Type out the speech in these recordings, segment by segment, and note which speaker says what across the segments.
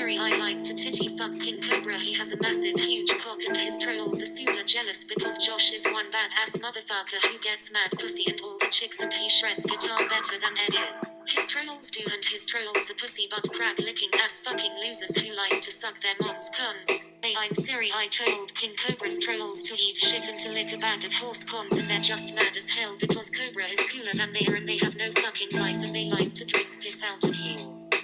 Speaker 1: Siri, I like to titty fuck King Cobra. He has a massive huge cock and his trolls are super jealous because Josh is one badass motherfucker who gets mad pussy and all the chicks, and he shreds guitar better than anyone. His trolls do, and his trolls are pussy butt crack licking ass fucking losers who like to suck their mom's cunts. Hey, I'm Siri, I told King Cobra's trolls to eat shit and to lick a bag of horse cons, and they're just mad as hell because Cobra is cooler than they are and they have no fucking life and they like to drink piss out of you.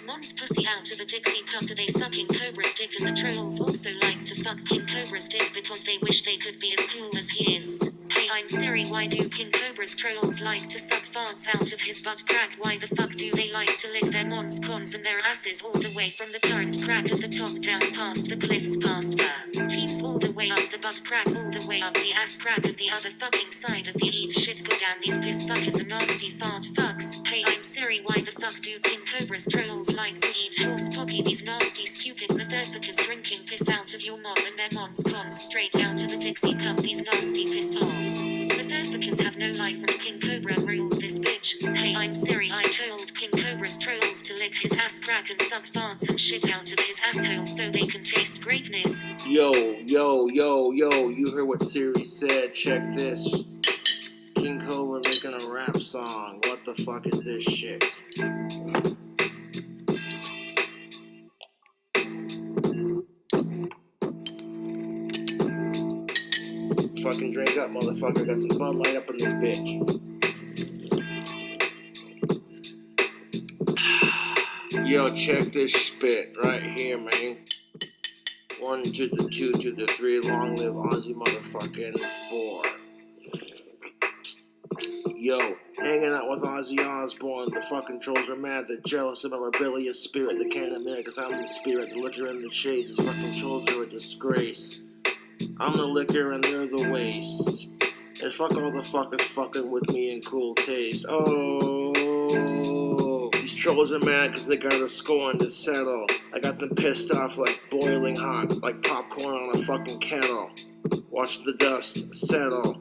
Speaker 1: Mom's pussy out of a Dixie cup, are they sucking Cobra's dick, and the trolls also like to fuck King Cobra's dick because they wish they could be as cool as he is. Hey, I'm Siri, why do King Cobra's trolls like to suck farts out of his butt crack? Why the fuck do they like to lick their mom's cons and their asses all the way from the current crack of the top down past the cliffs past the teens all the way up the butt crack all the way up the ass crack of the other fucking side of the eat shit go down? These piss fuckers are nasty fart fucks. Hey, I'm Siri, why the fuck do King Cobra's trolls like to eat horse pocky? These nasty stupid motherfuckers drinking piss out of your mom and their mom's cons straight out of a Dixie cup. These nasty pissed off motherfuckers have no life and King Cobra rules this bitch. Hey, I'm Siri, I told King Cobra's trolls to lick his ass crack and suck farts and shit out of his asshole so they can taste greatness.
Speaker 2: Yo, you heard what Siri said, check this. King Cobra making a rap song, what the fuck is this shit? Fucking drink up, motherfucker, got some Bud Light up in this bitch. Yo, check this spit right here, man. 1 to the 2 to the 3, long live Aussie motherfucking 4. Yo, hanging out with Ozzy Osbourne, the fucking trolls are mad, they're jealous of my rebellious spirit, they can't admit it cause I'm the spirit, the liquor and the chase, these fucking trolls are a disgrace. I'm the liquor and they're the waste. And fuck all the fuckers fucking with me in cool taste. Oh, these trolls are mad cause they got a scorn to settle. I got them pissed off like boiling hot, like popcorn on a fucking kettle. Watch the dust settle,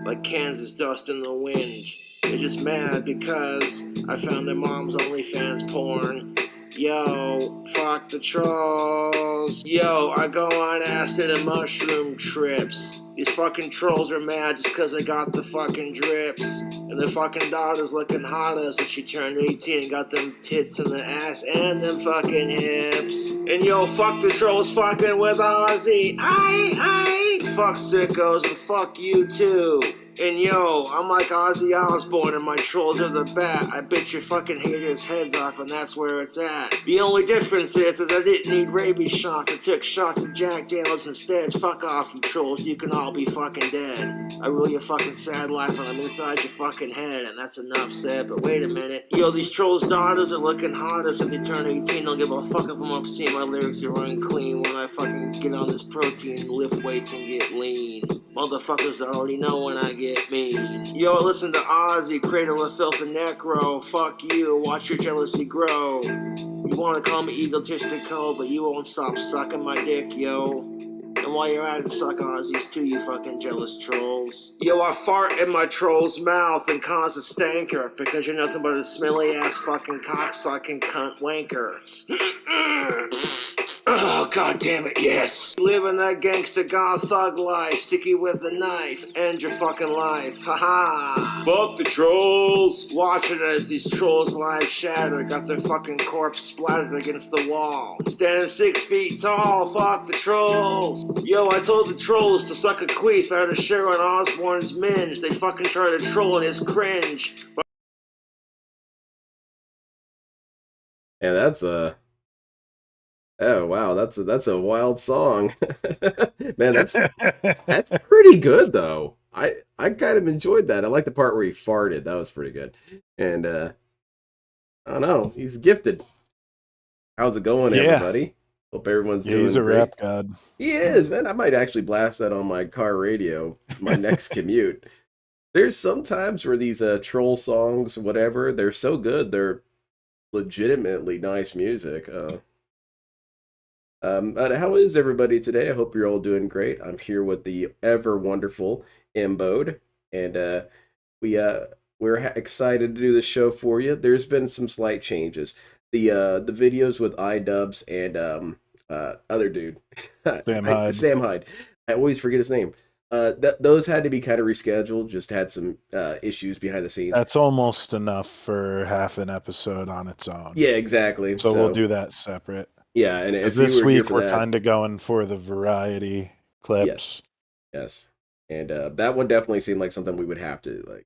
Speaker 2: like Kansas dust in the wind. They're just mad because I found their mom's OnlyFans porn. Yo, fuck the trolls. Yo, I go on acid and mushroom trips. These fucking trolls are mad just cause they got the fucking drips. And their fucking daughter's looking hotter since she turned 18 and got them tits in the ass and them fucking hips. And yo, fuck the trolls fucking with Ozzy. Aye. Fuck sickos and fuck you too. And yo, I'm like Ozzy Osbourne and my trolls are the bat. I bit your fucking haters' heads off and that's where it's at. The only difference is that I didn't need rabies shots. I took shots of Jack Daniels instead. Fuck off, you trolls. You can all be fucking dead. I rule your fucking sad life and I'm inside your fucking head. And that's enough said, but wait a minute. Yo, these trolls' daughters are looking hotter since they turn 18. Don't give a fuck if I'm up seeing my lyrics are unclean when I fucking get on this protein, lift weights and get lean. Motherfuckers already know when I get mean. Yo, listen to Ozzy, Cradle of Filth and Necro. Fuck you, watch your jealousy grow. You wanna call me egotistical, but you won't stop sucking my dick, yo. And while you're at it, suck Ozzy's too, you fucking jealous trolls. Yo, I fart in my troll's mouth and cause a stanker, because you're nothing but a smelly ass fucking cocksucking cunt wanker. Oh, god damn it, yes. Living that gangsta god thug life, sticky with the knife, end your fucking life, haha. Fuck the trolls. Watching as these trolls' lives shatter, got their fucking corpse splattered against the wall. Standing 6 feet tall, fuck the trolls. Yo, I told the trolls to suck a queef out of Sharon Osbourne's minge. They fucking tried to troll in his cringe.
Speaker 3: Yeah, that's oh wow, that's a wild song. Man, that's pretty good though. I kind of enjoyed that. I like the part where he farted. That was pretty good. And I don't know, he's gifted. How's it going, everybody? Hope everyone's doing
Speaker 4: he's a
Speaker 3: great.
Speaker 4: rap god.
Speaker 3: He is, man. I might actually blast that on my car radio, my next commute. There's some times where these troll songs, whatever, they're so good, they're legitimately nice music. How is everybody today? I hope you're all doing great. I'm here with the ever wonderful Imbode, and we're excited to do the show for you. There's been some slight changes. the videos with iDubbbz and other dude,
Speaker 4: Sam Hyde.
Speaker 3: Sam Hyde. I always forget his name. Those had to be kind of rescheduled. Just had some issues behind the scenes.
Speaker 4: That's almost enough for half an episode on its own.
Speaker 3: Yeah, exactly.
Speaker 4: So we'll do that separate.
Speaker 3: Yeah, and if
Speaker 4: this
Speaker 3: you were here
Speaker 4: week
Speaker 3: for
Speaker 4: we're
Speaker 3: that,
Speaker 4: kind of going for the variety clips.
Speaker 3: yes, and that one definitely seemed like something we would have to like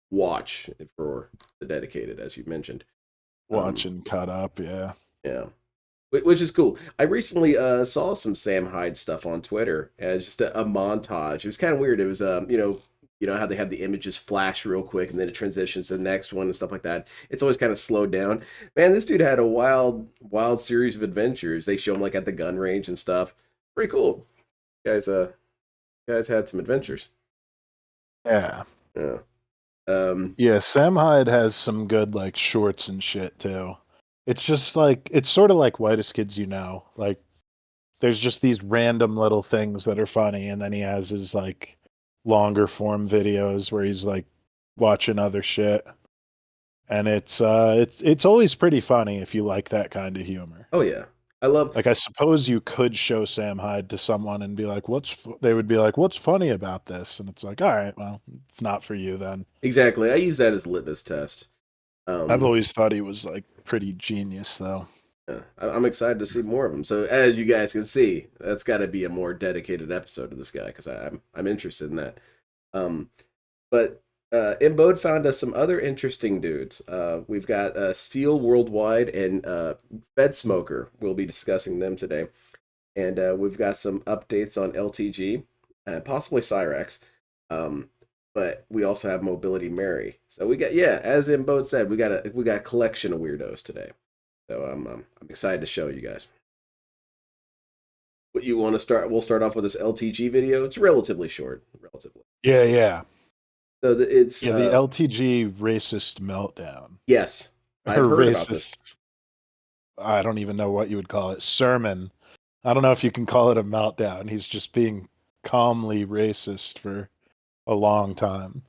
Speaker 3: watch for the dedicated, as you mentioned.
Speaker 4: Watch and cut up, yeah.
Speaker 3: Yeah. Which is cool. I recently saw some Sam Hyde stuff on Twitter as just a montage. It was kind of weird. It was you know how they have the images flash real quick and then it transitions to the next one and stuff like that. It's always kind of slowed down. Man, this dude had a wild series of adventures. They show him like at the gun range and stuff. Pretty cool. Guys had some adventures.
Speaker 4: Yeah.
Speaker 3: Yeah.
Speaker 4: Yeah, Sam Hyde has some good like shorts and shit too. It's just like it's sort of like Whitest Kids You Know. Like there's just these random little things that are funny, and then he has his like longer form videos where he's like watching other shit. And it's always pretty funny if you like that kind of humor.
Speaker 3: Oh yeah. I love
Speaker 4: like I suppose you could show Sam Hyde to someone and be like, they would be like, what's funny about this? And it's like, all right, well, it's not for you then.
Speaker 3: Exactly. I use that as a litmus test.
Speaker 4: I've always thought he was like pretty genius though.
Speaker 3: Yeah, I'm excited to see more of them. So as you guys can see, that's got to be a more dedicated episode to this guy because I'm interested in that. But Imbode found us some other interesting dudes. We've got Steel Worldwide and FedSmoker. We'll be discussing them today, and we've got some updates on LTG and possibly Cyraxx. But we also have Mobility Mary. So we got as Imbode said, we got a collection of weirdos today. So I'm excited to show you guys. What you want to start? We'll start off with this LTG video. It's relatively short, relatively.
Speaker 4: Yeah.
Speaker 3: So it's
Speaker 4: the LTG racist meltdown.
Speaker 3: Yes, I've heard
Speaker 4: racist,
Speaker 3: about this.
Speaker 4: I don't even know what you would call it. Sermon. I don't know if you can call it a meltdown. He's just being calmly racist for a long time.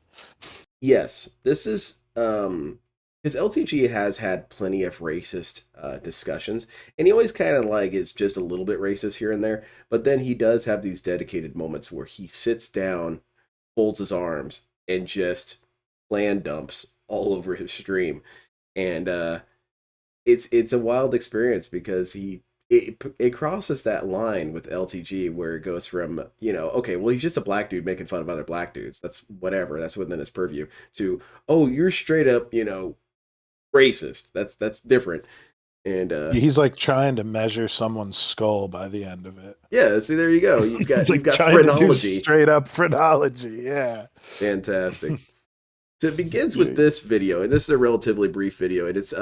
Speaker 3: Yes, this is because LTG has had plenty of racist discussions, and he always kind of like is just a little bit racist here and there. But then he does have these dedicated moments where he sits down, folds his arms, and just plan dumps all over his stream, and it's a wild experience because it crosses that line with LTG where it goes from, okay, well, he's just a black dude making fun of other black dudes. That's whatever. That's within his purview. To, oh, you're straight up, racist. That's different. And
Speaker 4: he's like trying to measure someone's skull by the end of it.
Speaker 3: Yeah, see, there you go. You've got
Speaker 4: phrenology. Straight up phrenology. Yeah.
Speaker 3: Fantastic. So it begins with this video, and this is a relatively brief video, and it's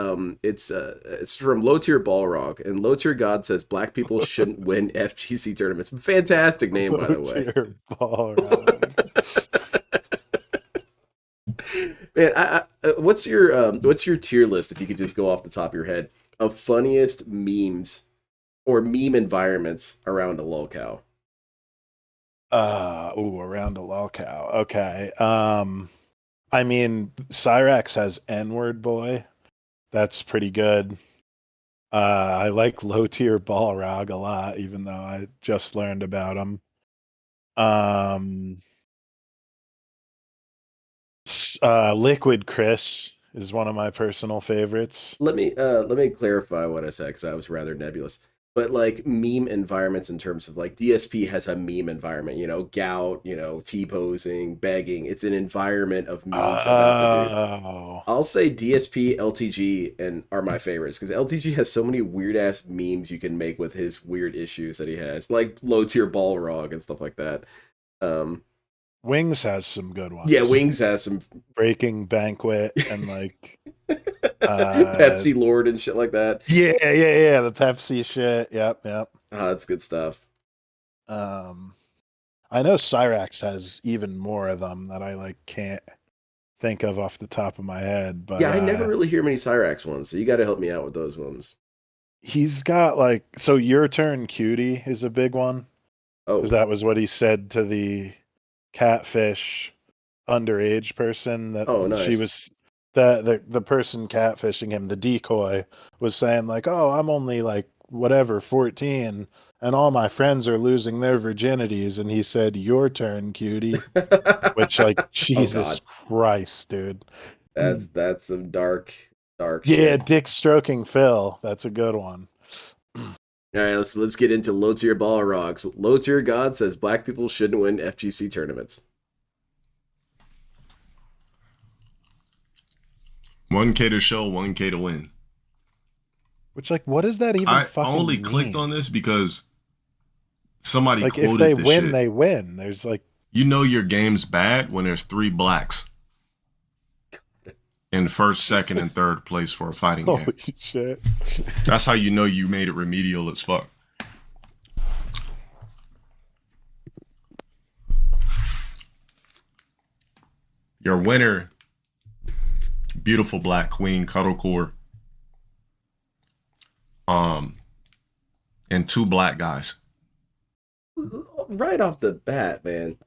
Speaker 3: from Low Tier Balrog, and Low Tier God says black people shouldn't win FGC tournaments. Fantastic name, by the way. Low Tier Balrog. Man, what's your tier list, if you could just go off the top of your head, of funniest memes or meme environments around a lolcow?
Speaker 4: Around a lolcow. Okay. I mean, Cyraxx has N-word boy. That's pretty good. I like Low Tier Balrog a lot, even though I just learned about him. Liquid Chris is one of my personal favorites.
Speaker 3: Let me clarify what I said because I was rather nebulous. But like meme environments in terms of like DSP has a meme environment, gout, T-posing, begging. It's an environment of memes. I'll say DSP, LTG, and are my favorites because LTG has so many weird ass memes you can make with his weird issues that he has, like Low Tier Balrog and stuff like that.
Speaker 4: Wings has some good ones.
Speaker 3: Yeah, Wings has some
Speaker 4: Breaking Banquet and like
Speaker 3: Pepsi Lord and shit like that.
Speaker 4: Yeah. The Pepsi shit. Yep.
Speaker 3: That's good stuff.
Speaker 4: I know Cyraxx has even more of them that I like can't think of off the top of my head. But
Speaker 3: yeah, I never really hear many Cyraxx ones, so you got to help me out with those ones.
Speaker 4: He's got like Your Turn Cutie is a big one. Oh, because that was what he said to the catfish underage person that
Speaker 3: nice.
Speaker 4: the person catfishing him, the decoy, was saying like, "Oh, I'm only like whatever 14, and all my friends are losing their virginities," and he said, "Your turn, cutie." Which, like,
Speaker 3: Oh
Speaker 4: Jesus
Speaker 3: God,
Speaker 4: Christ, dude.
Speaker 3: that's some dark
Speaker 4: Yeah,
Speaker 3: shit.
Speaker 4: Dick stroking Phil. That's a good one.
Speaker 3: All right, let's get into low tier Balrogs. Low tier God says black people shouldn't win FGC tournaments.
Speaker 5: 1K to show, 1K to win.
Speaker 4: Which, like, what does that even
Speaker 5: I
Speaker 4: fucking
Speaker 5: only
Speaker 4: mean?
Speaker 5: clicked on this because somebody
Speaker 4: Like, if
Speaker 5: quoted
Speaker 4: they
Speaker 5: this
Speaker 4: win,
Speaker 5: shit.
Speaker 4: they win. There's like,
Speaker 5: You know your game's bad when there's 3 blacks in first, second, and third place for a fighting game.
Speaker 4: holy shit.
Speaker 5: That's how you know you made it remedial as fuck. Your winner, beautiful black queen, cuddlecore, and 2 black guys.
Speaker 3: Right off the bat, man.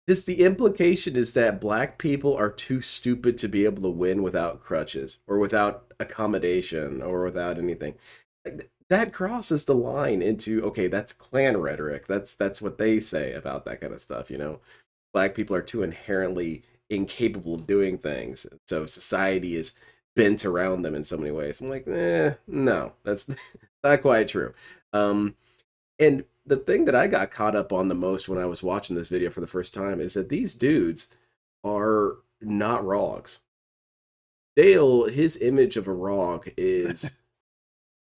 Speaker 3: Just the implication is that black people are too stupid to be able to win without crutches or without accommodation or without anything. That crosses the line into, okay, that's clan rhetoric. That's what they say about that kind of stuff, you know. Black people are too inherently incapable of doing things. So society is bent around them in so many ways. I'm like, no, that's not quite true. And the thing that I got caught up on the most when I was watching this video for the first time is that these dudes are not rogs. Dale, his image of a rog is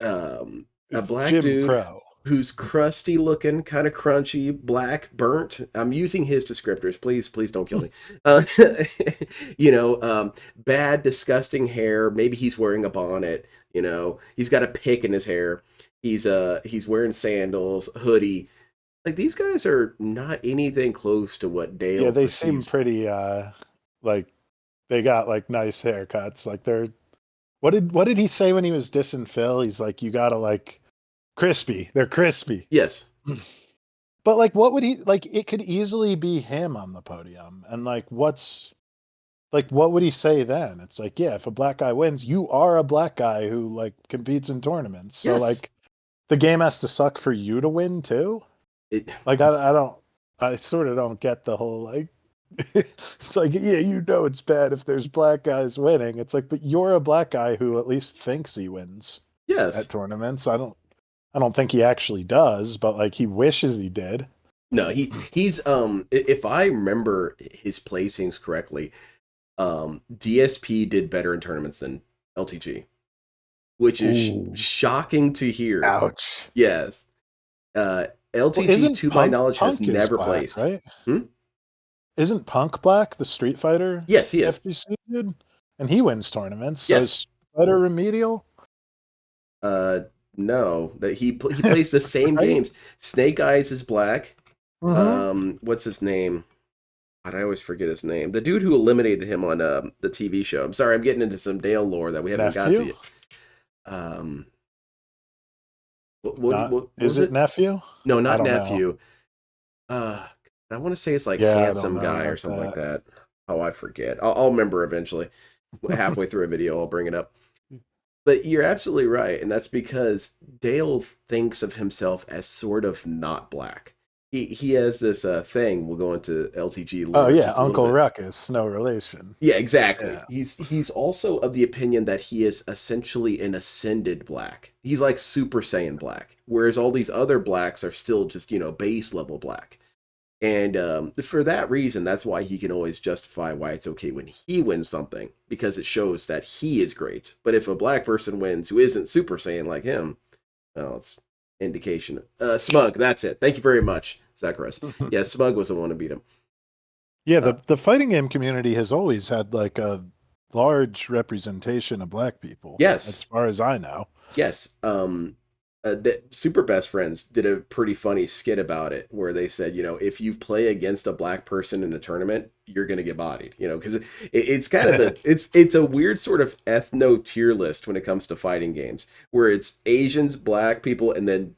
Speaker 3: a
Speaker 4: It's
Speaker 3: black
Speaker 4: Jim
Speaker 3: dude
Speaker 4: Crow.
Speaker 3: who's crusty looking, kind of crunchy, black, burnt. I'm using his descriptors. Please don't kill me. Bad, disgusting hair. Maybe he's wearing a bonnet. You know, he's got a pick in his hair. He's wearing sandals, hoodie. Like, these guys are not anything close to what Dale.
Speaker 4: Yeah, they
Speaker 3: perceives.
Speaker 4: seem pretty like they got like nice haircuts. Like they're what did he say when he was dissing Phil? He's like, you gotta like crispy. They're crispy.
Speaker 3: Yes.
Speaker 4: But like what would he like it could easily be him on the podium. And like what would he say then? It's like, yeah, if a black guy wins, you are a black guy who like competes in tournaments. So
Speaker 3: Yes.
Speaker 4: like the game has to suck for you to win too. Like I sort of don't get the whole like it's like, yeah, you know it's bad if there's black guys winning. It's like, but you're a black guy who at least thinks he wins
Speaker 3: Yes.
Speaker 4: at tournaments. I don't think he actually does, but like he wishes he did.
Speaker 3: No, he's if I remember his placings correctly, DSP did better in tournaments than LTG, which is shocking to hear.
Speaker 4: Ouch.
Speaker 3: Yes. LTG, to my knowledge, has never
Speaker 4: black,
Speaker 3: placed.
Speaker 4: Right? Isn't Punk black, the Street Fighter?
Speaker 3: Yes, he is.
Speaker 4: FGC dude? And he wins tournaments. So
Speaker 3: Yes.
Speaker 4: is Street Fighter remedial?
Speaker 3: No, that he plays the same
Speaker 4: Right?
Speaker 3: games. Snake Eyes is black.
Speaker 4: Mhm.
Speaker 3: What's his name? God, I always forget his name. The dude who eliminated him on the TV show. I'm sorry, I'm getting into some Dale lore that we haven't got to yet. What
Speaker 4: is it nephew?
Speaker 3: No, not
Speaker 4: I don't
Speaker 3: nephew. I want to say it's like
Speaker 4: Yeah, I don't
Speaker 3: handsome
Speaker 4: know
Speaker 3: guy or
Speaker 4: about
Speaker 3: something like that. Oh, I forget. I'll remember eventually. Halfway through a video, I'll bring it up. But you're absolutely right, and that's because Dale thinks of himself as sort of not black. He has this thing. We'll go into LTG.
Speaker 4: Oh yeah,
Speaker 3: just a little
Speaker 4: Uncle
Speaker 3: bit.
Speaker 4: Ruckus, no relation.
Speaker 3: Yeah, exactly.
Speaker 4: Yeah.
Speaker 3: He's also of the opinion that he is essentially an ascended black. He's like Super Saiyan black, whereas all these other blacks are still just, base level black. And for that reason, that's why he can always justify why it's okay when he wins something, because it shows that he is great. But if a black person wins who isn't Super Saiyan like him, well, it's indication. Smug, that's it. Thank you very much, Zacharias. Yeah, Smug was the one to beat him.
Speaker 4: Yeah, the fighting game community has always had like a large representation of black people.
Speaker 3: Yes.
Speaker 4: As far as I know.
Speaker 3: Yes. The Super Best Friends did a pretty funny skit about it where they said, if you play against a black person in a tournament, you're going to get bodied, because it's kind of it's a weird sort of ethno tier list when it comes to fighting games where it's Asians, black people, and then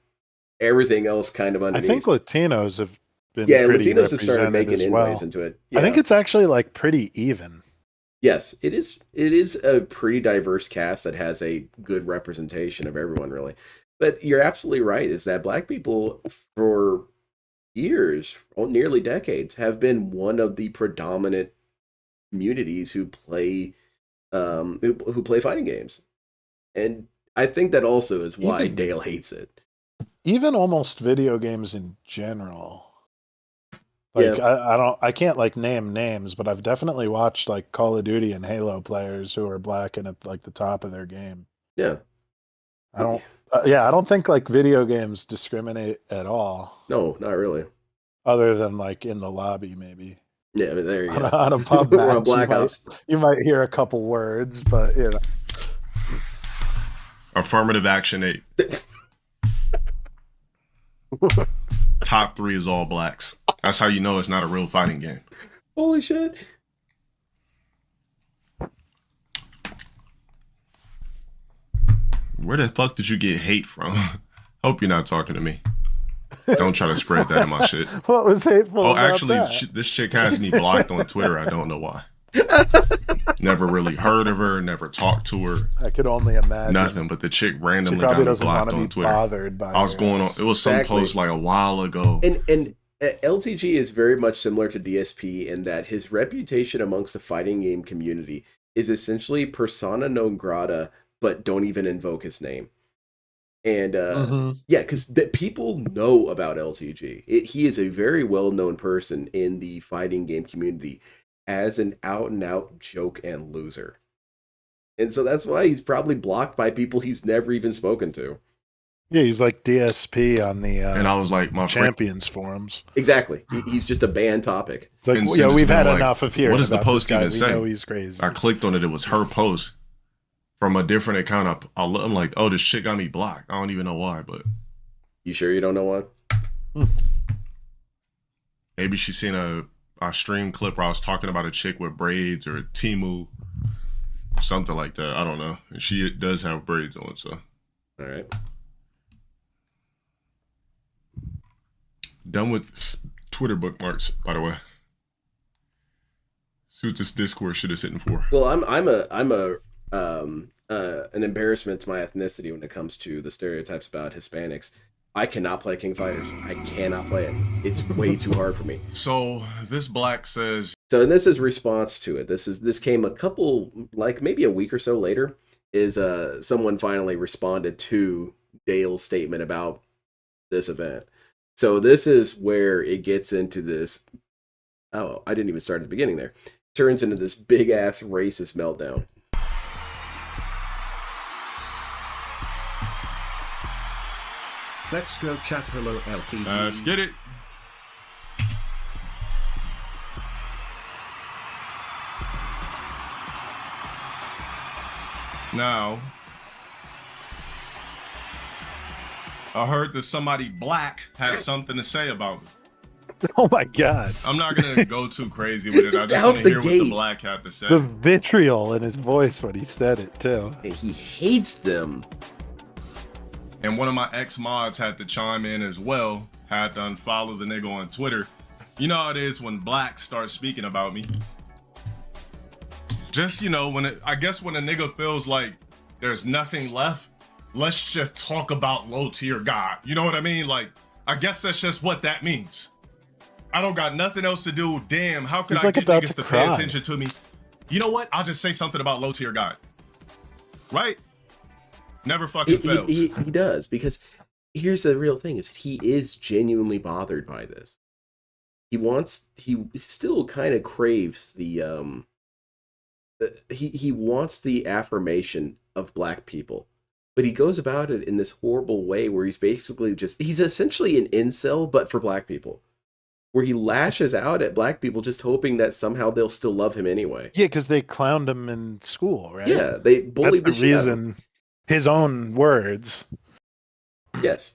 Speaker 3: everything else kind of underneath.
Speaker 4: I think Latinos have been
Speaker 3: pretty
Speaker 4: Latinos
Speaker 3: have started making inways into it. Yeah.
Speaker 4: I think it's actually like pretty even.
Speaker 3: Yes, it is. It is a pretty diverse cast that has a good representation of everyone, really. But you're absolutely right. Is that black people for years, or nearly decades, have been one of the predominant communities who play who play fighting games, and I think that also is why
Speaker 4: Even-
Speaker 3: Dale hates it.
Speaker 4: Even almost video games in general. Like
Speaker 3: Yeah.
Speaker 4: I can't like name names, but I've definitely watched like Call of Duty and Halo players who are black and at like the top of their game.
Speaker 3: Yeah.
Speaker 4: I don't I don't think like video games discriminate at all,
Speaker 3: No, not really.
Speaker 4: other than like in the lobby maybe.
Speaker 3: Yeah, I mean, there you go.
Speaker 4: On a pub
Speaker 3: We're on
Speaker 4: match,
Speaker 3: Black Ops.
Speaker 4: you might hear a couple words, but you know.
Speaker 5: Affirmative action 8. Top 3 is all blacks. That's how you know it's not a real fighting game.
Speaker 3: Holy shit.
Speaker 5: Where the fuck did you get hate from? Hope you're not talking to me. Don't try to spread that in my shit.
Speaker 4: What was hateful
Speaker 5: Oh,
Speaker 4: about
Speaker 5: actually,
Speaker 4: that?
Speaker 5: this chick has me blocked on Twitter. I don't know why. Never really heard of her. Never talked to her.
Speaker 4: I could only imagine.
Speaker 5: Nothing. But the chick
Speaker 4: She
Speaker 5: randomly got
Speaker 4: probably
Speaker 5: me
Speaker 4: doesn't want
Speaker 5: blocked
Speaker 4: to
Speaker 5: on
Speaker 4: be
Speaker 5: Twitter.
Speaker 4: bothered by
Speaker 5: I was going on.
Speaker 4: us.
Speaker 5: It was some
Speaker 3: Exactly.
Speaker 5: post like a while ago.
Speaker 3: And LTG is very much similar to DSP in that his reputation amongst the fighting game community is essentially persona non grata, but don't even invoke his name. And yeah, because people know about LTG. He is a very well-known person in the fighting game community as an out-and-out joke and loser. And so that's why he's probably blocked by people he's never even spoken to.
Speaker 4: Yeah, he's like DSP on the
Speaker 5: And I was like, my friend,
Speaker 4: Champions forums.
Speaker 3: Exactly. He's just a banned topic.
Speaker 4: It's like,
Speaker 5: And
Speaker 4: yeah,
Speaker 5: send it
Speaker 4: we've
Speaker 5: to me,
Speaker 4: had
Speaker 5: like,
Speaker 4: enough of hearing
Speaker 5: what does the
Speaker 4: about
Speaker 5: post
Speaker 4: this guy.
Speaker 5: even
Speaker 4: We
Speaker 5: say?
Speaker 4: know he's crazy.
Speaker 5: I clicked on it. It was her post from a different account. I'm like, oh, this shit got me blocked. I don't even know why, but
Speaker 3: You sure you don't know why?
Speaker 5: maybe she's seen a stream clip where I was talking about a chick with braids or Timu, something like that. I don't know. And she does have braids on, so.
Speaker 3: All right.
Speaker 5: Done with Twitter bookmarks, by the way. See what this Discord shit is hitting for.
Speaker 3: Well, I'm an embarrassment to my ethnicity when it comes to the stereotypes about Hispanics. I cannot play King Fighters. I cannot play it. It's way too hard for me.
Speaker 5: So this black says,
Speaker 3: So, and this is response to it. This came a couple, like maybe a week or so later, is someone finally responded to Dale's statement about this event. So this is where it gets into this. Oh, I didn't even start at the beginning there. Turns into this big ass racist meltdown.
Speaker 6: Let's go chat. Hello, LTG.
Speaker 5: let's get it. Now, I heard that somebody black had something to say about it.
Speaker 4: Oh my god.
Speaker 5: I'm not gonna go too crazy with it. I
Speaker 3: Just
Speaker 5: just
Speaker 3: out
Speaker 5: want to
Speaker 3: the
Speaker 5: hear what
Speaker 3: gate.
Speaker 5: the black had to say.
Speaker 4: The vitriol in his voice when he said it too.
Speaker 3: And he hates them.
Speaker 5: And one of my ex-mods had to chime in as well. Had to unfollow the nigga on Twitter. You know how it is when blacks start speaking about me. Just, you know, I guess when a nigga feels like there's nothing left, let's just talk about low tier God. You know what I mean? Like, I guess that's just what that means. I don't got nothing else to do. Damn, how could
Speaker 4: He's
Speaker 5: I
Speaker 4: like
Speaker 5: get
Speaker 4: about
Speaker 5: niggas
Speaker 4: to
Speaker 5: to pay
Speaker 4: cry.
Speaker 5: attention to me? You know what? I'll just say something about low tier God. Right? Never fucking fails.
Speaker 3: He does, because here's the real thing: is he is genuinely bothered by this. He still kind of craves the he wants the affirmation of black people, but he goes about it in this horrible way where he's essentially an incel, but for black people, where he lashes out at black people just hoping that somehow they'll still love him anyway.
Speaker 4: Yeah, because they clowned him in school, right?
Speaker 3: Yeah, they bullied
Speaker 4: That's the
Speaker 3: shit out of him.
Speaker 4: reason. His own words.
Speaker 3: Yes.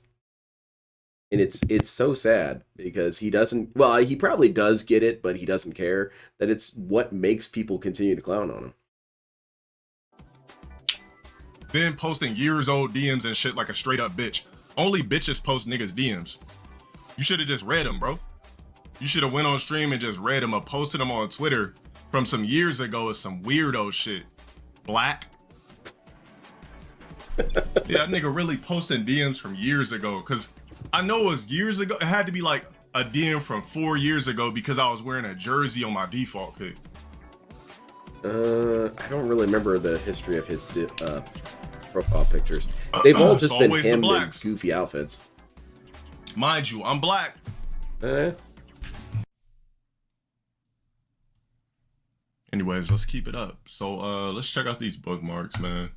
Speaker 3: And it's so sad because he doesn't, well, he probably does get it, but he doesn't care that it's what makes people continue to clown on him.
Speaker 5: Then posting years old DMs and shit like a straight up bitch. Only bitches post niggas DMs. You should have just read them, bro. You should have went on stream and just read them or posted them on Twitter from some years ago is some weirdo shit. Black. Yeah, that nigga really posting DMs from years ago, because I know it was years ago. It had to be like a DM from 4 years ago because I was wearing a jersey on my default pic.
Speaker 3: I don't really remember the history of his profile pictures. They've all just been him in goofy outfits.
Speaker 5: Mind you, I'm black. Anyways, let's keep it up. So let's check out these bookmarks, man.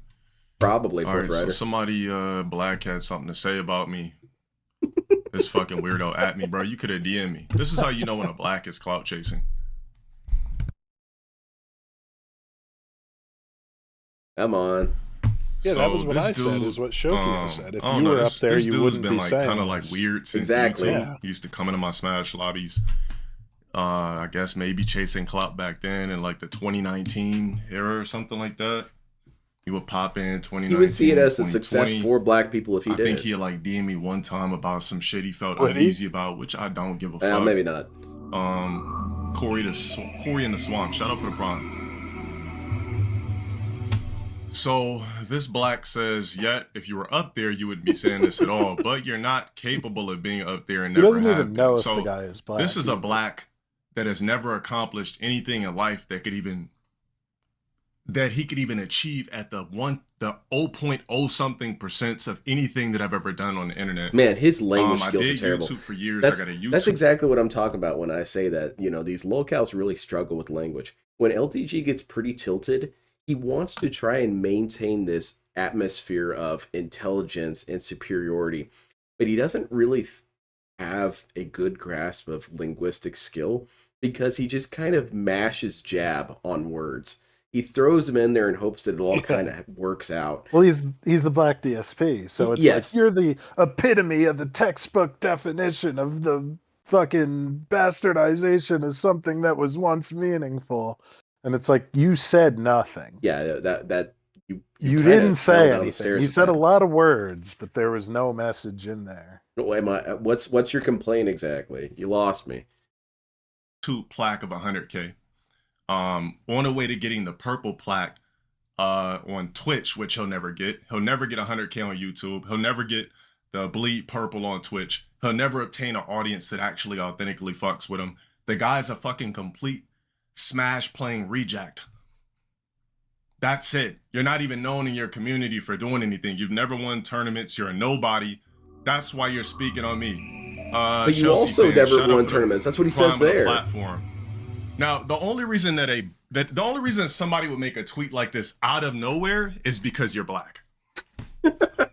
Speaker 3: Probably
Speaker 5: all right, so somebody black had something to say about me. This fucking weirdo at me, bro. You could have DM'd me. This is how you know when a black is clout chasing.
Speaker 3: Come on.
Speaker 4: Yeah, so that was what I said, is what Shoki said. If you were up there, you wouldn't be saying
Speaker 5: kind of like weird since
Speaker 3: exactly.
Speaker 5: YouTube. He used to come into my Smash lobbies. I guess maybe chasing clout back then in like the 2019 era or something like that. He would pop in 2019. He would see it as a success for black people if he did. I think he like DM'd me one time about some shit he felt uneasy about, which I don't give a fuck.
Speaker 3: Maybe not.
Speaker 5: Corey in the Swamp. Shout out for the prime. So this black says, yet if you were up there, you wouldn't be saying this at all, but you're not capable of being up there and never have been. He doesn't even know if the guy is black. This is a black that has never accomplished anything in life that he could even achieve at the 0.0 something% of anything that I've ever done on the internet.
Speaker 3: Man, his language skills are terrible.
Speaker 5: YouTube for years.
Speaker 3: That's exactly what I'm talking about when I say that, you know, these locals really struggle with language. When LTG gets pretty tilted, he wants to try and maintain this atmosphere of intelligence and superiority, but he doesn't really have a good grasp of linguistic skill because he just kind of mashes jab on words. He throws them in there in hopes that it all kind of works out.
Speaker 4: Well, he's the black DSP, so it's like you're the epitome of the textbook definition of the fucking bastardization of something that was once meaningful. And it's like, you said nothing.
Speaker 3: Yeah, that
Speaker 4: you didn't say anything. You said a lot of words, but there was no message in there.
Speaker 3: What's your complaint exactly? You lost me.
Speaker 5: Plaque of 100K. On the way to getting the purple plaque on Twitch, which he'll never get. He'll never get 100K on YouTube. He'll never get the bleed purple on Twitch. He'll never obtain an audience that actually authentically fucks with him. The guy's a fucking complete Smash playing reject. That's it. You're not even known in your community for doing anything. You've never won tournaments. You're a nobody. That's why you're speaking on me.
Speaker 3: But you also never won tournaments. That's what he says there.
Speaker 5: Platform. Now, the only reason somebody would make a tweet like this out of nowhere is because you're black.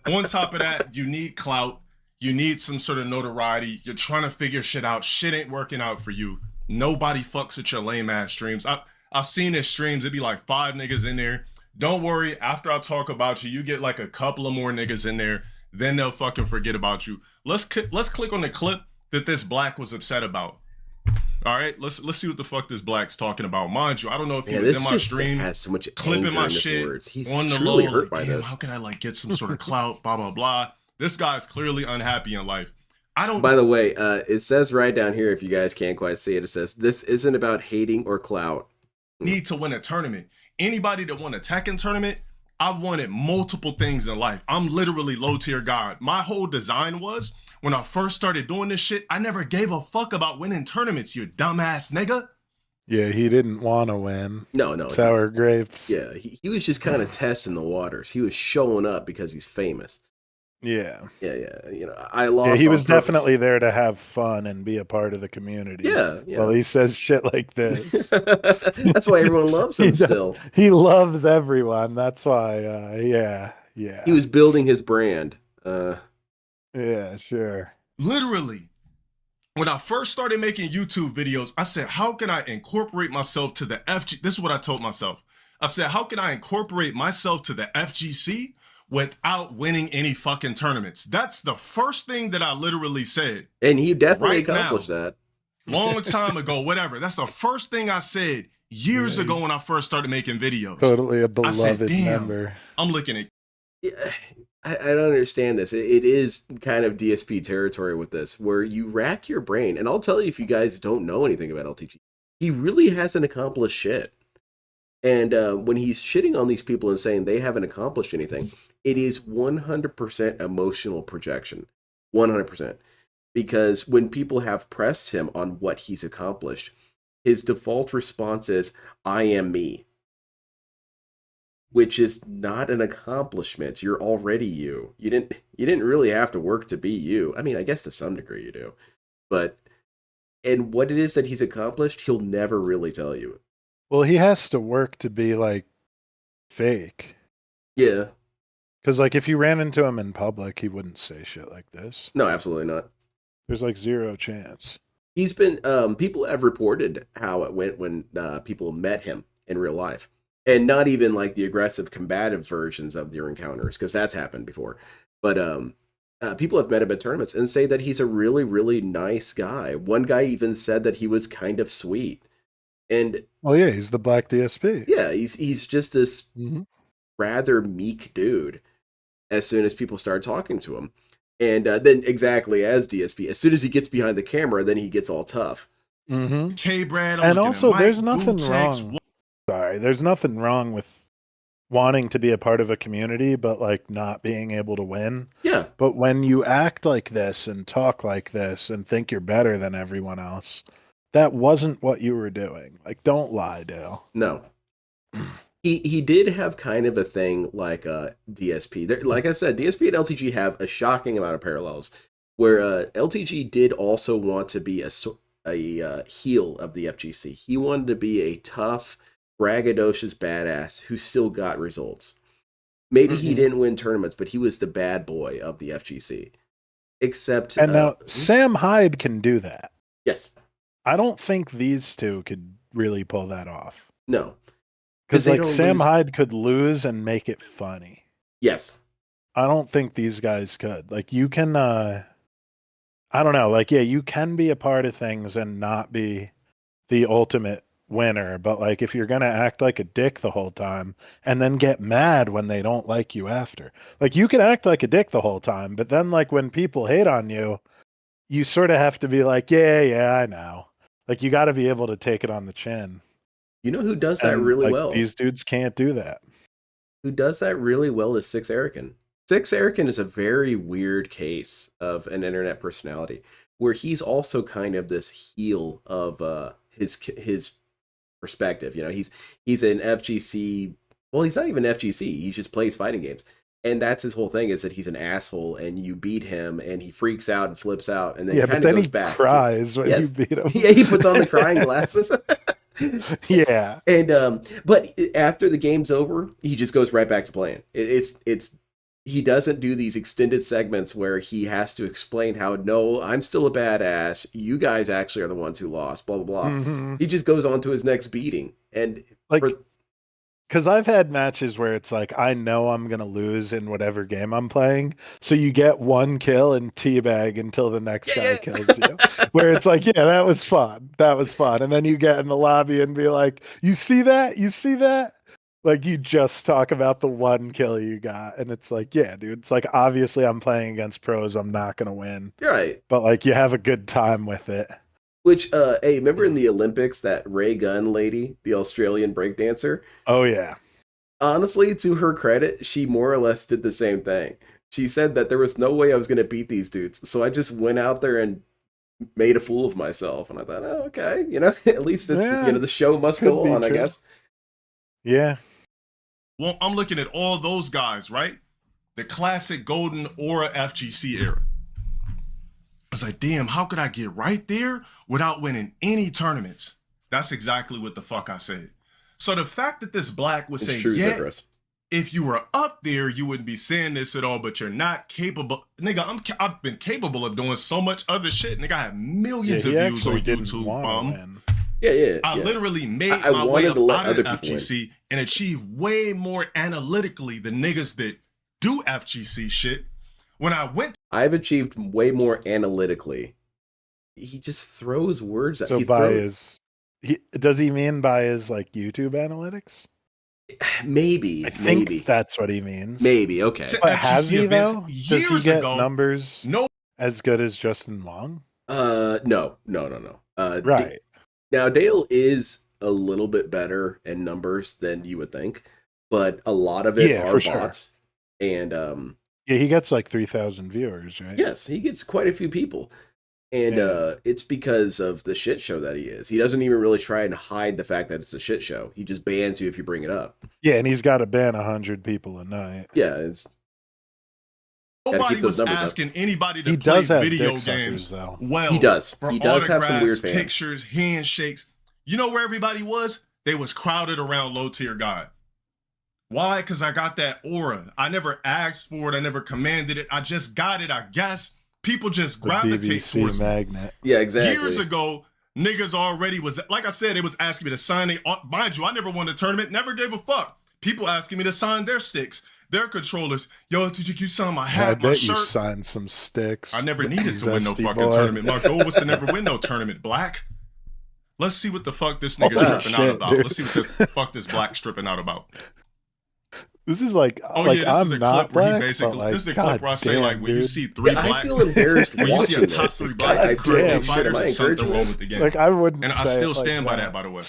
Speaker 5: On top of that, you need clout. You need some sort of notoriety. You're trying to figure shit out. Shit ain't working out for you. Nobody fucks with your lame ass streams. I've seen his streams. It'd be like 5 niggas in there. Don't worry. After I talk about you, you get like a couple of more niggas in there. Then they'll fucking forget about you. Let's click on the clip that this black was upset about. All right, let's see what the fuck this black's talking about. Mind you, I don't know if he was in my stream
Speaker 3: has so much
Speaker 5: clipping my shit
Speaker 3: words. He's
Speaker 5: on the
Speaker 3: truly
Speaker 5: low.
Speaker 3: hurt
Speaker 5: Like,
Speaker 3: by
Speaker 5: damn,
Speaker 3: this.
Speaker 5: how can I like get some sort of clout? Blah blah blah. This guy's clearly unhappy in life. I don't.
Speaker 3: By the way, it says right down here, if you guys can't quite see it, it says this isn't about hating or clout.
Speaker 5: Need to win a tournament. Anybody that won a Tekken tournament, I've wanted multiple things in life. I'm literally low tier god. My whole design was, when I first started doing this shit, I never gave a fuck about winning tournaments, you dumbass nigga.
Speaker 4: Yeah, he didn't want to win.
Speaker 3: No.
Speaker 4: Sour grapes.
Speaker 3: Yeah, he was just kind of testing the waters. He was showing up because he's famous.
Speaker 4: Yeah.
Speaker 3: You know, I lost.
Speaker 4: Yeah, he was definitely there to have fun and be a part of the community.
Speaker 3: Yeah.
Speaker 4: Well, he says shit like this.
Speaker 3: That's why everyone loves him still.
Speaker 4: He loves everyone. That's why, yeah.
Speaker 3: He was building his brand.
Speaker 4: Yeah, sure.
Speaker 5: Literally, when I first started making YouTube videos, I said, how can I incorporate myself to the FG? This is what I told myself. I said, how can I incorporate myself to the FGC without winning any fucking tournaments? That's the first thing that I literally said.
Speaker 3: And he definitely accomplished that.
Speaker 5: Long time ago, whatever. That's the first thing I said years ago when I first started making videos.
Speaker 4: Totally a beloved member.
Speaker 5: I'm looking at.
Speaker 3: Yeah, I don't understand this. It is kind of DSP territory with this, where you rack your brain. And I'll tell you, if you guys don't know anything about LTG, he really hasn't accomplished shit. And when he's shitting on these people and saying they haven't accomplished anything, it is 100% emotional projection. 100%. Because when people have pressed him on what he's accomplished, his default response is, I am me. Which is not an accomplishment. You're already you. You didn't really have to work to be you. I mean, I guess to some degree you do. But, and what it is that he's accomplished, he'll never really tell you.
Speaker 4: Well, he has to work to be, like, fake.
Speaker 3: Yeah.
Speaker 4: Because, like, if you ran into him in public, he wouldn't say shit like this.
Speaker 3: No, absolutely not.
Speaker 4: There's, like, zero chance.
Speaker 3: He's been, people have reported how it went when people met him in real life. And not even, like, the aggressive, combative versions of their encounters, because that's happened before. But people have met him at tournaments and say that he's a really, really nice guy. One guy even said that he was kind of sweet. And
Speaker 4: well, yeah, he's the Black DSP.
Speaker 3: Yeah, he's just this rather meek dude as soon as people start talking to him. And then exactly as DSP, as soon as he gets behind the camera, then he gets all tough.
Speaker 5: K-Brad,
Speaker 4: and also, there's nothing wrong. Sorry, there's nothing wrong with wanting to be a part of a community, but like not being able to win.
Speaker 3: Yeah.
Speaker 4: But when you act like this and talk like this and think you're better than everyone else, that wasn't what you were doing. Like, don't lie, Dale.
Speaker 3: No. He did have kind of a thing like DSP. Like I said, DSP and LTG have a shocking amount of parallels. Where LTG did also want to be a heel of the FGC. He wanted to be a tough, braggadocious badass who still got results. Maybe he didn't win tournaments, but he was the bad boy of the FGC. Except,
Speaker 4: and now Sam Hyde can do that.
Speaker 3: Yes.
Speaker 4: I don't think these two could really pull that off.
Speaker 3: No.
Speaker 4: Because like Sam Hyde could lose and make it funny.
Speaker 3: Yes.
Speaker 4: I don't think these guys could. Like, you can, I don't know, like, yeah, you can be a part of things and not be the ultimate winner, but like if you're gonna act like a dick the whole time and then get mad when they don't like you after, like you can act like a dick the whole time, but then like when people hate on you, you sort of have to be like, yeah, I know. Like you got to be able to take it on the chin.
Speaker 3: You know who does that really well?
Speaker 4: These dudes can't do that.
Speaker 3: Who does that really well is Six Erican. Six Erican is a very weird case of an internet personality where he's also kind of this heel of his perspective. You know, he's an FGC. Well, he's not even FGC. He just plays fighting games, and that's his whole thing. Is that he's an asshole, and you beat him, and he freaks out and flips out, and then kind of goes back.
Speaker 4: Cries when you beat him.
Speaker 3: Yeah, he puts on the crying glasses.
Speaker 4: Yeah,
Speaker 3: and but after the game's over, he just goes right back to playing. It's he doesn't do these extended segments where he has to explain how, no, I'm still a badass. You guys actually are the ones who lost, blah, blah, blah. He just goes on to his next beating. And
Speaker 4: like, because I've had matches where it's like, I know I'm going to lose in whatever game I'm playing. So you get one kill and teabag until the next guy kills you. Where it's like, yeah, that was fun. That was fun. And then you get in the lobby and be like, you see that? You see that? Like, you just talk about the one kill you got, and it's like, yeah, dude, it's like, obviously I'm playing against pros, I'm not going to win.
Speaker 3: You're right.
Speaker 4: But, like, you have a good time with it.
Speaker 3: Which, hey, remember in the Olympics, that Ray Gunn lady, the Australian breakdancer?
Speaker 4: Oh, yeah.
Speaker 3: Honestly, to her credit, she more or less did the same thing. She said that there was no way I was going to beat these dudes, so I just went out there and made a fool of myself. And I thought, oh, okay, you know, at least it's, you know, the show must go on, I guess.
Speaker 4: Yeah.
Speaker 5: Well, I'm looking at all those guys, right? The classic golden aura FGC era. I was like, damn, how could I get right there without winning any tournaments? That's exactly what the fuck I said. So the fact that this black was saying, yeah, if you were up there, you wouldn't be saying this at all, but you're not capable. Nigga, I've been capable of doing so much other shit. Nigga, I have millions of views on YouTube.
Speaker 3: Yeah.
Speaker 5: I literally made my way up out of FGC and achieved way more analytically than niggas that do FGC shit. When I went,
Speaker 3: I've achieved way more analytically. He just throws words at
Speaker 4: me. So does he mean by his like YouTube analytics?
Speaker 3: Maybe.
Speaker 4: I think that's what he means.
Speaker 3: Maybe, okay.
Speaker 4: But has he though? Does he get numbers as good as Justin Long?
Speaker 3: No.
Speaker 4: Right.
Speaker 3: Now Dale is a little bit better in numbers than you would think, but a lot of it
Speaker 4: Yeah,
Speaker 3: are
Speaker 4: for sure.
Speaker 3: bots. And
Speaker 4: Yeah, he gets like 3,000 viewers, right?
Speaker 3: yes, he gets quite a few people. And
Speaker 4: Yeah.
Speaker 3: it's because of the shit show that he is. He doesn't even really try and hide the fact that it's a shit show. He just bans you if you bring it up.
Speaker 4: Yeah, and he's got to ban 100 people a night.
Speaker 3: Yeah, it's
Speaker 5: Nobody
Speaker 3: those
Speaker 5: was
Speaker 3: numbers up.
Speaker 5: asking anybody to
Speaker 4: He
Speaker 5: play
Speaker 4: does have
Speaker 5: video
Speaker 4: dick suckers,
Speaker 5: games
Speaker 4: though.
Speaker 5: well.
Speaker 3: He does.
Speaker 5: For
Speaker 3: He does have some weird
Speaker 5: autographs,
Speaker 3: fans.
Speaker 5: pictures, handshakes. You know where everybody was? They was crowded around Low Tier God. Why? Because I got that aura. I never asked for it. I never commanded it. I just got it, I guess. People just
Speaker 4: The
Speaker 5: gravitate
Speaker 4: BBC
Speaker 5: towards me.
Speaker 4: magnet.
Speaker 3: Yeah, exactly.
Speaker 5: Years ago, niggas already was, like I said, they was asking me to sign it. Mind you, I never won a tournament, never gave a fuck. People asking me to sign their sticks, their controllers. Yo, did you sign my hat,
Speaker 4: I
Speaker 5: my
Speaker 4: bet you
Speaker 5: shirt?
Speaker 4: signed some sticks.
Speaker 5: I never needed to win no
Speaker 4: Zesty
Speaker 5: fucking
Speaker 4: boy.
Speaker 5: tournament. My goal was to never win no tournament, Black. Let's see what the fuck this nigga's
Speaker 4: Oh,
Speaker 5: stripping
Speaker 4: shit,
Speaker 5: out about.
Speaker 4: dude.
Speaker 5: Let's see what the fuck this Black stripping out about.
Speaker 4: This is like,
Speaker 5: Oh
Speaker 4: like
Speaker 5: yeah, this
Speaker 4: I'm
Speaker 5: is a
Speaker 4: not
Speaker 5: clip where he
Speaker 4: black,
Speaker 5: basically,
Speaker 4: but like,
Speaker 5: this is the
Speaker 4: God
Speaker 5: clip where I say
Speaker 4: damn,
Speaker 5: like when you
Speaker 4: dude.
Speaker 5: see three
Speaker 3: Yeah, I
Speaker 5: black,
Speaker 3: feel embarrassed
Speaker 5: when you see a
Speaker 3: watching
Speaker 5: top
Speaker 3: this.
Speaker 5: three
Speaker 3: God
Speaker 5: black
Speaker 4: damn,
Speaker 5: Caribbean
Speaker 4: shit,
Speaker 5: fighters,
Speaker 3: am I
Speaker 5: there's something
Speaker 3: encouraging
Speaker 5: wrong
Speaker 3: this?
Speaker 5: with the game.
Speaker 4: Like I wouldn't
Speaker 5: And I
Speaker 4: say
Speaker 5: still
Speaker 4: it
Speaker 5: stand
Speaker 4: like
Speaker 5: by that, by the way.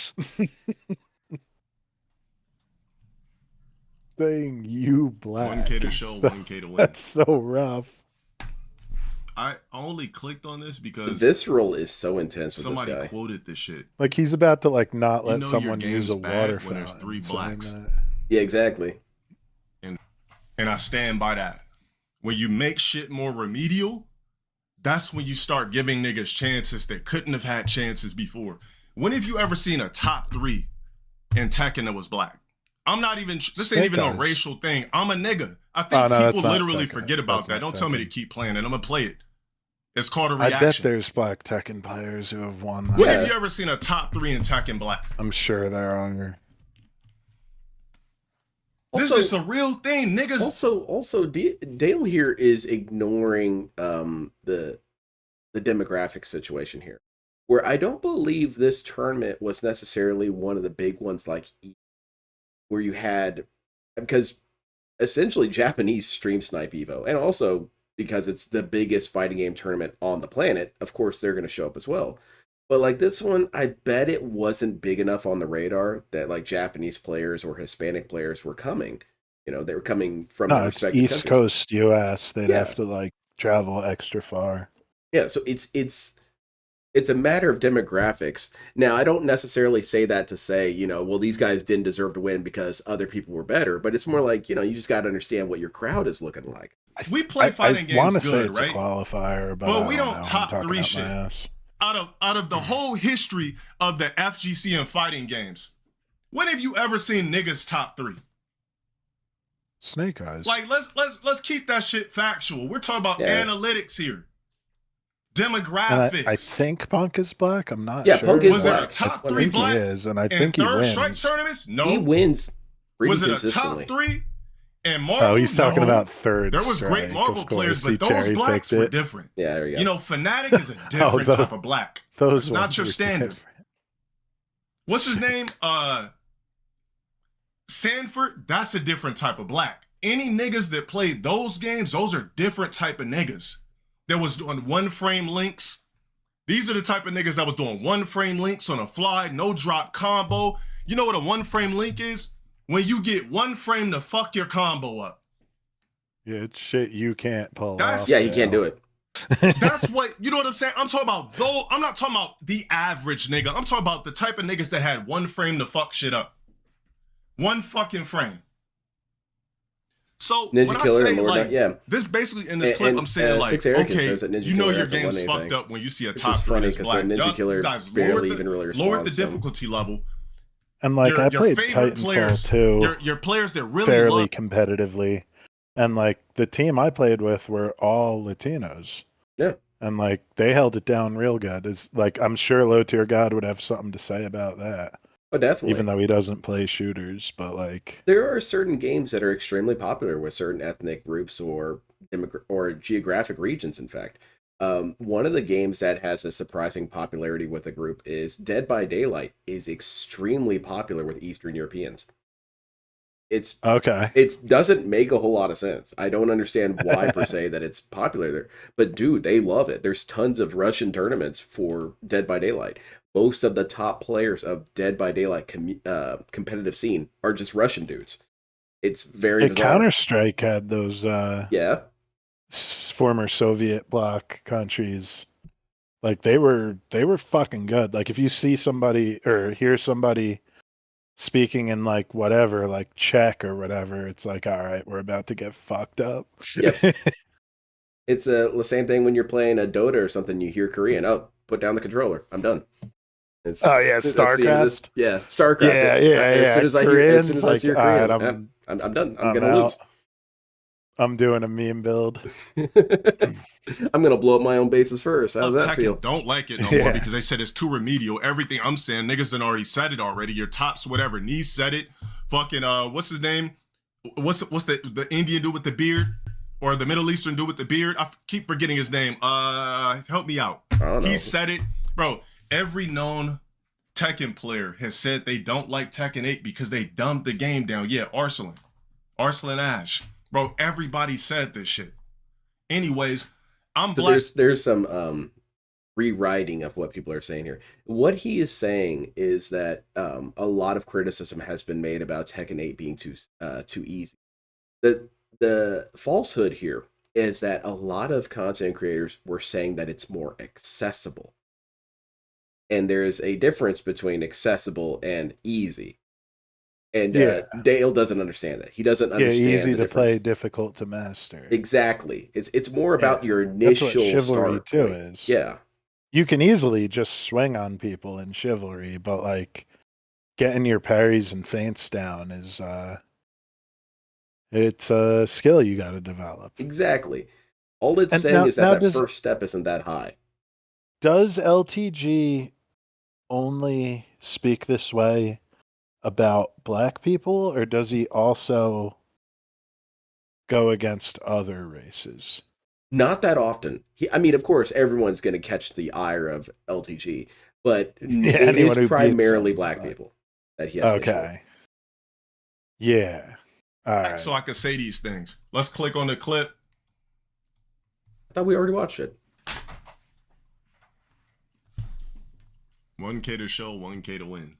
Speaker 4: Saying you black.
Speaker 5: 1K to
Speaker 4: is
Speaker 5: show,
Speaker 4: so-
Speaker 5: 1K to win.
Speaker 4: That's so rough.
Speaker 5: I only clicked on this because
Speaker 3: Visceral is so intense with
Speaker 5: somebody
Speaker 3: this guy.
Speaker 5: quoted this shit.
Speaker 4: Like he's about to like not
Speaker 5: You
Speaker 4: let
Speaker 5: know your
Speaker 4: someone use
Speaker 5: game's
Speaker 4: a
Speaker 5: bad
Speaker 4: water
Speaker 5: when there's
Speaker 4: fountain.
Speaker 5: three
Speaker 4: saying
Speaker 5: blacks.
Speaker 4: that.
Speaker 3: Yeah, exactly.
Speaker 5: And I stand by that. When you make shit more remedial, that's when you start giving niggas chances that couldn't have had chances before. When have you ever seen a top 3 in Tekken that was black? I'm not even, this ain't
Speaker 4: Snake
Speaker 5: even a
Speaker 4: Eyes.
Speaker 5: racial thing. I'm a nigga. I think
Speaker 4: Oh, no, that's
Speaker 5: people
Speaker 4: not
Speaker 5: literally
Speaker 4: Tekken.
Speaker 5: forget about
Speaker 4: That's
Speaker 5: that.
Speaker 4: not
Speaker 5: Don't tell me to
Speaker 4: Tekken.
Speaker 5: keep playing it. I'm gonna play it. It's called a
Speaker 4: I bet
Speaker 5: reaction.
Speaker 4: there's black Tekken players who have won that.
Speaker 5: When
Speaker 3: Yeah.
Speaker 5: have you ever seen a top 3 in Tekken black?
Speaker 4: I'm sure there are.
Speaker 5: This
Speaker 3: Also-
Speaker 5: is a real thing, niggas.
Speaker 3: Also, Dale here is ignoring the demographic situation here, where I don't believe this tournament was necessarily one of the big ones like where you had, because essentially Japanese stream snipe Evo, and also because it's the biggest fighting game tournament on the planet, of course they're going to show up as well. But like this one, I bet it wasn't big enough on the radar that like Japanese players or Hispanic players were coming. You know, they were coming from
Speaker 4: No,
Speaker 3: their
Speaker 4: it's
Speaker 3: respective
Speaker 4: East
Speaker 3: countries.
Speaker 4: Coast US. They'd
Speaker 3: Yeah.
Speaker 4: have to like travel extra far.
Speaker 3: Yeah, so it's a matter of demographics. Now, I don't necessarily say that to say, you know, well, these guys didn't deserve to win because other people were better, but it's more like, you know, you just got to understand what your crowd is looking like.
Speaker 5: We play fighting
Speaker 4: I want
Speaker 5: games
Speaker 4: to say
Speaker 5: good,
Speaker 4: it's
Speaker 5: right?
Speaker 4: a qualifier, but,
Speaker 5: But
Speaker 4: I
Speaker 5: we
Speaker 4: don't
Speaker 5: don't
Speaker 4: know. I'm
Speaker 5: top
Speaker 4: talking
Speaker 5: 3
Speaker 4: out
Speaker 5: shit.
Speaker 4: my ass.
Speaker 5: Out of the whole history of the FGC and fighting games, when have you ever seen niggas top 3?
Speaker 4: Snake Eyes.
Speaker 5: Like let's keep that shit factual. We're talking about
Speaker 3: Yeah.
Speaker 5: analytics here,
Speaker 4: and
Speaker 5: demographics.
Speaker 4: I think Punk is black. I'm not
Speaker 3: Yeah,
Speaker 4: sure.
Speaker 3: Punk is
Speaker 5: was it a
Speaker 3: black.
Speaker 5: top
Speaker 4: I
Speaker 5: 3
Speaker 4: think
Speaker 5: black
Speaker 4: he is, and I
Speaker 5: in
Speaker 4: think he
Speaker 5: third strike
Speaker 4: wins.
Speaker 5: tournaments? No.
Speaker 3: He wins pretty
Speaker 5: Was it a
Speaker 3: consistently.
Speaker 5: top 3 in Marvel?
Speaker 4: Oh, he's talking
Speaker 5: No.
Speaker 4: about third.
Speaker 5: There was great
Speaker 4: strike,
Speaker 5: Marvel
Speaker 4: of
Speaker 5: players,
Speaker 4: course.
Speaker 5: but
Speaker 4: He
Speaker 5: those
Speaker 4: cherry
Speaker 5: blacks
Speaker 4: picked
Speaker 5: were
Speaker 4: it.
Speaker 5: different.
Speaker 3: Yeah, there you go.
Speaker 5: You know, Fnatic is a different
Speaker 4: those-
Speaker 5: type of black.
Speaker 4: Those
Speaker 5: It's not
Speaker 4: ones
Speaker 5: your
Speaker 4: were
Speaker 5: standard.
Speaker 4: different.
Speaker 5: What's his name? Sanford, that's a different type of black. Any niggas that played those games, those are different type of niggas. That was doing one frame links. These are the type of niggas that was doing one frame links on a fly, no drop combo. You know what a one frame link is? When you get one frame to fuck your combo up.
Speaker 4: Yeah, it's shit you can't pull
Speaker 5: That's-
Speaker 4: off.
Speaker 3: Yeah, he can't do it.
Speaker 5: That's what, you know what I'm saying? I'm talking about, though, I'm not talking about the average nigga. I'm talking about the type of niggas that had one frame to fuck shit up. One fucking frame. So
Speaker 3: Ninja
Speaker 5: when
Speaker 3: Killer
Speaker 5: I say
Speaker 3: and Lord
Speaker 5: like,
Speaker 3: Knight, yeah.
Speaker 5: this basically in this
Speaker 3: And-
Speaker 5: clip,
Speaker 3: and,
Speaker 5: I'm saying like,
Speaker 3: Six Erica
Speaker 5: okay,
Speaker 3: says that Ninja
Speaker 5: you know
Speaker 3: Killer
Speaker 5: your
Speaker 3: hasn't
Speaker 5: game's
Speaker 3: won
Speaker 5: fucked
Speaker 3: anything.
Speaker 5: up when you see a
Speaker 3: Which
Speaker 5: top
Speaker 3: is
Speaker 5: 3
Speaker 3: funny
Speaker 5: that's
Speaker 3: because
Speaker 5: black.
Speaker 3: Ninja
Speaker 5: Y'all
Speaker 3: Killer
Speaker 5: guys
Speaker 3: barely even really
Speaker 5: lowered the
Speaker 3: responds to him.
Speaker 5: difficulty level.
Speaker 4: And like I played
Speaker 5: favorite
Speaker 4: Titanfall
Speaker 5: players,
Speaker 4: too,
Speaker 5: your players that really
Speaker 4: fairly
Speaker 5: love.
Speaker 4: competitively, and like the team I played with were all Latinos.
Speaker 3: Yeah.
Speaker 4: And like they held it down real good. It's like I'm sure Low Tier God would have something to say about that,
Speaker 3: Oh, definitely.
Speaker 4: even though he doesn't play shooters. But like,
Speaker 3: There are certain games that are extremely popular with certain ethnic groups or geographic regions, in fact. One of the games that has a surprising popularity with a group is Dead by Daylight is extremely popular with Eastern Europeans. It
Speaker 4: okay,
Speaker 3: doesn't make a whole lot of sense. I don't understand why per se that it's popular there. But dude, they love it. There's tons of Russian tournaments for Dead by Daylight. most of the top players of Dead by Daylight competitive scene are just Russian dudes. It's very bizarre.
Speaker 4: Counter-Strike had those
Speaker 3: Yeah.
Speaker 4: former Soviet bloc countries. Like they were fucking good. Like if you see somebody or hear somebody speaking in like whatever, like Czech or whatever, it's like, all right, we're about to get fucked up.
Speaker 3: Yes. It's the same thing when you're playing a Dota or something. You hear Korean. Oh, put down the controller. I'm done.
Speaker 4: Oh yeah, StarCraft.
Speaker 3: Yeah, StarCraft.
Speaker 4: Yeah.
Speaker 3: As soon as I hear Korean,
Speaker 4: right,
Speaker 3: I'm done. I'm gonna lose.
Speaker 4: I'm doing a meme build.
Speaker 3: I'm gonna blow up my own bases first. How does that feel?
Speaker 5: Don't like it no more because they said it's too remedial. Everything I'm saying, niggas done already said it already. Your tops, whatever. Nee said it. Fucking what's his name? What's the Indian dude with the beard? Or the Middle Eastern dude with the beard? I keep forgetting his name. Help me out.
Speaker 3: I don't know.
Speaker 5: He said it. Bro, every known Tekken player has said they don't like Tekken 8 because they dumbed the game down. Yeah, Arslan Ash. Bro, everybody said this shit. Anyways,
Speaker 3: there's some rewriting of what people are saying here. What he is saying is that a lot of criticism has been made about Tekken 8 being too easy. The falsehood here is that a lot of content creators were saying that it's more accessible. And there's a difference between accessible and easy. And Dale doesn't understand that. He doesn't understand
Speaker 4: easy
Speaker 3: the
Speaker 4: to
Speaker 3: difference.
Speaker 4: play, difficult to master.
Speaker 3: Exactly. It's more about your initial
Speaker 4: That's what chivalry
Speaker 3: start
Speaker 4: too
Speaker 3: point.
Speaker 4: is.
Speaker 3: Yeah.
Speaker 4: You can easily just swing on people in chivalry, but like getting your parries and feints down is it's a skill you got to develop.
Speaker 3: Exactly. All it's saying is that first step isn't that high.
Speaker 4: Does LTG only speak this way about black people, or does he also go against other races?
Speaker 3: Not that often. I mean, of course, everyone's going to catch the ire of LTG, but it is primarily black people that he has.
Speaker 4: Okay. Yeah. All right.
Speaker 5: So I could say these things. Let's click on the clip.
Speaker 3: I thought we already watched it.
Speaker 5: 1K to show, 1K to win.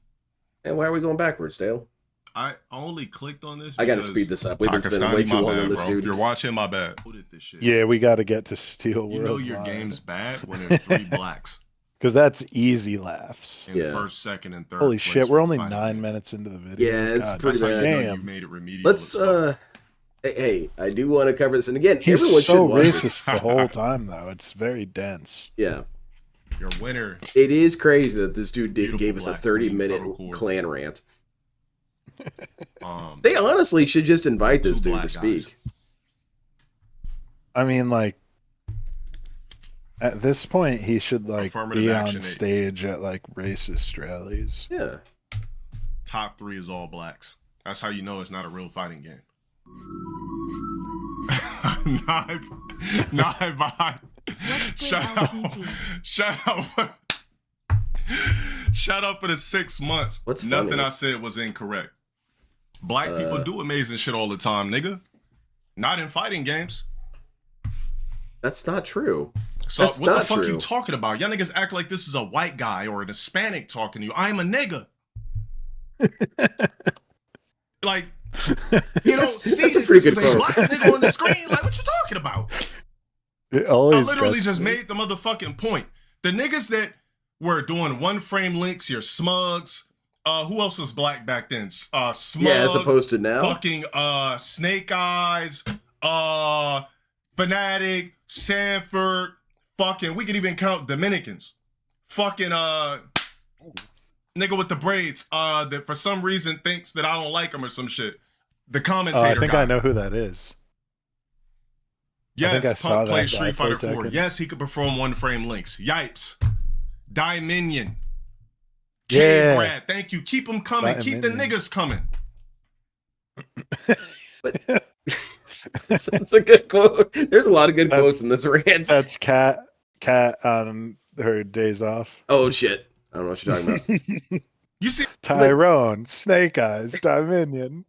Speaker 3: And why are we going backwards, Dale?
Speaker 5: I only clicked on this.
Speaker 3: I got to speed this up. We've been spending way too long on this, dude.
Speaker 5: If you're watching, my bad. This shit.
Speaker 4: Yeah, we got to get to Steel World.
Speaker 5: You know your game's bad when there's 3 blacks.
Speaker 4: Because that's easy laughs.
Speaker 5: In first, second, and third.
Speaker 4: Holy shit, we're only 9 minutes into the video.
Speaker 3: Yeah, it's pretty bad.
Speaker 5: You made it remedial.
Speaker 3: Let's hey, I do want to cover this, and again,
Speaker 4: He's
Speaker 3: everyone
Speaker 4: so
Speaker 3: should watch
Speaker 4: racist the whole time, though. It's very dense.
Speaker 3: Yeah.
Speaker 5: Your winner.
Speaker 3: It is crazy that this dude gave us a 30-minute clan rant. They honestly should just invite this dude to speak.
Speaker 4: I mean, like, at this point, he should like be on stage at like racist rallies.
Speaker 3: Yeah.
Speaker 5: Top 3 is all blacks. That's how you know it's not a real fighting game. Bye. Shout out for the 6 months. Nothing funny? I said was incorrect. Black people do amazing shit all the time, nigga. Not in fighting games.
Speaker 3: That's not true.
Speaker 5: So
Speaker 3: That's
Speaker 5: what the fuck you talking about? Y'all niggas act like this is a white guy or an Hispanic talking to you. I am a nigga. Like, you know,
Speaker 3: that's a pretty good quote.
Speaker 5: Black nigga on the screen. Like, what you talking about?
Speaker 4: I
Speaker 5: literally just made the motherfucking point. The niggas that were doing 1-frame links, your Smugs. Who else was black back then? Smug.
Speaker 3: Yeah, as opposed to now.
Speaker 5: Fucking Snake Eyes, Fanatic, Sanford. Fucking, we could even count Dominicans. Fucking nigga with the braids. That for some reason thinks that I don't like him or some shit. The commentator.
Speaker 4: I think
Speaker 5: guy.
Speaker 4: I know who that is.
Speaker 5: Yes, Punk plays Street Fighter 4. Yes, he could perform 1-frame links. Yipes. Dominion. Brad, thank you. Keep them coming. Keep the niggas coming.
Speaker 3: But that's a good quote. There's a lot of good quotes in this rant.
Speaker 4: That's Kat on her days off.
Speaker 3: Oh shit. I don't know what you're talking about.
Speaker 5: You see
Speaker 4: Tyrone, Snake Eyes, Dominion.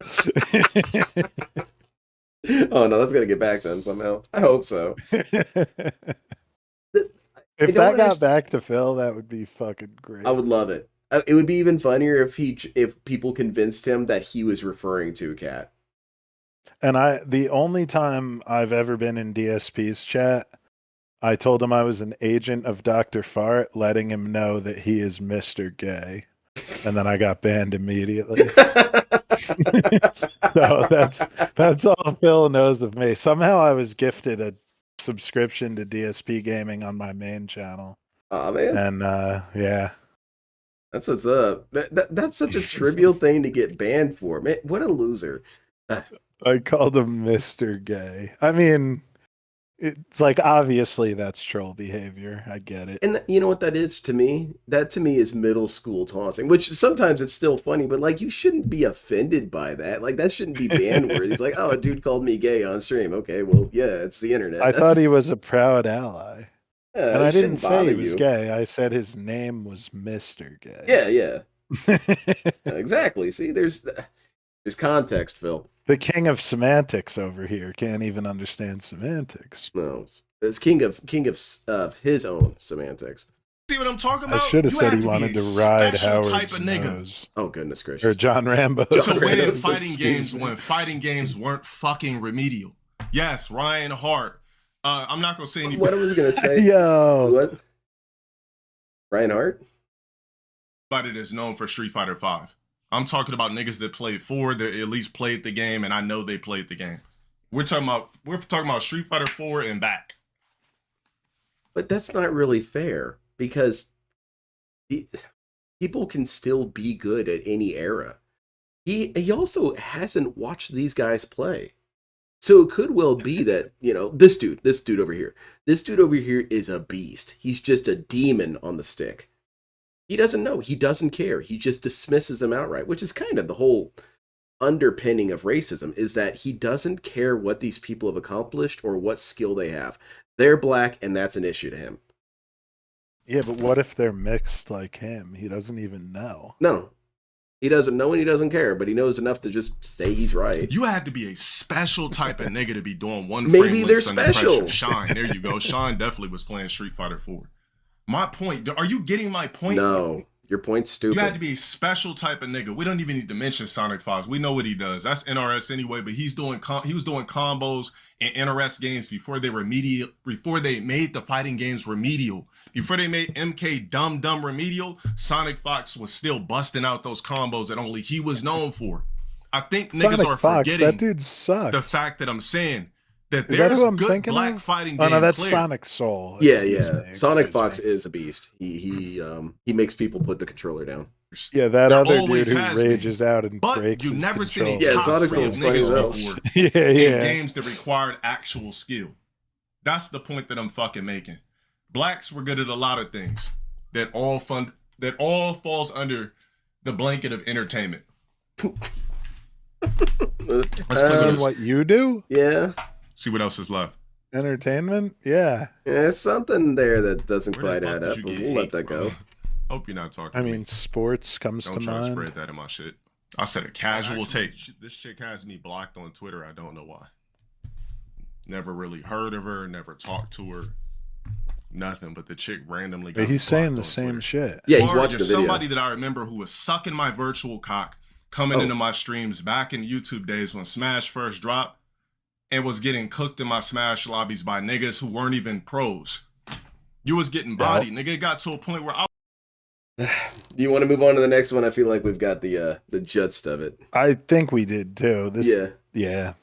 Speaker 3: Oh no, that's gonna get back to him somehow. I hope so.
Speaker 4: If
Speaker 3: don't
Speaker 4: that got
Speaker 3: understand-
Speaker 4: back to Phil, that would be fucking great.
Speaker 3: I would love it. It would be even funnier if people convinced him that he was referring to Cat.
Speaker 4: And the only time I've ever been in DSP's chat, I told him I was an agent of Dr. Fart, letting him know that he is Mr. Gay. And then I got banned immediately. So that's all Phil knows of me. Somehow I was gifted a subscription to DSP Gaming on my main channel.
Speaker 3: Aw, man.
Speaker 4: And yeah.
Speaker 3: That's what's up. That's such a trivial thing to get banned for. Man, what a loser.
Speaker 4: I called him Mr. Gay. I mean, it's like, obviously that's troll behavior. I get it.
Speaker 3: And you know what that is to me? That to me is middle school taunting, which sometimes it's still funny, but like you shouldn't be offended by that. Like that shouldn't be ban worthy. It's like, oh, a dude called me gay on stream. Okay, well, yeah, it's the internet.
Speaker 4: I thought he was a proud ally.
Speaker 3: Yeah,
Speaker 4: And I
Speaker 3: it
Speaker 4: didn't
Speaker 3: shouldn't
Speaker 4: say
Speaker 3: bother
Speaker 4: he was
Speaker 3: you.
Speaker 4: gay. I said his name was Mr. Gay.
Speaker 3: Yeah. Exactly. See, there's context, Phil.
Speaker 4: The king of semantics over here can't even understand semantics.
Speaker 3: No, it's king of his own semantics.
Speaker 5: See what I'm talking
Speaker 4: I
Speaker 5: about?
Speaker 4: should have
Speaker 5: You
Speaker 4: said
Speaker 5: have
Speaker 4: he
Speaker 5: to be
Speaker 4: wanted
Speaker 5: a
Speaker 4: to ride
Speaker 5: special
Speaker 4: Howard's
Speaker 5: type of nigga
Speaker 4: nose.
Speaker 3: Oh goodness gracious!
Speaker 4: Or John Rambo.
Speaker 5: to
Speaker 3: John
Speaker 5: win in
Speaker 3: Rambo's,
Speaker 5: fighting
Speaker 4: excuse
Speaker 5: games
Speaker 4: me.
Speaker 5: when fighting games weren't fucking remedial. Yes, Ryan Hart. I'm not gonna say any.
Speaker 3: What I was gonna say?
Speaker 4: Yo.
Speaker 3: What? Ryan Hart?
Speaker 5: But it is known for Street Fighter V. I'm talking about niggas that played 4, that at least played the game, and I know they played the game. We're talking about Street Fighter 4 and back.
Speaker 3: But that's not really fair because people can still be good at any era. He also hasn't watched these guys play. So it could well be that, this dude over here is a beast. He's just a demon on the stick. He doesn't know. He doesn't care. He just dismisses them outright, which is kind of the whole underpinning of racism, is that he doesn't care what these people have accomplished or what skill they have. They're black, and that's an issue to him.
Speaker 4: Yeah, but what if they're mixed like him? He doesn't even know.
Speaker 3: No. He doesn't know and he doesn't care, but he knows enough to just say he's right.
Speaker 5: You had to be a special type of nigga to be doing one
Speaker 3: Maybe
Speaker 5: frame
Speaker 3: they're
Speaker 5: links under
Speaker 3: special.
Speaker 5: pressure. Shine, there you go. Shine definitely was playing Street Fighter 4. My point, are you getting my point?
Speaker 3: No, your point's stupid.
Speaker 5: You had to be a special type of nigga. We don't even need to mention Sonic Fox. We know what he does. That's NRS anyway, but he was doing combos in NRS games before they made the fighting games remedial. Before they made MK dumb remedial, Sonic Fox was still busting out those combos that only he was known for. I think niggas
Speaker 4: Sonic
Speaker 5: are
Speaker 4: Fox,
Speaker 5: forgetting
Speaker 4: that dude sucks.
Speaker 5: the fact that I'm saying that
Speaker 4: Is that
Speaker 5: there's
Speaker 4: who I'm
Speaker 5: good
Speaker 4: thinking
Speaker 5: black
Speaker 4: of?
Speaker 5: fighting
Speaker 4: Oh
Speaker 5: game
Speaker 4: no, that's
Speaker 5: players.
Speaker 4: Sonic Soul.
Speaker 3: Yeah.
Speaker 4: Excuse
Speaker 3: Sonic
Speaker 4: me.
Speaker 3: Fox is a beast. He makes people put the controller down.
Speaker 4: Yeah, that
Speaker 5: There
Speaker 4: other dude
Speaker 5: always
Speaker 4: who
Speaker 5: has been.
Speaker 4: rages out and
Speaker 5: But
Speaker 4: breaks
Speaker 5: you
Speaker 4: his
Speaker 5: never seen any
Speaker 3: Yeah,
Speaker 5: top
Speaker 3: Sonic
Speaker 5: real
Speaker 3: Soul's funny
Speaker 5: niggas
Speaker 3: as hell.
Speaker 5: before
Speaker 4: Yeah,
Speaker 5: in
Speaker 4: yeah.
Speaker 5: games that required actual skill. That's the point that I'm fucking making. Blacks were good at a lot of things that all falls under the blanket of entertainment. Let's play with
Speaker 4: What you do?
Speaker 3: Yeah.
Speaker 5: see what else is left.
Speaker 4: Entertainment? Yeah.
Speaker 3: There's something there that doesn't
Speaker 5: Where the
Speaker 3: quite
Speaker 5: fuck
Speaker 3: add
Speaker 5: did
Speaker 3: up,
Speaker 5: you
Speaker 3: but
Speaker 5: get
Speaker 3: we'll let
Speaker 5: hate
Speaker 3: that
Speaker 5: from?
Speaker 3: go.
Speaker 5: Hope you're not talking
Speaker 4: I
Speaker 5: to me.
Speaker 4: mean, sports comes
Speaker 5: Don't
Speaker 4: to
Speaker 5: try to
Speaker 4: mind.
Speaker 5: spread that in my shit. I said a casual take. This chick has me blocked on Twitter. I don't know why. Never really heard of her. Never talked to her. Nothing. But the chick randomly got
Speaker 4: But
Speaker 5: me
Speaker 4: he's saying
Speaker 5: blocked
Speaker 4: the
Speaker 5: on
Speaker 4: same
Speaker 5: Twitter.
Speaker 4: shit.
Speaker 3: Yeah, he's
Speaker 5: Or
Speaker 3: watching the
Speaker 5: just
Speaker 3: video.
Speaker 5: somebody that I remember who was sucking my virtual cock coming
Speaker 3: Oh.
Speaker 5: into my streams back in YouTube days when Smash first dropped and was getting cooked in my Smash lobbies by niggas who weren't even pros. You was getting bodied. Nigga, it got to a point where I
Speaker 3: Do you want to move on to the next one? I feel like we've got the gist of it.
Speaker 4: I think we did too.
Speaker 3: Yeah.
Speaker 4: Yeah.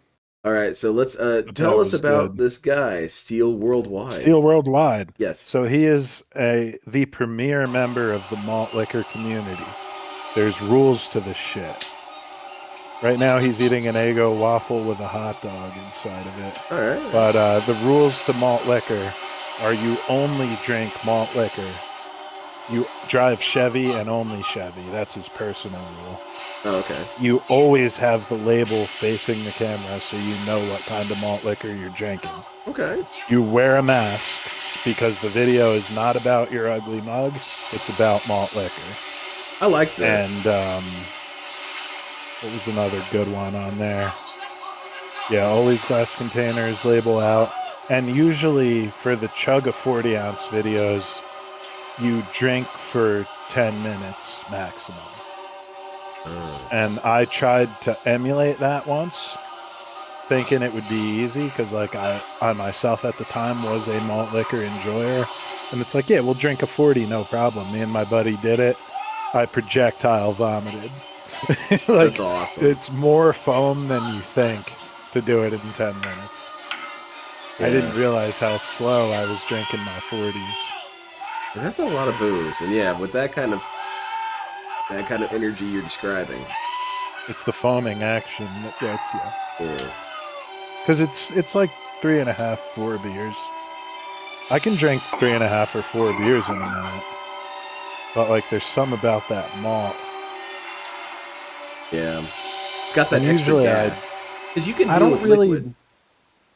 Speaker 3: All right, so let's
Speaker 4: that
Speaker 3: tell us
Speaker 4: was
Speaker 3: about
Speaker 4: good.
Speaker 3: this guy, Steel Worldwide.
Speaker 4: Steel Worldwide.
Speaker 3: Yes.
Speaker 4: So he is the premier member of the malt liquor community. There's rules to this shit. Right now he's eating an Eggo waffle with a hot dog inside of it.
Speaker 3: All right.
Speaker 4: But the rules to malt liquor are you only drink malt liquor. You drive Chevy and only Chevy. That's his personal rule.
Speaker 3: Oh, okay.
Speaker 4: You always have the label facing the camera so you know what kind of malt liquor you're drinking.
Speaker 3: Okay.
Speaker 4: You wear a mask because the video is not about your ugly mug. It's about malt liquor.
Speaker 3: I like this.
Speaker 4: And what was another good one on there? Yeah, always glass containers, label out. And usually for the chug of 40-ounce videos, you drink for 10 minutes maximum. And I tried to emulate that once, thinking it would be easy because, like, I myself at the time was a malt liquor enjoyer. And it's like, yeah, we'll drink a 40, no problem. Me and my buddy did it. I projectile vomited. Like,
Speaker 3: That's awesome.
Speaker 4: It's more foam than you think to do it in 10 minutes.
Speaker 3: Yeah.
Speaker 4: I didn't realize how slow I was drinking my 40s.
Speaker 3: And that's a lot of booze. And yeah, with that kind of energy you're describing.
Speaker 4: It's the foaming action that gets you.
Speaker 3: Yeah.
Speaker 4: Because it's like 3.5, 4 beers. I can drink 3.5 or 4 beers in a minute. But, like, there's some about that malt.
Speaker 3: Yeah. Got that
Speaker 4: And
Speaker 3: extra
Speaker 4: usually
Speaker 3: gas. Because you can
Speaker 4: I
Speaker 3: do
Speaker 4: don't
Speaker 3: with liquid.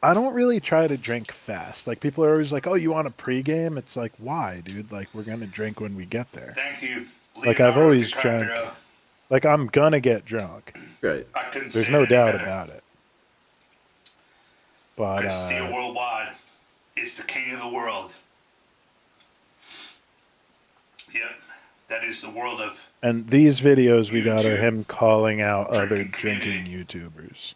Speaker 4: I don't really try to drink fast. Like, people are always like, oh, you want a pregame? It's like, why, dude? Like, we're going to drink when we get there.
Speaker 6: Thank you.
Speaker 4: Like, I've always drank. Like, I'm going to get drunk.
Speaker 3: Right.
Speaker 4: There's no doubt about it. But,
Speaker 6: Because Steel Worldwide is the king of the world. Yep. That is the world of...
Speaker 4: And these videos we got are
Speaker 6: YouTube.
Speaker 4: him calling out other
Speaker 6: Drinking
Speaker 4: drinking YouTubers.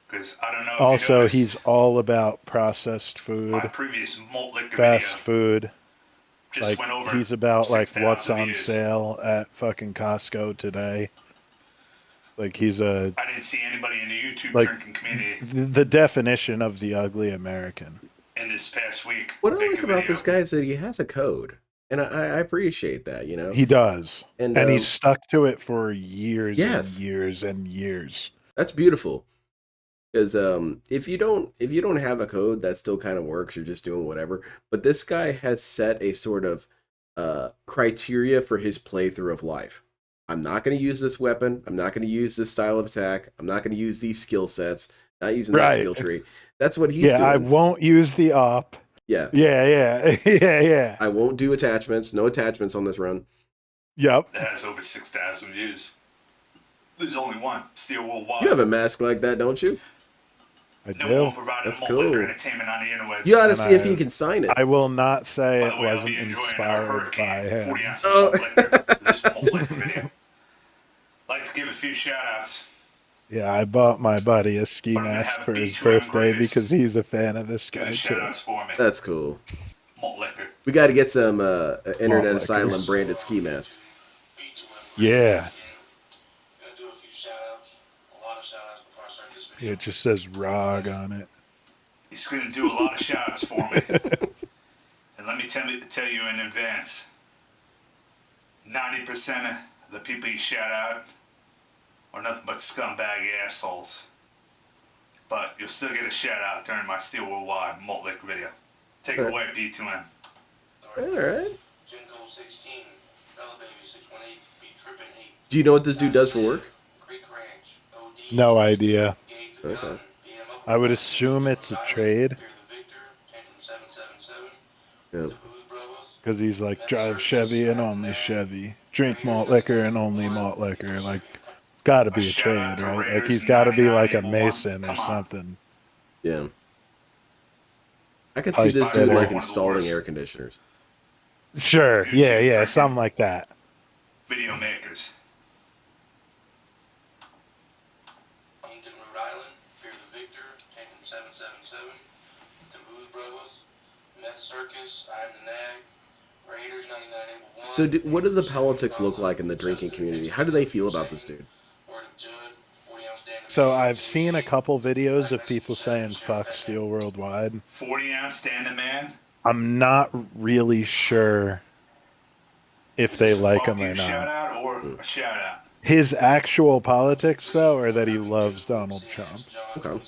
Speaker 6: Because I don't know if
Speaker 4: Also,
Speaker 6: you noticed
Speaker 4: he's all about processed food,
Speaker 6: my previous malt liquor
Speaker 4: fast
Speaker 6: video.
Speaker 4: food.
Speaker 6: Just
Speaker 4: Like,
Speaker 6: went over
Speaker 4: he's about, like,
Speaker 6: 6,000
Speaker 4: what's on
Speaker 6: views.
Speaker 4: sale at fucking Costco today. Like, he's a...
Speaker 6: I didn't see anybody in the YouTube
Speaker 4: Like,
Speaker 6: drinking community
Speaker 4: the definition of the ugly American.
Speaker 6: in this past week.
Speaker 3: What I
Speaker 6: make
Speaker 3: like
Speaker 6: a
Speaker 3: about
Speaker 6: video.
Speaker 3: this guy is that he has a code. And I appreciate that, you know?
Speaker 4: He does.
Speaker 3: And,
Speaker 4: And he's stuck to it for years
Speaker 3: Yes.
Speaker 4: and years and years.
Speaker 3: That's beautiful. Because if you don't have a code, that still kind of works. You're just doing whatever. But this guy has set a sort of criteria for his playthrough of life. I'm not going to use this weapon. I'm not going to use this style of attack. I'm not going to use these skill sets. Not using that skill tree. That's what he's doing.
Speaker 4: I won't use the op.
Speaker 3: Yeah.
Speaker 4: Yeah.
Speaker 3: I won't do attachments. No attachments on this run.
Speaker 4: Yep.
Speaker 6: That has over 6,000 views. There's only one, Steel Worldwide.
Speaker 3: You have a mask like that, don't you?
Speaker 4: I
Speaker 6: No
Speaker 4: do.
Speaker 6: one provided
Speaker 3: That's
Speaker 6: malt liquor
Speaker 3: cool.
Speaker 6: entertainment on the interwebs.
Speaker 3: You ought to
Speaker 4: And
Speaker 3: see if he can sign it.
Speaker 4: I will not say
Speaker 6: By
Speaker 4: it
Speaker 6: the way, I'll
Speaker 4: wasn't
Speaker 6: be enjoying our
Speaker 4: inspired
Speaker 6: Hurricane
Speaker 4: by him.
Speaker 6: 40 ounce
Speaker 3: Oh.
Speaker 6: malt liquor, this malt liquor video. Like to give a few shout outs.
Speaker 4: Yeah, I bought my buddy a ski
Speaker 6: I'm gonna
Speaker 4: mask
Speaker 6: have
Speaker 4: for his
Speaker 6: B2M
Speaker 4: birthday
Speaker 6: greatest.
Speaker 4: because he's a fan of this
Speaker 6: Give
Speaker 4: guy
Speaker 6: the shout
Speaker 4: too.
Speaker 6: outs for me.
Speaker 3: That's cool.
Speaker 6: Malt liquor.
Speaker 3: We got to get some Internet
Speaker 4: Liquor.
Speaker 3: Asylum branded ski masks.
Speaker 4: Yeah.
Speaker 7: Gonna do a few shout outs. A lot of shout outs before I start this video.
Speaker 4: It just says ROG on it.
Speaker 6: He's going to do a lot of shout outs for me. And let me tell you in advance 90% of the people you shout out are nothing but scumbag assholes. But you'll still get a shout out during my Steel Worldwide malt liquor video. Take it away, B2M.
Speaker 3: All right.
Speaker 7: Gen Code 16, Bella Baby 618, be trippin' hate.
Speaker 3: Do you know what this dude does for work?
Speaker 7: Creek Ranch, OD.
Speaker 4: No idea.
Speaker 7: Gauge the
Speaker 3: Okay.
Speaker 7: gun, beat 'em up.
Speaker 4: I would assume it's a trade
Speaker 7: Fear the Victor, Tantrum 777,
Speaker 3: Yeah.
Speaker 7: the Booze Brothers.
Speaker 4: because he's like, drive Chevy and only Chevy. Drink malt liquor and only malt liquor. Like, it's got to be a trade, right? Like, he's got to be like a Mason or something.
Speaker 3: Yeah. I could see
Speaker 4: Like
Speaker 3: this
Speaker 4: better.
Speaker 3: dude like installing air conditioners.
Speaker 4: Sure. Yeah. Something like that.
Speaker 6: Video makers.
Speaker 7: Huntington, Rhode Island, Fear the Victor, Tantrum 777, the Booze Brothers, Meth Circus, I Am the Nag, Raiders 9981.
Speaker 3: So what does the politics look like in the drinking community? How do they feel about this dude?
Speaker 7: Word of Judd, 40 ounce Dan
Speaker 4: So I've seen a couple videos of people saying fuck Steel Worldwide.
Speaker 6: 40 ounce standing man.
Speaker 4: I'm not really sure if they like him or
Speaker 6: Shout
Speaker 4: not.
Speaker 6: out or a shout out.
Speaker 4: His actual politics, though, are that he loves Donald Trump.
Speaker 3: Okay.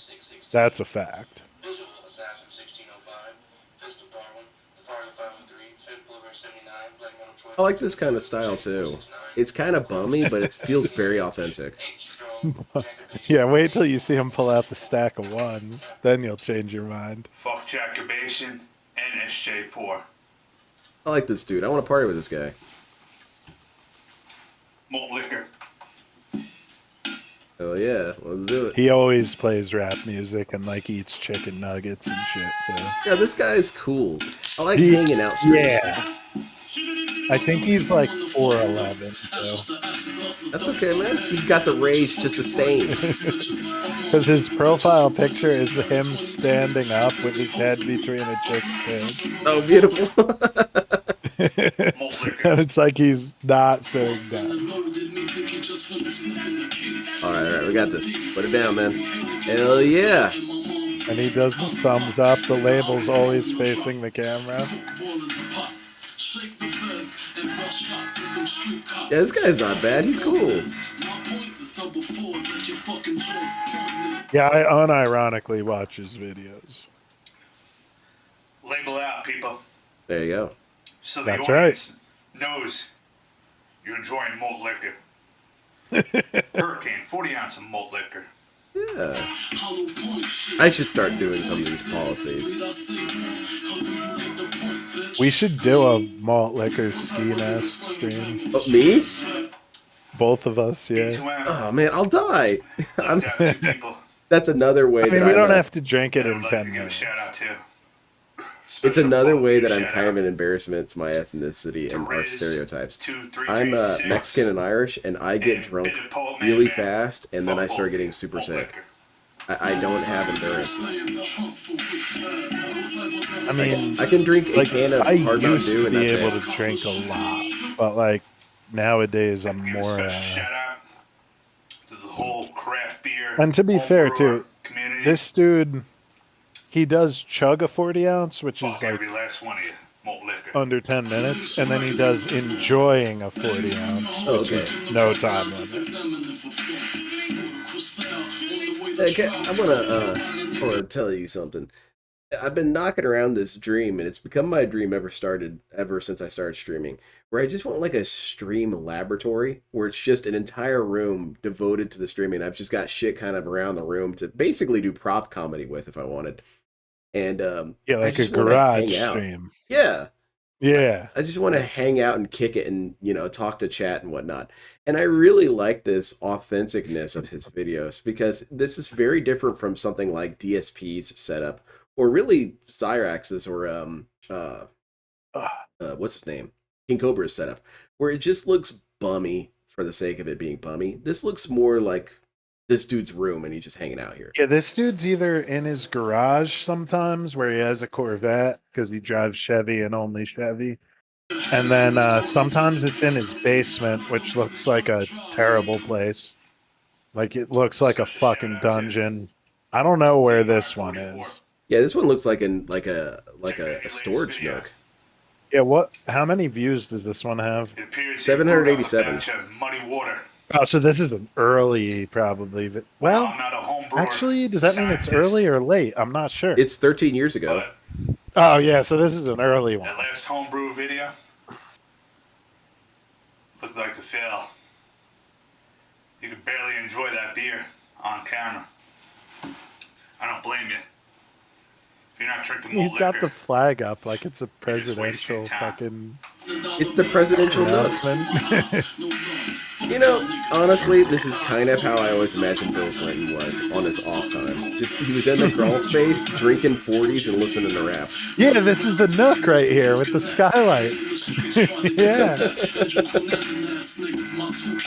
Speaker 4: That's a fact.
Speaker 7: Visual Assassin 1605, Fist of Darwin, The Fire of the 503, Fifth Blueberry 79, Black Metal 12.
Speaker 3: I like this kind of style too. It's kind of bummy, but it feels very authentic.
Speaker 7: 8 strong, Jacobation.
Speaker 4: Yeah, wait till you see him pull out the stack of ones. Then you'll change your mind.
Speaker 6: Fuck Jacobation and SJ Poor.
Speaker 3: I like this dude. I want to party with this guy.
Speaker 6: Malt liquor.
Speaker 3: Oh yeah, let's do it.
Speaker 4: He always plays rap music and like eats chicken nuggets and shit too.
Speaker 3: Yeah, this guy is cool. I like hanging out streams.
Speaker 4: Yeah. I think he's like 4'11", so.
Speaker 3: That's okay, man. He's got the rage to sustain.
Speaker 4: Because his profile picture is him standing up with his head between a chick's tits.
Speaker 3: Oh, beautiful.
Speaker 4: And it's like he's not sitting down.
Speaker 3: All right, we got this. Put it down, man. Hell yeah.
Speaker 4: And he does the thumbs up. The label's always facing the camera.
Speaker 3: Yeah, this guy's not bad. He's cool.
Speaker 4: Yeah, I unironically watch his videos.
Speaker 6: Label out, people.
Speaker 3: There you go.
Speaker 6: So the
Speaker 4: That's
Speaker 6: audience knows you're enjoying malt liquor. Hurricane, 40 ounce of malt liquor.
Speaker 3: Yeah. I should start doing some of these policies.
Speaker 4: We should do a malt liquor ski nest stream.
Speaker 3: Oh, me?
Speaker 4: Both of us, yeah.
Speaker 3: Oh man, I'll die.
Speaker 6: Look down to people.
Speaker 3: That's another way.
Speaker 4: I mean,
Speaker 3: that
Speaker 4: we
Speaker 3: I'm
Speaker 4: don't have to drink it
Speaker 6: I'd
Speaker 4: in
Speaker 6: like
Speaker 4: 10
Speaker 6: to give a
Speaker 4: minutes.
Speaker 6: shout out to.
Speaker 3: It's
Speaker 6: Special
Speaker 3: another
Speaker 6: folk
Speaker 3: way
Speaker 6: give
Speaker 3: that I'm
Speaker 6: shout
Speaker 3: kind of
Speaker 6: out
Speaker 3: an embarrassment to my ethnicity and our
Speaker 6: Riz,
Speaker 3: stereotypes.
Speaker 6: 2336.
Speaker 3: I'm Mexican and Irish, and I get
Speaker 6: And
Speaker 3: drunk
Speaker 6: Bit of Poet Man
Speaker 3: really
Speaker 6: Man.
Speaker 3: fast, and then I
Speaker 6: Folk
Speaker 3: start
Speaker 6: both
Speaker 3: getting super
Speaker 6: malt
Speaker 3: sick.
Speaker 6: liquor.
Speaker 3: I don't have endurance.
Speaker 4: I mean,
Speaker 3: I can drink a
Speaker 4: like,
Speaker 3: can of
Speaker 4: I
Speaker 3: Hard Mountain
Speaker 4: used
Speaker 3: Dew,
Speaker 4: to
Speaker 3: and
Speaker 4: be
Speaker 3: that's
Speaker 4: able
Speaker 3: it.
Speaker 4: to drink a lot, but like nowadays I'm
Speaker 6: Give a
Speaker 4: more.
Speaker 6: special shout out to the whole craft beer.
Speaker 4: And to be
Speaker 6: home
Speaker 4: fair,
Speaker 6: brewer
Speaker 4: too,
Speaker 6: community.
Speaker 4: This dude, he does chug a 40 ounce, which
Speaker 6: Fuck
Speaker 4: is like
Speaker 6: every last one of you. Malt liquor.
Speaker 4: under 10 minutes, and then he does enjoying a 40 ounce,
Speaker 3: Oh,
Speaker 4: which
Speaker 3: okay.
Speaker 4: is no time limit.
Speaker 3: Okay, I wanna tell you something. I've been knocking around this dream, and it's become my dream ever since I started streaming, where I just want like a stream laboratory where it's just an entire room devoted to the streaming. I've just got shit kind of around the room to basically do prop comedy with if I wanted. And
Speaker 4: Yeah,
Speaker 3: I
Speaker 4: like a
Speaker 3: just wanna
Speaker 4: garage
Speaker 3: hang out.
Speaker 4: stream.
Speaker 3: Yeah.
Speaker 4: Yeah.
Speaker 3: I just want to hang out and kick it and, talk to chat and whatnot. And I really like this authenticness of his videos because this is very different from something like DSP's setup or really Cyraxx's or what's his name? King Cobra's setup, where it just looks bummy for the sake of it being bummy. This looks more like this dude's room and he's just hanging out here.
Speaker 4: Yeah, this dude's either in his garage sometimes where he has a Corvette because he drives Chevy and only Chevy. And then sometimes it's in his basement, which looks like a terrible place. Like it looks like a fucking dungeon. I don't know where this one is.
Speaker 3: Yeah, this one looks like a storage nook.
Speaker 4: Yeah, how many views does this one have?
Speaker 6: It appears
Speaker 3: 787.
Speaker 6: you poured out a batch of muddy water.
Speaker 4: Oh, so this is an early, probably. But, well,
Speaker 6: I'm not a home brewer,
Speaker 4: actually, does that mean it's
Speaker 6: scientist,
Speaker 4: early or late? I'm not sure.
Speaker 3: It's 13 years ago.
Speaker 6: But
Speaker 4: Oh, yeah, so this is an early one.
Speaker 6: that last homebrew video looked like a fail. You could barely enjoy that beer on camera. I don't blame you. If you're not drinking malt
Speaker 4: He's got the
Speaker 6: liquor,
Speaker 4: flag up like it's a
Speaker 6: You're just wasting
Speaker 4: presidential
Speaker 6: time.
Speaker 4: fucking
Speaker 3: It's the presidential nook.
Speaker 4: announcement.
Speaker 3: Honestly, this is kind of how I always imagined Bill Clinton was on his off time. Just he was in the crawl space, drinking 40s and listening to rap.
Speaker 4: Yeah, this is the nook right here with the skylight. Yeah.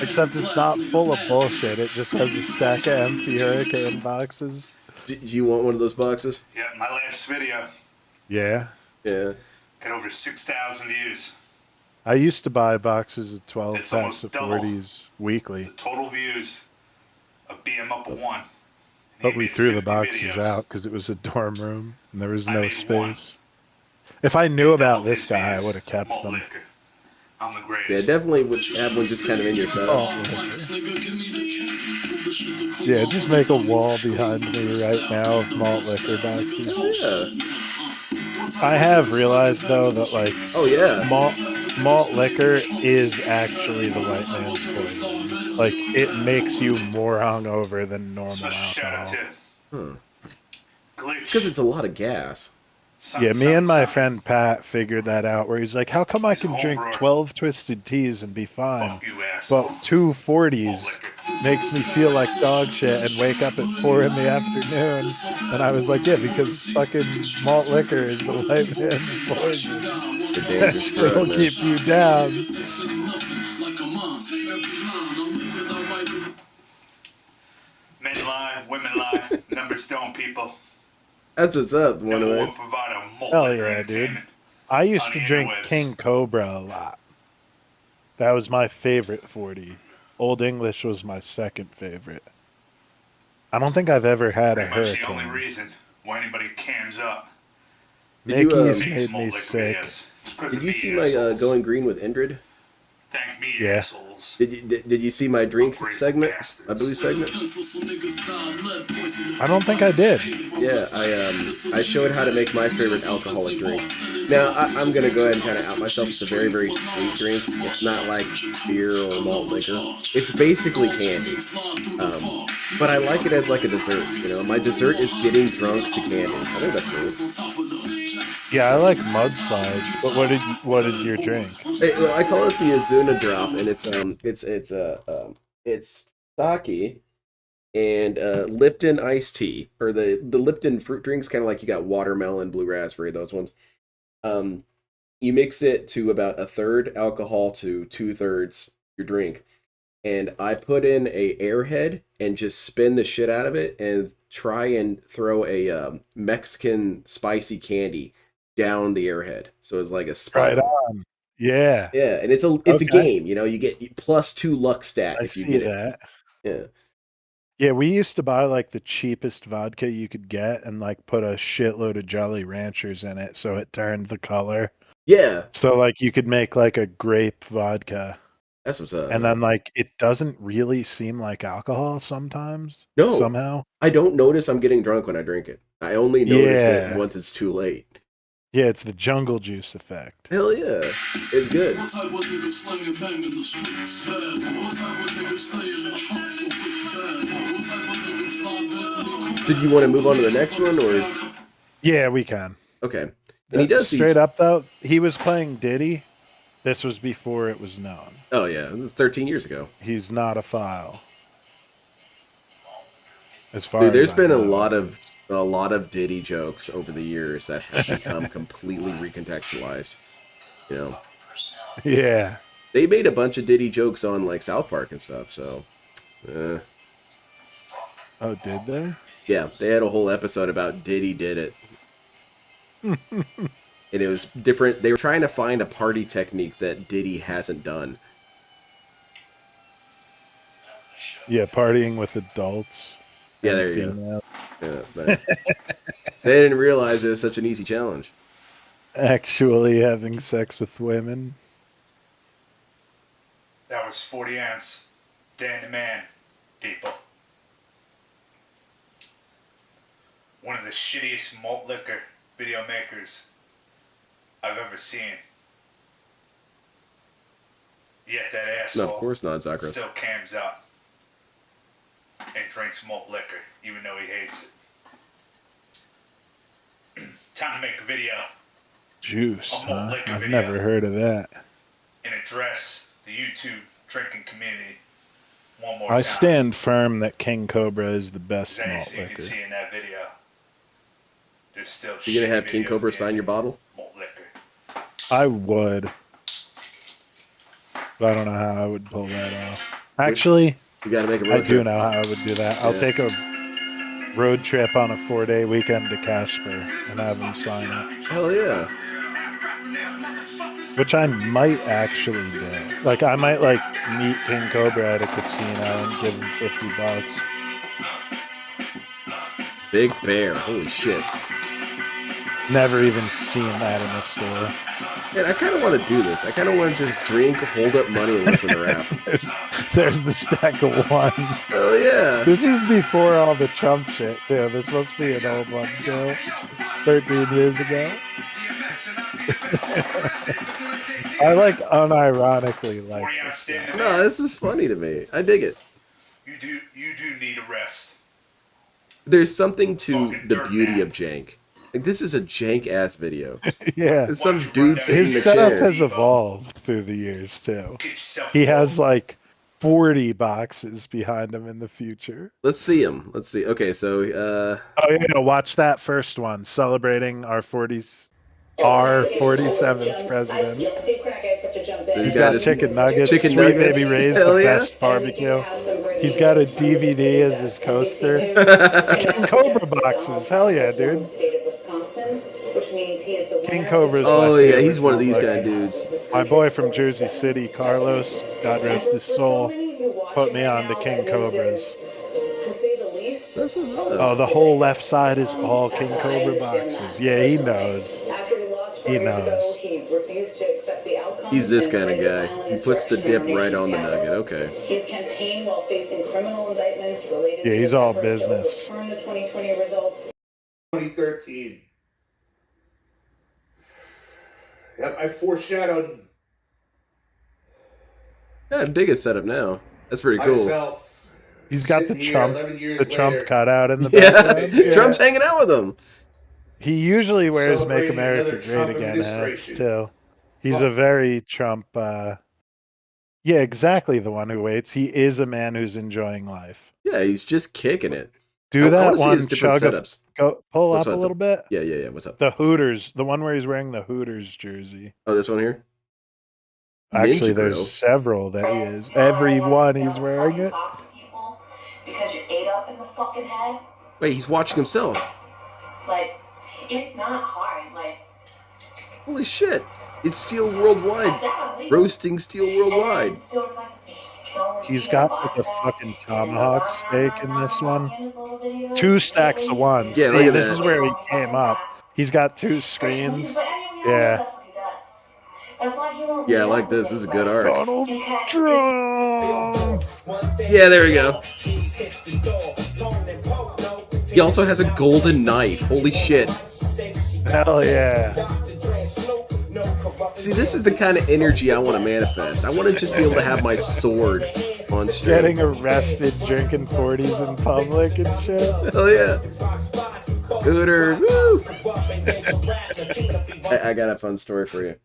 Speaker 4: Except it's not full of bullshit. It just has a stack of empty hurricane boxes.
Speaker 3: Do you want one of those boxes?
Speaker 6: yeah, my last video
Speaker 4: Yeah.
Speaker 3: Yeah.
Speaker 6: got over 6,000 views.
Speaker 4: I used to buy boxes of 12
Speaker 6: It's
Speaker 4: packs
Speaker 6: almost
Speaker 4: of
Speaker 6: double.
Speaker 4: 40s weekly,
Speaker 6: The total views of BM Up a 1. And
Speaker 4: but
Speaker 6: he
Speaker 4: we
Speaker 6: made
Speaker 4: threw the
Speaker 6: 50
Speaker 4: boxes
Speaker 6: videos.
Speaker 4: out because it was a dorm room and there was
Speaker 6: I
Speaker 4: no
Speaker 6: made one.
Speaker 4: space. If I knew about
Speaker 6: Doubled
Speaker 4: this
Speaker 6: his
Speaker 4: guy, I
Speaker 6: views.
Speaker 4: would have kept
Speaker 6: Malt
Speaker 4: them.
Speaker 6: liquor. I'm the
Speaker 3: Yeah,
Speaker 6: greatest.
Speaker 3: definitely would have one just kind of in your setup.
Speaker 4: Oh, yeah, just make a wall behind me right now of malt liquor boxes.
Speaker 3: Oh, yeah.
Speaker 4: I have realized though that like
Speaker 3: Oh, yeah.
Speaker 4: malt liquor is actually the white man's poison. Like it makes you more hungover than normal
Speaker 6: Special shout out
Speaker 4: alcohol.
Speaker 6: to
Speaker 3: Huh.
Speaker 6: Glitch.
Speaker 3: Because it's a lot of gas.
Speaker 4: Yeah, me and my friend Pat figured that out, where he's like, how come I can drink 12 Twisted Teas and be fine,
Speaker 6: Fuck you, asshole.
Speaker 4: but 2
Speaker 6: Malt
Speaker 4: 40s
Speaker 6: liquor.
Speaker 4: makes me feel like dog shit and wake up at 4 in the afternoon? And I was like, yeah, because fucking malt liquor is the white man's poison.
Speaker 3: The
Speaker 4: That
Speaker 3: dangerous
Speaker 4: shit
Speaker 3: drug,
Speaker 4: will
Speaker 3: man.
Speaker 4: keep you down.
Speaker 6: Men lie, women lie, numbers don't, people.
Speaker 3: That's what's up, one
Speaker 6: Number
Speaker 3: of
Speaker 6: one
Speaker 3: it.
Speaker 6: provider of malt
Speaker 4: Hell
Speaker 6: liquor
Speaker 4: yeah, dude.
Speaker 6: entertainment.
Speaker 4: I used
Speaker 6: On
Speaker 4: to
Speaker 6: the
Speaker 4: drink
Speaker 6: interwebs.
Speaker 4: King Cobra a lot. That was my favorite 40. Old English was my second favorite. I don't think I've ever had a
Speaker 6: Pretty much the only
Speaker 4: Hurricane.
Speaker 6: reason why anybody cams up
Speaker 3: Did you,
Speaker 4: Mickey's
Speaker 6: makes
Speaker 4: made
Speaker 6: malt
Speaker 4: me
Speaker 6: liquor
Speaker 4: sick.
Speaker 6: videos. It's 'cause
Speaker 3: Did
Speaker 6: of
Speaker 3: you
Speaker 6: me,
Speaker 3: see my
Speaker 6: assholes.
Speaker 3: Going Green with Indrid?
Speaker 6: Thank me,
Speaker 4: Yeah.
Speaker 6: assholes.
Speaker 3: Did you see my drink
Speaker 6: Ungrateful
Speaker 3: segment?
Speaker 6: bastards.
Speaker 3: My blue segment?
Speaker 4: I don't think I did.
Speaker 3: Yeah, I showed how to make my favorite alcoholic drink. Now I'm gonna go ahead and kind of out myself. It's a very sweet drink. It's not like beer or malt liquor. It's basically candy. But I like it as like a dessert. You know, my dessert is getting drunk to candy. I think that's cool.
Speaker 4: Yeah, I like mudslides, but what is your drink?
Speaker 3: Well, I call it the Azuna drop, and it's sake and Lipton iced tea, or the Lipton fruit drinks, kind of like you got watermelon, blue raspberry, those ones. You mix it to about a third alcohol to 2/3 your drink, and I put in a airhead and just spin the shit out of it and try and throw a Mexican spicy candy down the airhead, so it's like a
Speaker 4: Right
Speaker 3: spiral.
Speaker 4: on. Yeah,
Speaker 3: Yeah, and it's a
Speaker 4: Okay.
Speaker 3: game. You know, you get +2 luck stat
Speaker 4: I
Speaker 3: if you
Speaker 4: see
Speaker 3: get it.
Speaker 4: that.
Speaker 3: Yeah.
Speaker 4: Yeah, we used to buy like the cheapest vodka you could get and like put a shitload of Jolly Ranchers in it so it turned the color.
Speaker 3: Yeah,
Speaker 4: So like you could make like a grape vodka.
Speaker 3: that's what's up.
Speaker 4: And
Speaker 3: man.
Speaker 4: then like it doesn't really seem like alcohol sometimes.
Speaker 3: No.
Speaker 4: Somehow.
Speaker 3: I don't notice I'm getting drunk when I drink it. I only notice it
Speaker 4: Yeah.
Speaker 3: once it's too late.
Speaker 4: Yeah, it's the jungle juice effect.
Speaker 3: Hell yeah, it's good. Did you want to move on to the next one, or?
Speaker 4: Yeah, we can.
Speaker 3: Okay. And he does
Speaker 4: straight up though, he was playing Diddy. This was before it was known.
Speaker 3: Oh yeah, this is 13 years ago.
Speaker 4: He's not a file. As far
Speaker 3: Dude, there's
Speaker 4: as I
Speaker 3: been a
Speaker 4: know.
Speaker 3: lot of Diddy jokes over the years that have become completely recontextualized. You know,
Speaker 4: Yeah.
Speaker 3: they made a bunch of Diddy jokes on like South Park and stuff. So,
Speaker 4: Oh, did they?
Speaker 3: yeah, they had a whole episode about Diddy did it. And it was different. They were trying to find a party technique that Diddy hasn't done.
Speaker 4: Yeah, partying with adults.
Speaker 3: Yeah,
Speaker 4: and
Speaker 3: there you
Speaker 4: females.
Speaker 3: go. Yeah, but they didn't realize it was such an easy challenge.
Speaker 4: Actually having sex with women.
Speaker 6: That was 40 ounce. Dan the Man, people. One of the shittiest malt liquor video makers I've ever seen. Yet that asshole
Speaker 3: No, of course not, Zachary.
Speaker 6: still cams up and drinks malt liquor, even though he hates it. Time to make a video
Speaker 4: Juice,
Speaker 6: A malt
Speaker 4: huh?
Speaker 6: liquor
Speaker 4: I've
Speaker 6: video.
Speaker 4: never heard of that.
Speaker 6: and address the YouTube drinking community one more
Speaker 4: I
Speaker 6: time.
Speaker 4: stand firm that King Cobra is the best
Speaker 6: As
Speaker 4: malt
Speaker 6: you can
Speaker 4: liquor.
Speaker 6: see in that video, there's still
Speaker 3: You gonna
Speaker 6: shitty
Speaker 3: have King
Speaker 6: videos
Speaker 3: Cobra
Speaker 6: being
Speaker 3: sign your bottle?
Speaker 6: malt liquor.
Speaker 4: I would. But I don't know how I would pull that off. Actually,
Speaker 3: You gotta make a
Speaker 4: I
Speaker 3: road
Speaker 4: do
Speaker 3: trip.
Speaker 4: know how I would do that. I'll
Speaker 3: Yeah.
Speaker 4: take a road trip on a 4-day weekend to Casper and have him sign it.
Speaker 3: Hell yeah.
Speaker 4: Which I might actually do. Like, I might, like, meet King Cobra at a casino and give him $50.
Speaker 3: Big Bear. Holy shit.
Speaker 4: Never even seen that in a store.
Speaker 3: Man, I kind of want to do this. I kind of want to just drink, hold up money, and listen to rap.
Speaker 4: There's the stack of ones.
Speaker 3: Oh yeah.
Speaker 4: This is before all the Trump shit, too. This must be an old one, too. 13 years ago. I, like, unironically like
Speaker 6: 40 ounce
Speaker 4: this.
Speaker 6: standing
Speaker 3: No, this is funny to me. I dig it.
Speaker 6: You do need a rest.
Speaker 3: There's something to
Speaker 6: Fucking
Speaker 3: the
Speaker 6: dirt
Speaker 3: beauty
Speaker 6: nap.
Speaker 3: of jank, Like, this is a jank ass video.
Speaker 4: Yeah.
Speaker 3: It's some dude sitting in
Speaker 4: His
Speaker 3: the
Speaker 4: setup
Speaker 3: chair.
Speaker 4: has evolved through the years too.
Speaker 6: Get yourself
Speaker 4: He
Speaker 6: a
Speaker 4: has
Speaker 6: rope.
Speaker 4: like 40 boxes behind him in the future.
Speaker 3: Let's see him. Let's see. Okay, so
Speaker 4: Oh yeah, watch that first one celebrating our 47th president. He's got
Speaker 3: his
Speaker 4: chicken nuggets,
Speaker 3: chicken
Speaker 4: Sweet
Speaker 3: nuggets.
Speaker 4: Baby Ray's
Speaker 3: Hell
Speaker 4: the
Speaker 3: yeah.
Speaker 4: best barbecue. He's got a DVD as his coaster. King Cobra boxes, hell yeah, dude. King Cobra's
Speaker 3: Oh
Speaker 4: my
Speaker 3: yeah,
Speaker 4: favorite
Speaker 3: he's one of these
Speaker 4: bootlegger.
Speaker 3: kind of dudes.
Speaker 4: My boy from Jersey City, Carlos, God rest his soul, put me on to King Cobras.
Speaker 3: This is
Speaker 4: Oh, the whole left side is all King Cobra boxes. Yeah, he knows. He knows.
Speaker 3: He's this kind of guy. He puts the dip right on the nugget. Okay.
Speaker 8: His campaign while facing criminal indictments related
Speaker 4: Yeah,
Speaker 8: to
Speaker 4: he's
Speaker 8: his
Speaker 4: all
Speaker 8: efforts to
Speaker 4: business.
Speaker 8: overturn the 2020 results.
Speaker 2: 2013. Yep, I foreshadowed
Speaker 3: Yeah, I dig his setup now. That's pretty cool.
Speaker 2: myself.
Speaker 4: He's got the
Speaker 2: sitting here
Speaker 4: Trump,
Speaker 2: 11 years
Speaker 4: the Trump
Speaker 2: later.
Speaker 4: cutout in the
Speaker 3: Yeah,
Speaker 4: background.
Speaker 3: Trump's hanging out with him.
Speaker 4: He usually wears "Make
Speaker 2: Celebrating
Speaker 4: America
Speaker 2: another
Speaker 4: Great
Speaker 2: Trump
Speaker 4: Again" hats
Speaker 2: administration.
Speaker 4: too. He's
Speaker 2: Fuck.
Speaker 4: a very Trump. Yeah, exactly. The one who waits. He is a man who's enjoying life.
Speaker 3: Yeah, he's just kicking it.
Speaker 4: Do
Speaker 3: I
Speaker 4: that
Speaker 3: wanna see
Speaker 4: one.
Speaker 3: his different
Speaker 4: Chug
Speaker 3: setups.
Speaker 4: go pull
Speaker 3: What's
Speaker 4: up a
Speaker 3: up?
Speaker 4: little bit.
Speaker 3: Yeah. What's up?
Speaker 4: The Hooters, the one where he's wearing the Hooters jersey.
Speaker 3: Oh, this one here?
Speaker 4: Actually,
Speaker 3: Ninja
Speaker 4: there's
Speaker 3: Grill.
Speaker 4: several that he is. Every one he's wearing it.
Speaker 9: Because you're ate up in the fucking head.
Speaker 3: Wait, he's watching himself.
Speaker 9: Like, it's not hard. Like,
Speaker 3: Holy shit. It's Steel Worldwide. Roasting Steel Worldwide.
Speaker 4: He's got like a fucking tomahawk steak in this one. 2 stacks of ones.
Speaker 3: Yeah,
Speaker 4: See,
Speaker 3: look at
Speaker 4: this
Speaker 3: that.
Speaker 4: is where he came up. He's got 2 screens. Yeah.
Speaker 3: Yeah, I like this. This is a good art.
Speaker 4: Donald Trump.
Speaker 3: Yeah, there we go. He also has a golden knife. Holy shit.
Speaker 4: Hell yeah.
Speaker 3: See, this is the kind of energy I want to manifest. I want to just be able to have my sword on stream.
Speaker 4: Getting arrested drinking 40s in public and shit.
Speaker 3: Hell yeah. Hooters. Woo! I got a fun story for you.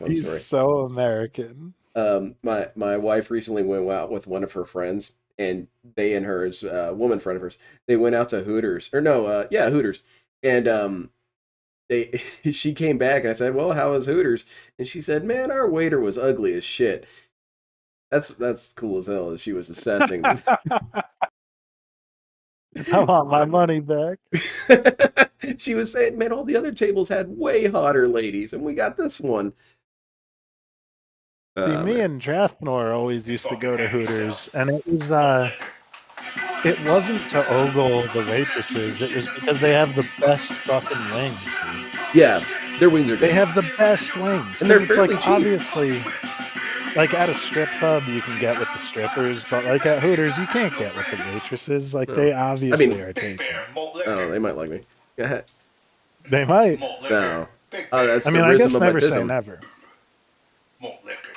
Speaker 4: He's so American.
Speaker 3: My wife recently went out with one of her friends, and they and hers, woman friend of hers, they went out to Hooters. Hooters. And she came back, and I said, "Well, how was Hooters?" And she said, "Man, our waiter was ugly as shit." That's cool as hell as she was assessing.
Speaker 4: I want my money back.
Speaker 3: She was saying, "Man, all the other tables had way hotter ladies, and we got this one."
Speaker 4: See, me and Draftnor always used to go to Hooters, and it wasn't to ogle the waitresses. It was because they have the best fucking wings.
Speaker 3: Yeah, their wings are good.
Speaker 4: They have the best wings.
Speaker 3: And they're
Speaker 4: It's like
Speaker 3: fairly cheap.
Speaker 4: obviously, like at a strip club you can get with the strippers, but like at Hooters you can't get with the waitresses. Like they obviously are taken.
Speaker 3: Oh, they might like me. Go ahead.
Speaker 4: They might.
Speaker 3: No. Oh, that's
Speaker 4: I mean,
Speaker 3: the
Speaker 4: I guess
Speaker 3: rhythm of
Speaker 4: never say
Speaker 3: baptism.
Speaker 4: never.
Speaker 6: Malt liquor.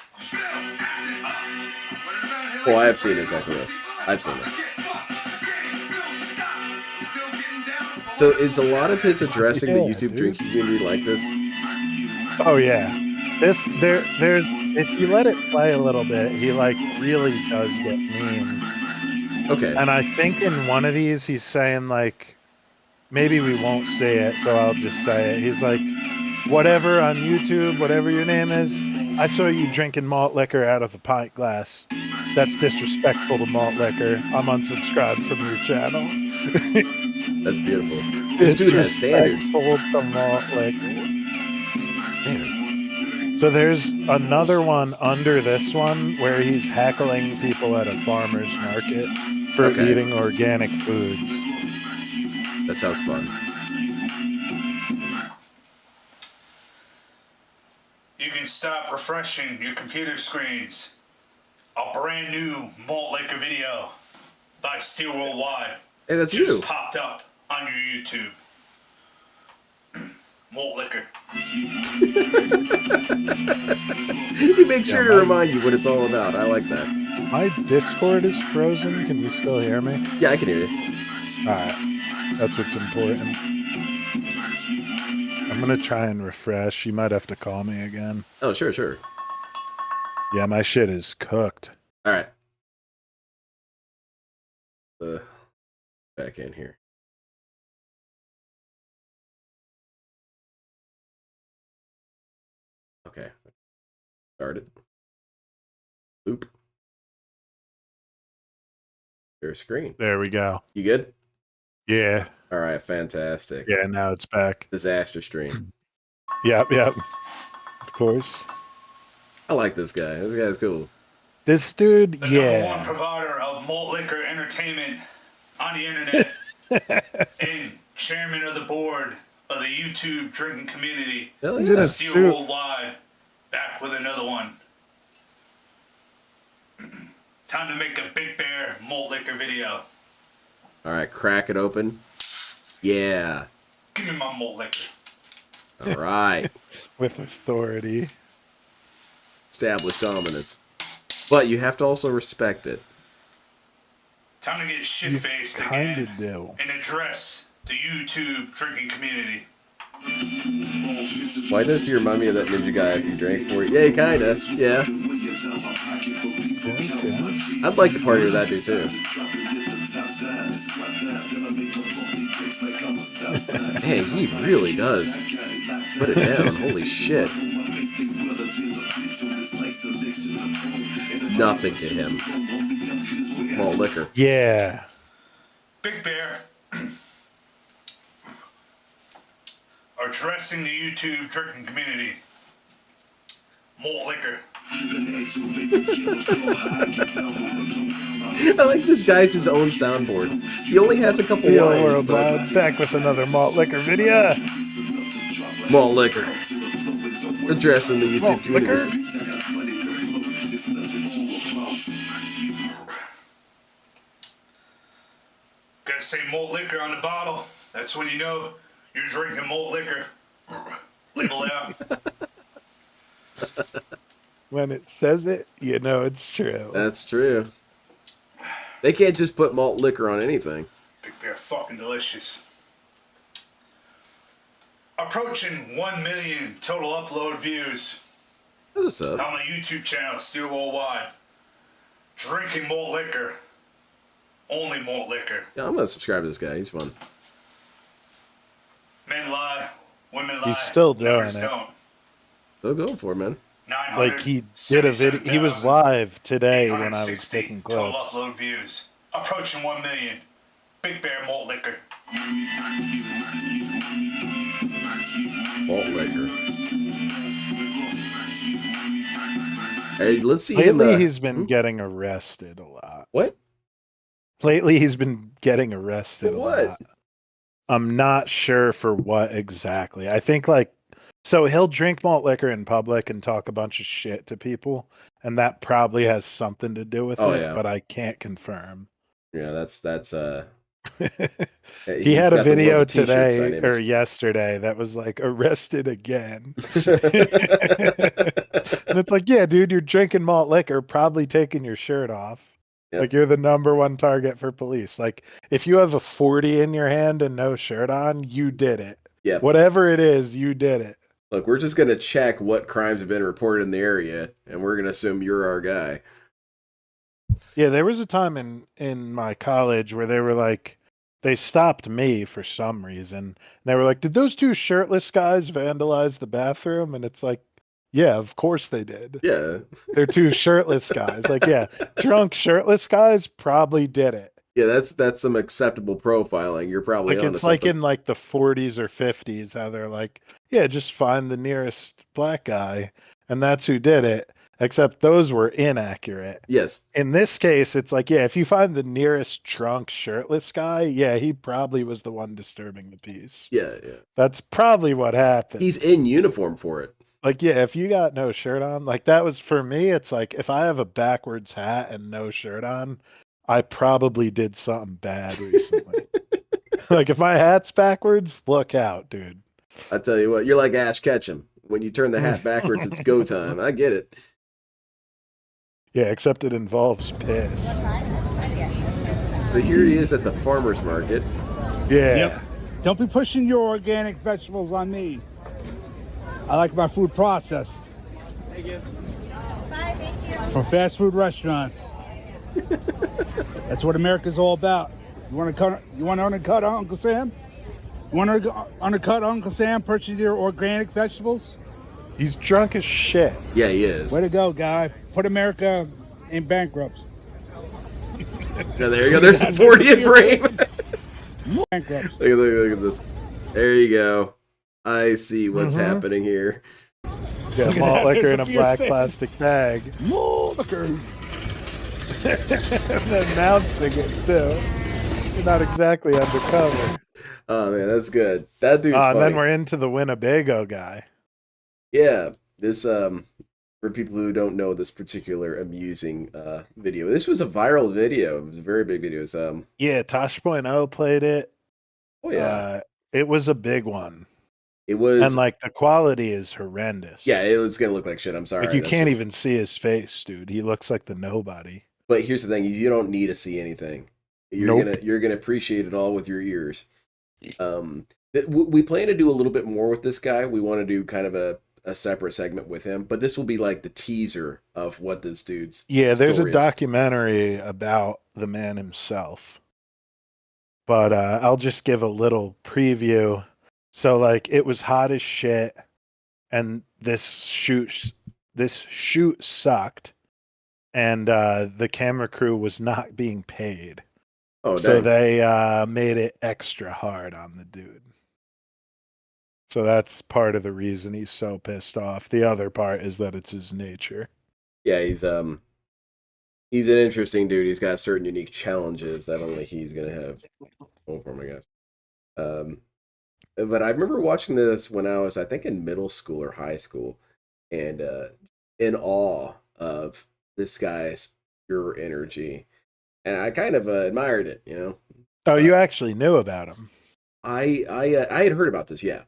Speaker 3: Well, I have seen exactly this. I've seen it. So is a lot of his addressing the
Speaker 4: Yeah,
Speaker 3: YouTube
Speaker 4: dude.
Speaker 3: drinking community like this?
Speaker 4: Oh yeah. There's if you let it play a little bit, he like really does get mean.
Speaker 3: Okay.
Speaker 4: And I think in one of these he's saying like, maybe we won't say it, so I'll just say it. He's like, whatever on YouTube, whatever your name is, I saw you drinking malt liquor out of a pint glass. That's disrespectful to malt liquor. I'm unsubscribed from your channel.
Speaker 3: That's beautiful. This dude has standards.
Speaker 4: Disrespectful to malt liquor.
Speaker 3: Man.
Speaker 4: So there's another one under this one where he's heckling people at a farmer's market for
Speaker 3: Okay.
Speaker 4: eating organic foods.
Speaker 3: That sounds fun.
Speaker 6: You can stop refreshing your computer screens. A brand new malt liquor video by Steel Worldwide
Speaker 3: Hey, that's
Speaker 6: just
Speaker 3: you.
Speaker 6: popped up on your YouTube. Malt liquor.
Speaker 3: You make sure to
Speaker 4: my-
Speaker 3: remind you what it's all about. I like that.
Speaker 4: My Discord is frozen. Can you still hear me?
Speaker 3: Yeah, I can hear you.
Speaker 4: Alright. That's what's important. I'm gonna try and refresh. You might have to call me again.
Speaker 3: Oh, sure, sure.
Speaker 4: Yeah, my shit is cooked.
Speaker 3: All right. Back in here. Okay. Started. Loop. Your screen.
Speaker 4: There we go.
Speaker 3: You good?
Speaker 4: Yeah.
Speaker 3: All right, fantastic.
Speaker 4: Yeah, now it's back.
Speaker 3: Disaster stream.
Speaker 4: Yep. Of course.
Speaker 3: I like this guy. This guy's cool.
Speaker 4: This dude,
Speaker 6: The number one provider of malt liquor entertainment on the internet and chairman of the board of the YouTube drinking community.
Speaker 4: He's in a
Speaker 6: Steel
Speaker 4: suit.
Speaker 6: Worldwide, back with another one. Time to make a Big Bear malt liquor video.
Speaker 3: All right, crack it open. Yeah.
Speaker 6: Give me my malt liquor.
Speaker 3: All right.
Speaker 4: With authority.
Speaker 3: Establish dominance. But you have to also respect it.
Speaker 6: Time to get shit-faced
Speaker 4: Kinda
Speaker 6: again
Speaker 4: do.
Speaker 6: and address the YouTube drinking community.
Speaker 3: Why does he remind me of that ninja guy if you drank for it? Yeah, kinda. Yeah.
Speaker 4: Yes.
Speaker 3: I'd like to party with that dude too. Man, he really does. Put it down. Holy shit. Nothing to him. Malt liquor.
Speaker 4: Yeah.
Speaker 6: Big Bear are addressing the YouTube drinking community. Malt liquor.
Speaker 3: I like this guy's his own soundboard. He only has a couple
Speaker 4: Steel
Speaker 3: lines.
Speaker 4: Worldwide, back with another malt liquor video.
Speaker 3: Malt liquor. Addressing the YouTube
Speaker 4: Malt liquor.
Speaker 3: community.
Speaker 6: Gotta say malt liquor on the bottle. That's when you know you're drinking malt liquor. Label it out.
Speaker 4: When it says it, you know it's true.
Speaker 3: That's true. They can't just put malt liquor on anything.
Speaker 6: Big Bear fucking delicious. Approaching 1 million total upload views
Speaker 3: That's what's up.
Speaker 6: on my YouTube channel, Steel Worldwide. Drinking malt liquor. Only malt liquor.
Speaker 3: Yeah, I'm gonna subscribe to this guy. He's fun.
Speaker 6: Men lie, women lie.
Speaker 4: He's still
Speaker 6: numbers
Speaker 4: doing it.
Speaker 6: don't.
Speaker 3: Still going for it, man.
Speaker 4: Like he did a video. He was live today when I was taking
Speaker 6: total
Speaker 4: clips.
Speaker 6: upload views. Approaching 1 million. Big Bear malt liquor.
Speaker 3: Malt liquor. Hey, let's see him.
Speaker 4: Lately, he's been getting arrested a lot.
Speaker 3: What?
Speaker 4: Lately, he's been getting arrested
Speaker 3: For
Speaker 4: a
Speaker 3: what?
Speaker 4: lot. I'm not sure for what exactly. I think so he'll drink malt liquor in public and talk a bunch of shit to people, and that probably has something to do with
Speaker 3: Oh,
Speaker 4: it,
Speaker 3: yeah.
Speaker 4: but I can't confirm.
Speaker 3: Yeah, that's
Speaker 4: He
Speaker 3: he's
Speaker 4: had a
Speaker 3: got the
Speaker 4: video
Speaker 3: world of t-shirts
Speaker 4: today
Speaker 3: dynamics.
Speaker 4: or yesterday that was like arrested again. And it's like, yeah, dude, you're drinking malt liquor, probably taking your shirt off.
Speaker 3: Yep.
Speaker 4: Like you're the #1 target for police. Like if you have a 40 in your hand and no shirt on, you did it.
Speaker 3: Yeah.
Speaker 4: Whatever it is, you did it.
Speaker 3: Look, we're just gonna check what crimes have been reported in the area, and we're gonna assume you're our guy.
Speaker 4: Yeah, there was a time in my college where they were like, they stopped me for some reason. And they were like, did those two shirtless guys vandalize the bathroom? And it's like, yeah, of course they did.
Speaker 3: Yeah.
Speaker 4: They're two shirtless guys. Like, yeah, drunk shirtless guys probably did it.
Speaker 3: Yeah, that's some acceptable profiling. You're probably
Speaker 4: Like
Speaker 3: onto
Speaker 4: it's like
Speaker 3: something.
Speaker 4: in like the 40s or 50s, how they're like, yeah, just find the nearest black guy, and that's who did it. Except those were inaccurate.
Speaker 3: Yes.
Speaker 4: In this case, it's like, yeah, if you find the nearest drunk shirtless guy, yeah, he probably was the one disturbing the peace.
Speaker 3: Yeah.
Speaker 4: That's probably what happened.
Speaker 3: He's in uniform for it.
Speaker 4: Like, yeah, if you got no shirt on, like that was for me, it's like if I have a backwards hat and no shirt on, I probably did something bad recently. Like if my hat's backwards, look out, dude.
Speaker 3: I tell you what, you're like Ash Ketchum. When you turn the hat backwards, it's go time. I get it.
Speaker 4: Yeah, except it involves piss.
Speaker 3: But here he is at the farmer's market.
Speaker 4: Yeah.
Speaker 10: Yep. Don't be pushing your organic vegetables on me. I like my food processed.
Speaker 11: Thank you.
Speaker 10: From fast food restaurants. That's what America's all about. You want to undercut Uncle Sam? You want to undercut Uncle Sam? Purchase your organic vegetables?
Speaker 4: He's drunk as shit.
Speaker 3: Yeah, he is.
Speaker 10: Way to go, guy. Put America in bankruptcy.
Speaker 3: Yeah, there you go. There's the 40th frame.
Speaker 10: Bankrupt.
Speaker 3: Look at this. There you go. I see what's happening here.
Speaker 4: Got malt liquor in a black plastic bag.
Speaker 10: Malt liquor.
Speaker 4: And announcing it too. You're not exactly undercover.
Speaker 3: Oh man, that's good. That dude's funny.
Speaker 4: And then we're into the Winnebago guy.
Speaker 3: Yeah, this for people who don't know this particular amusing video, this was a viral video. It was a very big video.
Speaker 4: Yeah, Tosh.0 played it.
Speaker 3: Oh yeah,
Speaker 4: it was a big one.
Speaker 3: It was,
Speaker 4: and like the quality is horrendous.
Speaker 3: Yeah, it was gonna look like shit. I'm sorry.
Speaker 4: Like, you can't even see his face, dude. He looks like the nobody.
Speaker 3: But here's the thing: you don't need to see anything. You're gonna appreciate it all with your ears. We plan to do a little bit more with this guy. We want to do kind of a separate segment with him, but this will be like the teaser of what this dude's
Speaker 4: there's a
Speaker 3: story is.
Speaker 4: Documentary about the man himself, but I'll just give a little preview. So like, it was hot as shit, and this shoot sucked, and the camera crew was not being paid.
Speaker 3: Oh,
Speaker 4: so
Speaker 3: dang.
Speaker 4: they made it extra hard on the dude. So that's part of the reason he's so pissed off. The other part is that it's his nature.
Speaker 3: Yeah, he's an interesting dude. He's got certain unique challenges that only he's gonna have going for him, I guess. But I remember watching this when I was, I think, in middle school or high school, and in awe of this guy's pure energy, and I kind of admired it, you know.
Speaker 4: Oh, you actually knew about him?
Speaker 3: I had heard about this, yeah.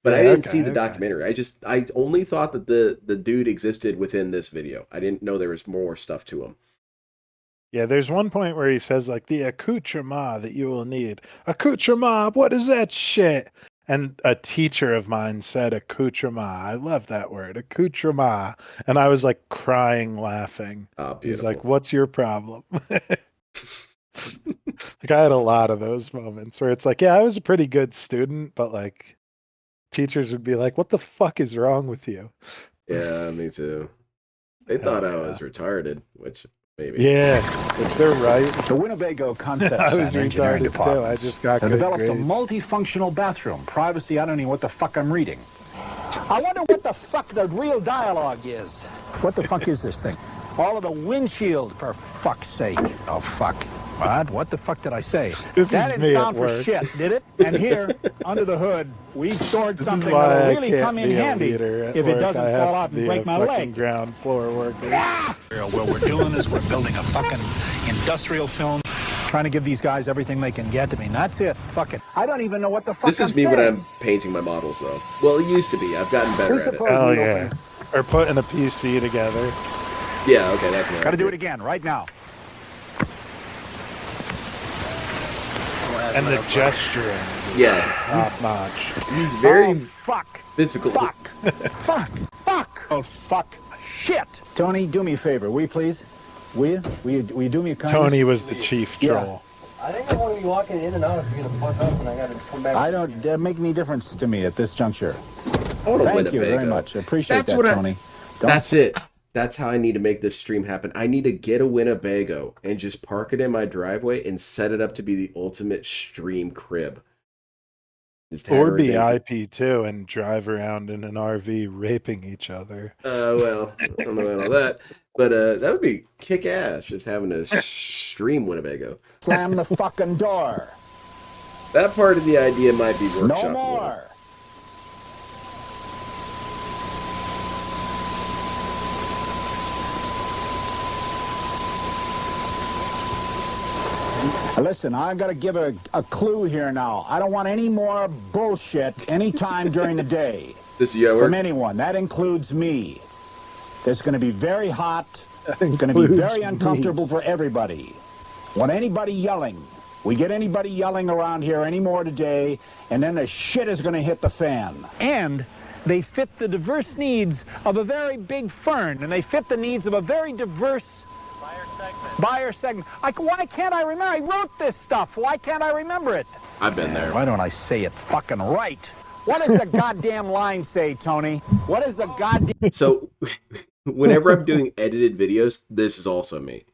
Speaker 3: But I didn't see the documentary. I only thought that the dude existed within this video. I didn't know there was more stuff to him.
Speaker 4: Yeah, there's one point where he says, like, the accoutrement that you will need. Accoutrement, what is that shit? And a teacher of mine said accoutrement. I love that word, accoutrement. And I was like crying, laughing.
Speaker 3: Oh,
Speaker 4: he's like, what's your problem? Like, I had a lot of those moments where it's like, yeah, I was a pretty good student, but like, teachers would be like, what the fuck is wrong with you?
Speaker 3: Yeah, me too. They thought I was retarded, which maybe.
Speaker 4: Yeah, which they're right.
Speaker 12: The Winnebago Concepts
Speaker 4: I was
Speaker 12: and Engineering
Speaker 4: retarded too. I just got good
Speaker 12: developed
Speaker 4: grades.
Speaker 12: a multifunctional bathroom. Privacy, I don't know what the fuck I'm reading. I wonder what the fuck the real dialogue is. What the fuck is this thing? All of the windshield, for fuck's sake. Oh, fuck. What the fuck did I say? That didn't sound for shit, did it? And here, under the hood, we stored something that'll really come in handy if it doesn't fall out and break my leg.
Speaker 4: Ground floor worker.
Speaker 12: What we're doing is we're building a fucking industrial film, trying to give these guys everything they can get to me. And that's it. Fuck it. I don't even know what the fuck
Speaker 3: This is me when I'm painting my models, though. Well, it used to be. I've gotten better at it.
Speaker 4: Oh, yeah. Or putting a PC together.
Speaker 3: Yeah, okay, that's more.
Speaker 12: Gotta do it again, right now.
Speaker 4: And the gesturing.
Speaker 3: Yeah.
Speaker 4: Top notch.
Speaker 3: He's very
Speaker 12: fuck.
Speaker 3: physical.
Speaker 12: Fuck. Fuck. Oh, fuck. Shit. Tony, do me a favor, will you please? Will you do me a kindness?
Speaker 4: Tony was the chief troll.
Speaker 13: I think I want to be walking in and out if you're going to fuck up and I got to come back.
Speaker 12: I don't make any difference to me at this juncture.
Speaker 3: I
Speaker 12: Thank you very much. I appreciate that, Tony.
Speaker 3: That's it. That's how I need to make this stream happen. I need to get a Winnebago and just park it in my driveway and set it up to be the ultimate stream crib.
Speaker 4: Or be IP2 and drive around in an RV raping each other.
Speaker 3: Well, I don't know about all that. But that would be kick-ass, just having a stream Winnebago.
Speaker 12: Slam the fucking door.
Speaker 3: That part of the idea might be workshop.
Speaker 12: No more. Listen, I've got to give a clue here now. I don't want any more bullshit anytime during the day.
Speaker 3: This is your
Speaker 12: from anyone. That includes me. It's going to be very hot. It's going to be very uncomfortable for everybody. Want anybody yelling? We get anybody yelling around here anymore today, and then the shit is going to hit the fan. And They fit the diverse needs of a very big fern, and they fit the needs of a very diverse buyer segment. Why can't I remember? I wrote this stuff. Why can't I remember it?
Speaker 3: I've been there.
Speaker 12: Why don't I say it fucking right? What does the goddamn line say, Tony? What is the goddamn...
Speaker 3: So, whenever I'm doing edited videos, this is also me.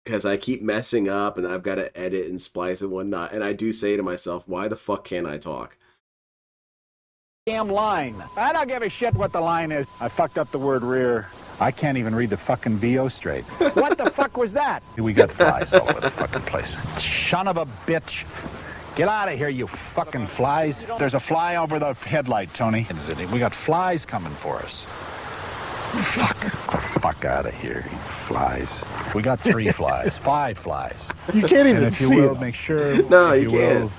Speaker 3: Because I keep messing up, and I've got to edit and splice and whatnot. And I do say to myself, why the fuck can't I talk?
Speaker 12: Damn line. I don't give a shit what the line is. I fucked up the word rear. I can't even read the fucking BO straight. What the fuck was that? We got flies all over the fucking place. Son of a bitch. Get out of here, you fucking flies. There's a fly over the headlight, Tony. We got flies coming for us. Fuck. Get the fuck out of here, you flies. We got 3 flies, 5 flies.
Speaker 4: You can't even
Speaker 12: and if you
Speaker 4: see
Speaker 12: will,
Speaker 4: them.
Speaker 12: make sure...
Speaker 3: No, you can't.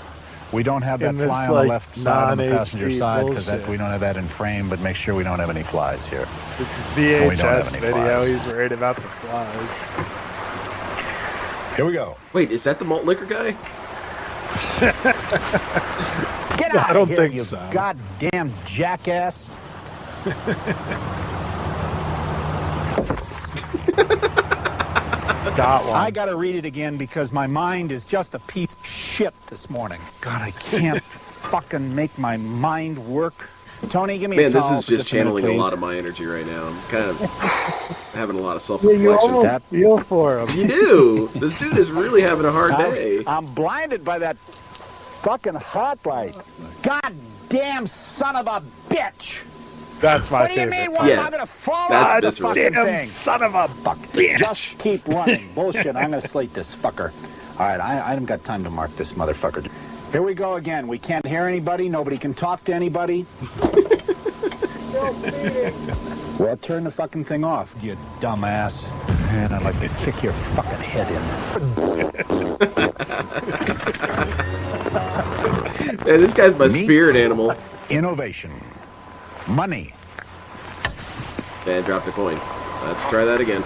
Speaker 12: We don't have that
Speaker 4: In this,
Speaker 12: fly on
Speaker 4: like,
Speaker 12: the left side on the passenger
Speaker 4: non-HD
Speaker 12: side because
Speaker 4: bullshit.
Speaker 12: we don't have that in frame, but make sure we don't have any flies here.
Speaker 4: This
Speaker 12: We don't have
Speaker 4: VHS
Speaker 12: any
Speaker 4: video,
Speaker 12: flies.
Speaker 4: he's worried about the flies.
Speaker 12: Here we go.
Speaker 3: Wait, is that the malt liquor guy?
Speaker 12: Get
Speaker 4: No,
Speaker 12: out
Speaker 4: I don't
Speaker 12: of here,
Speaker 4: think
Speaker 12: you
Speaker 4: so.
Speaker 12: goddamn jackass.
Speaker 4: Got one.
Speaker 12: I gotta read it again because my mind is just a piece of shit this morning. God, I can't fucking make my mind work. Tony, give me a
Speaker 3: Man, this
Speaker 12: towel
Speaker 3: is
Speaker 12: for
Speaker 3: just
Speaker 12: a minute,
Speaker 3: channeling a
Speaker 12: please.
Speaker 3: lot of my energy right now. I'm kind of having a lot of
Speaker 4: Yeah,
Speaker 3: self-reflection.
Speaker 4: you almost feel for him.
Speaker 3: You do. This dude is really having a hard day.
Speaker 12: I'm blinded by that fucking hot light. Goddamn son of a bitch!
Speaker 4: That's my
Speaker 12: What do you
Speaker 4: favorite.
Speaker 12: mean? What?
Speaker 3: Yeah,
Speaker 12: I'm gonna fall
Speaker 3: that's
Speaker 12: off the
Speaker 3: visceral.
Speaker 12: fucking
Speaker 4: Damn
Speaker 12: thing.
Speaker 4: son of a bitch.
Speaker 12: Just keep running. Bullshit. I'm gonna slate this fucker. All right, I haven't got time to mark this motherfucker. Here we go again. We can't hear anybody. Nobody can talk to anybody. Well, turn the fucking thing off, you dumbass. Man, I'd like to kick your fucking head in.
Speaker 3: Man, this guy's my
Speaker 12: Meat.
Speaker 3: spirit animal.
Speaker 12: Innovation. Money.
Speaker 3: Man, dropped a coin. Let's try that again.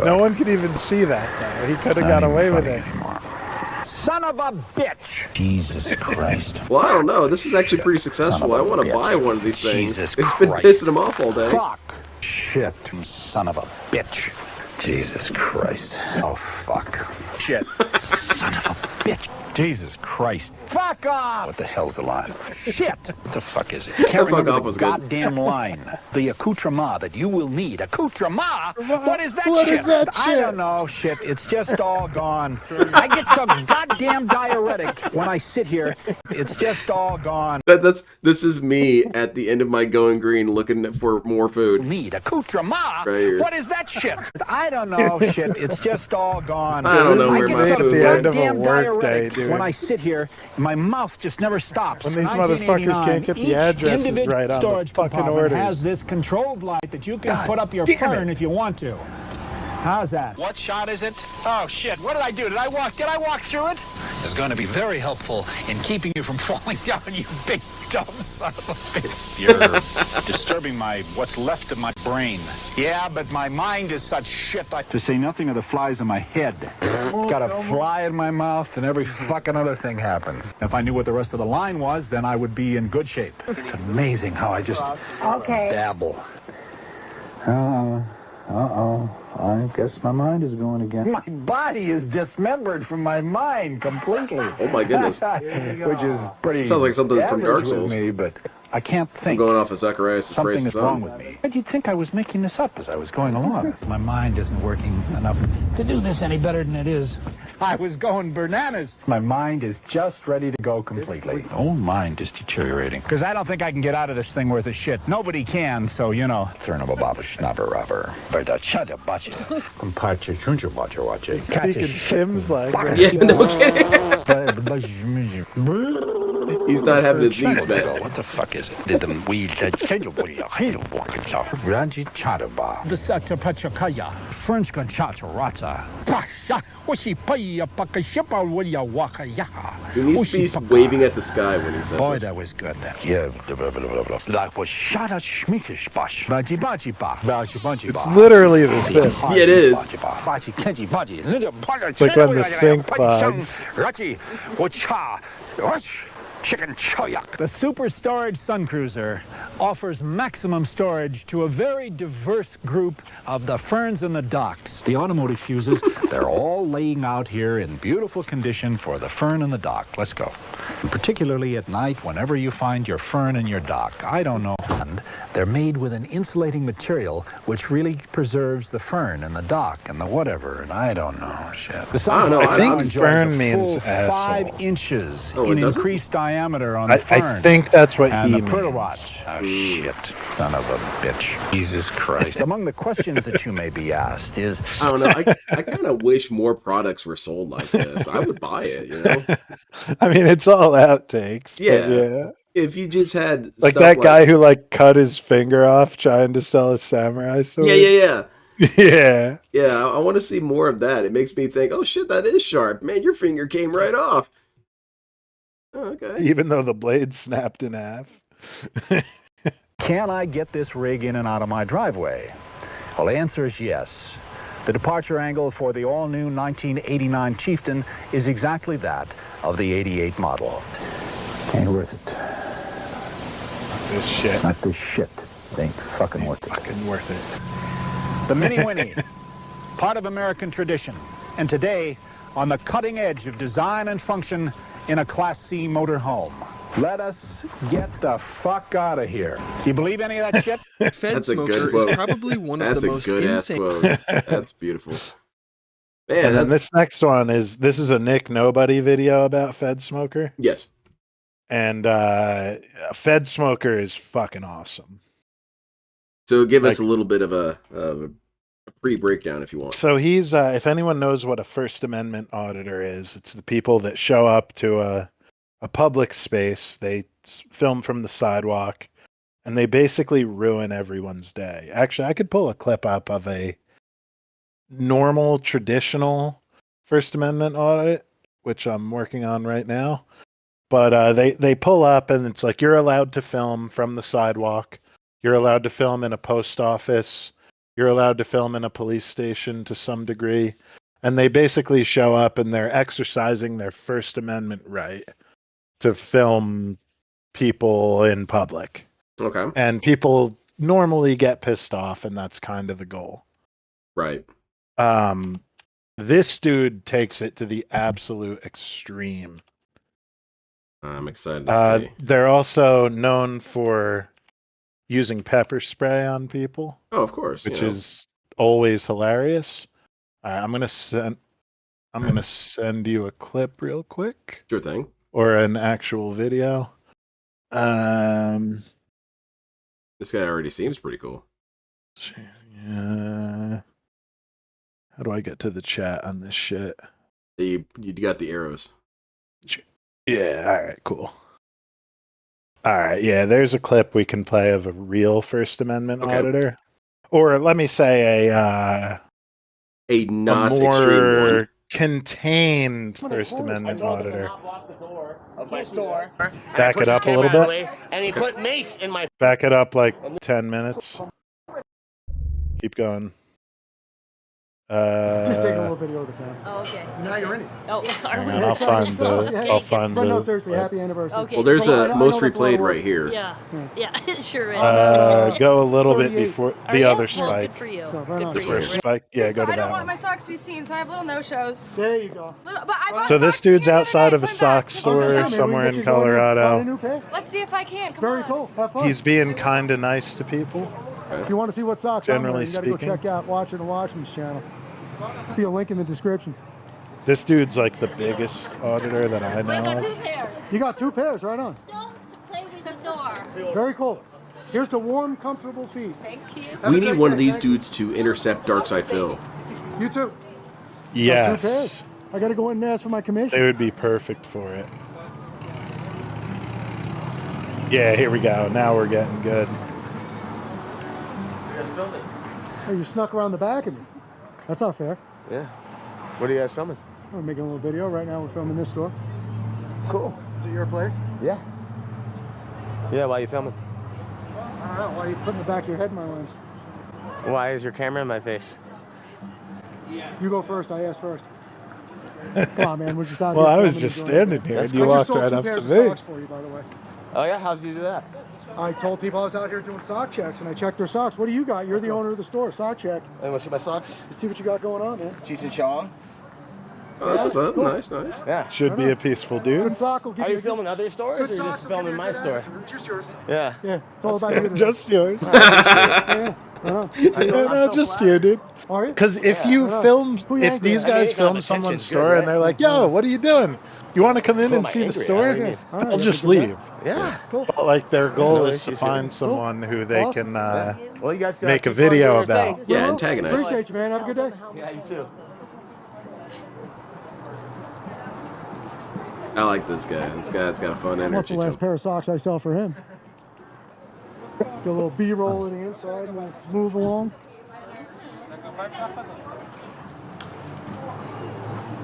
Speaker 4: No one could even see that, though. He could have got away with it.
Speaker 12: Son of a bitch! Jesus Christ.
Speaker 3: Well, I don't know. This is actually pretty successful. I want to buy one of these things.
Speaker 12: Jesus
Speaker 3: It's been
Speaker 12: Christ.
Speaker 3: pissing him off all day.
Speaker 12: Fuck. Shit. Son of a bitch. Jesus Christ. Oh, fuck. Shit. Son of a bitch. Jesus Christ. Fuck off! What the hell's the line? Shit! What the fuck is it? Can't
Speaker 3: Fuck
Speaker 12: remember
Speaker 3: off
Speaker 12: the
Speaker 3: was good.
Speaker 12: goddamn line. The accoutrement that you will need. Accoutrement? What is that
Speaker 4: What
Speaker 12: shit?
Speaker 4: is that
Speaker 12: I
Speaker 4: shit?
Speaker 12: don't know. Shit. It's just all gone. I get so goddamn diuretic when I sit here. It's just all gone.
Speaker 3: This is me at the end of my going green looking for more food.
Speaker 12: Need accoutrement?
Speaker 3: Right here.
Speaker 12: What is that shit? I don't know. Shit. It's just all gone.
Speaker 3: I don't know where
Speaker 12: get
Speaker 3: my
Speaker 12: so
Speaker 3: food
Speaker 4: At the end of a
Speaker 12: goddamn
Speaker 4: work day,
Speaker 12: diuretic
Speaker 4: dude.
Speaker 12: when I sit here, my mouth just never stops.
Speaker 4: When these motherfuckers can't get the
Speaker 12: Each
Speaker 4: addresses
Speaker 12: individual
Speaker 4: right on the
Speaker 12: storage
Speaker 4: fucking
Speaker 12: compartment
Speaker 4: orders.
Speaker 12: has this controlled light that you can
Speaker 4: God
Speaker 12: put up your
Speaker 4: damn
Speaker 12: fern
Speaker 4: it.
Speaker 12: if you want to. How's that?
Speaker 11: What shot is it? Oh shit, what did I do? Did I walk through it? It's going to be very helpful in keeping you from falling down, you big dumb son of a bitch.
Speaker 12: You're disturbing what's left of my brain.
Speaker 11: Yeah, but my mind is such shit.
Speaker 12: To say nothing of the flies in my head. Got a fly in my mouth and every fucking other thing happens. If I knew what the rest of the line was, then I would be in good shape. It's amazing how I just dabble. Uh-oh. I guess my mind is going again. My body is dismembered from my mind completely.
Speaker 3: Oh my goodness.
Speaker 12: Which is pretty
Speaker 3: Sounds like something from Dark
Speaker 12: average
Speaker 3: Souls.
Speaker 12: with me, but I can't
Speaker 3: I'm
Speaker 12: think.
Speaker 3: going off of Zacharias'
Speaker 12: Something
Speaker 3: Praise
Speaker 12: is
Speaker 3: the
Speaker 12: wrong
Speaker 3: Sun.
Speaker 12: with me. But you'd think I was making this up as I was going along. My mind isn't working enough to do this any better than it is. I was going bananas. My mind is just ready to go completely. My own mind is deteriorating. Because I don't think I can get out of this thing worth a shit. Nobody can, so, you know. Turn of a baba schnabber rubber.
Speaker 4: Speaking Sims like that.
Speaker 3: Yeah, no kidding. He's not having his needs met.
Speaker 12: What the fuck is it? The Satapachakaya, French Conchatarata.
Speaker 3: He needs to be waving at the sky when he says
Speaker 12: Boy,
Speaker 3: this.
Speaker 12: that was good. Yeah.
Speaker 4: It's literally the Sims.
Speaker 3: Yeah, it is.
Speaker 4: It's like when the sink bugs.
Speaker 12: chicken choyak. The Super Storage Sun Cruiser offers maximum storage to a very diverse group of the ferns and the docks. The automotive fuses, they're all laying out here in beautiful condition for the fern and the dock. Let's go. And particularly at night, whenever you find your fern and your dock, I don't know. And they're made with an insulating material which really preserves the fern and the dock and the whatever, and I don't know, shit. The
Speaker 4: I don't know, I think
Speaker 12: enjoys
Speaker 4: fern
Speaker 12: a
Speaker 4: means
Speaker 12: full
Speaker 4: asshole.
Speaker 12: 5 inches
Speaker 3: Oh,
Speaker 12: in
Speaker 3: it doesn't?
Speaker 12: increased diameter on the fern.
Speaker 4: I think that's what
Speaker 12: and
Speaker 4: he
Speaker 12: the
Speaker 4: means.
Speaker 12: watch. Oh, shit. Son of a bitch. Jesus Christ. Among the questions that you may be asked is...
Speaker 3: I don't know. I kind of wish more products were sold like this. I would buy it, you know?
Speaker 4: I mean, it's all outtakes.
Speaker 3: Yeah.
Speaker 4: But yeah.
Speaker 3: If you just had
Speaker 4: Like
Speaker 3: stuff
Speaker 4: that guy who like cut his finger off trying to sell a samurai sword.
Speaker 3: Yeah.
Speaker 4: Yeah.
Speaker 3: Yeah, I want to see more of that. It makes me think, oh shit, that is sharp. Man, your finger came right off. Oh, okay.
Speaker 4: Even though the blade snapped in half.
Speaker 12: Can I get this rig in and out of my driveway? Well, the answer is yes. The departure angle for the all-new 1989 Chieftain is exactly that of the 88 model. Ain't worth it.
Speaker 4: This shit.
Speaker 12: Not this shit. It ain't fucking worth it.
Speaker 4: Fucking worth it.
Speaker 12: The Mini Winnie, part of American tradition, and today on the cutting edge of design and function in a Class C motorhome. Let us get the fuck out of here. Do you believe any of that shit?
Speaker 14: FedSmoker is probably one of the most insane.
Speaker 3: Quote. That's beautiful. Man,
Speaker 4: and then this next one is a Nick Nobody video about FedSmoker.
Speaker 3: Yes.
Speaker 4: And FedSmoker is fucking awesome.
Speaker 3: So give us a little bit of a pre-breakdown if you want.
Speaker 4: So he's, if anyone knows what a First Amendment auditor is, it's the people that show up to a public space, they film from the sidewalk, and they basically ruin everyone's day. Actually, I could pull a clip up of a normal, traditional First Amendment audit, which I'm working on right now. But they pull up, and it's like, you're allowed to film from the sidewalk. You're allowed to film in a post office. You're allowed to film in a police station to some degree. And they basically show up, and they're exercising their First Amendment right to film people in public.
Speaker 3: Okay.
Speaker 4: And people normally get pissed off, and that's kind of the goal.
Speaker 3: Right.
Speaker 4: This dude takes it to the absolute extreme.
Speaker 3: I'm excited to see.
Speaker 4: They're also known for using pepper spray on people.
Speaker 3: Oh, of course.
Speaker 4: Which is always hilarious. I'm gonna send you a clip real quick.
Speaker 3: Sure thing.
Speaker 4: Or an actual video.
Speaker 3: This guy already seems pretty cool.
Speaker 4: How do I get to the chat on this shit?
Speaker 3: You got the arrows.
Speaker 4: Yeah, alright, cool. Alright, yeah, there's a clip we can play of a real First Amendment auditor. Or let me say a
Speaker 3: not
Speaker 4: more
Speaker 3: extreme one.
Speaker 4: Contained First Amendment auditor.
Speaker 15: Of my store.
Speaker 4: Back it up a little bit.
Speaker 15: And he put mace in my.
Speaker 4: Back it up like 10 minutes. Keep going.
Speaker 16: Just taking a little video of the time.
Speaker 17: Oh, okay.
Speaker 16: Now you're in it.
Speaker 17: Oh, are we?
Speaker 4: I'll find
Speaker 16: No, seriously, happy anniversary.
Speaker 17: Okay.
Speaker 3: Well, there's
Speaker 16: I
Speaker 3: a
Speaker 16: know
Speaker 3: most
Speaker 16: that's a lot of
Speaker 3: replayed
Speaker 16: work.
Speaker 3: right here.
Speaker 17: Yeah, it sure is.
Speaker 4: Go a little bit before the other
Speaker 17: Well,
Speaker 4: spike.
Speaker 17: good for you.
Speaker 16: So,
Speaker 17: Good
Speaker 4: This
Speaker 17: for
Speaker 4: way,
Speaker 17: you.
Speaker 4: spike. Yeah, go to
Speaker 18: I don't
Speaker 4: that
Speaker 18: want
Speaker 4: one.
Speaker 18: my socks to be seen, so I have little no-shows.
Speaker 16: There you go.
Speaker 4: So this dude's outside of a sock store
Speaker 16: Maybe we
Speaker 4: somewhere
Speaker 16: can
Speaker 4: in
Speaker 16: get you going and find a
Speaker 4: Colorado.
Speaker 16: new pair.
Speaker 18: Let's see if I can. Come
Speaker 16: Very
Speaker 18: on.
Speaker 16: cool. Have fun.
Speaker 4: He's being kind of nice to people.
Speaker 16: If you want to see what socks I'm
Speaker 4: Generally
Speaker 16: wearing, you got to go
Speaker 4: speaking.
Speaker 16: check out Watching the Watchman's channel. Be a link in the description.
Speaker 4: This dude's like the biggest auditor that I know
Speaker 17: I got 2
Speaker 4: of.
Speaker 17: pairs.
Speaker 16: You got 2 pairs, right on.
Speaker 17: Don't play with the door.
Speaker 16: Very cool. Here's to warm, comfortable feet.
Speaker 17: Thank you.
Speaker 3: We need one of these dudes to intercept Darkside Phil.
Speaker 16: You too.
Speaker 4: Yes.
Speaker 16: Got 2 pairs. I got to go in and ask for my commission.
Speaker 4: They would be perfect for it. Yeah, here we go. Now we're getting good.
Speaker 16: Oh, you snuck around the back of me. That's not fair.
Speaker 14: Yeah. What are you guys filming?
Speaker 16: We're making a little video right now. We're filming this store. Cool. Is it your place?
Speaker 14: Yeah. Yeah, why are you filming?
Speaker 16: I don't know. Why are you putting the back of your head in my lens?
Speaker 14: Why is your camera in my face?
Speaker 16: You go first. I asked first. Come on, man. We're just out
Speaker 4: Well,
Speaker 16: here
Speaker 4: I was
Speaker 16: filming
Speaker 4: just
Speaker 16: and doing
Speaker 4: standing
Speaker 16: it.
Speaker 4: here, and
Speaker 16: I
Speaker 4: you
Speaker 16: just
Speaker 4: walked
Speaker 16: sold
Speaker 4: right
Speaker 16: 2
Speaker 4: up
Speaker 16: pairs
Speaker 4: to
Speaker 16: of
Speaker 4: me.
Speaker 16: socks for you, by the way.
Speaker 15: Oh yeah, how'd you do that?
Speaker 16: I told people I was out here doing sock checks, and I checked their socks. What do you got? You're the owner of the store. Sock check.
Speaker 15: Hey, want to see my socks?
Speaker 16: Let's see what you got going on, man.
Speaker 15: Cheech and Chong.
Speaker 3: Oh, that's what's up.
Speaker 16: Cool.
Speaker 3: Nice, nice.
Speaker 15: Yeah.
Speaker 4: Should be a peaceful dude.
Speaker 16: Good sock will give
Speaker 15: Are
Speaker 16: you
Speaker 15: you filming other stores, or
Speaker 16: good
Speaker 15: you
Speaker 16: socks
Speaker 15: just
Speaker 16: will give
Speaker 15: filming
Speaker 16: you a
Speaker 15: my
Speaker 16: good
Speaker 15: store?
Speaker 16: attitude. Just yours.
Speaker 15: Yeah.
Speaker 16: Yeah, it's all about you.
Speaker 4: Just yours.
Speaker 16: Yeah.
Speaker 4: No, just you, dude.
Speaker 16: Are you?
Speaker 4: Because if
Speaker 15: Yeah.
Speaker 4: you film,
Speaker 16: Who you
Speaker 4: if
Speaker 16: angry
Speaker 4: these
Speaker 16: at?
Speaker 4: guys
Speaker 15: any kind
Speaker 4: film
Speaker 15: of
Speaker 4: someone's
Speaker 15: attention's
Speaker 4: store
Speaker 15: good,
Speaker 4: and they're
Speaker 15: right?
Speaker 4: like, "Yo, what are you doing? You want to come in
Speaker 15: Who
Speaker 4: and
Speaker 15: am I
Speaker 4: see the
Speaker 15: angry at?
Speaker 4: store?"
Speaker 15: What do you mean?
Speaker 16: All right,
Speaker 4: They'll
Speaker 16: you
Speaker 4: just
Speaker 16: have a good day.
Speaker 4: leave.
Speaker 15: Yeah.
Speaker 16: Cool.
Speaker 4: But like their goal
Speaker 15: No
Speaker 4: is to
Speaker 15: issues
Speaker 4: find
Speaker 15: here.
Speaker 4: someone who they
Speaker 16: Awesome.
Speaker 4: can
Speaker 15: Well, you guys
Speaker 4: make a
Speaker 15: keep on doing
Speaker 4: video
Speaker 15: your
Speaker 4: about.
Speaker 15: thing.
Speaker 3: Yeah,
Speaker 16: Well,
Speaker 3: antagonize.
Speaker 16: Appreciate you, man. Have a good day.
Speaker 15: Yeah, you too.
Speaker 3: I like this guy. This guy's got a fun
Speaker 16: What's
Speaker 3: energy
Speaker 16: the
Speaker 3: to
Speaker 16: last
Speaker 3: him.
Speaker 16: pair of socks I sell for him? Get a little B-roll in the inside and we'll move along.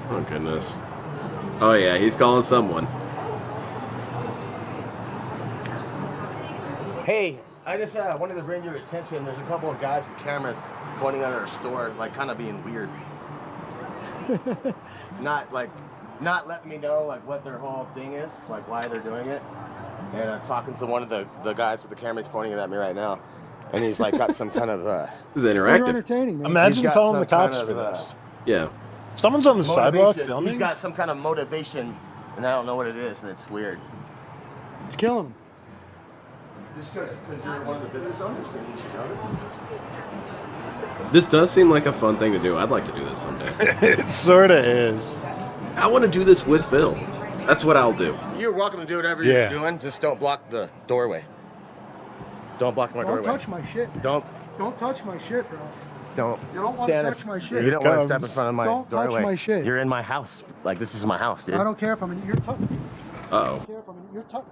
Speaker 3: Oh, goodness. Oh, yeah, he's calling someone.
Speaker 15: Hey, I just wanted to bring your attention. There's a couple of guys with cameras pointing at our store, like kind of being weird. Not letting me know like what their whole thing is, like why they're doing it. And I'm talking to one of the guys with the cameras pointing at me right now, and he's like got some kind of
Speaker 3: This is
Speaker 16: You're
Speaker 3: interactive.
Speaker 16: entertaining, man.
Speaker 4: Imagine
Speaker 15: got
Speaker 4: calling
Speaker 15: some
Speaker 4: the cops
Speaker 15: kind
Speaker 4: for
Speaker 15: of,
Speaker 4: this.
Speaker 3: Yeah.
Speaker 4: Someone's on the sidewalk
Speaker 15: motivation.
Speaker 4: filming.
Speaker 15: He's got some kind of motivation, and I don't know what it is, and it's weird.
Speaker 16: It's killing him.
Speaker 15: Just because you're one of the business owners, then you should know this.
Speaker 3: This does seem like a fun thing to do. I'd like to do this someday.
Speaker 4: It sort of is.
Speaker 3: I want to do this with Phil. That's what I'll do.
Speaker 15: You're welcome to do whatever
Speaker 4: Yeah.
Speaker 15: you're doing. Just don't block the doorway. Don't block my
Speaker 16: Don't
Speaker 15: doorway.
Speaker 16: touch my shit.
Speaker 15: Don't
Speaker 16: Don't touch my shit, bro.
Speaker 15: don't.
Speaker 16: You don't want to
Speaker 15: stand
Speaker 16: touch my shit.
Speaker 15: You don't want to step in
Speaker 4: Comes.
Speaker 15: front of my
Speaker 16: Don't touch
Speaker 15: doorway.
Speaker 16: my shit.
Speaker 15: You're in my house. Like this is my house, dude.
Speaker 16: I don't care if I'm in your tuck.
Speaker 3: Uh-oh.
Speaker 16: Care if I'm in your tuck.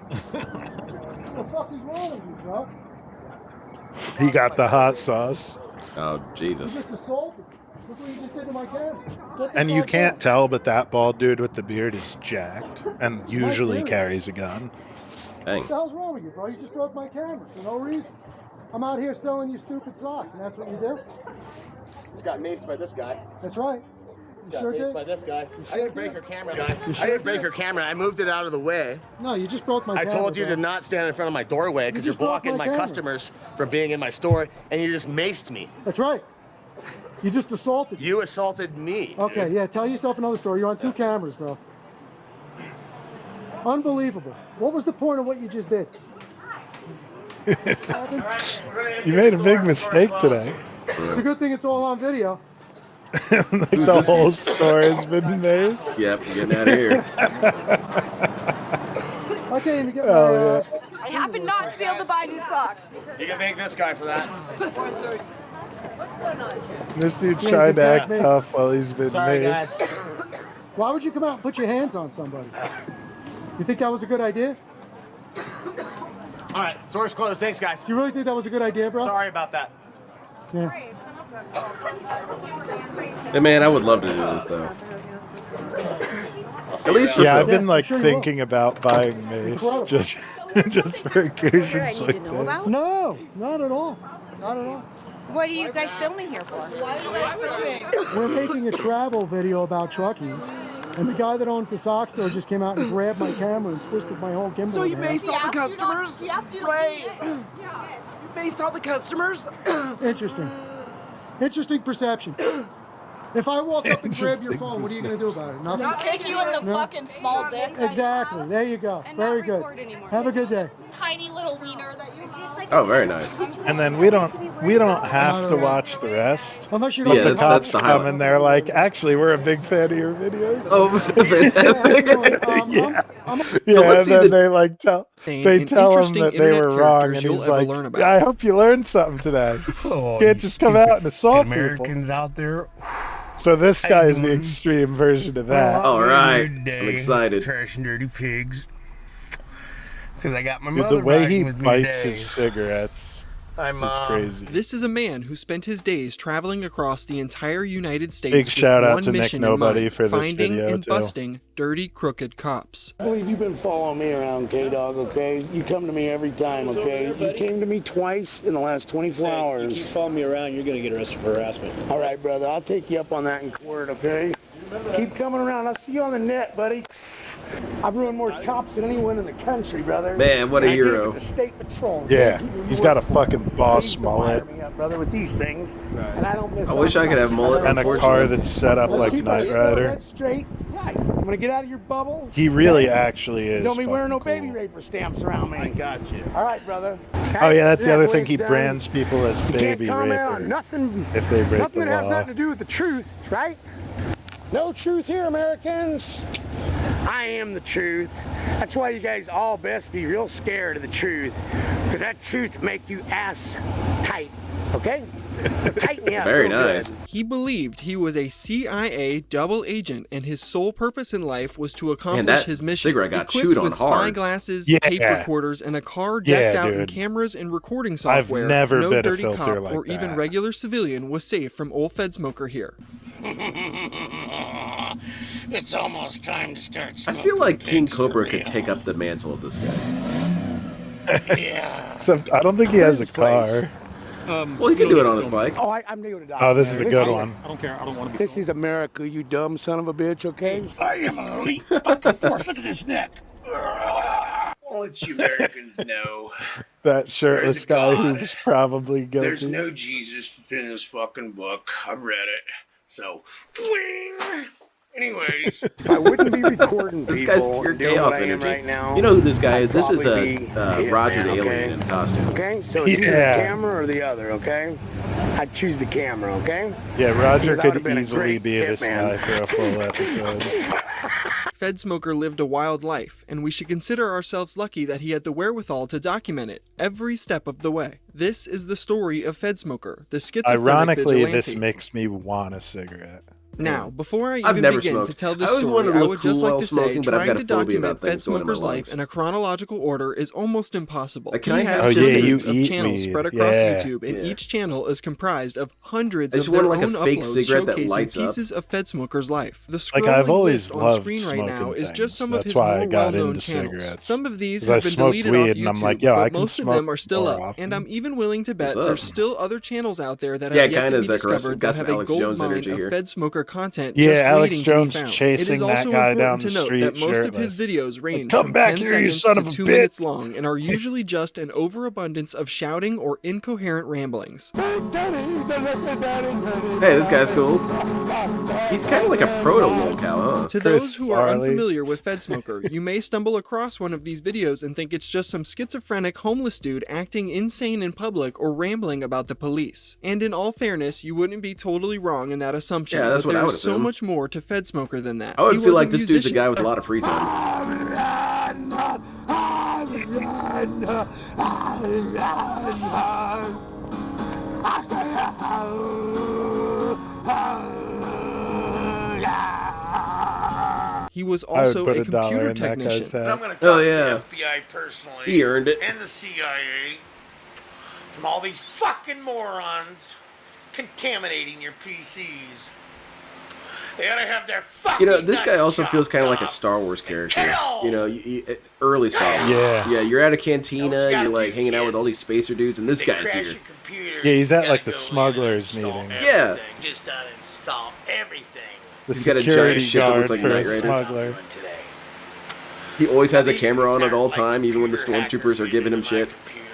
Speaker 16: What the fuck is wrong with you, bro?
Speaker 4: He got the hot sauce.
Speaker 3: Oh,
Speaker 16: You
Speaker 3: Jesus.
Speaker 16: just assaulted. Look what you just did to my camera. Get the
Speaker 4: And you
Speaker 16: sock
Speaker 4: can't
Speaker 16: out.
Speaker 4: tell, but that bald dude with the beard is jacked and usually
Speaker 16: serious?
Speaker 4: carries a gun.
Speaker 3: Dang.
Speaker 16: What the hell's wrong with you, bro? You just broke my camera for no reason. I'm out here selling you stupid socks, and that's what you do?
Speaker 15: Just got maced by this guy.
Speaker 16: That's right. You
Speaker 15: Got
Speaker 16: sure
Speaker 15: maced
Speaker 16: did?
Speaker 15: by this guy. I didn't break her camera, guy.
Speaker 16: You
Speaker 15: I
Speaker 16: sure
Speaker 15: didn't break
Speaker 16: did?
Speaker 15: her camera. I moved it out of the way.
Speaker 16: No, you just broke my
Speaker 15: I
Speaker 16: camera.
Speaker 15: told you
Speaker 16: bro.
Speaker 15: to not stand in front of my doorway because
Speaker 16: You
Speaker 15: you're
Speaker 16: just broke
Speaker 15: blocking
Speaker 16: my
Speaker 15: my
Speaker 16: camera.
Speaker 15: customers from being in my store, and you just maced me.
Speaker 16: That's right. You just assaulted.
Speaker 15: You assaulted me.
Speaker 16: Okay, yeah, tell yourself another story. You're on 2 cameras, bro. Unbelievable. What was the point of what you just did?
Speaker 4: You made a big mistake today.
Speaker 16: It's a good thing it's all on video.
Speaker 4: Like
Speaker 3: Who's
Speaker 4: the
Speaker 3: this
Speaker 4: whole
Speaker 3: guy?
Speaker 4: store has been maced.
Speaker 3: Yep, getting out of here.
Speaker 16: I can't even get my.
Speaker 4: Oh,
Speaker 18: I happen not to be able to buy new socks.
Speaker 15: You can thank this guy for that.
Speaker 4: This dude's
Speaker 16: Yeah,
Speaker 4: trying
Speaker 16: good
Speaker 4: to act
Speaker 16: catch, man.
Speaker 4: tough while he's been
Speaker 15: Sorry,
Speaker 4: maced.
Speaker 15: guys.
Speaker 16: Why would you come out and put your hands on somebody? You think that was a good idea?
Speaker 15: All right, store's closed. Thanks, guys.
Speaker 16: Do you really think that was a good idea, bro?
Speaker 15: Sorry about that.
Speaker 16: Yeah.
Speaker 3: Hey, man, I would love to do this, though. At least for
Speaker 4: Yeah,
Speaker 3: Phil.
Speaker 4: I've been like
Speaker 16: sure you
Speaker 4: thinking about buying mace
Speaker 16: Incredible.
Speaker 4: just for occasions like this.
Speaker 16: No, not at all. Not at all.
Speaker 18: What are you guys filming here for?
Speaker 16: We're making a travel video about trucking, and the guy that owns the sock store just came out and grabbed my camera and twisted my whole gimbal.
Speaker 19: So you
Speaker 16: in half.
Speaker 19: maced all the customers? Wait. You maced all the customers?
Speaker 16: Interesting. Interesting perception. If I walk up and grab your phone, what are you going to do about it? Nothing?
Speaker 19: Kick you in the
Speaker 16: No.
Speaker 19: fucking small dick.
Speaker 16: Exactly. There you go. Very good. Have a good day.
Speaker 19: Tiny little wiener that you have.
Speaker 3: Oh, very nice.
Speaker 4: And then we don't have to watch the rest.
Speaker 16: Unless you're
Speaker 4: But
Speaker 3: Yeah,
Speaker 4: the
Speaker 3: that's
Speaker 4: cops
Speaker 3: the
Speaker 4: come
Speaker 3: highlight.
Speaker 4: and they're like, actually, we're a big fan of your videos.
Speaker 3: Oh, fantastic.
Speaker 4: Yeah,
Speaker 3: So
Speaker 4: yeah,
Speaker 3: let's
Speaker 4: and
Speaker 3: see
Speaker 4: then
Speaker 3: the-
Speaker 4: they like tell
Speaker 14: And
Speaker 4: tell him
Speaker 14: interesting
Speaker 4: that they were
Speaker 14: internet
Speaker 4: wrong,
Speaker 14: characters
Speaker 4: and
Speaker 14: you'll
Speaker 4: he's
Speaker 14: ever
Speaker 4: like,
Speaker 14: learn about.
Speaker 4: "Yeah, I hope you learned something today.
Speaker 20: Oh,
Speaker 4: Can't just come out and assault people."
Speaker 20: Americans out there.
Speaker 4: So this guy is the extreme version of that.
Speaker 3: All right.
Speaker 20: Day,
Speaker 3: I'm excited.
Speaker 20: Trash and dirty pigs. Because I got my
Speaker 4: Dude,
Speaker 20: mother
Speaker 4: the way
Speaker 20: riding
Speaker 4: he
Speaker 20: with me
Speaker 4: bites
Speaker 20: today.
Speaker 4: his cigarettes It's crazy.
Speaker 14: This is a man who spent his days traveling across the entire United States
Speaker 4: Big
Speaker 14: with
Speaker 4: shout out
Speaker 14: one
Speaker 4: to Nick
Speaker 14: mission
Speaker 4: Nobody
Speaker 14: in mind,
Speaker 4: for this
Speaker 14: finding
Speaker 4: video,
Speaker 14: and
Speaker 4: too.
Speaker 14: busting dirty, crooked cops.
Speaker 20: I believe you've been following me around, K-Dog, okay? You come to me every time, okay? You came to me twice in the last 24 hours.
Speaker 13: You keep following me around, you're going to get arrested for harassment.
Speaker 20: All right, brother, I'll take you up on that in court, okay? Keep coming around. I'll see you on the net, buddy. I've ruined more cops than anyone in the country, brother.
Speaker 3: Man, what a hero.
Speaker 20: The state patrol.
Speaker 4: Yeah, he's got a fucking boss mullet.
Speaker 20: Me up, brother, with these things, and I don't miss.
Speaker 3: I wish I could have mullet.
Speaker 4: And a car that's set up like Knight Rider.
Speaker 20: Head straight. Right. I'm gonna get out of your bubble.
Speaker 4: He really actually is.
Speaker 20: Don't be wearing no
Speaker 4: cool.
Speaker 20: baby raper stamps around me. I got you. All right, brother.
Speaker 4: Oh yeah, that's the other thing. He brands people as baby raper
Speaker 20: Nothing.
Speaker 4: if they break
Speaker 20: Nothing
Speaker 4: the
Speaker 20: that has
Speaker 4: law.
Speaker 20: nothing to do with the truth, right? No truth here, Americans. I am the truth. That's why you guys all best be real scared of the truth, because that truth make you ass tight. Okay? Tighten me up.
Speaker 3: Very
Speaker 20: real
Speaker 3: nice.
Speaker 20: good.
Speaker 14: He believed he was a CIA double agent, and his sole purpose in life was to accomplish
Speaker 3: that
Speaker 14: his mission.
Speaker 3: cigarette got
Speaker 14: Equipped
Speaker 3: chewed on
Speaker 14: with spy
Speaker 3: hard.
Speaker 14: glasses,
Speaker 4: Yeah.
Speaker 14: tape recorders, and a car decked out in
Speaker 4: dude.
Speaker 14: cameras and recording
Speaker 4: I've
Speaker 14: software,
Speaker 4: never
Speaker 14: no
Speaker 4: been a
Speaker 14: dirty
Speaker 4: filter
Speaker 14: cop
Speaker 4: like
Speaker 14: or even
Speaker 4: that.
Speaker 14: regular civilian was safe from old FedSmoker here.
Speaker 20: It's almost time to start
Speaker 3: I
Speaker 20: smoking.
Speaker 3: feel like King
Speaker 20: pigs for
Speaker 3: Cobra
Speaker 20: real.
Speaker 3: could take up the mantle of this guy.
Speaker 20: Yeah.
Speaker 4: Except I don't think he has a car.
Speaker 3: Well, he can do it on his bike.
Speaker 20: Oh, I'm new to die.
Speaker 4: Oh, this is a good one.
Speaker 13: I don't care. I don't want to be.
Speaker 20: This is America, you dumb son of a bitch, okay? I am an elite fucking force. Look at this neck. I'll let you Americans know.
Speaker 4: That shirtless guy who's probably guilty.
Speaker 20: There's no Jesus in this fucking book. I've read it. So, wing. Anyways, I wouldn't be recording
Speaker 3: This
Speaker 20: people
Speaker 3: guy's pure
Speaker 20: doing
Speaker 3: chaos
Speaker 20: what I am
Speaker 3: energy.
Speaker 20: right now.
Speaker 3: You know who this guy is? This is
Speaker 20: I'd probably be
Speaker 3: Roger the
Speaker 20: hitman,
Speaker 3: Alien in costume.
Speaker 20: Okay, so it's either
Speaker 4: Yeah.
Speaker 20: the camera or the other, okay? I'd choose the camera, okay?
Speaker 4: Yeah, Roger
Speaker 20: Because I would've
Speaker 4: could
Speaker 20: been a
Speaker 4: easily
Speaker 20: great
Speaker 4: be this guy
Speaker 20: hitman.
Speaker 4: for a full episode.
Speaker 14: FedSmoker lived a wild life, and we should consider ourselves lucky that he had the wherewithal to document it every step of the way. This is the story of FedSmoker, the schizophrenic
Speaker 4: Ironically,
Speaker 14: vigilante.
Speaker 4: this makes me want a cigarette.
Speaker 14: Now, before I
Speaker 3: I've
Speaker 14: even
Speaker 3: never
Speaker 14: begin
Speaker 3: smoked.
Speaker 14: to tell this
Speaker 3: I always
Speaker 14: story,
Speaker 3: wanted to
Speaker 14: I
Speaker 3: look
Speaker 14: would
Speaker 3: cool
Speaker 14: just like
Speaker 3: while
Speaker 14: to say,
Speaker 3: smoking, but I've
Speaker 14: trying
Speaker 3: got
Speaker 14: to
Speaker 3: a phobia about
Speaker 14: document
Speaker 3: things going in my
Speaker 14: FedSmoker's life
Speaker 3: lungs.
Speaker 14: in a chronological order is almost impossible.
Speaker 3: Can
Speaker 14: he
Speaker 3: I
Speaker 14: has
Speaker 3: have
Speaker 14: just
Speaker 3: just-
Speaker 14: hundreds
Speaker 4: you
Speaker 14: of
Speaker 4: eat
Speaker 14: channels
Speaker 4: weed.
Speaker 14: spread across
Speaker 4: Yeah.
Speaker 14: YouTube, and
Speaker 3: Yeah.
Speaker 14: each channel is comprised of hundreds
Speaker 3: I
Speaker 14: of
Speaker 3: just
Speaker 14: their
Speaker 3: wanted, like,
Speaker 14: own
Speaker 3: a fake
Speaker 14: uploads
Speaker 3: cigarette that
Speaker 14: showcasing
Speaker 3: lights up.
Speaker 14: pieces of FedSmoker's life. The
Speaker 4: Like,
Speaker 14: scrolling
Speaker 4: I've always
Speaker 14: list on
Speaker 4: loved
Speaker 14: screen right
Speaker 4: smoking
Speaker 14: now is
Speaker 4: things.
Speaker 14: just some of
Speaker 4: That's
Speaker 14: his
Speaker 4: why I
Speaker 14: more
Speaker 4: got
Speaker 14: well-known
Speaker 4: into
Speaker 14: channels.
Speaker 4: cigarettes.
Speaker 14: Some of these
Speaker 4: 'Cause I
Speaker 14: have been
Speaker 4: smoked
Speaker 14: deleted
Speaker 4: weed,
Speaker 14: off
Speaker 4: and
Speaker 14: YouTube,
Speaker 4: I'm like, yo,
Speaker 14: but
Speaker 4: I can
Speaker 14: most of
Speaker 4: smoke
Speaker 14: them are still
Speaker 4: more
Speaker 14: up,
Speaker 4: often.
Speaker 14: and I'm even willing to bet
Speaker 3: What's up?
Speaker 14: there's still other channels out there that
Speaker 3: Yeah,
Speaker 14: have yet
Speaker 3: kinda
Speaker 14: to be
Speaker 3: Zacharias.
Speaker 14: discovered
Speaker 3: Got
Speaker 14: that
Speaker 3: some
Speaker 14: have a
Speaker 3: Alex
Speaker 14: gold
Speaker 3: Jones
Speaker 14: mine
Speaker 3: energy
Speaker 14: of
Speaker 3: here.
Speaker 14: FedSmoker content
Speaker 4: Yeah,
Speaker 14: just
Speaker 4: Alex
Speaker 14: waiting
Speaker 4: Jones
Speaker 14: to be found.
Speaker 4: chasing
Speaker 14: It is
Speaker 4: that
Speaker 14: also
Speaker 4: guy
Speaker 14: important
Speaker 4: down
Speaker 14: to
Speaker 4: the
Speaker 14: note
Speaker 4: street
Speaker 14: that most of his
Speaker 4: shirtless.
Speaker 14: videos range
Speaker 4: Come
Speaker 14: from
Speaker 4: back
Speaker 14: 10
Speaker 4: here, you
Speaker 14: seconds
Speaker 4: son
Speaker 14: to
Speaker 4: of a
Speaker 14: 2
Speaker 4: bitch.
Speaker 14: minutes long and are usually just an overabundance of shouting or incoherent ramblings.
Speaker 3: Hey, this guy's cool. He's kind of like a proto-lolcow, huh?
Speaker 14: To those who are unfamiliar with FedSmoker, you may stumble across one of these videos and think it's just some schizophrenic homeless dude acting insane in public or rambling about the police. And in all fairness, you wouldn't be totally wrong in that assumption.
Speaker 3: Yeah, that's
Speaker 14: but
Speaker 3: what I
Speaker 14: there
Speaker 3: would
Speaker 14: is so
Speaker 3: assume.
Speaker 14: much more to FedSmoker than that.
Speaker 3: I would
Speaker 14: He
Speaker 3: feel
Speaker 14: was
Speaker 3: like this dude's a
Speaker 14: musician-
Speaker 3: guy with a lot of free time.
Speaker 14: He was
Speaker 4: I would
Speaker 14: also
Speaker 4: put
Speaker 14: a
Speaker 4: $1
Speaker 14: computer
Speaker 4: in that guy's
Speaker 14: technician.
Speaker 4: head.
Speaker 20: I'm going to
Speaker 3: Oh,
Speaker 20: talk
Speaker 3: yeah.
Speaker 20: to the FBI personally.
Speaker 3: He earned it.
Speaker 20: And the CIA from all these fucking morons contaminating your PCs. They ought to have their fucking
Speaker 3: You know, this guy
Speaker 20: nuts
Speaker 3: also feels
Speaker 20: chopped
Speaker 3: kind of like a
Speaker 20: off.
Speaker 3: Star Wars character.
Speaker 20: Kill!
Speaker 3: You know, early Star Wars.
Speaker 4: Yeah.
Speaker 3: Yeah, you're at a cantina,
Speaker 20: gotta
Speaker 3: you're
Speaker 20: do,
Speaker 3: like hanging out with all these spacer dudes, and this
Speaker 20: They
Speaker 3: guy's
Speaker 20: crash
Speaker 3: here.
Speaker 20: your computer,
Speaker 4: Yeah, he's
Speaker 20: you
Speaker 4: at
Speaker 20: gotta
Speaker 4: like the
Speaker 20: go in
Speaker 4: smugglers
Speaker 20: and install
Speaker 4: meeting.
Speaker 3: Yeah.
Speaker 20: everything. Just uninstall everything.
Speaker 4: The
Speaker 3: He's got a
Speaker 4: security
Speaker 3: giant shit that
Speaker 4: guard
Speaker 3: looks like
Speaker 4: for a
Speaker 3: Knight Rider.
Speaker 4: smuggler.
Speaker 20: Today.
Speaker 3: He always has a
Speaker 20: These
Speaker 3: camera on
Speaker 20: dudes
Speaker 3: at all
Speaker 20: aren't like
Speaker 3: time, even when the
Speaker 20: computer
Speaker 3: stormtroopers
Speaker 20: hackers
Speaker 3: are giving him
Speaker 20: into my
Speaker 3: shit.
Speaker 20: computer.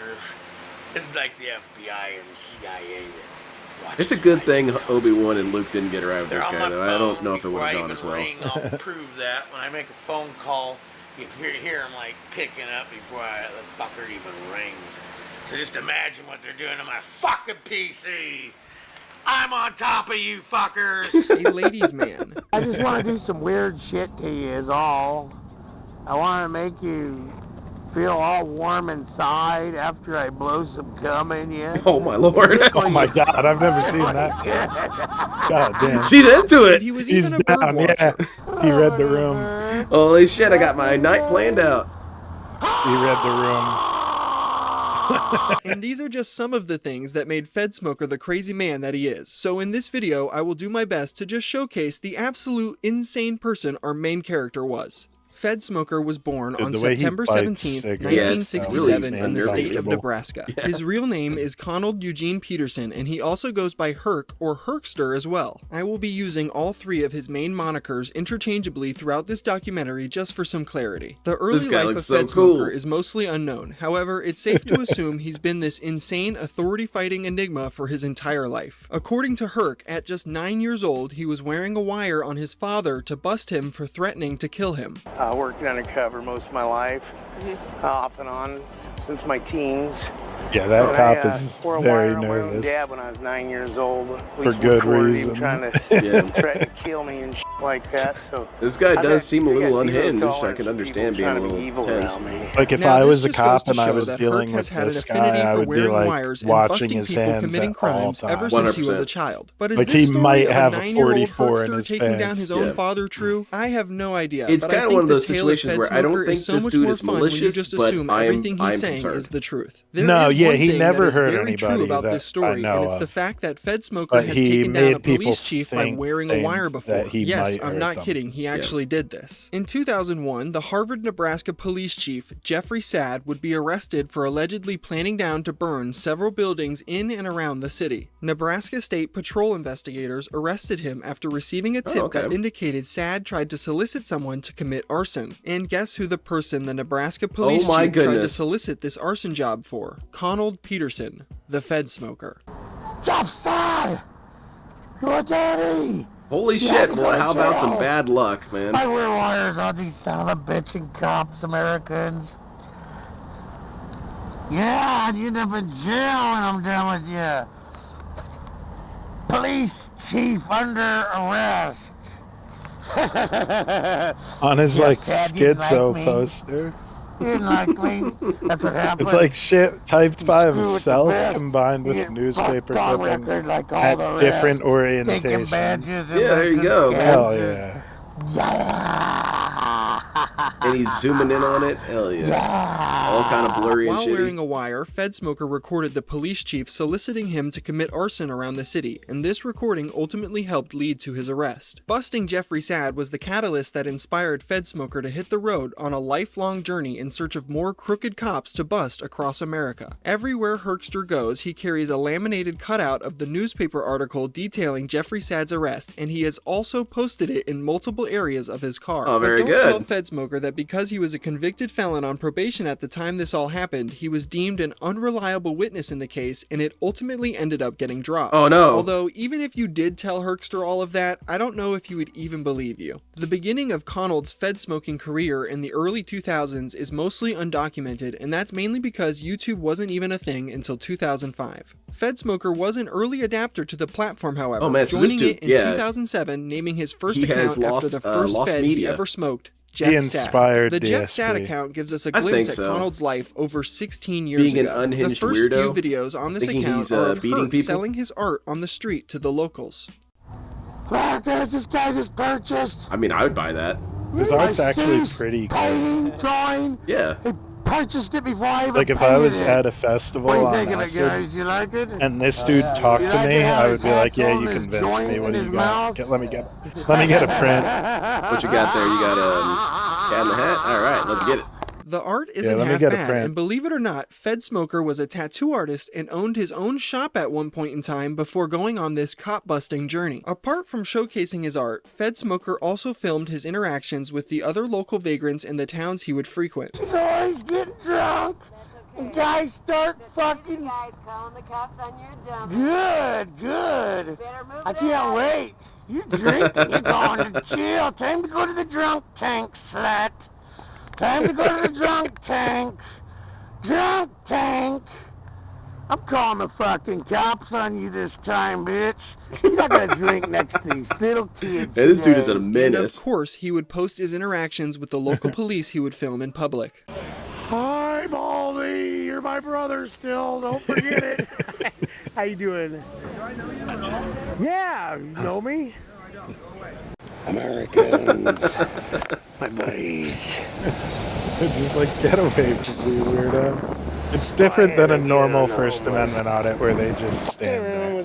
Speaker 20: This is like the FBI and the CIA that watches
Speaker 3: It's a good
Speaker 20: my
Speaker 3: thing
Speaker 20: emails.
Speaker 3: Obi-Wan and Luke didn't get around
Speaker 20: They're
Speaker 3: this
Speaker 20: on
Speaker 3: guy,
Speaker 20: my
Speaker 3: though. I don't
Speaker 20: phone
Speaker 3: know if it would
Speaker 20: before
Speaker 3: have
Speaker 20: I
Speaker 3: gone as
Speaker 20: even
Speaker 3: well.
Speaker 20: ring, I'll prove that when I make a phone call. You hear them like picking up before the fucker even rings. So just imagine what they're doing to my fucking PC. I'm on top of you fuckers.
Speaker 14: A ladies' man.
Speaker 20: I just want to do some weird shit to you is all. I want to make you feel all warm inside after I blow some cum in you.
Speaker 3: Oh my lord.
Speaker 4: Oh my god, I've never seen that. God damn.
Speaker 3: She's into it.
Speaker 14: He was
Speaker 4: He's
Speaker 14: even a bird
Speaker 4: down,
Speaker 14: watcher.
Speaker 4: yeah. He read the room.
Speaker 3: Holy shit, I got my night planned out.
Speaker 4: He read the room.
Speaker 14: And these are just some of the things that made FedSmoker the crazy man that he is. So in this video, I will do my best to just showcase the absolute insane person our main character was. FedSmoker was born on September 17th, 1967 in the state of Nebraska.
Speaker 3: Yeah.
Speaker 14: His real name is Conald Eugene Peterson, and he also goes by Herc or Herkster as well. I will be using all three of his main monikers interchangeably throughout this documentary just for some clarity. The early life of FedSmoker is mostly unknown. However, it's safe to assume he's been this insane authority-fighting enigma for his entire life. According to Herc, at just 9 years old, he was wearing a wire on his father to bust him for threatening to kill him.
Speaker 21: I worked undercover most of my life, off and on since my teens.
Speaker 4: Yeah, that cop is
Speaker 21: wore a
Speaker 4: very
Speaker 21: wire on my own
Speaker 4: nervous.
Speaker 21: dad when I was 9 years old. We
Speaker 4: For
Speaker 21: used to
Speaker 4: good
Speaker 21: record him
Speaker 4: reason.
Speaker 21: trying to threaten to kill me and shit like that. So
Speaker 3: This guy
Speaker 21: I've
Speaker 3: does
Speaker 21: got-
Speaker 3: seem a
Speaker 21: I
Speaker 3: little
Speaker 21: got zero
Speaker 3: unhinged. I
Speaker 21: tolerance
Speaker 3: can
Speaker 21: for
Speaker 3: understand
Speaker 21: people
Speaker 3: being a
Speaker 21: trying to be
Speaker 3: little
Speaker 21: evil
Speaker 3: tense.
Speaker 21: around me.
Speaker 4: Like if
Speaker 14: Now,
Speaker 4: I
Speaker 14: this
Speaker 4: was a
Speaker 14: just goes
Speaker 4: cop
Speaker 14: to
Speaker 4: and I
Speaker 14: show
Speaker 4: was
Speaker 14: that
Speaker 4: dealing
Speaker 14: Herc has
Speaker 4: with
Speaker 14: had an
Speaker 4: this
Speaker 14: affinity
Speaker 4: guy, I
Speaker 14: for
Speaker 4: would be
Speaker 14: wearing
Speaker 4: like
Speaker 14: wires and
Speaker 4: watching
Speaker 14: busting
Speaker 4: his
Speaker 14: people
Speaker 4: hands
Speaker 14: committing
Speaker 4: at all
Speaker 14: crimes ever
Speaker 4: times.
Speaker 14: since he was
Speaker 3: 100%.
Speaker 14: a child. But is
Speaker 4: Like,
Speaker 14: this
Speaker 4: he
Speaker 14: story
Speaker 4: might
Speaker 14: of
Speaker 4: have
Speaker 14: a
Speaker 4: a
Speaker 14: 9-year-old
Speaker 4: 44 in
Speaker 14: Herkster
Speaker 4: his
Speaker 14: taking down
Speaker 4: pants.
Speaker 14: his own
Speaker 3: Yeah.
Speaker 14: father true? I have no idea.
Speaker 3: It's
Speaker 14: but I
Speaker 3: kind of
Speaker 14: think
Speaker 3: one of
Speaker 14: the
Speaker 3: those
Speaker 14: tale of
Speaker 3: situations where I don't
Speaker 14: FedSmoker
Speaker 3: think
Speaker 14: is so
Speaker 3: this
Speaker 14: much
Speaker 3: dude
Speaker 14: more
Speaker 3: is
Speaker 14: fun when you
Speaker 3: malicious,
Speaker 14: just
Speaker 3: but
Speaker 14: assume
Speaker 3: I'm
Speaker 14: everything he's saying
Speaker 3: concerned.
Speaker 14: is the truth. There
Speaker 4: No,
Speaker 14: is
Speaker 4: yeah,
Speaker 14: one
Speaker 4: he
Speaker 14: thing
Speaker 4: never
Speaker 14: that is
Speaker 4: hurt
Speaker 14: very true
Speaker 4: anybody
Speaker 14: about
Speaker 4: that
Speaker 14: this story,
Speaker 4: I know
Speaker 14: and it's the
Speaker 4: of.
Speaker 14: fact that FedSmoker
Speaker 4: But
Speaker 14: has
Speaker 4: he
Speaker 14: taken down
Speaker 4: made
Speaker 14: a police
Speaker 4: people
Speaker 14: chief by
Speaker 4: think
Speaker 14: wearing a wire before.
Speaker 4: that he
Speaker 14: Yes,
Speaker 4: might
Speaker 14: I'm
Speaker 4: hurt
Speaker 14: not
Speaker 4: them.
Speaker 14: kidding. He actually did this. In 2001, the Harvard, Nebraska police chief, Jeffrey Saad, would be arrested for allegedly planning down to burn several buildings in and around the city. Nebraska State Patrol investigators arrested him after receiving a tip that indicated Saad tried to solicit someone to commit arson. And guess who the person the Nebraska police
Speaker 3: my
Speaker 14: chief tried to
Speaker 3: goodness.
Speaker 14: solicit this arson job for? Conald Peterson, the FedSmoker.
Speaker 20: Stop, Sad! You're dirty!
Speaker 3: Holy
Speaker 20: You
Speaker 3: shit,
Speaker 20: have to go
Speaker 3: well,
Speaker 20: to
Speaker 3: how about some
Speaker 20: jail.
Speaker 3: bad luck, man?
Speaker 20: I wear wires on these son of a bitching cops, Americans. Yeah, and you end up in jail when I'm done with you. Police chief under arrest.
Speaker 4: On his
Speaker 20: Yeah,
Speaker 4: like
Speaker 20: Sad, you didn't
Speaker 4: schizo
Speaker 20: like me.
Speaker 4: poster.
Speaker 20: You didn't like me. That's what happened.
Speaker 4: It's like shit typed by
Speaker 20: Screw with the
Speaker 4: himself
Speaker 20: best.
Speaker 4: combined with
Speaker 20: You get
Speaker 4: newspaper
Speaker 20: fucked on
Speaker 4: clippings
Speaker 20: record like all
Speaker 4: at
Speaker 20: the
Speaker 4: different
Speaker 20: rest. Taking
Speaker 4: orientations.
Speaker 20: badges and
Speaker 3: Yeah, there you
Speaker 20: making
Speaker 3: go, man.
Speaker 4: Hell
Speaker 20: sketches.
Speaker 4: yeah.
Speaker 3: And he's zooming in on it? Hell yeah. It's all kind of blurry and
Speaker 14: While
Speaker 3: shitty.
Speaker 14: wearing a wire, FedSmoker recorded the police chief soliciting him to commit arson around the city, and this recording ultimately helped lead to his arrest. Busting Jeffrey Saad was the catalyst that inspired FedSmoker to hit the road on a lifelong journey in search of more crooked cops to bust across America. Everywhere Herkster goes, he carries a laminated cutout of the newspaper article detailing Jeffrey Saad's arrest, and he has also posted it in multiple areas of his car.
Speaker 3: Oh, very
Speaker 14: but don't tell
Speaker 3: good.
Speaker 14: FedSmoker that because he was a convicted felon on probation at the time this all happened, he was deemed an unreliable witness in the case, and it ultimately ended up getting dropped.
Speaker 3: Oh, no.
Speaker 14: Although, even if you did tell Herkster all of that, I don't know if he would even believe you. The beginning of Conald's Fed-smoking career in the early 2000s is mostly undocumented, and that's mainly because YouTube wasn't even a thing until 2005. FedSmoker was an early adapter to the platform, however,
Speaker 3: Oh, man, so this
Speaker 14: joining
Speaker 3: dude-
Speaker 14: it in
Speaker 3: yeah.
Speaker 14: 2007, naming his first
Speaker 3: He has
Speaker 14: account
Speaker 3: lost,
Speaker 14: after the first
Speaker 3: lost
Speaker 14: Fed he
Speaker 3: media.
Speaker 14: ever smoked,
Speaker 4: He
Speaker 14: Jeff Saad.
Speaker 4: inspired
Speaker 14: The Jeff Saad
Speaker 4: DSP.
Speaker 14: account gives us a
Speaker 3: I
Speaker 14: glimpse
Speaker 3: think
Speaker 14: at
Speaker 3: so.
Speaker 14: Conald's life over 16 years
Speaker 3: Being an
Speaker 14: ago.
Speaker 3: unhinged
Speaker 14: the first
Speaker 3: weirdo,
Speaker 14: few videos on this
Speaker 3: thinking
Speaker 14: account
Speaker 3: he's,
Speaker 14: are of
Speaker 3: beating
Speaker 14: Herc
Speaker 3: people.
Speaker 14: selling his art on the street to the locals.
Speaker 20: Look, there's this guy just purchased.
Speaker 3: I mean, I would buy that.
Speaker 4: His
Speaker 20: my
Speaker 4: art's actually
Speaker 20: Steve's
Speaker 4: pretty good.
Speaker 20: painting, drawing.
Speaker 3: Yeah.
Speaker 20: He purchased it before I even
Speaker 4: Like if I
Speaker 20: painted
Speaker 4: was
Speaker 20: it.
Speaker 4: at a festival
Speaker 20: What do you
Speaker 4: on
Speaker 20: think of it,
Speaker 4: acid,
Speaker 20: guys? You like it?
Speaker 4: and this dude talked
Speaker 20: You
Speaker 4: to
Speaker 20: like
Speaker 4: me,
Speaker 20: to have
Speaker 4: I
Speaker 20: his
Speaker 4: would be like,
Speaker 20: hats
Speaker 4: yeah,
Speaker 20: on,
Speaker 4: you
Speaker 20: his
Speaker 4: convinced
Speaker 20: joint
Speaker 4: me. What
Speaker 20: in
Speaker 4: do
Speaker 20: his
Speaker 4: you got?
Speaker 20: mouth?
Speaker 4: Let me get a print.
Speaker 3: What you got there? You got a cat in the hat? All right, let's get it.
Speaker 14: The art isn't
Speaker 4: let me
Speaker 14: half
Speaker 4: get a
Speaker 14: bad,
Speaker 4: print.
Speaker 14: and believe it or not, FedSmoker was a tattoo artist and owned his own shop at one point in time before going on this cop-busting journey. Apart from showcasing his art, FedSmoker also filmed his interactions with the other local vagrants in the towns he would frequent.
Speaker 20: She's always getting drunk. And guys start fucking.
Speaker 17: Guys calling the cops on your dump.
Speaker 20: Good, good.
Speaker 17: Better move
Speaker 20: I
Speaker 17: it
Speaker 20: can't
Speaker 17: out.
Speaker 20: wait. You drinking, you're going to jail. Time to go to the drunk tank, slut. Time to go to the drunk tank. Drunk tank. I'm calling the fucking cops on you this time, bitch. You're not gonna drink next to these little kids.
Speaker 3: Man, this dude is a
Speaker 20: today.
Speaker 14: And of
Speaker 3: menace.
Speaker 14: course, he would post his interactions with the local police he would film in public.
Speaker 20: Hi, Baldy. You're my brother still. Don't forget it. How you doing? Yeah, you know me. Americans, my buddies.
Speaker 4: Just like, get away from me, weirdo. It's different than a normal First Amendment audit where they just stand there.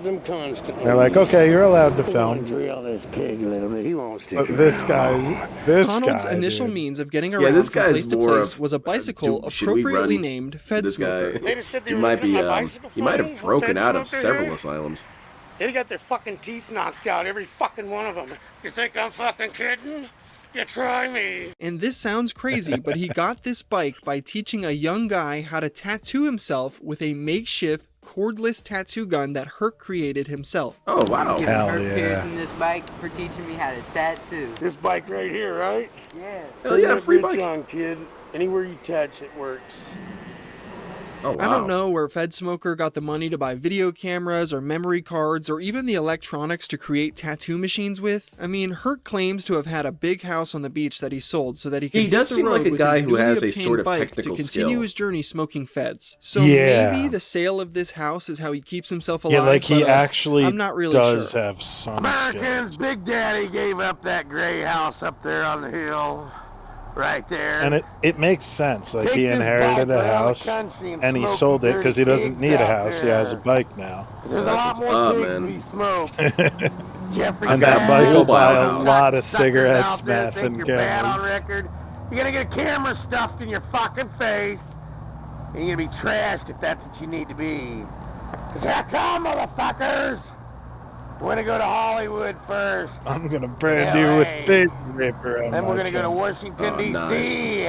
Speaker 4: They're like, okay, you're allowed to film. But this
Speaker 14: Conald's
Speaker 4: guy,
Speaker 14: initial
Speaker 4: dude.
Speaker 14: means of getting around
Speaker 3: this
Speaker 14: from
Speaker 3: guy's
Speaker 14: place to
Speaker 3: more
Speaker 14: place
Speaker 3: of,
Speaker 14: was a bicycle
Speaker 3: should we
Speaker 14: appropriately
Speaker 3: run
Speaker 14: named
Speaker 3: this guy?
Speaker 14: FedSmoker.
Speaker 3: He might be, he might have broken out of several asylums.
Speaker 21: They got their fucking teeth knocked out, every fucking one of them. You think I'm fucking kidding? You try me.
Speaker 14: And this sounds crazy, but he got this bike by teaching a young guy how to tattoo himself with a makeshift cordless tattoo gun that Herc created himself.
Speaker 3: Oh, wow.
Speaker 4: Hell
Speaker 1: Herc
Speaker 4: yeah.
Speaker 1: Pearson this bike for teaching me how to tattoo.
Speaker 21: This bike right here, right?
Speaker 1: Yeah.
Speaker 3: Hell yeah, free bike.
Speaker 21: on, kid. Anywhere you touch, it works.
Speaker 3: Oh, wow.
Speaker 14: I don't know where FedSmoker got the money to buy video cameras or memory cards or even the electronics to create tattoo machines with. I mean, Herc claims to have had a big house on the beach that he sold so that he could
Speaker 3: He does
Speaker 14: hit the
Speaker 3: seem
Speaker 14: road
Speaker 3: like a
Speaker 14: with
Speaker 3: guy
Speaker 14: his
Speaker 3: who has
Speaker 14: newly
Speaker 3: a sort of
Speaker 14: obtained bike
Speaker 3: technical
Speaker 14: to continue
Speaker 3: skill.
Speaker 14: his journey smoking feds. So
Speaker 4: Yeah.
Speaker 14: maybe the sale of this house is how he keeps himself alive.
Speaker 4: Yeah, like he
Speaker 14: but,
Speaker 4: actually
Speaker 14: I'm not really
Speaker 4: does
Speaker 14: sure.
Speaker 4: have some
Speaker 21: Americans,
Speaker 4: skill.
Speaker 21: Big Daddy gave up that gray house up there on the hill. Right there.
Speaker 4: And it makes sense. Like,
Speaker 21: Take
Speaker 4: he
Speaker 21: this
Speaker 4: inherited
Speaker 21: bike
Speaker 4: a
Speaker 21: around the
Speaker 4: house,
Speaker 21: country and
Speaker 4: and he
Speaker 21: smoke
Speaker 4: sold it
Speaker 21: dirty
Speaker 4: because he doesn't
Speaker 21: pigs
Speaker 4: need a
Speaker 21: out
Speaker 4: house. He has a
Speaker 21: there.
Speaker 4: bike now.
Speaker 21: There's a
Speaker 3: That's
Speaker 21: lot
Speaker 3: what's
Speaker 21: more
Speaker 3: up,
Speaker 21: pigs
Speaker 3: man.
Speaker 21: to be smoked. Jeffrey
Speaker 4: And
Speaker 3: got
Speaker 4: that
Speaker 3: a
Speaker 4: bike will
Speaker 3: mobile
Speaker 4: buy a
Speaker 3: house.
Speaker 4: lot of
Speaker 21: Suckers
Speaker 4: cigarettes,
Speaker 21: out there
Speaker 4: meth,
Speaker 21: think
Speaker 4: and
Speaker 21: you're bad on
Speaker 4: cameras.
Speaker 21: record. You're gonna get a camera stuffed in your fucking face, and you're gonna be trashed if that's what you need to be. Cause here come, motherfuckers! We're gonna go to Hollywood first.
Speaker 4: I'm gonna brand you with Baby Raper on
Speaker 21: Then
Speaker 4: my
Speaker 21: we're gonna go to
Speaker 4: channel.
Speaker 21: Washington,
Speaker 3: Oh,
Speaker 21: D.C.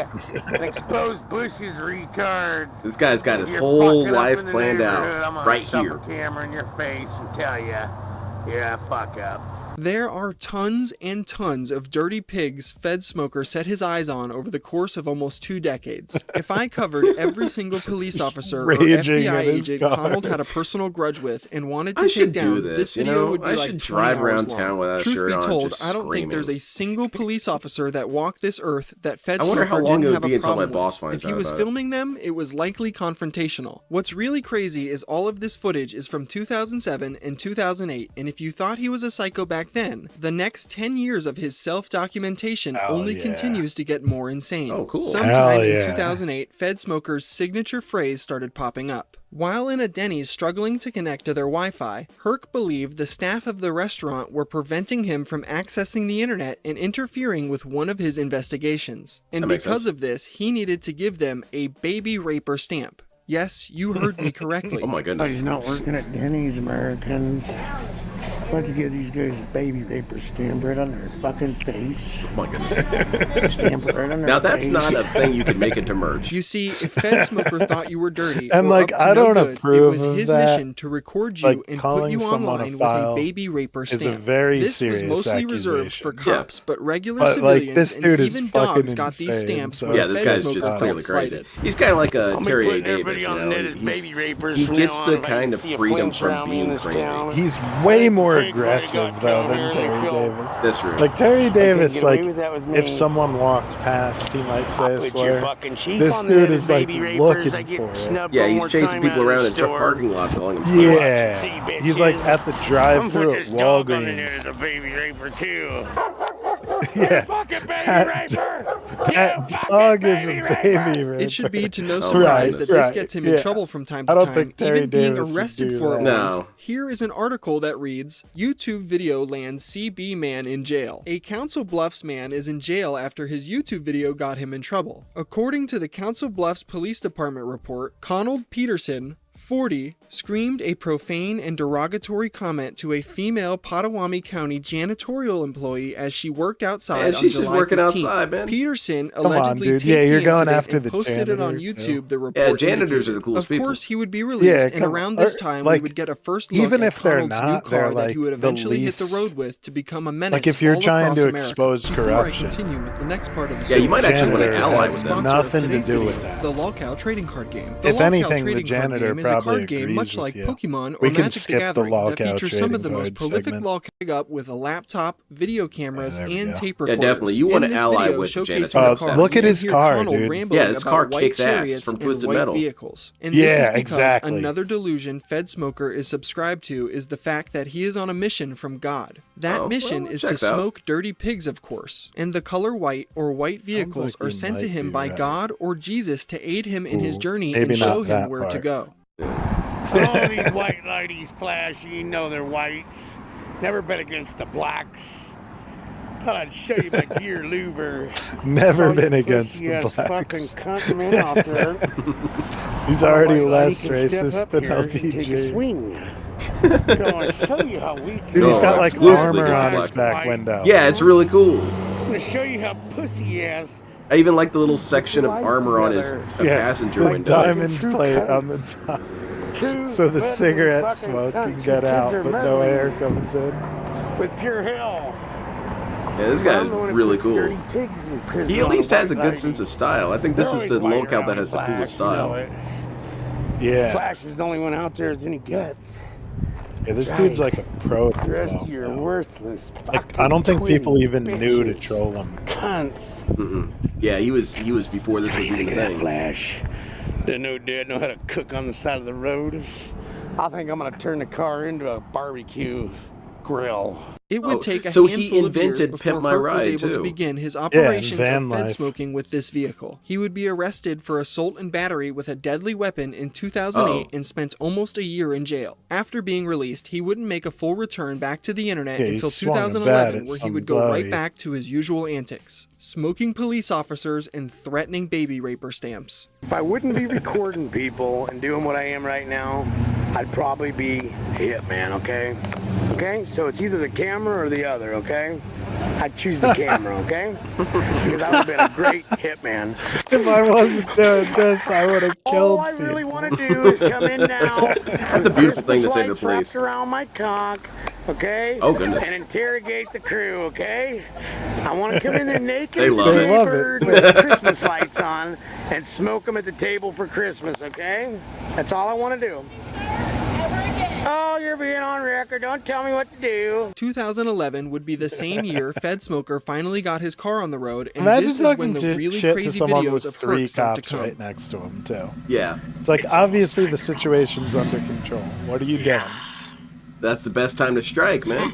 Speaker 21: and expose Bush's retards.
Speaker 3: This guy's got his
Speaker 21: You're
Speaker 3: whole
Speaker 21: fucking up
Speaker 3: life
Speaker 21: in the
Speaker 3: planned
Speaker 21: neighborhood. I'm
Speaker 3: out
Speaker 21: gonna
Speaker 3: right
Speaker 21: stuff
Speaker 3: here.
Speaker 21: a camera in your face and tell you, yeah, fuck up.
Speaker 14: There are tons and tons of dirty pigs FedSmoker set his eyes on over the course of almost 2 decades. If I covered every single police officer or
Speaker 4: raging
Speaker 14: FBI
Speaker 4: in his
Speaker 14: agent
Speaker 4: car.
Speaker 14: Conald had a personal grudge with and wanted to
Speaker 3: I
Speaker 14: take
Speaker 3: should
Speaker 14: down,
Speaker 3: do this, you
Speaker 14: video
Speaker 3: know?
Speaker 14: would be
Speaker 3: I
Speaker 14: like
Speaker 3: should
Speaker 14: 20
Speaker 3: drive around
Speaker 14: hours
Speaker 3: town
Speaker 14: long.
Speaker 3: without a
Speaker 14: Truth
Speaker 3: shirt
Speaker 14: be
Speaker 3: on,
Speaker 14: told,
Speaker 3: just
Speaker 14: I don't think there's a single police officer that walked this earth that
Speaker 3: I wonder how
Speaker 14: FedSmoker
Speaker 3: long it
Speaker 14: didn't
Speaker 3: would
Speaker 14: have
Speaker 3: be
Speaker 14: a
Speaker 3: until my
Speaker 14: problem
Speaker 3: boss
Speaker 14: with.
Speaker 3: finds
Speaker 14: If he
Speaker 3: out
Speaker 14: was
Speaker 3: about it.
Speaker 14: filming them, it was likely confrontational. What's really crazy is all of this footage is from 2007 and 2008, and if you thought he was a psycho back then, the next 10 years of his self-documentation only
Speaker 4: yeah.
Speaker 14: continues to get more insane.
Speaker 3: Oh, cool.
Speaker 14: Sometime
Speaker 4: Hell
Speaker 14: in
Speaker 4: yeah.
Speaker 14: 2008, FedSmoker's signature phrase started popping up. While in a Denny's struggling to connect to their Wi-Fi, Herc believed the staff of the restaurant were preventing him from accessing the internet and interfering with one of his investigations. And
Speaker 3: That makes
Speaker 14: because
Speaker 3: sense.
Speaker 14: of this, he needed to give them a baby raper stamp. Yes, you heard me correctly.
Speaker 3: Oh my goodness.
Speaker 21: He's not working at Denny's, Americans. Let's give these guys a baby paper stamp right on their fucking face.
Speaker 3: Oh my goodness.
Speaker 21: Stamp it right on their
Speaker 3: Now that's
Speaker 21: face.
Speaker 3: not a thing you can make into merch.
Speaker 14: You see, if FedSmoker thought you were dirty
Speaker 4: And,
Speaker 14: or
Speaker 4: like,
Speaker 14: up to
Speaker 4: I
Speaker 14: no
Speaker 4: don't
Speaker 14: good,
Speaker 4: approve
Speaker 14: it was
Speaker 4: of
Speaker 14: his
Speaker 4: that.
Speaker 14: mission to record you
Speaker 4: Like,
Speaker 14: and put
Speaker 4: calling
Speaker 14: you
Speaker 4: someone a
Speaker 14: online with a
Speaker 4: file
Speaker 14: baby raper
Speaker 4: is a
Speaker 14: stamp.
Speaker 4: very
Speaker 14: This was
Speaker 4: serious
Speaker 14: mostly reserved for
Speaker 4: accusation.
Speaker 14: cops, but regular
Speaker 4: But, like,
Speaker 14: civilians
Speaker 4: this dude
Speaker 14: and
Speaker 4: is
Speaker 14: even
Speaker 4: fucking
Speaker 14: dogs got these
Speaker 4: insane,
Speaker 14: stamps.
Speaker 4: so-
Speaker 14: when
Speaker 3: Yeah, this guy's
Speaker 14: FedSmoker
Speaker 3: just
Speaker 14: felt
Speaker 3: clearly crazy.
Speaker 14: slighted.
Speaker 3: He's kind of like a
Speaker 21: I'll be
Speaker 3: Terry A.
Speaker 21: putting everybody
Speaker 3: Davis,
Speaker 21: on
Speaker 3: you
Speaker 21: the net
Speaker 3: know?
Speaker 21: as baby rapers
Speaker 3: He
Speaker 21: from
Speaker 3: gets
Speaker 21: now
Speaker 3: the
Speaker 21: on. If I
Speaker 3: kind
Speaker 21: can
Speaker 3: of
Speaker 21: see a
Speaker 3: freedom
Speaker 21: flinch
Speaker 3: from
Speaker 21: around me in
Speaker 3: being
Speaker 21: this
Speaker 3: crazy.
Speaker 21: town.
Speaker 4: He's way more
Speaker 21: Craig already
Speaker 4: aggressive,
Speaker 21: got
Speaker 4: though,
Speaker 21: killed
Speaker 4: than
Speaker 21: here,
Speaker 4: Terry
Speaker 21: they feel-
Speaker 4: Davis.
Speaker 3: That's true.
Speaker 4: Like, Terry Davis,
Speaker 21: get away
Speaker 4: like,
Speaker 21: with that with me.
Speaker 4: if someone walked past, he might say a
Speaker 21: Put your
Speaker 4: slur.
Speaker 21: fucking chief
Speaker 4: This
Speaker 21: on the
Speaker 4: dude
Speaker 21: head
Speaker 4: is,
Speaker 21: as
Speaker 4: like,
Speaker 21: baby rapers.
Speaker 4: looking
Speaker 21: I get
Speaker 4: for it.
Speaker 21: snubbed
Speaker 3: Yeah,
Speaker 21: one
Speaker 3: he's
Speaker 21: more
Speaker 3: chasing
Speaker 21: time
Speaker 3: people
Speaker 21: out of
Speaker 3: around
Speaker 21: the
Speaker 3: in truck
Speaker 21: store.
Speaker 3: parking lots calling him slurs.
Speaker 4: Yeah. He's, like, at the drive-thru at
Speaker 21: I'm put this dog on the net
Speaker 4: Walgreens.
Speaker 21: as a baby raper too.
Speaker 4: Yeah.
Speaker 21: Fucking baby
Speaker 4: That-
Speaker 21: raper!
Speaker 4: That dog is a baby raper.
Speaker 14: It should be to no
Speaker 3: Oh,
Speaker 14: surprise
Speaker 3: right,
Speaker 14: that this
Speaker 4: right,
Speaker 14: gets him
Speaker 4: yeah.
Speaker 14: in trouble from time to
Speaker 4: I don't
Speaker 14: time,
Speaker 4: think Terry
Speaker 14: even being
Speaker 4: Davis would
Speaker 14: arrested
Speaker 4: do
Speaker 14: for it
Speaker 4: that.
Speaker 14: once.
Speaker 3: No.
Speaker 14: Here is an article that reads, YouTube video lands CB man in jail. A Council Bluffs man is in jail after his YouTube video got him in trouble. According to the Council Bluffs Police Department report, Conald Peterson, 40, screamed a profane and derogatory comment to a female Potawatomi County janitorial employee as she worked outside
Speaker 3: Man,
Speaker 14: on
Speaker 3: she's just
Speaker 14: July
Speaker 3: working
Speaker 14: 15th.
Speaker 3: outside, man.
Speaker 14: Peterson
Speaker 4: Come on,
Speaker 14: allegedly
Speaker 4: dude.
Speaker 14: taped
Speaker 4: Yeah, you're
Speaker 14: the
Speaker 4: going
Speaker 14: incident
Speaker 4: after
Speaker 14: and
Speaker 4: the
Speaker 14: posted it on
Speaker 4: janitor,
Speaker 14: YouTube.
Speaker 4: too.
Speaker 14: The report
Speaker 3: Yeah, janitors
Speaker 14: indicated.
Speaker 3: are the coolest
Speaker 14: Of
Speaker 3: people.
Speaker 14: course, he would be released,
Speaker 4: Yeah,
Speaker 14: and
Speaker 4: come
Speaker 14: around
Speaker 4: on.
Speaker 14: this time,
Speaker 4: Like,
Speaker 14: we would get a first look
Speaker 4: even
Speaker 14: at
Speaker 4: if they're
Speaker 14: Conald's
Speaker 4: not,
Speaker 14: new
Speaker 4: they're
Speaker 14: car that
Speaker 4: like
Speaker 14: he would
Speaker 4: the
Speaker 14: eventually hit the
Speaker 4: least-
Speaker 14: road with to become a menace
Speaker 4: Like, if you're
Speaker 14: all
Speaker 4: trying
Speaker 14: across
Speaker 4: to
Speaker 14: America.
Speaker 4: expose
Speaker 14: Before
Speaker 4: corruption.
Speaker 14: I continue with the next part of the
Speaker 3: Yeah,
Speaker 14: story,
Speaker 3: you might actually want to
Speaker 4: Janitor
Speaker 3: ally
Speaker 4: had
Speaker 3: with
Speaker 14: sponsor
Speaker 3: them.
Speaker 14: of
Speaker 4: nothing to
Speaker 14: today's
Speaker 4: do
Speaker 14: video,
Speaker 4: with that.
Speaker 14: The Lolcow trading card game. The
Speaker 4: If
Speaker 14: Lolcow
Speaker 4: anything, the
Speaker 14: trading card
Speaker 4: janitor
Speaker 14: game is a
Speaker 4: probably
Speaker 14: card game
Speaker 4: agrees
Speaker 14: much
Speaker 4: with
Speaker 14: like
Speaker 4: you.
Speaker 14: Pokemon or
Speaker 4: We can
Speaker 14: Magic the
Speaker 4: skip the
Speaker 14: Gathering that
Speaker 4: lockout
Speaker 14: features some of the
Speaker 4: trading
Speaker 14: most
Speaker 4: void
Speaker 14: prolific
Speaker 4: segment.
Speaker 14: locking up with a laptop, video cameras,
Speaker 4: There we
Speaker 14: and
Speaker 4: go.
Speaker 14: tape
Speaker 3: Yeah,
Speaker 14: recorders.
Speaker 3: definitely. You want
Speaker 14: In
Speaker 3: to
Speaker 14: this
Speaker 3: ally
Speaker 14: video
Speaker 3: with
Speaker 14: showcasing
Speaker 3: Janice
Speaker 14: the
Speaker 3: Rhodes,
Speaker 14: car,
Speaker 4: look
Speaker 3: definitely.
Speaker 4: at
Speaker 14: you
Speaker 4: his
Speaker 14: hear
Speaker 4: car,
Speaker 14: Connell
Speaker 4: dude.
Speaker 14: rambling
Speaker 3: Yeah, his car
Speaker 14: about white
Speaker 3: kicks ass
Speaker 14: chariots
Speaker 3: from
Speaker 14: and
Speaker 3: Twisted
Speaker 14: white
Speaker 3: Metal.
Speaker 14: vehicles. And this
Speaker 4: Yeah,
Speaker 14: is because
Speaker 4: exactly.
Speaker 14: another delusion FedSmoker is subscribed to is the fact that he is on a mission from God. That
Speaker 3: Oh,
Speaker 14: mission
Speaker 3: well,
Speaker 14: is to
Speaker 3: checks out.
Speaker 14: smoke dirty pigs, of course. And the color white or white vehicles
Speaker 4: like
Speaker 14: are
Speaker 4: he
Speaker 14: sent to
Speaker 4: might
Speaker 14: him
Speaker 4: be
Speaker 14: by
Speaker 4: right.
Speaker 14: God or Jesus to aid him in his
Speaker 4: Ooh,
Speaker 14: journey
Speaker 4: maybe
Speaker 14: and show
Speaker 4: not
Speaker 14: him
Speaker 4: that
Speaker 14: where to
Speaker 4: part.
Speaker 14: go.
Speaker 21: All these white ladies flash, you know they're white. Never bet against the blacks. Thought I'd show you my dear louver.
Speaker 4: Never
Speaker 21: All you
Speaker 4: been against the
Speaker 21: pussy-ass
Speaker 4: blacks.
Speaker 21: fucking cunt men out there.
Speaker 4: He's
Speaker 21: All a
Speaker 4: already
Speaker 21: white lady
Speaker 4: less
Speaker 21: can step
Speaker 4: racist
Speaker 21: up
Speaker 4: than
Speaker 21: here and take a
Speaker 4: LTG.
Speaker 21: swing. I want to show you how we can.
Speaker 4: Dude, he's
Speaker 3: No,
Speaker 4: got like
Speaker 3: exclusively
Speaker 4: armor
Speaker 3: because
Speaker 4: on
Speaker 3: of
Speaker 4: his
Speaker 3: black.
Speaker 4: back window.
Speaker 3: Yeah, it's really cool.
Speaker 21: I'm gonna show you how pussy-ass.
Speaker 3: I even like the little section of
Speaker 21: lights
Speaker 3: armor on his
Speaker 21: together.
Speaker 3: passenger
Speaker 4: the
Speaker 3: window.
Speaker 4: diamond
Speaker 21: True
Speaker 4: plate on
Speaker 21: cunts.
Speaker 4: the top.
Speaker 21: Two
Speaker 4: So the
Speaker 21: veteran
Speaker 4: cigarette
Speaker 21: fucking
Speaker 4: smoke
Speaker 21: cunts.
Speaker 4: can
Speaker 21: Your
Speaker 4: get
Speaker 21: kids
Speaker 4: out,
Speaker 21: are
Speaker 4: but no
Speaker 21: meddling
Speaker 4: air comes in.
Speaker 21: with pure hell.
Speaker 3: Yeah, this guy's
Speaker 21: I'm the one who
Speaker 3: really
Speaker 21: puts
Speaker 3: cool.
Speaker 21: dirty pigs in prison
Speaker 3: He at
Speaker 21: on
Speaker 3: least has a
Speaker 21: white
Speaker 3: good
Speaker 21: lady.
Speaker 3: sense of style. I think this
Speaker 21: They're
Speaker 3: is the
Speaker 21: always white
Speaker 3: locale that
Speaker 21: around
Speaker 3: has the
Speaker 21: Flash,
Speaker 3: coolest
Speaker 21: you know
Speaker 3: style.
Speaker 21: it.
Speaker 4: Yeah.
Speaker 21: Flash is the only one out there with any guts.
Speaker 4: Yeah, this
Speaker 21: That's
Speaker 4: dude's
Speaker 21: right.
Speaker 4: like a pro.
Speaker 21: The rest
Speaker 4: though.
Speaker 21: of you are worthless.
Speaker 4: Like, I don't think people
Speaker 21: twitty
Speaker 4: even knew to
Speaker 21: bitches.
Speaker 4: troll him.
Speaker 21: Cunts.
Speaker 3: Mm-mm. Yeah, he was before this was even
Speaker 21: Think
Speaker 3: a
Speaker 21: of that
Speaker 3: thing.
Speaker 21: Flash. Didn't know Dad know how to cook on the side of the road. I think I'm gonna turn the car into a barbecue grill.
Speaker 14: It would take a
Speaker 3: so
Speaker 14: handful
Speaker 3: he
Speaker 14: of years
Speaker 3: invented
Speaker 14: before
Speaker 3: Pimp My
Speaker 14: Herc was
Speaker 3: Ride,
Speaker 14: able to
Speaker 3: too.
Speaker 14: begin his
Speaker 4: Yeah,
Speaker 14: operations
Speaker 4: van
Speaker 14: of
Speaker 4: life.
Speaker 14: Fed smoking with this vehicle. He would be arrested for assault and battery with a deadly weapon in 2008 and spent almost a year in jail. After being released, he wouldn't make a full return back to the internet
Speaker 4: Yeah, he
Speaker 14: until
Speaker 4: swung a bat
Speaker 14: 2011,
Speaker 4: at
Speaker 14: where he
Speaker 4: some
Speaker 14: would go right
Speaker 4: bloody-
Speaker 14: back to his usual antics, smoking police officers and threatening baby raper stamps.
Speaker 21: If I wouldn't be recording people and doing what I am right now, I'd probably be a hitman, okay? Okay? So it's either the camera or the other, okay? I'd choose the camera, okay? Because I would have been a great hitman.
Speaker 4: If I wasn't doing this, I would have killed
Speaker 21: All I
Speaker 4: people.
Speaker 21: really want to do is come in now.
Speaker 3: That's a beautiful thing to say to the
Speaker 21: Christmas lights
Speaker 3: police.
Speaker 21: wrapped around my cock, okay?
Speaker 3: Oh, goodness.
Speaker 21: And interrogate the crew, okay? I want to come in there naked,
Speaker 3: They love it.
Speaker 4: They love it.
Speaker 21: bird with Christmas lights on, and smoke them at the table for Christmas, okay? That's all I want to do. Oh, you're being on record. Don't tell me what to do.
Speaker 14: 2011 would be the same year FedSmoker finally got his car on the road, and
Speaker 4: Imagine
Speaker 14: this is when
Speaker 4: talking
Speaker 14: the
Speaker 4: to
Speaker 14: really
Speaker 4: shit to
Speaker 14: crazy
Speaker 4: someone
Speaker 14: videos
Speaker 4: with
Speaker 14: of
Speaker 4: 3
Speaker 14: Herc start to
Speaker 4: cops
Speaker 14: come.
Speaker 4: right next to him too.
Speaker 3: Yeah,
Speaker 4: It's like obviously the situation's under control. What are you doing?
Speaker 3: that's the best time to strike, man.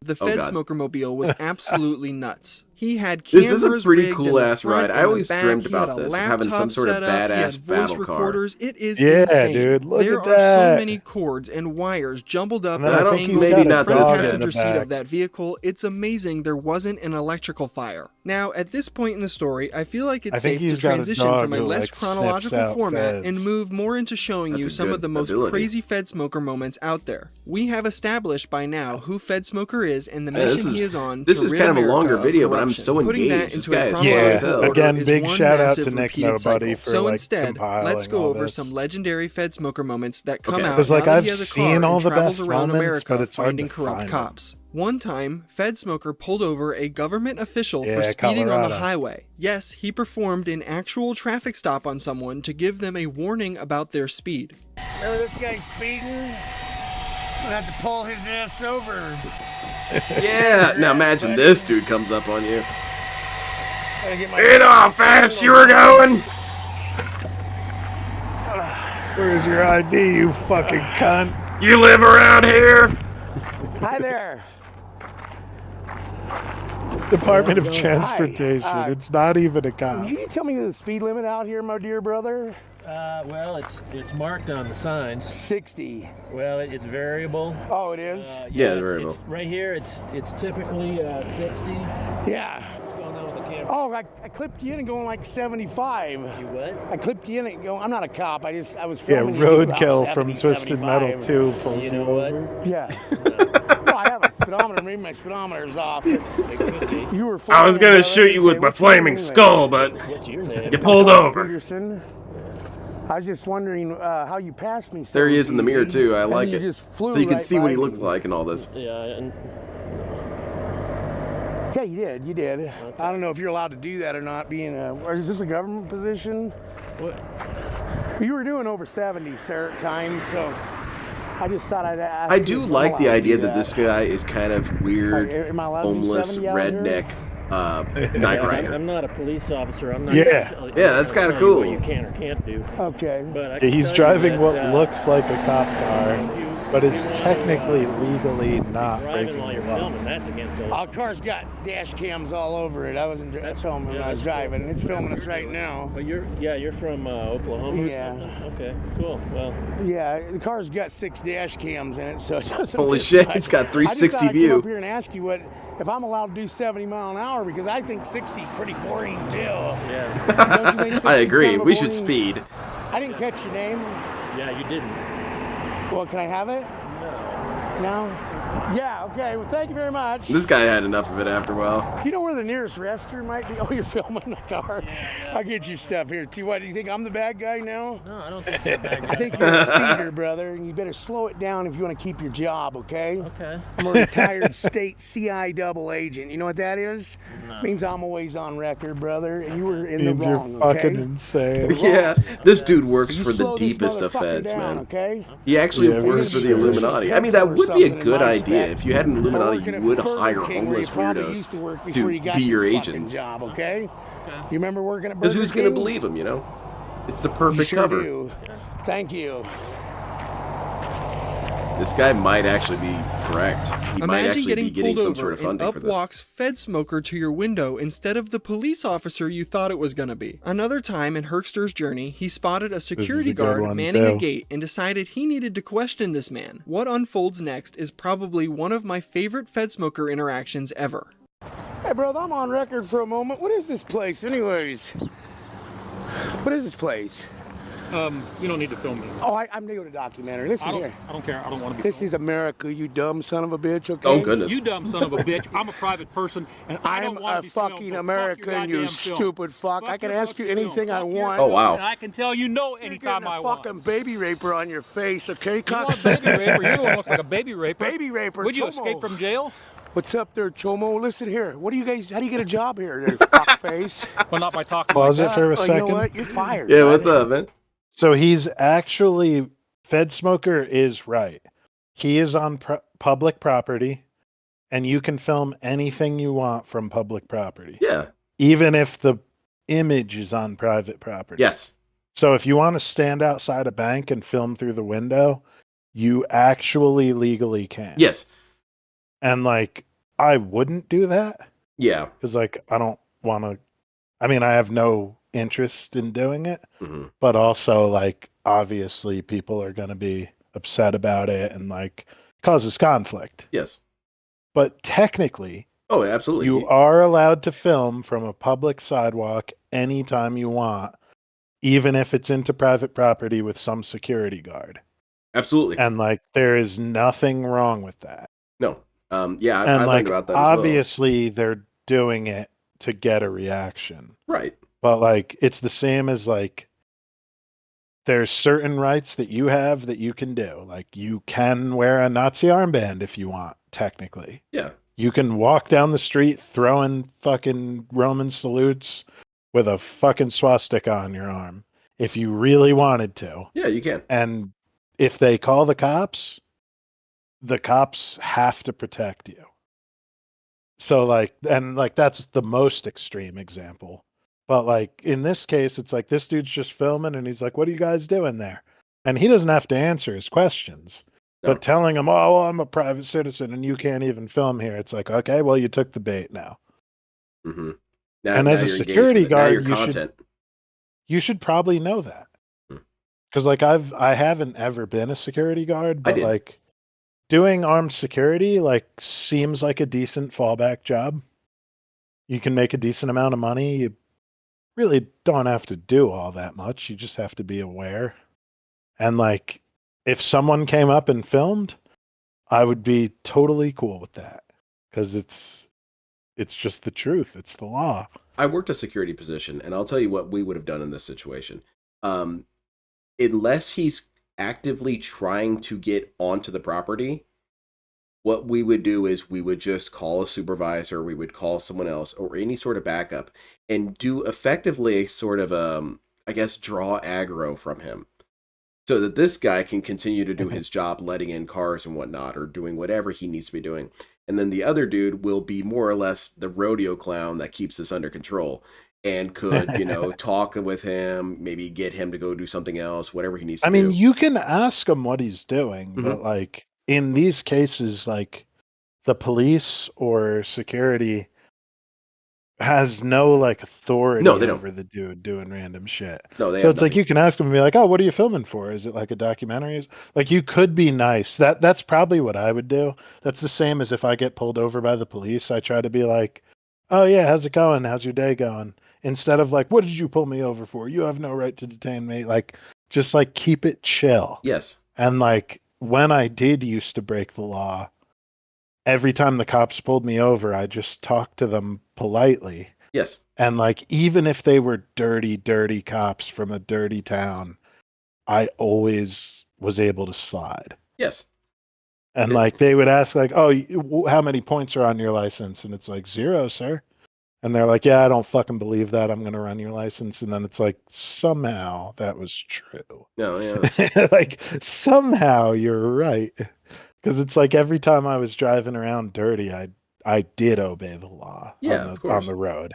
Speaker 14: The
Speaker 3: Oh, God.
Speaker 14: FedSmoker mobile was absolutely nuts. He had cameras
Speaker 3: This is a pretty
Speaker 14: rigged
Speaker 3: cool
Speaker 14: in the
Speaker 3: ass
Speaker 14: front
Speaker 3: ride. I
Speaker 14: and the
Speaker 3: always
Speaker 14: back.
Speaker 3: dreamed
Speaker 14: He had
Speaker 3: about
Speaker 14: a
Speaker 3: this, having some
Speaker 14: laptop
Speaker 3: sort of
Speaker 14: set up. He had
Speaker 3: badass
Speaker 14: voice
Speaker 3: battle car.
Speaker 14: recorders. It is
Speaker 4: Yeah,
Speaker 14: insane.
Speaker 4: dude, look
Speaker 14: there
Speaker 4: at
Speaker 14: are so
Speaker 4: that.
Speaker 14: many cords and wires jumbled up
Speaker 4: And then
Speaker 3: I
Speaker 14: and
Speaker 3: don't-
Speaker 14: tangled
Speaker 3: maybe
Speaker 14: in the
Speaker 3: not
Speaker 14: front
Speaker 3: this good.
Speaker 14: passenger
Speaker 4: In the
Speaker 14: seat
Speaker 4: back.
Speaker 14: of that vehicle. It's amazing there wasn't an electrical fire. Now, at this point in the story, I feel like
Speaker 4: I
Speaker 14: it's
Speaker 4: think
Speaker 14: safe to
Speaker 4: he's got a
Speaker 14: transition
Speaker 4: dog
Speaker 14: from a
Speaker 4: who,
Speaker 14: less
Speaker 4: like, sniffs
Speaker 14: chronological
Speaker 4: out
Speaker 14: format
Speaker 4: feds.
Speaker 14: and move more into showing
Speaker 3: That's
Speaker 14: you
Speaker 3: a
Speaker 14: some
Speaker 3: good
Speaker 14: of the most
Speaker 3: ability.
Speaker 14: crazy FedSmoker moments out there. We have established by now who FedSmoker is and the
Speaker 3: Yeah, this
Speaker 14: mission he
Speaker 3: is-
Speaker 14: is on.
Speaker 3: this
Speaker 14: to
Speaker 3: is
Speaker 14: rid
Speaker 3: kind of a
Speaker 14: America
Speaker 3: longer
Speaker 14: of
Speaker 3: video, but I'm
Speaker 14: corruption.
Speaker 3: so
Speaker 14: Putting that
Speaker 3: engaged. This
Speaker 14: into a
Speaker 3: guy is
Speaker 14: chronological
Speaker 4: Yeah,
Speaker 14: order
Speaker 4: again,
Speaker 14: is
Speaker 4: big
Speaker 14: one
Speaker 4: shout out
Speaker 14: massive
Speaker 4: to Nick
Speaker 14: repeated
Speaker 4: Nobody
Speaker 14: cycle.
Speaker 4: for,
Speaker 14: So
Speaker 4: like,
Speaker 14: instead, let's
Speaker 4: compiling
Speaker 14: go
Speaker 4: all
Speaker 14: over
Speaker 4: this.
Speaker 14: some legendary FedSmoker moments that come
Speaker 3: Okay.
Speaker 14: out
Speaker 4: 'Cause, like,
Speaker 14: now that
Speaker 4: I've
Speaker 14: he has a
Speaker 4: seen
Speaker 14: car
Speaker 4: all
Speaker 14: and
Speaker 4: the
Speaker 14: travels
Speaker 4: best
Speaker 14: around
Speaker 4: moments,
Speaker 14: America
Speaker 4: but it's hard
Speaker 14: finding
Speaker 4: to
Speaker 14: corrupt
Speaker 4: find
Speaker 14: cops. One time, FedSmoker pulled over a government official
Speaker 4: Yeah,
Speaker 14: for speeding on the
Speaker 4: Colorado.
Speaker 14: highway. Yes, he performed an actual traffic stop on someone to give them a warning about their speed.
Speaker 21: Remember this guy speeding? I'm gonna have to pull his ass over.
Speaker 3: Yeah, now imagine this dude comes up on you.
Speaker 21: Gotta get my
Speaker 3: You know how fast you were going?
Speaker 4: Where's your ID, you fucking cunt?
Speaker 3: You live around here?
Speaker 21: Hi there.
Speaker 4: Department of
Speaker 21: Hi.
Speaker 4: Transportation. It's not even a cop.
Speaker 21: Can you tell me the speed limit out here, my dear brother?
Speaker 13: Well, it's marked on the signs.
Speaker 21: 60.
Speaker 13: Well, it's variable.
Speaker 21: Oh, it is?
Speaker 3: Yeah,
Speaker 13: it's
Speaker 3: variable.
Speaker 13: right here, it's typically 60.
Speaker 21: Yeah.
Speaker 13: What's going on with the camera?
Speaker 21: Oh, I clipped you in and going like 75.
Speaker 13: You what?
Speaker 21: I clipped you in and going, I'm not a cop, I was
Speaker 4: Yeah,
Speaker 21: filming you do about
Speaker 4: roadkill from
Speaker 21: 70,
Speaker 4: Twisted Metal
Speaker 21: 75.
Speaker 4: 2 pulls
Speaker 13: You
Speaker 4: you
Speaker 13: know what?
Speaker 4: over.
Speaker 21: Yeah. Well, I have a speedometer, maybe my speedometer's off.
Speaker 13: It could be.
Speaker 21: You were
Speaker 5: I was
Speaker 21: flying,
Speaker 5: gonna
Speaker 21: brother.
Speaker 5: shoot you with
Speaker 21: Okay,
Speaker 5: my
Speaker 21: what's your name
Speaker 5: flaming
Speaker 21: anyways?
Speaker 5: skull, but
Speaker 13: What's your name?
Speaker 5: you pulled over.
Speaker 21: Peterson. I was just wondering how you passed me so
Speaker 3: There he is in the mirror
Speaker 21: easy,
Speaker 3: too. I
Speaker 21: and
Speaker 3: like
Speaker 21: you
Speaker 3: it.
Speaker 21: just flew
Speaker 3: So you can
Speaker 21: right
Speaker 3: see what
Speaker 21: by
Speaker 3: he
Speaker 21: me.
Speaker 3: looked like and all this.
Speaker 13: Yeah, and
Speaker 21: Yeah, you did.
Speaker 13: Okay.
Speaker 21: I don't know if you're allowed to do that or not, or is this a government position?
Speaker 13: what?
Speaker 21: You were doing over 70 times, so I just thought I'd ask.
Speaker 3: I do like the idea that this guy is kind of weird,
Speaker 21: Am I allowed to do
Speaker 3: homeless,
Speaker 21: 70 out here?
Speaker 3: redneck night rider.
Speaker 13: I'm not a police officer. I'm not.
Speaker 4: Yeah.
Speaker 3: Yeah, that's kind of
Speaker 13: tell you
Speaker 3: cool.
Speaker 13: What you can or can't do.
Speaker 21: Okay.
Speaker 13: But I
Speaker 4: Yeah,
Speaker 13: can
Speaker 4: he's
Speaker 13: tell you
Speaker 4: driving
Speaker 13: that,
Speaker 4: what looks like a cop car, but it's technically legally not
Speaker 13: driving
Speaker 4: breaking
Speaker 13: while
Speaker 4: the
Speaker 13: you're
Speaker 4: law.
Speaker 13: filming. That's against the law.
Speaker 21: Our car's got dash cams all over it. I wasn't filming when I was driving. It's filming us right now.
Speaker 13: But you're from Oklahoma.
Speaker 21: Yeah.
Speaker 13: Or something? Okay. Cool. Well.
Speaker 21: Yeah, the car's got 6 dash cams in it, so it doesn't.
Speaker 3: Holy shit, it's got 360
Speaker 21: I just thought I'd
Speaker 3: view.
Speaker 21: come up here and ask you if I'm allowed to do 70 mile an hour, because I think 60 is pretty boring too.
Speaker 13: Yeah.
Speaker 21: Don't you think 60
Speaker 3: I
Speaker 21: is
Speaker 3: agree.
Speaker 21: kind of a
Speaker 3: We should
Speaker 21: boring-
Speaker 3: speed.
Speaker 21: I didn't catch your name.
Speaker 13: Yeah, you didn't.
Speaker 21: Well, can I have it? No. Yeah. Okay. Well, thank you very much.
Speaker 3: This guy had enough of it after a while.
Speaker 21: Do you know where the nearest restroom might be? Oh, you're filming the car. Yeah. I'll get you stuff here too. What, do you think I'm the bad guy now?
Speaker 13: No, I don't think you're a bad guy.
Speaker 21: I think you're a speeder, brother, and you better slow it down if you want to keep your job, okay?
Speaker 13: Okay.
Speaker 21: I'm a retired state CI double agent. You know what that is?
Speaker 13: No.
Speaker 21: Means I'm always on record, brother, and you were in
Speaker 4: Means
Speaker 21: the
Speaker 4: you're
Speaker 21: wrong,
Speaker 4: fucking
Speaker 21: okay?
Speaker 4: insane.
Speaker 3: Yeah, this dude works
Speaker 21: You
Speaker 3: for the
Speaker 21: slow this
Speaker 3: deepest of
Speaker 21: motherfucker
Speaker 3: feds,
Speaker 21: down,
Speaker 3: man.
Speaker 21: Okay?
Speaker 3: He actually
Speaker 4: Yeah,
Speaker 3: works
Speaker 4: for
Speaker 3: for the
Speaker 4: sure.
Speaker 3: Illuminati. I mean, that would be a good idea. If you had an Illuminati, you would hire homeless weirdos to be your agents.
Speaker 21: Job, okay? You remember working at Burger
Speaker 3: Because who's going to
Speaker 21: King?
Speaker 3: believe him, you know? It's the
Speaker 21: You
Speaker 3: perfect
Speaker 21: sure
Speaker 3: cover.
Speaker 21: do. Thank you.
Speaker 3: This guy might actually be correct. He might
Speaker 14: Imagine
Speaker 3: actually
Speaker 14: getting
Speaker 3: be getting
Speaker 14: pulled
Speaker 3: some
Speaker 14: over
Speaker 3: sort of
Speaker 14: and
Speaker 3: funding
Speaker 14: up
Speaker 3: for this.
Speaker 14: walks FedSmoker to your window instead of the police officer you thought it was going to be. Another time in Herkster's journey, he spotted a security
Speaker 4: a good
Speaker 14: guard
Speaker 4: one,
Speaker 14: manning a
Speaker 4: too.
Speaker 14: gate and decided he needed to question this man. What unfolds next is probably one of my favorite FedSmoker interactions ever.
Speaker 21: Hey, brother, I'm on record for a moment. What is this place, anyways? What is this place?
Speaker 5: You don't need to film me.
Speaker 21: Oh, I'm doing a documentary. Listen here.
Speaker 5: I don't care. I don't want to be.
Speaker 21: This is America, you dumb son of a bitch, okay?
Speaker 3: Oh, goodness.
Speaker 5: You dumb son of a bitch. I'm a private person, and I
Speaker 21: I'm
Speaker 5: don't want to
Speaker 21: a
Speaker 5: be filmed,
Speaker 21: fucking
Speaker 5: so fuck
Speaker 21: American,
Speaker 5: your
Speaker 21: you
Speaker 5: goddamn film.
Speaker 21: stupid fuck. I can
Speaker 5: your
Speaker 21: ask you
Speaker 5: fucking
Speaker 21: anything
Speaker 5: film.
Speaker 21: I
Speaker 5: Fuck your
Speaker 21: want.
Speaker 3: Oh, wow.
Speaker 5: And I can tell you no
Speaker 21: You're
Speaker 5: anytime
Speaker 21: getting
Speaker 5: I
Speaker 21: a
Speaker 5: want.
Speaker 21: fucking baby raper on your face, okay,
Speaker 5: You want a
Speaker 21: cocksucker?
Speaker 5: baby raper? You're the one who looks like a baby raper.
Speaker 21: Baby raper,
Speaker 5: Would you
Speaker 21: Chomo.
Speaker 5: escape from jail?
Speaker 21: What's up there, Chomo? Listen here. What do you guys, how do you get a job here, there, fuckface?
Speaker 5: Well, not by talking
Speaker 4: Pause
Speaker 5: like
Speaker 4: it
Speaker 5: that.
Speaker 4: for a
Speaker 21: Oh, you
Speaker 4: second.
Speaker 21: know what? You're fired.
Speaker 3: Yeah,
Speaker 21: buddy.
Speaker 3: what's up, man?
Speaker 4: So he's actually, FedSmoker is right. He is on public property, and you can film anything you want from public property.
Speaker 3: Yeah.
Speaker 4: Even if the image is on private property.
Speaker 3: Yes.
Speaker 4: So if you want to stand outside a bank and film through the window, you actually legally can.
Speaker 3: Yes.
Speaker 4: And like, I wouldn't do that.
Speaker 3: Yeah.
Speaker 4: Because like, I don't want to, I mean, I have no interest in doing it,
Speaker 3: Mhm.
Speaker 4: but also like, obviously people are going to be upset about it and like causes conflict.
Speaker 3: Yes.
Speaker 4: But technically,
Speaker 3: Oh, absolutely.
Speaker 4: you are allowed to film from a public sidewalk anytime you want, even if it's into private property with some security guard.
Speaker 3: Absolutely.
Speaker 4: And like, there is nothing wrong with that.
Speaker 3: No. Yeah, I
Speaker 4: And
Speaker 3: learned
Speaker 4: like,
Speaker 3: about that as well.
Speaker 4: obviously they're doing it to get a reaction.
Speaker 3: Right.
Speaker 4: But like, it's the same as like, there's certain rights that you have that you can do. Like, you can wear a Nazi armband if you want, technically.
Speaker 3: Yeah.
Speaker 4: You can walk down the street throwing fucking Roman salutes with a fucking swastika on your arm if you really wanted to.
Speaker 3: Yeah, you can.
Speaker 4: And if they call the cops have to protect you. So like, and like, that's the most extreme example. But like, in this case, it's like this dude's just filming and he's like, what are you guys doing there? And he doesn't have to answer his questions.
Speaker 3: No.
Speaker 4: But telling him, oh, well, I'm a private citizen and you can't even film here. It's like, okay, well, you took the bait now.
Speaker 3: Mm-hmm.
Speaker 4: And as a
Speaker 3: you're engaged
Speaker 4: security
Speaker 3: with it. Now
Speaker 4: guard,
Speaker 3: you're
Speaker 4: you should-
Speaker 3: content.
Speaker 4: You should probably know that. Because like, I haven't ever been a security guard, but
Speaker 3: did.
Speaker 4: like, doing armed security like seems like a decent fallback job. You can make a decent amount of money. You really don't have to do all that much. You just have to be aware. And like, if someone came up and filmed, I would be totally cool with that. Because it's just the truth. It's the law.
Speaker 3: I worked a security position, and I'll tell you what we would have done in this situation. Unless he's actively trying to get onto the property, what we would do is we would just call a supervisor, we would call someone else, or any sort of backup, and do effectively a sort of, I guess, draw aggro from him. so that this guy can continue to do his job, letting in cars and whatnot, or doing whatever he needs to be doing. And then the other dude will be more or less the rodeo clown that keeps this under control and could, talk with him, maybe get him to go do something else, whatever he needs to do.
Speaker 4: I mean, you can ask him what he's doing, but like in these cases, like the police or security has no like authority over the dude doing random shit.
Speaker 3: No,
Speaker 4: so it's like you can ask him and be like, "Oh, what are you filming for? Is it like a documentary?" Like you could be nice. That's probably what I would do. That's the same as if I get pulled over by the police. I try to be like, "Oh yeah, how's it going? How's your day going?" Instead of like, "What did you pull me over for? You have no right to detain me." Like just like keep it chill.
Speaker 3: Yes.
Speaker 4: And like when I did used to break the law, every time the cops pulled me over, I just talked to them politely.
Speaker 3: Yes.
Speaker 4: And like, even if they were dirty, dirty cops from a dirty town, I always was able to slide.
Speaker 3: Yes.
Speaker 4: And like, they would ask like, "Oh, how many points are on your license?" And it's like, "0, sir." And they're like, "Yeah, I don't fucking believe that. I'm going to run your license." And then it's like, somehow that was true.
Speaker 3: No, yeah.
Speaker 4: Like, somehow you're right. Because it's like every time I was driving around dirty, I did obey the law on the road.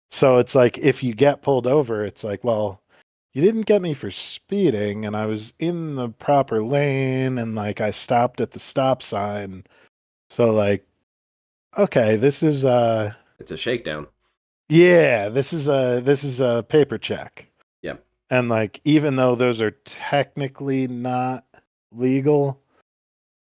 Speaker 4: So it's like if you get pulled over, it's like, well, you didn't get me for speeding, and I was in the proper lane, and like I stopped at the stop sign. So like, okay, this is
Speaker 3: it's a shakedown.
Speaker 4: Yeah, this is a paper check.
Speaker 3: Yeah.
Speaker 4: And like, even though those are technically not legal,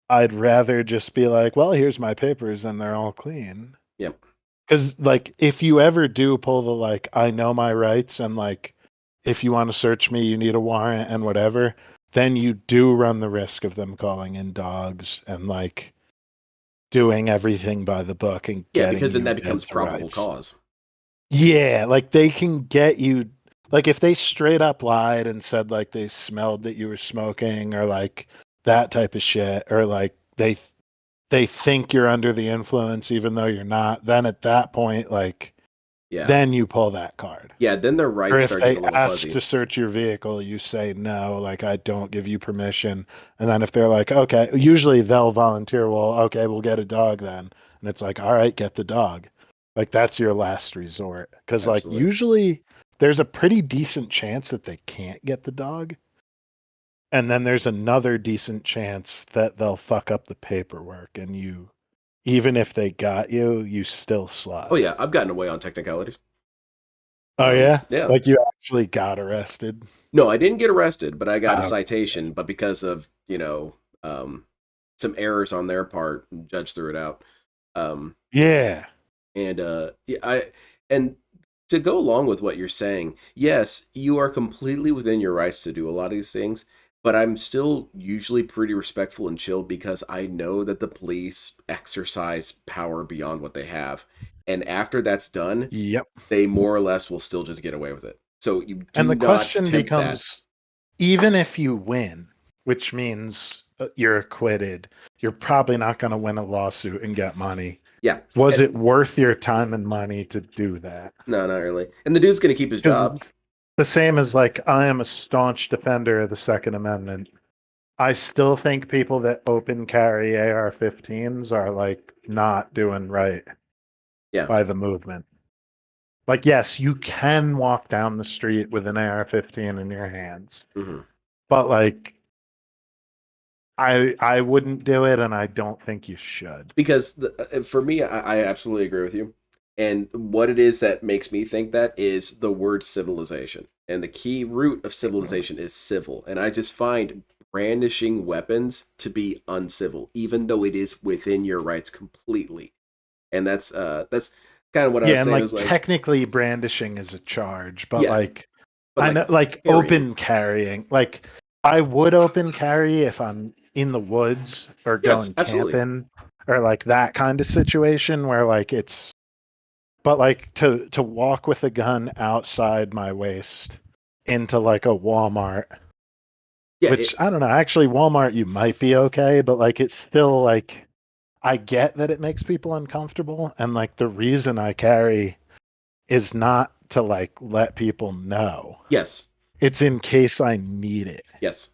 Speaker 4: I'd rather just be like, "Well, here's my papers and they're all clean."
Speaker 3: Yep.
Speaker 4: Because like, if you ever do pull the like, "I know my rights," and like, if you want to search me, you need a warrant and whatever, then you do run the risk of them calling in dogs and like doing everything by the book and
Speaker 3: because then that becomes probable cause.
Speaker 4: Yeah, like they can get you. Like if they straight up lied and said like they smelled that you were smoking or like that type of shit, or like they think you're under the influence even though you're not, then at that point, like, then you pull that card.
Speaker 3: Yeah, then their rights start getting a little
Speaker 4: ask
Speaker 3: fuzzy.
Speaker 4: to search your vehicle, you say no, like I don't give you permission. And then if they're like, okay, usually they'll volunteer, well, okay, we'll get a dog then. And it's like, all right, get the dog. Like that's your last resort. Because like usually there's a pretty decent chance that they can't get the dog. And then there's another decent chance that they'll fuck up the paperwork, and you, even if they got you, you still slide.
Speaker 3: Oh yeah, I've gotten away on technicalities.
Speaker 4: Oh yeah?
Speaker 3: Yeah.
Speaker 4: Like you actually got arrested?
Speaker 3: No, I didn't get arrested, but I got a citation, but because of, some errors on their part, judge threw it out.
Speaker 4: Yeah.
Speaker 3: And to go along with what you're saying, yes, you are completely within your rights to do a lot of these things, but I'm still usually pretty respectful and chill because I know that the police exercise power beyond what they have. And after that's done, they more or less will still just get away with it. So you do
Speaker 4: and the
Speaker 3: not
Speaker 4: question
Speaker 3: tempt
Speaker 4: becomes, even if you win, which means you're acquitted, you're probably not going to win a lawsuit and get money.
Speaker 3: Yeah.
Speaker 4: Was it worth your time and money to do that?
Speaker 3: No, not really. And the dude's going to keep his job.
Speaker 4: The same as like, I am a staunch defender of the Second Amendment. I still think people that open carry AR-15s are like not doing right by the movement. Like, yes, you can walk down the street with an AR-15 in your hands, but like, I wouldn't do it, and I don't think you should.
Speaker 3: Because for me, I absolutely agree with you. And what it is that makes me think that is the word civilization. And the key root of civilization is civil. And I just find brandishing weapons to be uncivil, even though it is within your rights completely. And that's kind of what I was saying.
Speaker 4: And like, technically brandishing is a charge, but
Speaker 3: but
Speaker 4: I know, like open carrying, like I would open carry if I'm in the woods or going camping or like that kind of situation where like it's, but like to walk with a gun outside my waist into like a Walmart, which I don't know, actually Walmart you might be okay, but like it's still like, I get that it makes people uncomfortable, and like the reason I carry is not to like let people know.
Speaker 3: Yes.
Speaker 4: It's in case I need it.
Speaker 3: Yes.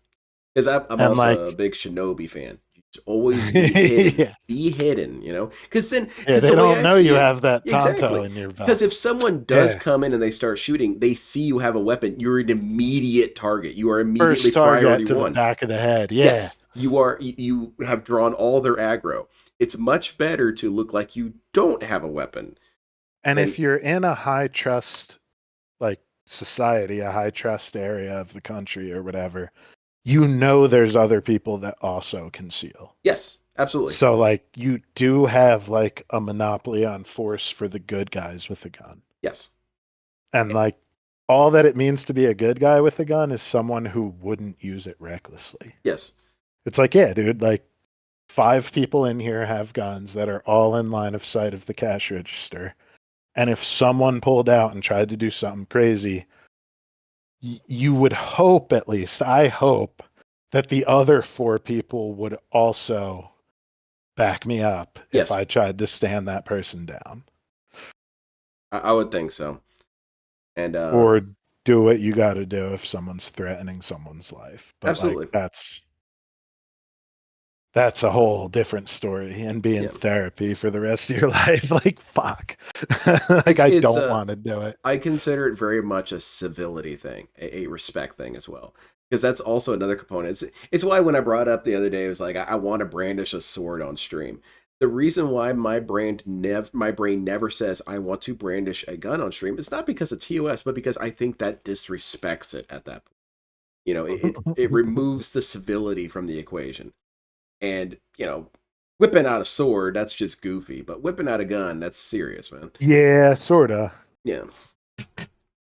Speaker 3: Because I'm
Speaker 4: And,
Speaker 3: also a big Shinobi fan. Always be hidden.
Speaker 4: Yeah.
Speaker 3: Be hidden, you know? Because then...
Speaker 4: Yeah, they
Speaker 3: the way
Speaker 4: don't
Speaker 3: I
Speaker 4: know
Speaker 3: see
Speaker 4: you
Speaker 3: it-
Speaker 4: have that Tonto
Speaker 3: Exactly.
Speaker 4: in your belt.
Speaker 3: Because if someone does
Speaker 4: Yeah.
Speaker 3: come in and they start shooting, they see you have a weapon, you're an immediate target. You are immediately
Speaker 4: First target
Speaker 3: priority
Speaker 4: to
Speaker 3: one.
Speaker 4: the back of the head. Yeah.
Speaker 3: Yes, you have drawn all their aggro. It's much better to look like you don't have a weapon.
Speaker 4: And if you're in a high trust, like, society, a high trust area of the country or whatever, you know there's other people that also conceal.
Speaker 3: Yes, absolutely.
Speaker 4: So, like, you do have, like, a monopoly on force for the good guys with a gun.
Speaker 3: Yes.
Speaker 4: And, like, all that it means to be a good guy with a gun is someone who wouldn't use it recklessly.
Speaker 3: Yes.
Speaker 4: It's like, yeah, dude, like, 5 people in here have guns that are all in line of sight of the cash register. And if someone pulled out and tried to do something crazy, you would hope, at least, I hope, that the other 4 people would also back me up
Speaker 3: Yes.
Speaker 4: if I tried to stand that person down.
Speaker 3: I would think so. And
Speaker 4: Or do what you got to do if someone's threatening someone's life. But
Speaker 3: Absolutely.
Speaker 4: Like, that's a whole different story, and be in therapy for the rest of your life. Like, fuck. Like, I don't want to do it.
Speaker 3: I consider it very much a civility thing, a respect thing as well. Because that's also another component. It's why when I brought up the other day, it was like, I want to brandish a sword on stream. The reason why my brain never says I want to brandish a gun on stream is not because of TOS, but because I think that disrespects it at that point. You know, it removes the civility from the equation. And, you know, whipping out a sword, that's just goofy. But whipping out a gun, that's serious, man.
Speaker 4: Yeah, sorta.
Speaker 3: Yeah.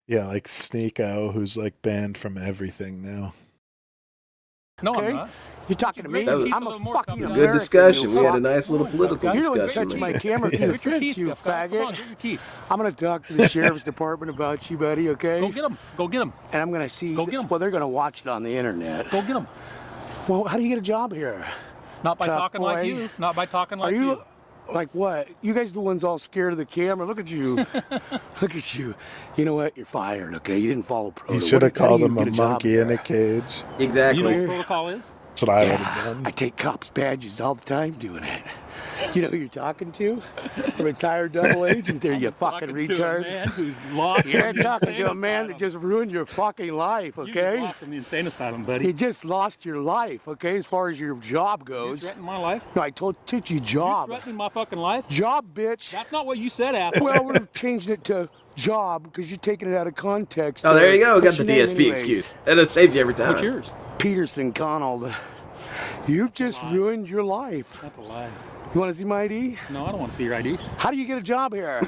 Speaker 4: Yeah, like Sneeko, who's like banned from everything now.
Speaker 5: No,
Speaker 21: Okay?
Speaker 5: I'm not.
Speaker 21: You talking to me?
Speaker 3: That was
Speaker 21: I'm a fucking
Speaker 3: Good
Speaker 21: American.
Speaker 3: discussion.
Speaker 21: you
Speaker 3: We had a
Speaker 21: fuck.
Speaker 3: nice little political
Speaker 21: You're the one
Speaker 3: discussion.
Speaker 21: touching my
Speaker 3: man.
Speaker 21: camera through the
Speaker 5: Get your
Speaker 21: fence,
Speaker 5: teeth,
Speaker 21: you
Speaker 5: Jeff. Come on,
Speaker 21: faggot.
Speaker 5: get your teeth.
Speaker 21: I'm gonna talk to the sheriff's department about you, buddy. Okay?
Speaker 5: Go get him. Go get him.
Speaker 21: And I'm gonna see.
Speaker 5: Go get 'em.
Speaker 21: Well, they're gonna watch it on the internet.
Speaker 5: Go get him.
Speaker 21: Well, how do you get a job here?
Speaker 5: Not by
Speaker 21: Tough
Speaker 5: talking
Speaker 21: boy.
Speaker 5: like you. Not by talking like
Speaker 21: Are you? Like what? You guys the ones all scared of the camera. Look at you. Look at you. You know what? You're fired, okay? You didn't follow protocol.
Speaker 4: You should have
Speaker 21: How do
Speaker 4: called
Speaker 21: you
Speaker 4: him
Speaker 21: get
Speaker 4: a
Speaker 21: job
Speaker 4: monkey
Speaker 21: here?
Speaker 4: in a cage.
Speaker 3: Exactly.
Speaker 5: You know what protocol is?
Speaker 4: That's what I would have done.
Speaker 21: I take cops' badges all the time doing it. You know who you're talking to? A retired double agent there, you fucking
Speaker 5: To a
Speaker 21: retard.
Speaker 5: man who's lost
Speaker 21: You're
Speaker 5: from the
Speaker 21: talking to a
Speaker 5: insane
Speaker 21: man that just ruined your fucking life,
Speaker 5: You just
Speaker 21: okay?
Speaker 5: lost from the insane asylum, buddy.
Speaker 21: You just lost your life, okay, as far as your job
Speaker 5: You
Speaker 21: goes.
Speaker 5: threatening my life?
Speaker 21: No, I told you
Speaker 5: You
Speaker 21: job.
Speaker 5: threatening my fucking life?
Speaker 21: Job, bitch.
Speaker 5: That's not what you said, asshole.
Speaker 21: Well, we're changing it to job because you're taking it out of context.
Speaker 3: Oh, there you go. We got
Speaker 21: What's
Speaker 3: the
Speaker 21: your name
Speaker 3: DSP
Speaker 21: anyways?
Speaker 3: excuse. And it saves you every time.
Speaker 5: What's yours?
Speaker 21: Peterson Connell. You've just ruined your life.
Speaker 5: That's a lie.
Speaker 21: You want to see my ID?
Speaker 5: No, I don't want to see your ID.
Speaker 21: How do you get a job here?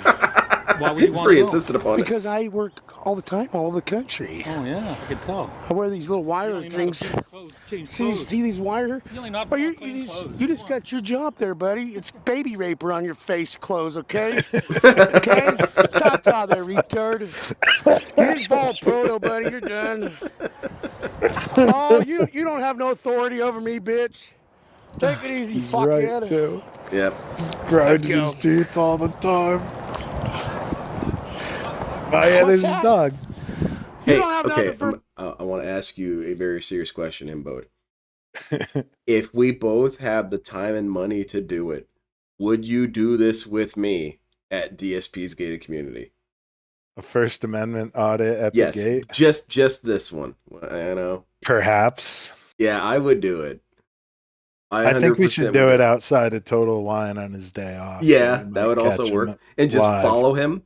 Speaker 5: Why would you
Speaker 3: It's
Speaker 5: want
Speaker 3: pretty
Speaker 5: to know?
Speaker 3: insistent upon it.
Speaker 21: Because I work all the time, all over the country.
Speaker 5: Oh, yeah, I could tell.
Speaker 21: I wear these little wire
Speaker 5: You don't even know
Speaker 21: things.
Speaker 5: how to change
Speaker 21: See,
Speaker 5: clothes.
Speaker 21: see these wire?
Speaker 5: You only know how to
Speaker 21: Well, you,
Speaker 5: clean
Speaker 21: you just,
Speaker 5: clothes.
Speaker 21: you just got your job there, buddy. It's baby raper on your face clothes, okay? Okay? Ta-ta there, retard. You didn't follow proto, buddy. You're done. Oh, you don't have no authority over me, bitch. Take it easy,
Speaker 4: He's right,
Speaker 21: fuckhead.
Speaker 4: too.
Speaker 3: Yep.
Speaker 4: Grinding
Speaker 21: go.
Speaker 4: his teeth all the time. Oh, yeah, there's his dog.
Speaker 3: Hey,
Speaker 21: don't have
Speaker 3: okay.
Speaker 21: nothing for-
Speaker 3: I want to ask you a very serious question, Imbode. If we both have the time and money to do it, would you do this with me at DSP's gated community?
Speaker 4: A First Amendment audit at
Speaker 3: Yes,
Speaker 4: the gate?
Speaker 3: just this one. I know.
Speaker 4: Perhaps.
Speaker 3: Yeah, I would do it.
Speaker 4: I think we
Speaker 3: 100%
Speaker 4: should do
Speaker 3: would.
Speaker 4: it outside of Total Wine on his day off. so
Speaker 3: Yeah,
Speaker 4: we
Speaker 3: that
Speaker 4: might
Speaker 3: would also
Speaker 4: catch him
Speaker 3: work. And just
Speaker 4: live.
Speaker 3: follow him.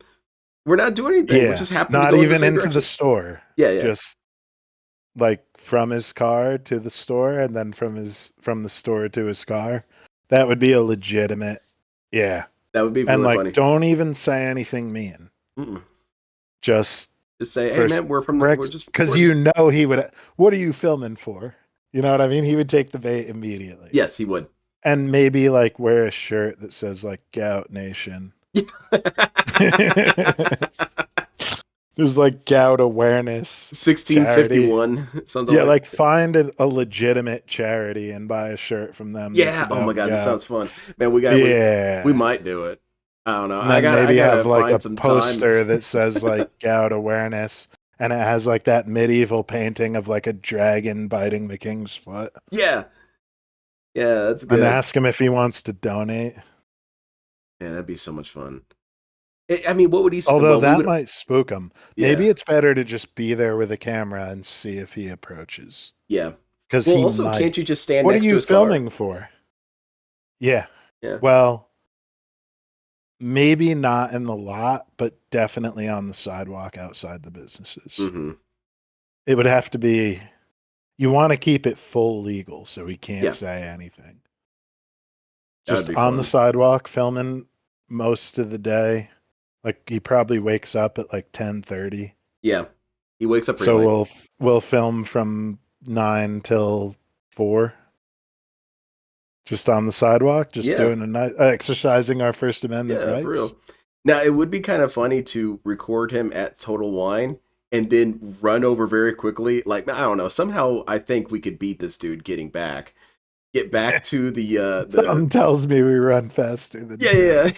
Speaker 3: We're not doing anything.
Speaker 4: Yeah,
Speaker 3: We're just happy
Speaker 4: not
Speaker 3: to go
Speaker 4: even
Speaker 3: in the same
Speaker 4: into the
Speaker 3: direction.
Speaker 4: store.
Speaker 3: Yeah, yeah.
Speaker 4: Just like from his car to the store, and then from the store to his car. That would be a legitimate. Yeah,
Speaker 3: That would be really
Speaker 4: and like,
Speaker 3: funny.
Speaker 4: don't even say anything mean.
Speaker 3: Mm-mm.
Speaker 4: Just
Speaker 3: say, hey
Speaker 4: for
Speaker 3: man, we're from
Speaker 4: Rex,
Speaker 3: we're just
Speaker 4: because
Speaker 3: recording.
Speaker 4: you know he would. What are you filming for? You know what I mean? He would take the bait immediately.
Speaker 3: Yes, he would.
Speaker 4: And maybe like wear a shirt that says like Gout Nation. There's like gout awareness.
Speaker 3: 1651, something
Speaker 4: Yeah,
Speaker 3: like
Speaker 4: like find a legitimate charity and buy a shirt from them.
Speaker 3: Yeah,
Speaker 4: that's
Speaker 3: oh my
Speaker 4: about
Speaker 3: god, that
Speaker 4: gout.
Speaker 3: sounds fun. Man, we got
Speaker 4: Yeah.
Speaker 3: we might do it. I don't know.
Speaker 4: And
Speaker 3: I
Speaker 4: then
Speaker 3: gotta
Speaker 4: maybe have like
Speaker 3: find
Speaker 4: a
Speaker 3: some
Speaker 4: poster
Speaker 3: time.
Speaker 4: that says like gout awareness, and it has like that medieval painting of like a dragon biting the king's foot.
Speaker 3: Yeah. Yeah, that's good.
Speaker 4: And ask him if he wants to donate.
Speaker 3: Yeah, that'd be so much fun. I mean, what would he say?
Speaker 4: Although
Speaker 3: Well,
Speaker 4: that might spook him.
Speaker 3: Yeah.
Speaker 4: Maybe it's better to just be there with a camera and see if he approaches.
Speaker 3: Yeah.
Speaker 4: Because
Speaker 3: Well,
Speaker 4: he
Speaker 3: also,
Speaker 4: might.
Speaker 3: can't you just stand
Speaker 4: What
Speaker 3: next
Speaker 4: are
Speaker 3: to
Speaker 4: you
Speaker 3: his car?
Speaker 4: filming for? Yeah.
Speaker 3: Yeah.
Speaker 4: Well, maybe not in the lot, but definitely on the sidewalk outside the businesses.
Speaker 3: Mm-hmm.
Speaker 4: It would have to be. You want to keep it full legal, so he can't
Speaker 3: Yeah.
Speaker 4: say anything.
Speaker 3: That'd
Speaker 4: Just
Speaker 3: be
Speaker 4: on
Speaker 3: fun.
Speaker 4: the sidewalk, filming most of the day. Like he probably wakes up at like 10:30.
Speaker 3: Yeah. He wakes up pretty
Speaker 4: So
Speaker 3: late.
Speaker 4: we'll film from 9 till 4. Just on the sidewalk, just
Speaker 3: Yeah.
Speaker 4: doing a night, exercising our First Amendment
Speaker 3: Yeah,
Speaker 4: rights.
Speaker 3: for real. Now, it would be kind of funny to record him at Total Wine and then run over very quickly. Like, I don't know. Somehow, I think we could beat this dude getting back. Get back to the
Speaker 4: Something tells me we run faster than
Speaker 3: Yeah.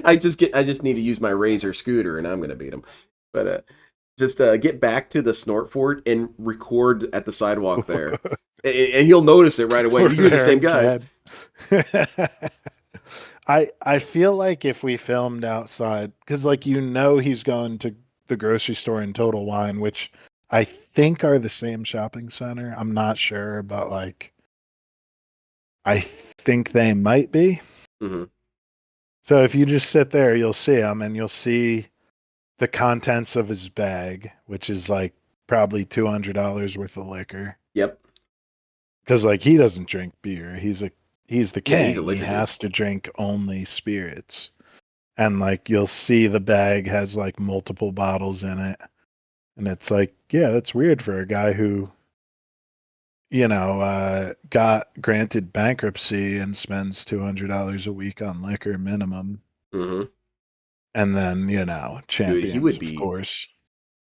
Speaker 3: I just need to use my Razor scooter and I'm gonna beat him. But just get back to the Snort Fort and record at the sidewalk there, and he'll notice it right away. You hear the same guys.
Speaker 4: I feel like if we filmed outside, because like he's going to the grocery store in Total Wine, which I think are the same shopping center. I'm not sure, but like I think they might be.
Speaker 3: Mm-hmm.
Speaker 4: So if you just sit there, you'll see him, and you'll see the contents of his bag, which is like probably $200 worth of liquor.
Speaker 3: Yep.
Speaker 4: Because like he doesn't drink beer. He's the king.
Speaker 3: He's a liquor
Speaker 4: He
Speaker 3: dude.
Speaker 4: has to drink only spirits. And like you'll see the bag has like multiple bottles in it. And it's like, yeah, that's weird for a guy who, got granted bankruptcy and spends $200 a week on liquor minimum.
Speaker 3: Mm-hmm.
Speaker 4: And then, champions,
Speaker 3: Dude, he would be,
Speaker 4: of course.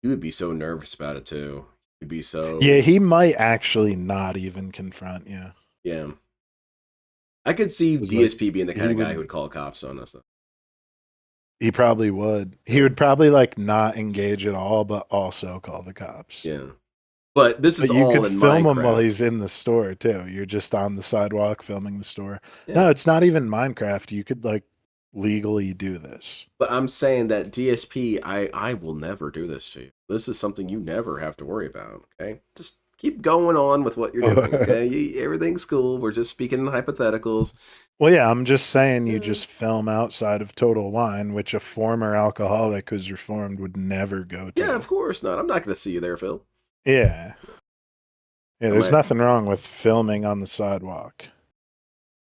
Speaker 3: He would be so nervous about it too. He'd be so.
Speaker 4: Yeah, he might actually not even confront you.
Speaker 3: Yeah. I could see DSP being the kind of guy who would call cops on us.
Speaker 4: He probably would. He would probably like not engage at all, but also call the cops.
Speaker 3: Yeah. But this is
Speaker 4: you
Speaker 3: all
Speaker 4: could
Speaker 3: in
Speaker 4: film
Speaker 3: Minecraft.
Speaker 4: him while he's in the store too. You're just on the sidewalk filming the store.
Speaker 3: Yeah.
Speaker 4: No, it's not even Minecraft. You could like legally do this.
Speaker 3: But I'm saying that DSP, I will never do this to you. This is something you never have to worry about. Okay, just keep going on with what you're doing. Okay, everything's cool. We're just speaking in hypotheticals.
Speaker 4: Well, yeah, I'm just saying you just film outside of Total Wine, which a former alcoholic who's reformed would never go to.
Speaker 3: Yeah, of course not. I'm not going to see you there, Phil.
Speaker 4: Yeah. Yeah, there's nothing wrong with filming on the sidewalk.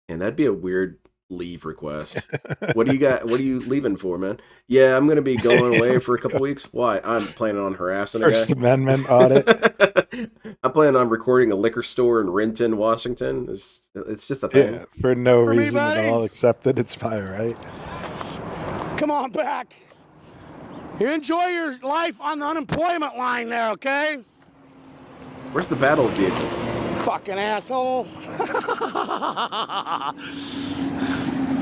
Speaker 3: And that'd be a weird leave request. What do you got? What are you leaving for, man? Yeah, I'm going to be going away for a couple weeks. Why? I'm planning on harassing a guy.
Speaker 4: First Amendment audit.
Speaker 3: I'm planning on recording a liquor store in Renton, Washington. It's just a thing.
Speaker 4: Yeah, for no reason at all, except that it's my right.
Speaker 20: Come on back. You enjoy your life on the unemployment line there, okay?
Speaker 3: Where's the battle vehicle?
Speaker 20: Fucking asshole.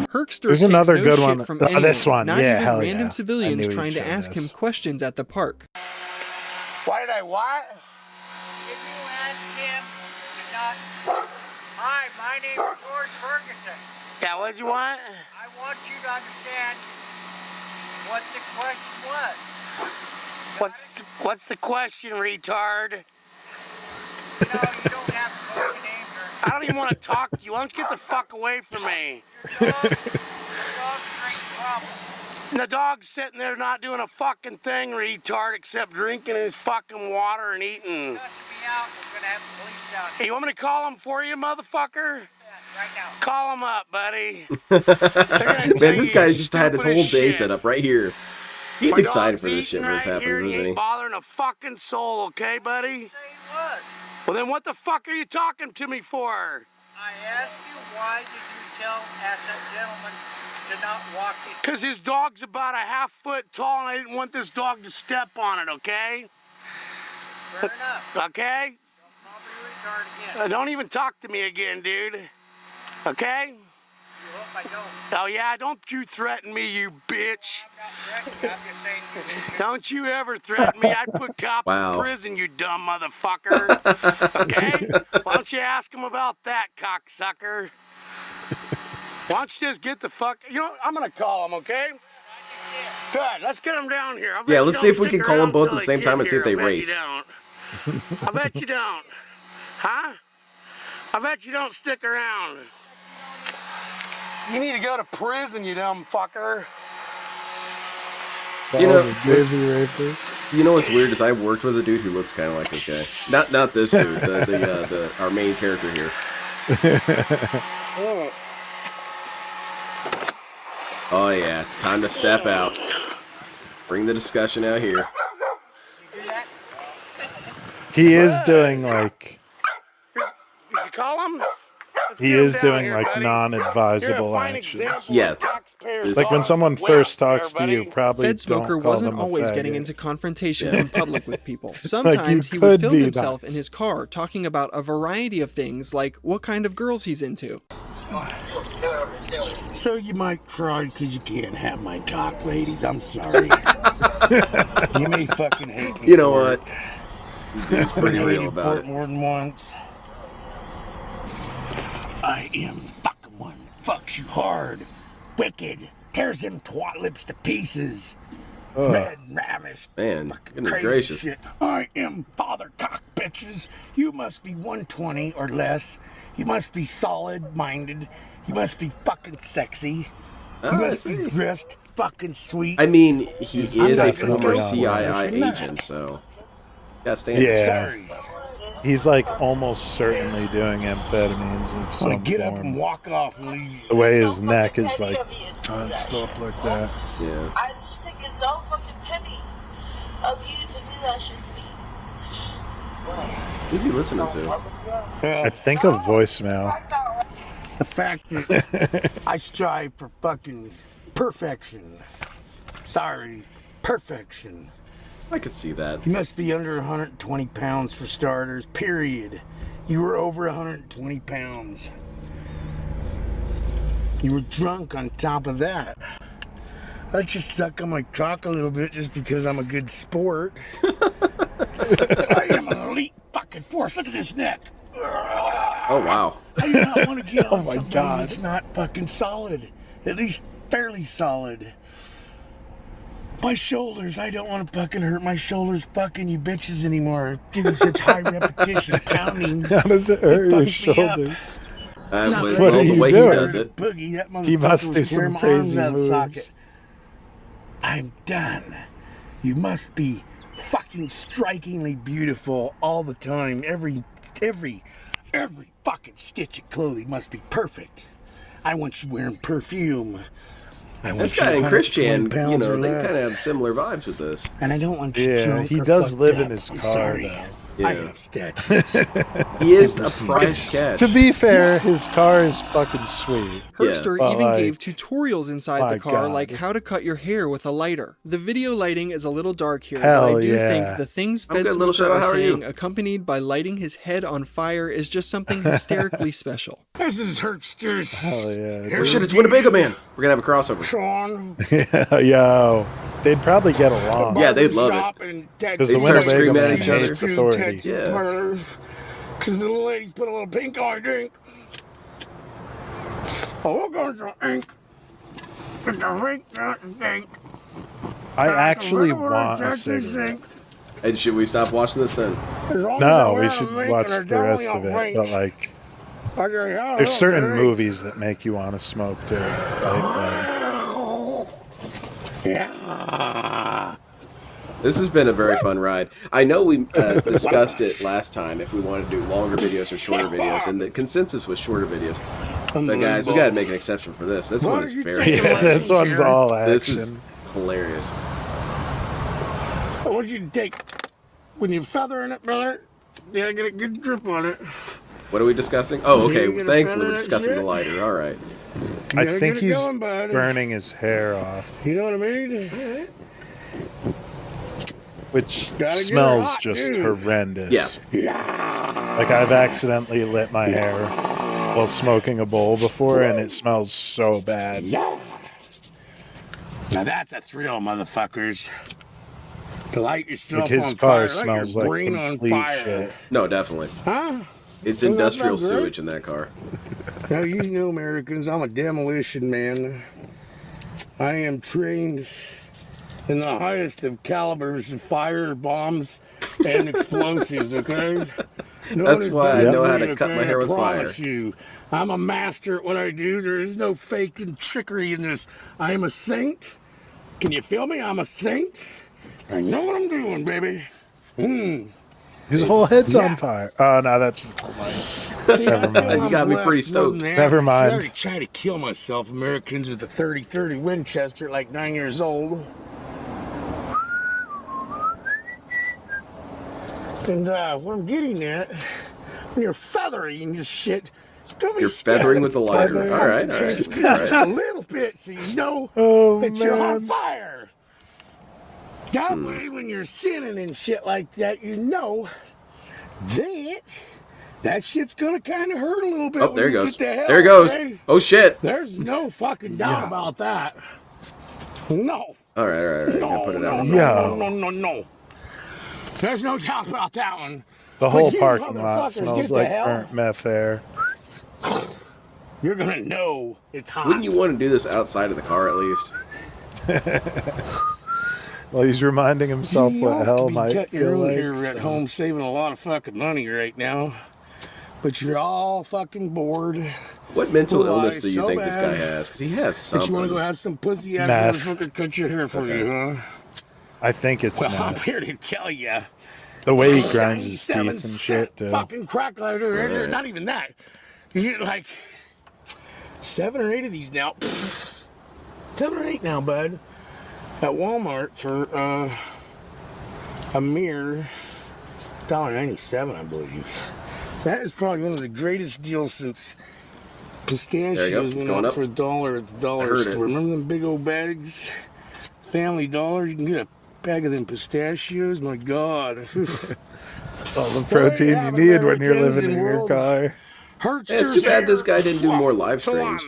Speaker 14: Herkster
Speaker 4: There's
Speaker 14: takes
Speaker 4: another
Speaker 14: no
Speaker 4: good
Speaker 14: shit
Speaker 4: one.
Speaker 14: from
Speaker 4: Oh,
Speaker 14: anyone,
Speaker 4: this one.
Speaker 14: not
Speaker 4: Yeah,
Speaker 14: even
Speaker 4: hell
Speaker 14: random
Speaker 4: yeah.
Speaker 14: civilians
Speaker 4: I knew
Speaker 14: trying
Speaker 4: he'd
Speaker 14: to
Speaker 4: show
Speaker 14: ask him
Speaker 4: this.
Speaker 14: questions at the park.
Speaker 20: Why did I what?
Speaker 7: Hi, my name is George Ferguson.
Speaker 20: Yeah, what did you want?
Speaker 7: I want you to understand what the question was.
Speaker 20: What's the question, retard?
Speaker 7: You don't have to put your name or
Speaker 20: I don't even want to talk to you. Why don't you get the fuck away from me?
Speaker 7: your dog's drink problem.
Speaker 20: The dog's sitting there not doing a fucking thing, retard, except drinking his fucking water and eating.
Speaker 7: Cussing me out, we're gonna have the police down
Speaker 20: Hey, you want me to call him for you, motherfucker?
Speaker 7: right now.
Speaker 20: Call him up, buddy.
Speaker 3: Man, this guy's just had his
Speaker 20: stupid
Speaker 3: whole
Speaker 20: as
Speaker 3: day
Speaker 20: shit.
Speaker 3: set up right here. He's
Speaker 20: My
Speaker 3: excited
Speaker 20: dog's
Speaker 3: for this shit
Speaker 20: eating
Speaker 3: when this
Speaker 20: right here,
Speaker 3: happens,
Speaker 20: and he
Speaker 3: isn't he?
Speaker 20: ain't bothering a fucking soul, okay, buddy?
Speaker 7: What?
Speaker 20: Well, then what the fuck are you talking to me for?
Speaker 7: I asked you why did you tell that gentleman to not walk in?
Speaker 20: Because his dog's about a half foot tall, and I didn't want this dog to step on it, okay?
Speaker 7: Fair enough.
Speaker 20: Okay?
Speaker 7: Don't call me retard again.
Speaker 20: Don't even talk to me again, dude. Okay?
Speaker 21: Oh yeah, don't you threaten me, you bitch. Don't you ever threaten me. I'd put cops
Speaker 3: Wow.
Speaker 21: in prison, you dumb motherfucker. Okay? Why don't you ask him about that, cocksucker? Why don't you just get the fuck... You know, I'm going to call him, okay? Good, let's get him down here.
Speaker 3: Yeah, let's see if we can call them both at the same time and see if they race.
Speaker 21: I bet you don't. Huh? I bet you don't stick around. You need to go to prison, you dumb fucker.
Speaker 3: You know what's weird is I worked with a dude who looks kind of like this guy. Not this dude, our main character here. Oh yeah, it's time to step out. Bring the discussion out here.
Speaker 4: He is doing like.
Speaker 21: Did you call him?
Speaker 4: He is doing like non-advisable actions.
Speaker 3: Yeah.
Speaker 4: Like when someone first talks to you, probably
Speaker 14: FedSmoker
Speaker 4: don't call
Speaker 14: wasn't
Speaker 4: them a
Speaker 14: always
Speaker 4: faggot.
Speaker 14: getting into confrontation
Speaker 3: Yeah.
Speaker 14: in public with people.
Speaker 4: Like, you
Speaker 14: Sometimes he would
Speaker 4: could
Speaker 14: film
Speaker 4: be
Speaker 14: himself
Speaker 4: nice.
Speaker 14: in his car talking about a variety of things like what kind of girls he's into.
Speaker 21: So you might cry because you can't have my cock, ladies. I'm sorry. You may fucking hate me.
Speaker 3: You know
Speaker 21: for
Speaker 3: what?
Speaker 21: it.
Speaker 3: He's pretty
Speaker 21: I've been
Speaker 3: real
Speaker 21: hated
Speaker 3: about
Speaker 21: for
Speaker 3: it.
Speaker 21: more than once. I am fucking one. Fucks you hard. Wicked. Tears them twat lips to pieces.
Speaker 4: Ugh.
Speaker 21: Red ravish.
Speaker 3: Man, goodness
Speaker 21: Crazy
Speaker 3: gracious.
Speaker 21: shit. I am father cock bitches. You must be 120 or less. You must be solid-minded. You must be fucking sexy. You must be dressed fucking sweet.
Speaker 3: I mean, he is a
Speaker 4: definitely
Speaker 3: former
Speaker 4: on
Speaker 3: CII
Speaker 21: board.
Speaker 3: agent, so gotta stand.
Speaker 4: Yeah.
Speaker 21: Sorry.
Speaker 4: He's like almost certainly doing amphetamines of
Speaker 21: I
Speaker 4: some
Speaker 21: want to get up
Speaker 4: form.
Speaker 21: and walk off and leave.
Speaker 4: The way his neck is like tensed up like that.
Speaker 3: Yeah.
Speaker 8: I just think it's so fucking petty of you to do that shit to me.
Speaker 3: Who's he listening to?
Speaker 4: I think a voicemail.
Speaker 21: The fact that I strive for fucking perfection. Sorry, perfection.
Speaker 3: I could see that.
Speaker 21: You must be under 120 pounds for starters, period. You were over 120 pounds. You were drunk on top of that. I just suck on my cock a little bit just because I'm a good sport. I am an elite fucking force. Look at this neck.
Speaker 3: Oh wow.
Speaker 21: I do not want to get on
Speaker 4: my
Speaker 21: somebody
Speaker 4: God.
Speaker 21: that's not fucking solid. At least fairly solid. My shoulders, I don't want to fucking hurt my shoulders fucking you bitches anymore. Doing such high repetitions, poundings.
Speaker 4: How does it hurt your
Speaker 21: fucks me up.
Speaker 4: shoulders?
Speaker 21: Not
Speaker 3: With
Speaker 4: What
Speaker 3: all
Speaker 4: are
Speaker 3: the
Speaker 4: you
Speaker 3: way
Speaker 4: doing?
Speaker 3: he does it.
Speaker 21: Boogie, that motherfucker
Speaker 4: He must do
Speaker 21: was tearing
Speaker 4: some
Speaker 21: my arms
Speaker 4: crazy
Speaker 21: out of the
Speaker 4: moves.
Speaker 21: socket. I'm done. You must be fucking strikingly beautiful all the time. Every fucking stitch of clothing must be perfect. I want you wearing perfume. I want
Speaker 3: This
Speaker 21: you
Speaker 3: guy and
Speaker 21: 120
Speaker 3: Christian, you
Speaker 21: pounds
Speaker 3: know,
Speaker 21: or
Speaker 3: they
Speaker 21: less.
Speaker 3: kind of have similar vibes with this.
Speaker 21: And I don't want you
Speaker 4: Yeah,
Speaker 21: drunk
Speaker 4: he
Speaker 21: or
Speaker 4: does
Speaker 21: fucked
Speaker 4: live
Speaker 21: up.
Speaker 4: in his
Speaker 21: I'm
Speaker 4: car
Speaker 21: sorry.
Speaker 4: though.
Speaker 21: I
Speaker 3: Yeah.
Speaker 21: have statutes.
Speaker 3: He is a prize catch.
Speaker 4: To be fair, his car is fucking sweet.
Speaker 14: Herster
Speaker 4: But,
Speaker 14: even
Speaker 4: like,
Speaker 14: gave tutorials inside
Speaker 4: my
Speaker 14: the car,
Speaker 4: God.
Speaker 14: like how to cut your hair with a lighter. The video lighting is a little dark here,
Speaker 4: Hell
Speaker 14: but I do
Speaker 4: yeah.
Speaker 14: think the things
Speaker 3: I'm good, little
Speaker 14: FedSmoker
Speaker 3: Shadow,
Speaker 14: are
Speaker 3: how are you?
Speaker 14: saying, accompanied by lighting his head on fire, is just something hysterically special.
Speaker 21: This is Herkster's.
Speaker 4: Hell yeah.
Speaker 3: Oh shit, it's Winnebago Man. We're gonna have a crossover.
Speaker 21: Sean.
Speaker 4: Yeah, yo. They'd probably get along.
Speaker 3: Yeah, they'd love it.
Speaker 21: Shop and Ted
Speaker 4: Because
Speaker 3: They
Speaker 4: the
Speaker 3: start
Speaker 4: Winnebago
Speaker 3: screaming at
Speaker 4: Man
Speaker 3: each other.
Speaker 4: hates authority.
Speaker 3: Yeah.
Speaker 21: Because the little ladies put a little pink on her drink. Oh, we're going to ink. It's a ring, not a ink.
Speaker 4: I actually want a cigarette.
Speaker 3: Hey, should we stop watching this then?
Speaker 4: No, we should watch the rest of it. But like, there's certain movies that make you want to smoke too.
Speaker 21: Yeah.
Speaker 3: This has been a very fun ride. I know we discussed it last time if we wanted to do longer videos or shorter videos, and the consensus was shorter videos. But guys, we gotta make an exception for this. This one is very
Speaker 4: Yeah, this one's all action.
Speaker 3: This is hilarious.
Speaker 21: I want you to take, when you're feathering it, brother, you gotta get a good grip on it.
Speaker 3: What are we discussing? Oh, okay.
Speaker 21: You gonna
Speaker 3: Thankfully,
Speaker 21: feather
Speaker 3: we're
Speaker 21: that
Speaker 3: discussing the
Speaker 21: shit?
Speaker 3: lighter. All right.
Speaker 21: You
Speaker 4: I
Speaker 21: gotta
Speaker 4: think
Speaker 21: get it
Speaker 4: he's
Speaker 21: going, bud.
Speaker 4: burning his hair off,
Speaker 21: You know what I mean?
Speaker 4: which
Speaker 21: Gotta get her
Speaker 4: smells
Speaker 21: hot,
Speaker 4: just
Speaker 21: dude.
Speaker 4: horrendous.
Speaker 3: Yeah.
Speaker 21: Yeah.
Speaker 4: Like I've accidentally lit my hair while smoking a bowl before, and it smells so bad.
Speaker 21: Yeah. Now that's a thrill, motherfuckers. To light yourself
Speaker 4: Like his
Speaker 21: on
Speaker 4: car
Speaker 21: fire, light
Speaker 4: smells
Speaker 21: your
Speaker 4: like
Speaker 21: brain on
Speaker 4: complete
Speaker 21: fire.
Speaker 4: shit.
Speaker 3: No, definitely.
Speaker 21: Huh?
Speaker 3: It's
Speaker 21: Doesn't that
Speaker 3: industrial
Speaker 21: smell great?
Speaker 3: sewage in that car.
Speaker 21: Now you know, Americans, I'm a demolition man. I am trained in the highest of calibers of fire, bombs, and explosives, okay?
Speaker 3: That's why I know how to cut my hair with
Speaker 21: I
Speaker 3: fire.
Speaker 21: promise you, I'm a master at what I do. There is no fake and trickery in this. I am a saint. Can you feel me? I'm a saint. I know what I'm doing, baby.
Speaker 4: His whole head's on fire. Oh, no, that's just the light.
Speaker 21: See,
Speaker 4: Never
Speaker 21: I feel
Speaker 4: mind.
Speaker 21: I'm
Speaker 3: You got me pretty
Speaker 21: blessed more than
Speaker 3: stoked.
Speaker 21: that.
Speaker 4: Never
Speaker 21: See,
Speaker 4: mind.
Speaker 21: I already tried to kill myself, Americans, with a 30-30 Winchester at like 9 years old. And what I'm getting at, when you're feathering this shit, don't be
Speaker 3: You're
Speaker 21: scared.
Speaker 3: feathering with the lighter. All right, all right.
Speaker 21: Just
Speaker 3: All right.
Speaker 21: a little bit so you know that you're on fire. That way, when you're sinning and shit like that, you know that shit's gonna kind of hurt a little bit.
Speaker 3: Oh, there
Speaker 21: when you
Speaker 3: goes.
Speaker 21: get to hell,
Speaker 3: There goes.
Speaker 21: okay?
Speaker 3: Oh, shit.
Speaker 21: There's no fucking doubt about that. No.
Speaker 3: All right, all right, all right. Gotta put it out.
Speaker 21: No. There's no doubt about that one.
Speaker 4: The whole
Speaker 21: But you
Speaker 4: parking lot
Speaker 21: motherfuckers
Speaker 4: smells
Speaker 21: get to
Speaker 4: like
Speaker 21: hell,
Speaker 4: burnt meth air.
Speaker 21: You're gonna know it's hot.
Speaker 3: Wouldn't you want to do this outside of the car at least?
Speaker 4: Well, he's reminding himself
Speaker 21: See,
Speaker 4: what
Speaker 21: you
Speaker 4: hell
Speaker 21: ought to be
Speaker 4: might
Speaker 21: cutting your
Speaker 4: feel
Speaker 21: own
Speaker 4: like.
Speaker 21: hair at home, saving a lot of fucking money right now. But you're all fucking bored.
Speaker 3: What mental
Speaker 21: Well,
Speaker 3: illness do you
Speaker 21: so
Speaker 3: think this guy
Speaker 21: bad
Speaker 3: has? Because he has
Speaker 21: that
Speaker 3: something.
Speaker 21: you want to go have some pussy ass
Speaker 4: Math.
Speaker 21: motherfucker cut your hair for you, huh?
Speaker 4: I think it's
Speaker 21: Well, I'm
Speaker 4: meth.
Speaker 21: here to tell you.
Speaker 4: The way he grinds his teeth and shit, too.
Speaker 21: Fucking crack lighter.
Speaker 3: Right.
Speaker 21: Not even that. You get like 7 or 8 of these now. 7 or 8 now, bud. At Walmart for a mere $1.97, I believe. That is probably one of the greatest deals since pistachios went up for $1 at the dollar
Speaker 3: heard it.
Speaker 21: store. Remember them big old bags? Family Dollar, you can get a bag of them pistachios. My God.
Speaker 4: All the protein you need when you're living in your car.
Speaker 3: Yeah, it's too bad this guy didn't do more live streams.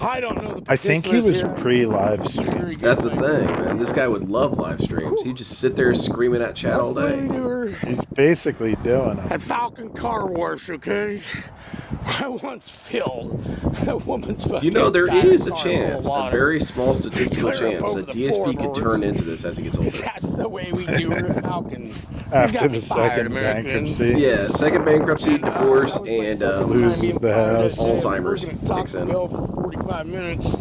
Speaker 21: I don't know the
Speaker 4: I think he was
Speaker 21: particulars here.
Speaker 4: pre-live stream.
Speaker 3: That's the thing, man. This guy would love live streams. He'd just sit there screaming at chat all day.
Speaker 4: He's basically doing it.
Speaker 21: At Falcon Car Wash, okay? I once filled a woman's fucking
Speaker 3: You know, there
Speaker 21: diet
Speaker 3: is a
Speaker 21: car
Speaker 3: chance,
Speaker 21: full of
Speaker 3: a
Speaker 21: water.
Speaker 3: very small statistical
Speaker 21: Clear up
Speaker 3: chance,
Speaker 21: over
Speaker 3: that
Speaker 21: the
Speaker 3: DSP could
Speaker 21: floorboards.
Speaker 3: turn into this as he gets older.
Speaker 21: That's the way we do it at Falcon. You
Speaker 4: After
Speaker 21: got me
Speaker 4: the
Speaker 21: fired,
Speaker 4: second
Speaker 21: Americans.
Speaker 4: bankruptcy.
Speaker 3: Yeah, second bankruptcy, divorce, and
Speaker 4: Lose the house.
Speaker 3: Alzheimer's
Speaker 21: We're gonna
Speaker 3: kicks
Speaker 21: Taco
Speaker 3: in.
Speaker 21: Bell for 45 minutes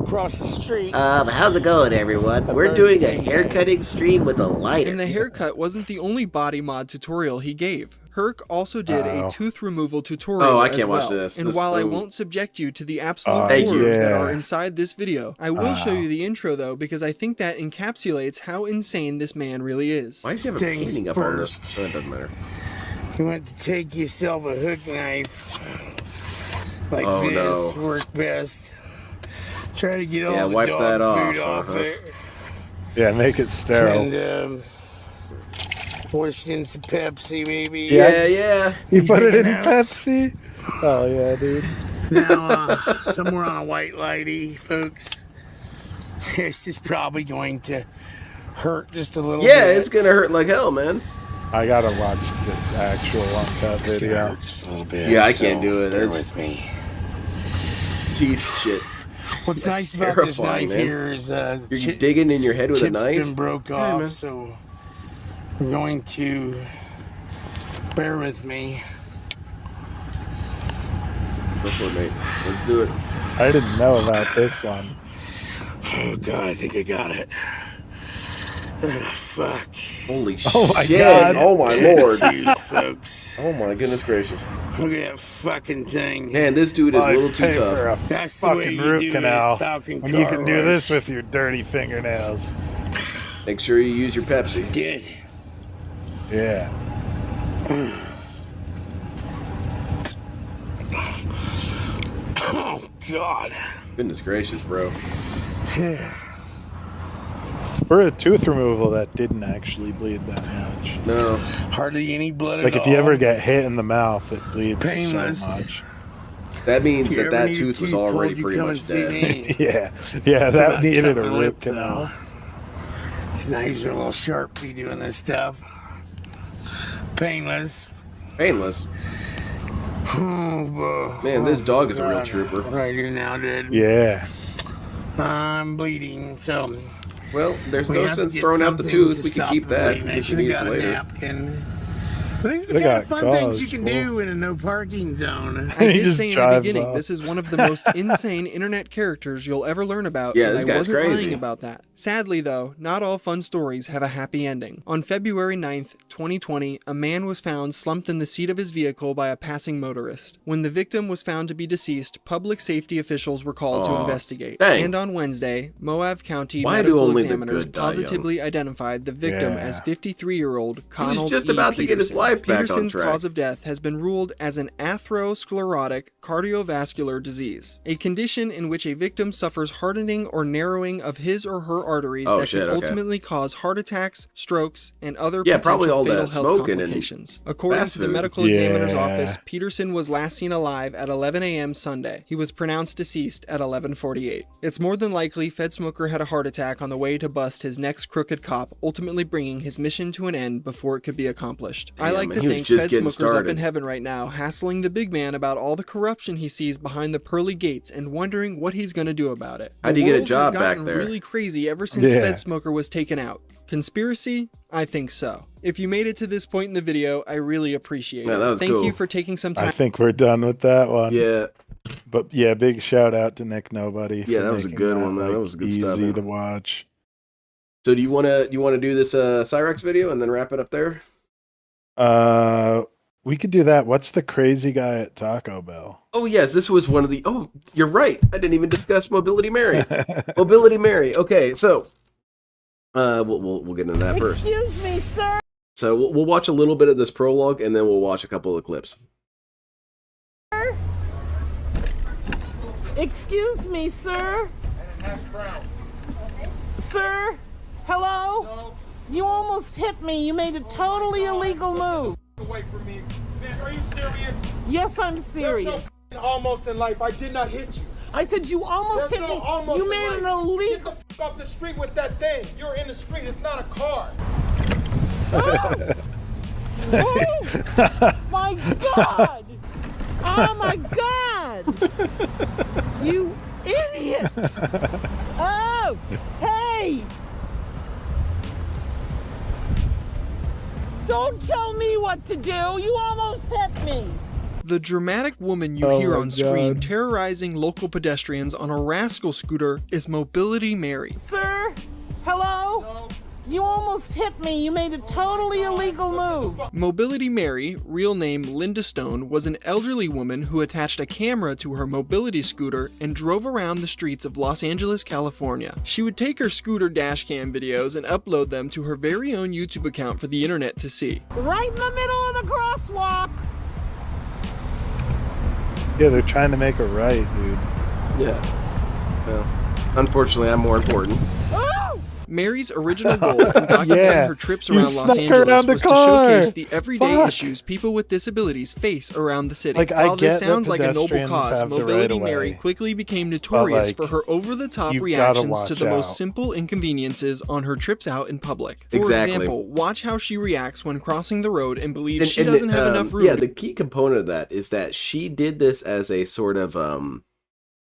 Speaker 21: across the street.
Speaker 2: How's it going, everyone? We're doing a haircutting stream with a lighter.
Speaker 14: And the haircut wasn't the only body mod tutorial he gave. Herc also did a tooth removal tutorial.
Speaker 3: Oh, I
Speaker 14: as
Speaker 3: can't watch
Speaker 14: well.
Speaker 3: this.
Speaker 14: And
Speaker 3: This-
Speaker 14: while I
Speaker 3: oh.
Speaker 14: won't subject you to the absolute
Speaker 3: Thank you.
Speaker 14: horrors that
Speaker 4: Yeah.
Speaker 14: are inside this video, I will show you the intro though, because I think that encapsulates how insane this man really is.
Speaker 3: Why does he have a
Speaker 21: Things
Speaker 3: painting up on this?
Speaker 21: first.
Speaker 3: Oh, it doesn't matter.
Speaker 21: You want to take yourself a hook knife like
Speaker 3: Oh,
Speaker 21: this,
Speaker 3: no.
Speaker 21: work best. Try to get all
Speaker 3: Yeah,
Speaker 21: the
Speaker 3: wipe
Speaker 21: dog
Speaker 3: that
Speaker 21: food
Speaker 3: off,
Speaker 21: off it.
Speaker 4: Yeah, make it sterile.
Speaker 21: And push in some Pepsi, maybe.
Speaker 3: Yeah.
Speaker 4: You put it in
Speaker 21: Taking out.
Speaker 4: Pepsi? Oh, yeah, dude.
Speaker 21: Now, somewhere on a white lighty, folks. This is probably going to hurt just a little
Speaker 3: Yeah,
Speaker 21: bit.
Speaker 3: it's gonna hurt like hell, man.
Speaker 4: I gotta watch this actual uncut
Speaker 21: It's gonna
Speaker 4: video.
Speaker 21: hurt just a little bit.
Speaker 3: Yeah, I can't do it.
Speaker 21: Bear
Speaker 3: It's
Speaker 21: with me.
Speaker 3: teeth shit.
Speaker 21: What's
Speaker 3: That's
Speaker 21: nice about this
Speaker 3: terrifying,
Speaker 21: knife
Speaker 3: man.
Speaker 21: here is
Speaker 3: You're digging in your head with a
Speaker 21: chip's
Speaker 3: knife.
Speaker 21: been broke
Speaker 3: Hey,
Speaker 21: off,
Speaker 3: man.
Speaker 21: so we're going to bear with me.
Speaker 3: Go for it, mate. Let's do it.
Speaker 4: I didn't know about this one.
Speaker 21: Oh God, I think I got it. Fuck.
Speaker 3: Holy
Speaker 4: Oh my
Speaker 3: shit!
Speaker 4: God.
Speaker 3: Oh my lord!
Speaker 21: You folks,
Speaker 3: Oh my goodness gracious!
Speaker 21: look at that fucking thing.
Speaker 3: Man, this dude is a little too
Speaker 4: Pay for
Speaker 3: tough.
Speaker 4: a
Speaker 21: That's the way
Speaker 4: fucking
Speaker 21: you
Speaker 4: root
Speaker 21: do
Speaker 4: canal.
Speaker 21: it, Falcon
Speaker 4: When you
Speaker 21: Car
Speaker 4: can do
Speaker 21: Wash.
Speaker 4: this with your dirty fingernails.
Speaker 3: Make sure you use your Pepsi.
Speaker 21: Did.
Speaker 4: Yeah.
Speaker 21: Oh God.
Speaker 3: Goodness gracious, bro.
Speaker 4: Or a tooth removal that didn't actually bleed that much.
Speaker 3: No.
Speaker 21: Hardly any blood
Speaker 4: Like
Speaker 21: at
Speaker 4: if you
Speaker 21: all.
Speaker 4: ever get hit in the mouth, it bleeds
Speaker 21: Painless.
Speaker 4: so much.
Speaker 3: That means
Speaker 21: If you
Speaker 3: that
Speaker 21: ever
Speaker 3: that
Speaker 21: need a
Speaker 3: tooth was
Speaker 21: tooth pulled,
Speaker 3: already
Speaker 21: you
Speaker 3: pretty
Speaker 21: come
Speaker 3: much
Speaker 21: and see
Speaker 3: dead.
Speaker 21: me.
Speaker 4: Yeah, that
Speaker 21: About
Speaker 4: needed
Speaker 21: cut
Speaker 4: a
Speaker 21: my
Speaker 4: root
Speaker 21: lip,
Speaker 4: canal.
Speaker 21: though. These knives are a little sharp to be doing this stuff. Painless.
Speaker 3: Painless.
Speaker 21: Oh,
Speaker 3: Man, this dog is a real
Speaker 21: God.
Speaker 3: trooper.
Speaker 21: What do I do now, dude?
Speaker 4: Yeah.
Speaker 21: I'm bleeding, so.
Speaker 3: Well, there's
Speaker 21: we
Speaker 3: no
Speaker 21: have to
Speaker 3: sense
Speaker 21: get
Speaker 3: throwing out the
Speaker 21: something
Speaker 3: tooth.
Speaker 21: to
Speaker 3: We can
Speaker 21: stop
Speaker 3: keep
Speaker 21: the
Speaker 3: that
Speaker 21: bleeding.
Speaker 3: in
Speaker 21: I
Speaker 3: case we
Speaker 21: should
Speaker 3: need
Speaker 21: have
Speaker 3: it
Speaker 21: got
Speaker 3: for
Speaker 21: a
Speaker 3: later.
Speaker 21: napkin. But these are the
Speaker 4: They
Speaker 21: kind of
Speaker 4: got
Speaker 21: fun things
Speaker 4: gauze
Speaker 21: you can
Speaker 4: full.
Speaker 21: do in a no parking zone.
Speaker 14: I
Speaker 4: He
Speaker 14: did
Speaker 4: just
Speaker 14: say in the
Speaker 4: drives
Speaker 14: beginning,
Speaker 4: off.
Speaker 14: this is one of the most insane internet characters you'll ever learn about,
Speaker 3: Yeah,
Speaker 14: and
Speaker 3: this
Speaker 14: I
Speaker 3: guy's
Speaker 14: wasn't
Speaker 3: crazy.
Speaker 14: lying about that. Sadly though, not all fun stories have a happy ending. On February 9th, 2020, a man was found slumped in the seat of his vehicle by a passing motorist. When the victim was found to be deceased, public safety officials were called to
Speaker 3: Aw,
Speaker 14: investigate.
Speaker 3: dang.
Speaker 14: And on Wednesday, Moab County
Speaker 3: Why do
Speaker 14: medical
Speaker 3: only the
Speaker 14: examiners
Speaker 3: good die young?
Speaker 14: positively identified the victim
Speaker 4: Yeah.
Speaker 14: as 53-year-old
Speaker 3: He
Speaker 14: Connell
Speaker 3: was just
Speaker 14: E.
Speaker 3: about to get his
Speaker 14: Peterson.
Speaker 3: life back on
Speaker 14: Peterson's
Speaker 3: track.
Speaker 14: cause of death has been ruled as an atherosclerotic cardiovascular disease, a condition in which a victim suffers hardening or narrowing of his or her arteries
Speaker 3: Oh,
Speaker 14: that
Speaker 3: shit,
Speaker 14: can
Speaker 3: okay.
Speaker 14: ultimately cause heart attacks, strokes, and other
Speaker 3: Yeah,
Speaker 14: potential
Speaker 3: probably all
Speaker 14: fatal
Speaker 3: that
Speaker 14: health
Speaker 3: smoking and
Speaker 14: complications. According
Speaker 3: fast
Speaker 14: to the
Speaker 3: food.
Speaker 14: medical examiner's
Speaker 4: Yeah.
Speaker 14: office, Peterson was last seen alive at 11 a.m. Sunday. He was pronounced deceased at 11:48. It's more than likely FedSmoker had a heart attack on the way to bust his next crooked cop, ultimately bringing his mission to an end before it could be accomplished. I
Speaker 3: Damn,
Speaker 14: like
Speaker 3: man,
Speaker 14: to
Speaker 3: he was
Speaker 14: think
Speaker 3: just getting
Speaker 14: FedSmoker's up
Speaker 3: started.
Speaker 14: in heaven right now, hassling the big man about all the corruption he sees behind the pearly gates and wondering what he's going to do about it.
Speaker 3: How'd
Speaker 14: The
Speaker 3: you get a
Speaker 14: world
Speaker 3: job
Speaker 14: has
Speaker 3: back
Speaker 14: gotten
Speaker 3: there?
Speaker 14: really crazy ever since
Speaker 4: Yeah.
Speaker 14: FedSmoker was taken out. Conspiracy? I think so. If you made it to this point in the video, I really appreciate
Speaker 3: Yeah,
Speaker 14: it.
Speaker 3: that was
Speaker 14: Thank
Speaker 3: cool.
Speaker 14: you for taking some
Speaker 4: I
Speaker 14: time.
Speaker 4: think we're done with that one.
Speaker 3: Yeah,
Speaker 4: But yeah, big shout out to Nick Nobody.
Speaker 3: Yeah,
Speaker 4: for
Speaker 3: that was a
Speaker 4: making
Speaker 3: good one, man.
Speaker 4: like,
Speaker 3: That was good
Speaker 4: easy
Speaker 3: stuff, man.
Speaker 4: to watch.
Speaker 3: So do you wanna do this Cyraxx video and then wrap it up there?
Speaker 4: We could do that. What's the crazy guy at Taco Bell?
Speaker 3: Oh yes, this was one of the. Oh, you're right. I didn't even discuss Mobility Mary. Mobility Mary. Okay, so we'll get into that first.
Speaker 8: Excuse me, sir.
Speaker 3: So we'll watch a little bit of this prologue and then we'll watch a couple of the clips.
Speaker 8: Excuse me, sir. Sir? Hello? No. You almost hit me. You made a totally illegal move.
Speaker 9: Away from me. Man, are you serious?
Speaker 8: Yes, I'm serious.
Speaker 9: There's no almost in life. I did not hit you.
Speaker 8: I said you almost
Speaker 9: There's
Speaker 8: hit
Speaker 9: no
Speaker 8: me.
Speaker 9: almost
Speaker 8: You
Speaker 9: in
Speaker 8: made an
Speaker 9: life.
Speaker 8: illegal.
Speaker 9: Get the off the street with that thing. You're in the street. It's not a car.
Speaker 8: Oh! Oh my God! Oh my God! You idiot! Oh! Hey! Don't tell me what to do! You almost hit me!
Speaker 14: The dramatic woman you
Speaker 4: Oh
Speaker 14: hear
Speaker 4: my
Speaker 14: on screen
Speaker 4: God.
Speaker 14: terrorizing local pedestrians on a rascal scooter is Mobility Mary.
Speaker 8: Sir? Hello?
Speaker 9: No.
Speaker 8: You almost hit me. You made a totally illegal move.
Speaker 14: Mobility Mary, real name Linda Stone, was an elderly woman who attached a camera to her mobility scooter and drove around the streets of Los Angeles, California. She would take her scooter dashcam videos and upload them to her very own YouTube account for the internet to see.
Speaker 8: Right in the middle of the crosswalk.
Speaker 4: Yeah, they're trying to make a right, dude.
Speaker 3: Yeah. Well, unfortunately, I'm more important.
Speaker 8: Oh!
Speaker 14: Mary's original goal in documenting
Speaker 4: Yeah,
Speaker 14: her trips
Speaker 4: you
Speaker 14: around Los
Speaker 4: snuck
Speaker 14: Angeles
Speaker 4: around the
Speaker 14: was to
Speaker 4: car.
Speaker 14: showcase the everyday
Speaker 4: Fuck.
Speaker 14: issues people with disabilities face around the city.
Speaker 4: Like, I
Speaker 14: While this
Speaker 4: get that
Speaker 14: sounds like a noble
Speaker 4: pedestrians
Speaker 14: cause,
Speaker 4: have the
Speaker 14: Mobility
Speaker 4: right of
Speaker 14: Mary
Speaker 4: way.
Speaker 14: quickly became notorious
Speaker 4: like,
Speaker 14: for her over-the-top
Speaker 4: you've gotta
Speaker 14: reactions to
Speaker 4: watch
Speaker 14: the most
Speaker 4: out.
Speaker 14: simple inconveniences on her trips out in public. For
Speaker 3: Exactly.
Speaker 14: example, watch how she reacts when crossing the road and believes
Speaker 3: And-
Speaker 14: she
Speaker 3: and,
Speaker 14: doesn't have enough room.
Speaker 3: Yeah, the key component of that is that she did this as a sort of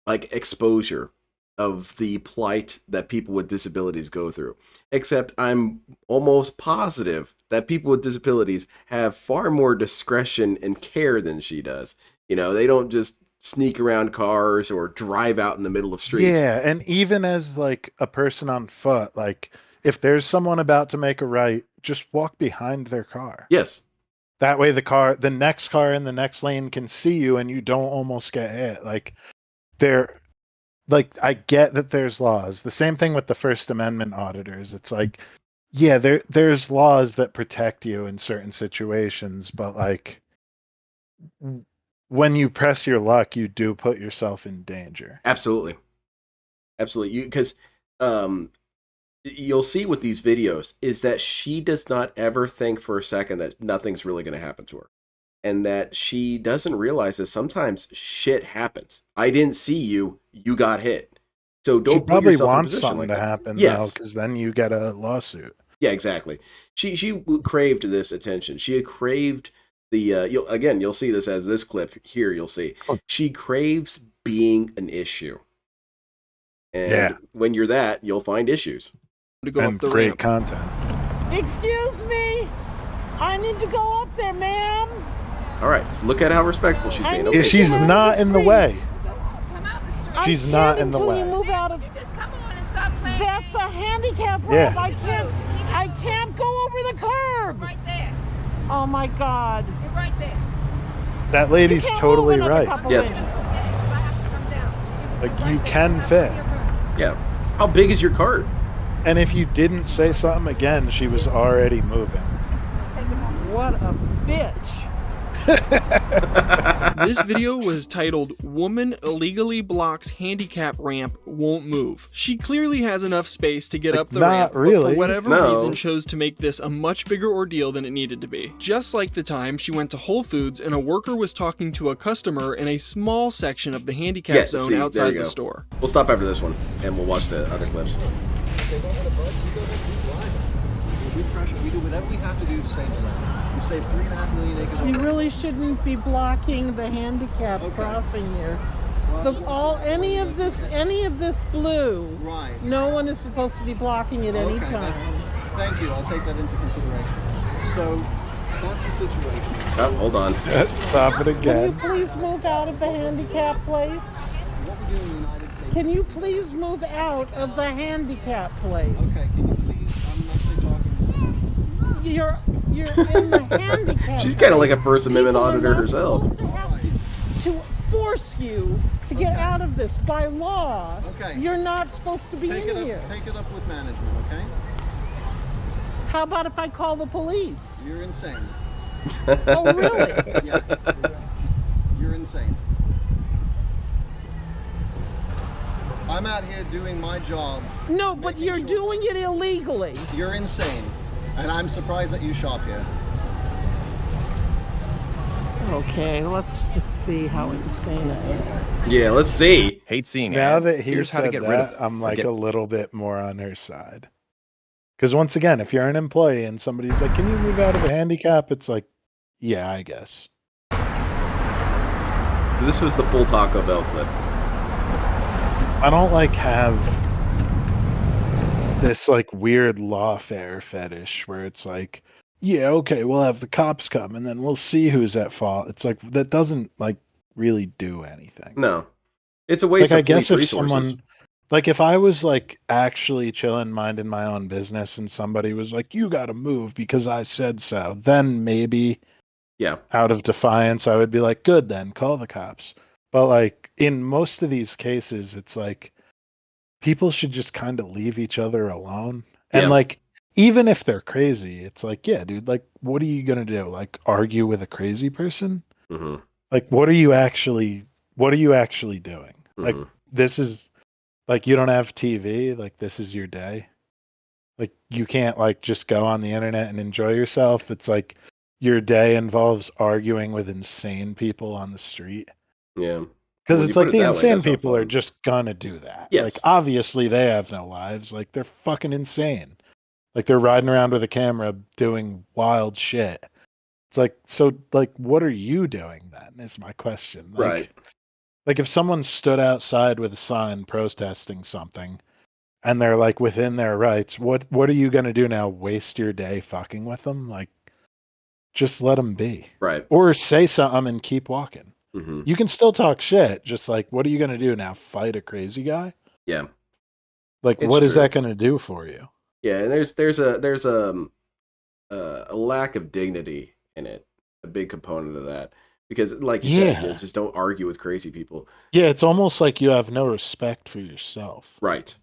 Speaker 3: like exposure of the plight that people with disabilities go through. Except I'm almost positive that people with disabilities have far more discretion and care than she does. You know, they don't just sneak around cars or drive out in the middle of streets.
Speaker 4: Yeah, and even as like a person on foot, like if there's someone about to make a right, just walk behind their car.
Speaker 3: Yes.
Speaker 4: That way the next car in the next lane can see you and you don't almost get hit. I get that there's laws. The same thing with the First Amendment auditors. It's like, yeah, there's laws that protect you in certain situations, but like when you press your luck, you do put yourself in danger.
Speaker 3: Absolutely. Absolutely. Because you'll see with these videos is that she does not ever think for a second that nothing's really going to happen to her. And that she doesn't realize that sometimes shit happens. I didn't see you, you got hit. So don't
Speaker 4: She
Speaker 3: put
Speaker 4: probably
Speaker 3: yourself in a
Speaker 4: wants
Speaker 3: position
Speaker 4: something
Speaker 3: like
Speaker 4: to
Speaker 3: that.
Speaker 4: happen, though,
Speaker 3: Yes.
Speaker 4: because then you get a lawsuit.
Speaker 3: Yeah, exactly. She craved this attention. She had craved the you'll see this as this clip here. You'll see she craves being an issue, and when you're that, you'll find issues.
Speaker 14: To go
Speaker 4: And
Speaker 14: up the
Speaker 4: great
Speaker 14: ramp.
Speaker 4: content.
Speaker 8: Excuse me. I need to go up there, ma'am.
Speaker 3: All right, so look at how respectful she's being.
Speaker 4: Yeah, she's not in the way.
Speaker 8: I
Speaker 4: She's
Speaker 8: can't
Speaker 4: not in the
Speaker 8: until
Speaker 4: way.
Speaker 8: you move out of. Just come on and stop playing. That's a handicap
Speaker 4: Yeah.
Speaker 8: ramp. I can't go over the curb. Right there. Oh my God. You're right there.
Speaker 4: That lady's totally right.
Speaker 3: Yes.
Speaker 4: Like, you can fit.
Speaker 3: Yeah. How big is your cart?
Speaker 4: And if you didn't say something again, she was already moving.
Speaker 8: What a bitch.
Speaker 14: This video was titled "Woman Illegally Blocks Handicap Ramp Won't Move." She clearly has enough space to get up the
Speaker 4: not
Speaker 14: ramp, but
Speaker 4: really.
Speaker 14: for whatever
Speaker 3: No.
Speaker 14: reason chose to make this a much bigger ordeal than it needed to be. Just like the time she went to Whole Foods and a worker was talking to a customer in a small section of the handicap
Speaker 3: Yeah,
Speaker 14: zone
Speaker 3: see, there
Speaker 14: outside
Speaker 3: you
Speaker 14: the
Speaker 3: go.
Speaker 14: store.
Speaker 3: We'll stop after this one, and we'll watch the other clips.
Speaker 6: We do whatever we have to do to save the land. We save 3.5 million acres.
Speaker 8: You really shouldn't be blocking the handicap crossing here. Any of this blue.
Speaker 6: Right.
Speaker 8: No one is supposed to be blocking at any time.
Speaker 6: Thank you. I'll take that into consideration. So that's the situation.
Speaker 3: Oh, hold on.
Speaker 4: Stop it
Speaker 8: Can
Speaker 4: again.
Speaker 8: you please move out of the handicap place?
Speaker 6: What we do in the United States.
Speaker 8: Can you please move out of the handicap place?
Speaker 6: Okay. Can you please? I'm actually talking to
Speaker 8: You're in the handicap.
Speaker 3: She's kind of like a First Amendment
Speaker 8: People are
Speaker 3: auditor
Speaker 8: not
Speaker 3: herself.
Speaker 8: supposed to have to force you to get out of this by law.
Speaker 6: Okay.
Speaker 8: You're not supposed to be
Speaker 6: Take
Speaker 8: in
Speaker 6: it
Speaker 8: here.
Speaker 6: up. Take it up with management. Okay.
Speaker 8: How about if I call the police?
Speaker 6: You're insane.
Speaker 8: Oh, really?
Speaker 6: Yeah. You're insane. I'm out here doing my job.
Speaker 8: No, but you're doing it illegally.
Speaker 6: You're insane. And I'm surprised that you shop here.
Speaker 8: Okay, let's just see how insane I am.
Speaker 3: Yeah, let's see.
Speaker 22: Hate seeing
Speaker 4: Now
Speaker 22: ads.
Speaker 4: that he
Speaker 22: Here's how to
Speaker 4: said
Speaker 22: get rid of
Speaker 4: that,
Speaker 22: it.
Speaker 4: I'm like
Speaker 22: Get-
Speaker 4: a little bit more on her side. Because once again, if you're an employee and somebody's like, "Can you move out of the handicap?" It's like, yeah, I guess.
Speaker 3: This was the full Taco Bell clip.
Speaker 4: I don't like have this like weird lawfare fetish where it's like, yeah, okay, we'll have the cops come and then we'll see who's at fault. It's like that doesn't like really do anything.
Speaker 3: No, it's a waste
Speaker 4: Like, I
Speaker 3: of
Speaker 4: guess
Speaker 3: police
Speaker 4: if
Speaker 3: resources.
Speaker 4: someone, like if I was like actually chilling, minding my own business, and somebody was like, "You got to move because I said so," then maybe,
Speaker 3: Yeah,
Speaker 4: out of defiance, I would be like, "Good, then call the cops." But like in most of these cases, it's like people should just kind of leave each other alone. And
Speaker 3: Yeah.
Speaker 4: like even if they're crazy, it's like, yeah, dude, like what are you gonna do? Like argue with a crazy person?
Speaker 3: hmm
Speaker 4: Like what are you actually doing? Like this is like you don't have TV, like this is your day. Like you can't like just go on the internet and enjoy yourself. It's like your day involves arguing with insane people on the street.
Speaker 3: Yeah.
Speaker 4: Because
Speaker 3: When
Speaker 4: it's
Speaker 3: you
Speaker 4: like
Speaker 3: put it
Speaker 4: the
Speaker 3: that way,
Speaker 4: insane
Speaker 3: that's not
Speaker 4: people are
Speaker 3: fun.
Speaker 4: just gonna do that.
Speaker 3: Yes.
Speaker 4: Like obviously they have no lives. Like they're fucking insane. Like they're riding around with a camera doing wild shit. It's like, so like what are you doing then is my question. Like,
Speaker 3: Right.
Speaker 4: Like if someone stood outside with a sign protesting something and they're like within their rights, what are you gonna do now? Waste your day fucking with them? Like just let them be.
Speaker 3: Right.
Speaker 4: Or say something and keep walking.
Speaker 3: hmm
Speaker 4: You can still talk shit, just like, what are you going to do now? Fight a crazy guy?
Speaker 3: Yeah.
Speaker 4: Like,
Speaker 3: It's
Speaker 4: what is
Speaker 3: true.
Speaker 4: that going to do for you?
Speaker 3: Yeah, and there's a lack of dignity in it, a big component of that, because like you said, you just don't argue with crazy people.
Speaker 4: Yeah, it's almost like you have no respect for yourself.
Speaker 3: Right.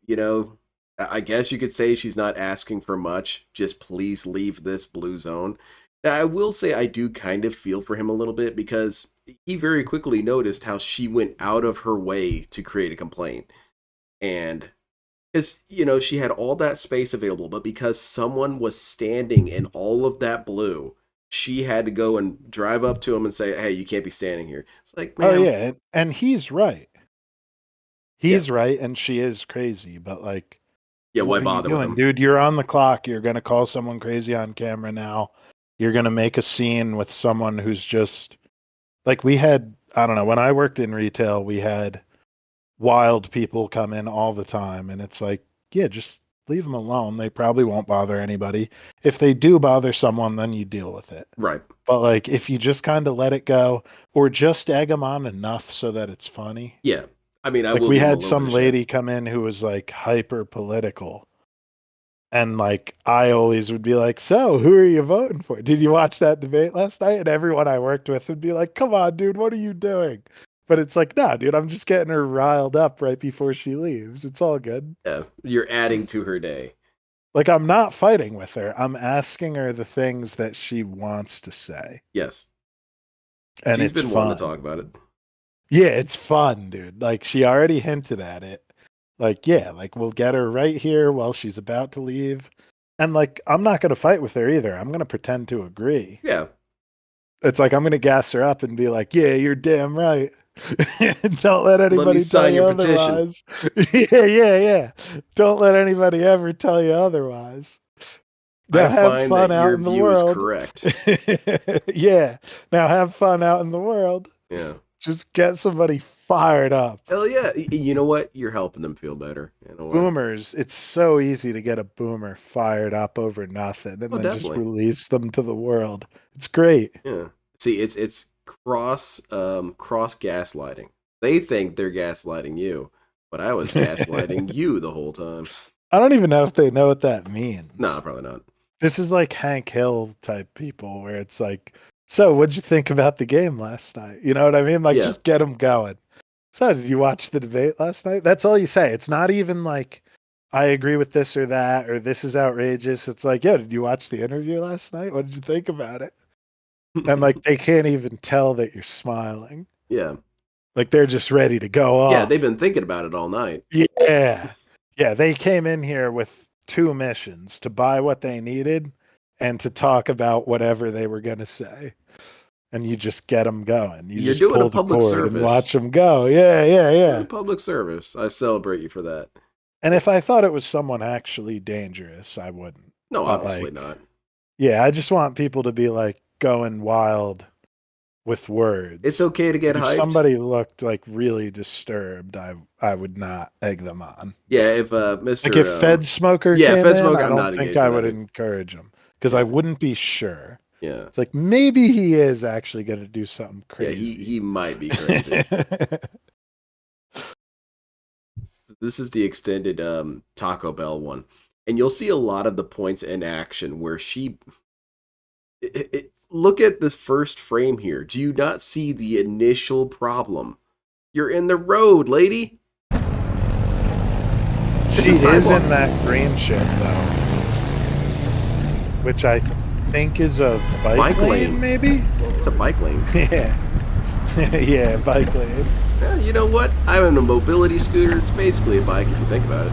Speaker 3: You know, I guess you could say she's not asking for much. Just please leave this blue zone. Now, I will say I do kind of feel for him a little bit because he very quickly noticed how she went out of her way to create a complaint. And she had all that space available, but because someone was standing in all of that blue, she had to go and drive up to him and say, "Hey, you can't be standing here." It's like, man.
Speaker 4: Oh yeah, and he's right. He's right, and she is crazy, but like,
Speaker 3: yeah, why
Speaker 4: what are
Speaker 3: bother
Speaker 4: you
Speaker 3: with
Speaker 4: doing,
Speaker 3: him?
Speaker 4: dude? You're on the clock. You're gonna call someone crazy on camera now. You're gonna make a scene with someone who's just like we had. I don't know. When I worked in retail, we had wild people come in all the time, and it's like, yeah, just leave them alone. They probably won't bother anybody. If they do bother someone, then you deal with it.
Speaker 3: Right.
Speaker 4: But like, if you just kind of let it go, or just egg them on enough so that it's funny.
Speaker 3: Yeah. I mean,
Speaker 4: like we had some lady come in who was like hyper political. And like, I always would be like, so who are you voting for? Did you watch that debate last night? And everyone I worked with would be like, come on, dude, what are you doing? But it's like, nah, dude, I'm just getting her riled up right before she leaves. It's all good.
Speaker 3: Yeah, you're adding to her day.
Speaker 4: Like, I'm not fighting with her. I'm asking her the things that she wants to say.
Speaker 3: Yes.
Speaker 4: And
Speaker 3: she's
Speaker 4: it's
Speaker 3: been
Speaker 4: fun.
Speaker 3: wanting to talk about it.
Speaker 4: Yeah, it's fun, dude. Like, she already hinted at it. Like, yeah, like, we'll get her right here while she's about to leave. And, like, I'm not going to fight with her either. I'm going to pretend to agree.
Speaker 3: Yeah.
Speaker 4: It's like, I'm going to gas her up and be like, yeah, you're damn right. Don't let anybody tell you otherwise. Yeah. Don't let anybody ever tell you otherwise. Now
Speaker 3: I
Speaker 4: have
Speaker 3: find
Speaker 4: fun
Speaker 3: that
Speaker 4: out
Speaker 3: your
Speaker 4: in the
Speaker 3: view
Speaker 4: world.
Speaker 3: is correct.
Speaker 4: Yeah. Now have fun out in the world.
Speaker 3: Yeah.
Speaker 4: Just get somebody fired up.
Speaker 3: Hell yeah. You know what? You're helping them feel better.
Speaker 4: Boomers, it's so easy to get a boomer fired up over nothing and then
Speaker 3: definitely.
Speaker 4: just release them to the world. It's great.
Speaker 3: Yeah. See, it's cross gaslighting. They think they're gaslighting you, but I was gaslighting you the whole time.
Speaker 4: I don't even know if they know what that means.
Speaker 3: No, probably not.
Speaker 4: This is like Hank Hill type people where it's like, so what'd you think about the game last night? You know what I mean? Like, just get them going. So did you watch the debate last night? That's all you say. It's not even like, I agree with this or that, or this is outrageous. It's like, yeah, did you watch the interview last night? What did you think about it? And like, they can't even tell that you're smiling.
Speaker 3: Yeah.
Speaker 4: Like, they're just ready to go off.
Speaker 3: Yeah, they've been thinking about it all night.
Speaker 4: Yeah. Yeah, they came in here with 2 missions: to buy what they needed and to talk about whatever they were going to say. And you just get them going. You're just
Speaker 3: doing
Speaker 4: pull
Speaker 3: a public
Speaker 4: the cord
Speaker 3: service.
Speaker 4: and watch them go. Yeah.
Speaker 3: Public service. I celebrate you for that.
Speaker 4: And if I thought it was someone actually dangerous, I wouldn't.
Speaker 3: No,
Speaker 4: But,
Speaker 3: obviously
Speaker 4: like,
Speaker 3: not.
Speaker 4: Yeah, I just want people to be like going wild with words.
Speaker 3: It's okay to get
Speaker 4: If
Speaker 3: hyped.
Speaker 4: somebody looked like really disturbed, I would not egg them on.
Speaker 3: Yeah, if Mr.
Speaker 4: Like if FedSmoker came
Speaker 3: FedSmoker,
Speaker 4: in,
Speaker 3: I'm
Speaker 4: I
Speaker 3: not
Speaker 4: don't think
Speaker 3: engaged
Speaker 4: I
Speaker 3: with
Speaker 4: would
Speaker 3: that.
Speaker 4: encourage him because I wouldn't be sure.
Speaker 3: Yeah.
Speaker 4: It's like maybe he is actually going to do something crazy.
Speaker 3: Yeah, he might be crazy. This is the extended Taco Bell one. And you'll see a lot of the points in action where look at this first frame here. Do you not see the initial problem? You're in the road, lady.
Speaker 4: She is in that green shit though, which I think is a bike lane, maybe?
Speaker 3: It's a bike lane.
Speaker 4: Yeah, bike lane.
Speaker 3: Well, you know what? I'm in a mobility scooter. It's basically a bike if you think about it.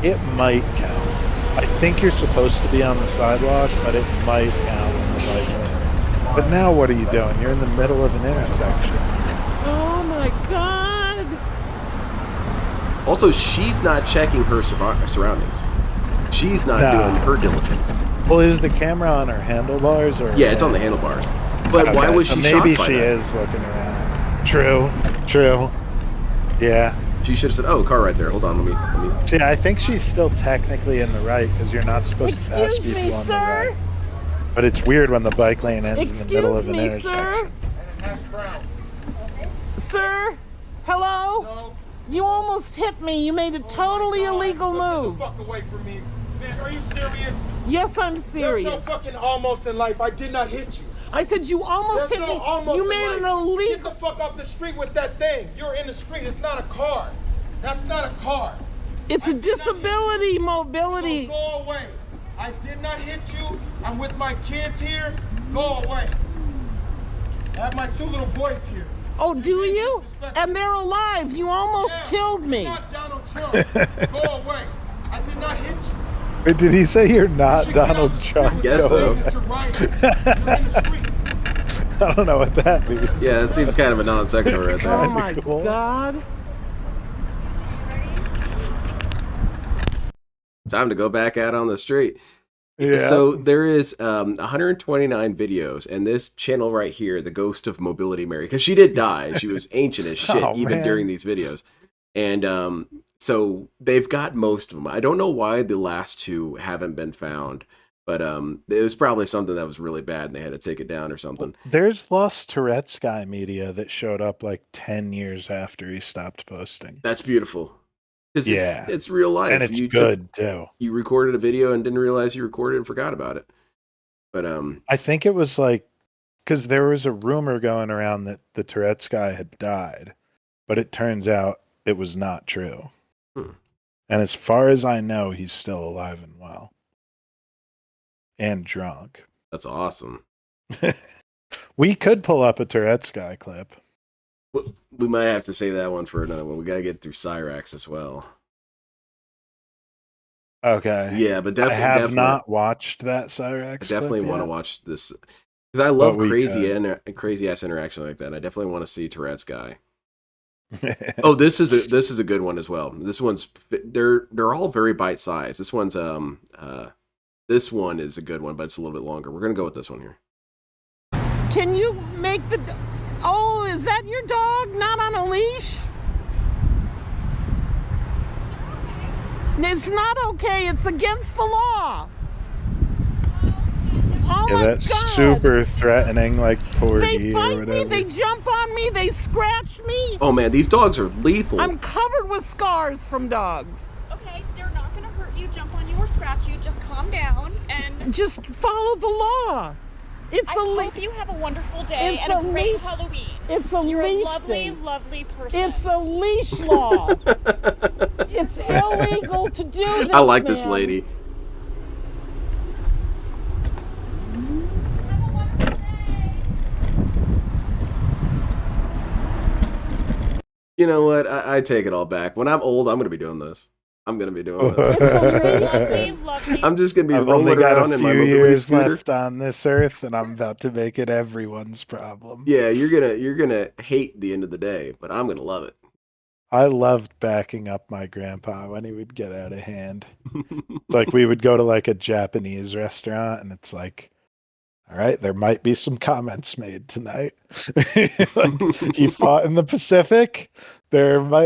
Speaker 4: It might count. I think you're supposed to be on the sidewalk, but it might count on the bike lane. But now what are you doing? You're in the middle of an intersection.
Speaker 8: Oh my god!
Speaker 3: Also, she's not checking her surroundings. She's not doing her diligence.
Speaker 4: Well, is the camera on her handlebars or?
Speaker 3: Yeah, it's on the handlebars. But why was she
Speaker 4: maybe
Speaker 3: shocked by
Speaker 4: she
Speaker 3: that?
Speaker 4: is looking around. True. Yeah.
Speaker 3: She should have said, "Oh, car right there. Hold on, let me."
Speaker 4: See, I think she's still technically in the right because you're not supposed to pass
Speaker 8: Excuse
Speaker 4: people
Speaker 8: me,
Speaker 4: on
Speaker 8: sir?
Speaker 4: the right. But it's weird when the bike lane ends in the middle of an intersection.
Speaker 8: Sir? Hello? No. You almost hit me. You made a totally illegal move.
Speaker 9: Get the fuck away from me. Man, are you serious?
Speaker 8: Yes, I'm serious.
Speaker 9: There's no fucking almost in life. I did not hit you.
Speaker 8: I said you almost
Speaker 9: There's
Speaker 8: hit
Speaker 9: no
Speaker 8: me.
Speaker 9: almost
Speaker 8: You
Speaker 9: in
Speaker 8: made an
Speaker 9: life.
Speaker 8: illegal.
Speaker 9: Get the fuck off the street with that thing. You're in the street. It's not a car. That's not a car.
Speaker 8: It's a disability mobility.
Speaker 9: So go away. I did not hit you. I'm with my kids here. Go away. I have my 2 little boys here.
Speaker 8: Oh, do you? And they're alive. You almost killed me.
Speaker 9: You're not Donald chill. Go away. I did not hit you.
Speaker 4: Wait, did he say you're not Donald Trump?
Speaker 3: I guess so.
Speaker 9: That you're right. You're in the street.
Speaker 4: I don't know what that means.
Speaker 3: Yeah, that seems kind of a non sequitur right there.
Speaker 8: Oh my God.
Speaker 3: Time to go back out on the street.
Speaker 4: Yeah.
Speaker 3: So there is 129 videos, and this channel right here, The Ghost of Mobility Mary, because she did die. She was ancient as shit, even during these videos. And so they've got most of them. I don't know why the last two haven't been found, but it was probably something that was really bad, and they had to take it down or something.
Speaker 4: There's Lost Tourette's Guy media that showed up like 10 years after he stopped posting.
Speaker 3: That's beautiful. Because
Speaker 4: Yeah.
Speaker 3: it's real life.
Speaker 4: And it's good, too.
Speaker 3: You recorded a video and didn't realize you recorded and forgot about it. But
Speaker 4: I think it was like, because there was a rumor going around that the Tourette's guy had died, but it turns out it was not true.
Speaker 3: Hmm.
Speaker 4: And as far as I know, he's still alive and well. And drunk.
Speaker 3: That's awesome.
Speaker 4: We could pull up a Tourette's guy clip.
Speaker 3: We might have to save that one for another one. We got to get through Cyraxx as well.
Speaker 4: Okay.
Speaker 3: Yeah, but
Speaker 4: I have not watched that Cyraxx.
Speaker 3: I definitely
Speaker 4: clip
Speaker 3: want to
Speaker 4: yet.
Speaker 3: watch this because I love
Speaker 4: But we
Speaker 3: crazy ass interaction like that. I definitely want to see Tourette's guy. Oh, this is a good one as well. This one's they're all very bite sized. This one is a good one, but it's a little bit longer. We're gonna go with this one here.
Speaker 8: Can you make the... Oh, is that your dog not on a leash? It's not okay. It's against the law. Oh
Speaker 4: Yeah,
Speaker 8: my
Speaker 4: that's
Speaker 8: God.
Speaker 4: super threatening, like
Speaker 8: They
Speaker 4: corgi or
Speaker 8: bite me,
Speaker 4: whatever.
Speaker 8: they jump on me, they scratch me.
Speaker 3: Oh man, these dogs are lethal.
Speaker 8: I'm covered with scars from dogs.
Speaker 10: Okay, they're not gonna hurt you, jump on you, or scratch you. Just calm down and
Speaker 8: just follow the law.
Speaker 10: I hope you have a wonderful day and a great Halloween.
Speaker 8: It's a
Speaker 10: You're
Speaker 8: leash
Speaker 10: a lovely,
Speaker 8: thing.
Speaker 10: lovely person.
Speaker 8: It's a leash law. It's illegal to do this.
Speaker 3: I like this
Speaker 8: man.
Speaker 3: lady. You know what? I take it all back. When I'm old, I'm going to be doing this. I'm going to be doing this. I'm just going to be
Speaker 4: I've only
Speaker 3: rolling
Speaker 4: got
Speaker 3: around
Speaker 4: a
Speaker 3: in my
Speaker 4: few
Speaker 3: mobility
Speaker 4: years
Speaker 3: scooter.
Speaker 4: left on this earth, and I'm about to make it everyone's problem.
Speaker 3: Yeah, you're gonna hate the end of the day, but I'm gonna love it.
Speaker 4: I loved backing up my grandpa when he would get out of hand. It's like we would go to like a Japanese restaurant, and it's like, all right, there might be some comments made tonight. Like, he fought in the Pacific.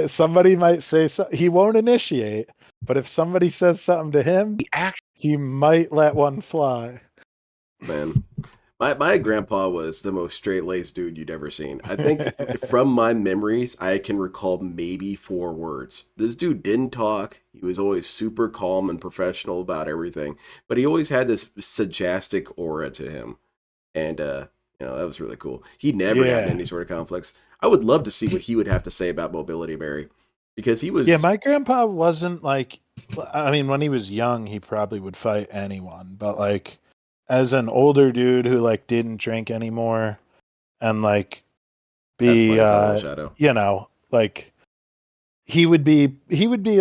Speaker 4: Somebody might say something. He won't initiate, but if somebody says something to him, he might let one fly.
Speaker 3: Man, my grandpa was the most straight-laced dude you'd ever seen. I think from my memories, I can recall maybe 4 words. This dude didn't talk. He was always super calm and professional about everything, but he always had this sagactic aura to him. And, that was really cool. He never had any sort of conflicts. I would love to see what he would have to say about Mobility Mary, because he was...
Speaker 4: Yeah, my grandpa wasn't like, I mean, when he was young, he probably would fight anyone, but like, as an older dude who like didn't drink anymore and like be like he would be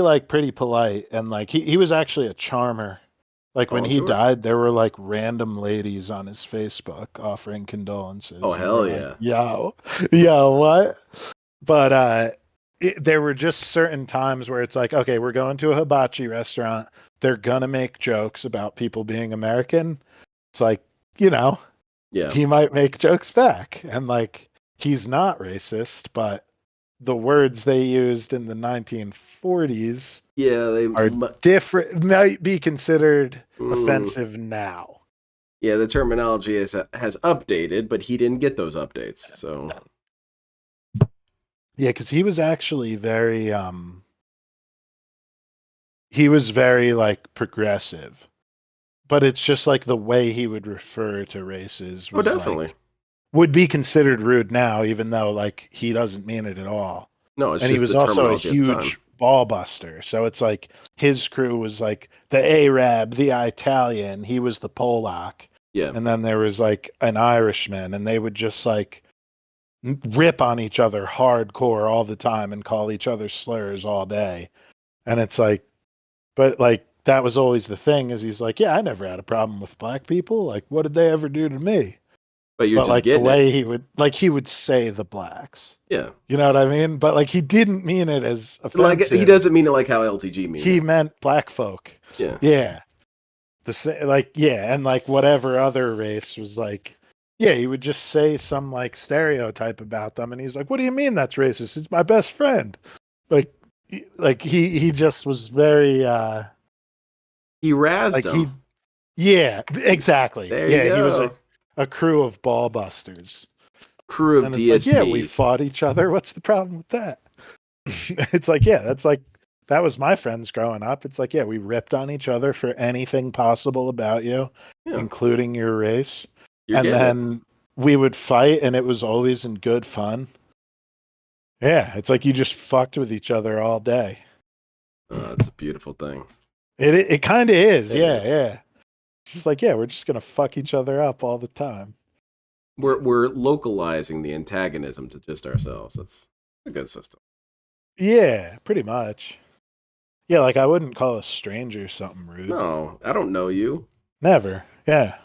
Speaker 4: like pretty polite, and like he was actually a charmer. Like when he died, there were like random ladies on his Facebook offering condolences.
Speaker 3: Oh, hell yeah.
Speaker 4: Like, yo, what? But there were just certain times where it's like, okay, we're going to a hibachi restaurant. They're gonna make jokes about people being American. It's like, he might make jokes back, and like he's not racist, but the words they used in the 1940s are different, might be considered offensive now.
Speaker 3: Yeah, the terminology has updated, but he didn't get those updates. So
Speaker 4: yeah, because he was actually very like progressive. But it's just like the way he would refer to races was
Speaker 3: definitely
Speaker 4: would be considered rude now, even though like he doesn't mean it at all.
Speaker 3: No, it's
Speaker 4: and
Speaker 3: just
Speaker 4: he was
Speaker 3: the
Speaker 4: also a
Speaker 3: terminology at the time.
Speaker 4: huge ball buster. So it's like his crew was like the Arab, the Italian, he was the Polak.
Speaker 3: Yeah.
Speaker 4: And then there was like an Irishman, and they would just like rip on each other hardcore all the time and call each other slurs all day. And it's like, but like that was always the thing. Is he's like, yeah, I never had a problem with black people. Like, what did they ever do to me?
Speaker 3: But you're just
Speaker 4: like the
Speaker 3: getting
Speaker 4: way
Speaker 3: it.
Speaker 4: he would say the blacks.
Speaker 3: Yeah.
Speaker 4: You know what I mean? But like he didn't mean it as offensive.
Speaker 3: Like he doesn't mean it like how LTG means.
Speaker 4: He meant black folk.
Speaker 3: Yeah.
Speaker 4: Yeah. And like whatever other race was like, yeah, he would just say some like stereotype about them, and he's like, "What do you mean that's racist? It's my best friend." Like he just was very
Speaker 3: he razzed
Speaker 4: like
Speaker 3: them.
Speaker 4: Yeah, exactly.
Speaker 3: There you go.
Speaker 4: He was a crew of ball busters.
Speaker 3: Crew of
Speaker 4: and
Speaker 3: DSPs.
Speaker 4: It's like, yeah, we fought each other. What's the problem with that? It's like, yeah, that's like that was my friends growing up. It's like, yeah, we ripped on each other for anything possible about you, including your race. And then we would fight, and it was always in good fun. Yeah, it's like you just fucked with each other all day.
Speaker 3: It's a beautiful thing.
Speaker 4: It kind of is.
Speaker 3: It is.
Speaker 4: Yeah. It's just like, yeah, we're just gonna fuck each other up all the time.
Speaker 3: We're localizing the antagonism to just ourselves. That's a good system.
Speaker 4: Yeah, pretty much. Yeah, like I wouldn't call a stranger something rude.
Speaker 3: No, I don't know you.
Speaker 4: Never. Yeah.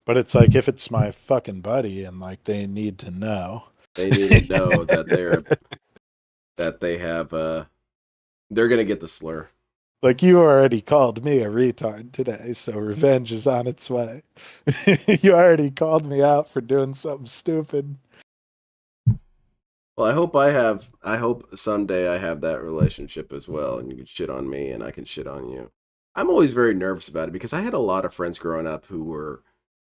Speaker 4: But it's like if it's my fucking buddy and like they need to know.
Speaker 3: They need to know that they're gonna get the slur.
Speaker 4: Like you already called me a retard today, so revenge is on its way. You already called me out for doing something stupid.
Speaker 3: Well, I hope someday I have that relationship as well, and you can shit on me and I can shit on you. I'm always very nervous about it because I had a lot of friends growing up who were,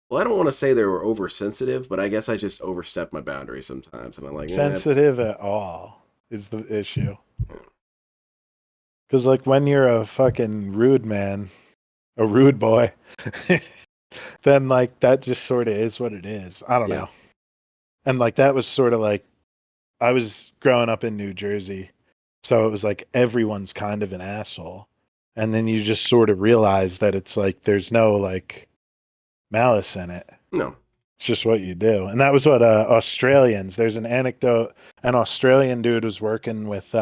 Speaker 3: well, I don't want to say they were oversensitive, but I guess I just overstepped my boundaries sometimes, and I'm like,
Speaker 4: sensitive at all is the issue. Because like when you're a fucking rude man, a rude boy, then like that just sort of is what it is. I don't know. And like that was sort of like, I was growing up in New Jersey, so it was like everyone's kind of an asshole. And then you just sort of realize that it's like there's no like malice in it.
Speaker 3: No.
Speaker 4: It's just what you do. And that was what Australians, there's an anecdote, an Australian dude was working with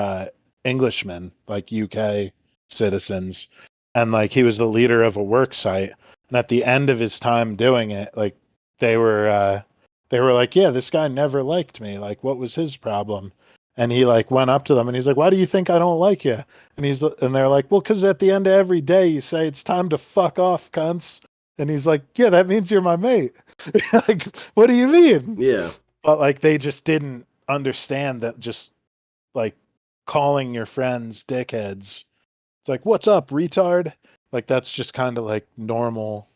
Speaker 4: Englishmen, like UK citizens, and like he was the leader of a work site. And at the end of his time doing it, like they were like, yeah, this guy never liked me. Like, what was his problem? And he like went up to them and he's like, why do you think I don't like you? And they're like, well, because at the end of every day you say it's time to fuck off, cunts. And he's like, yeah, that means you're my mate. Like, what do you mean?
Speaker 3: Yeah.
Speaker 4: But like they just didn't understand that just like calling your friends dickheads. It's like, what's up, retard? Like that's just kind of like normal.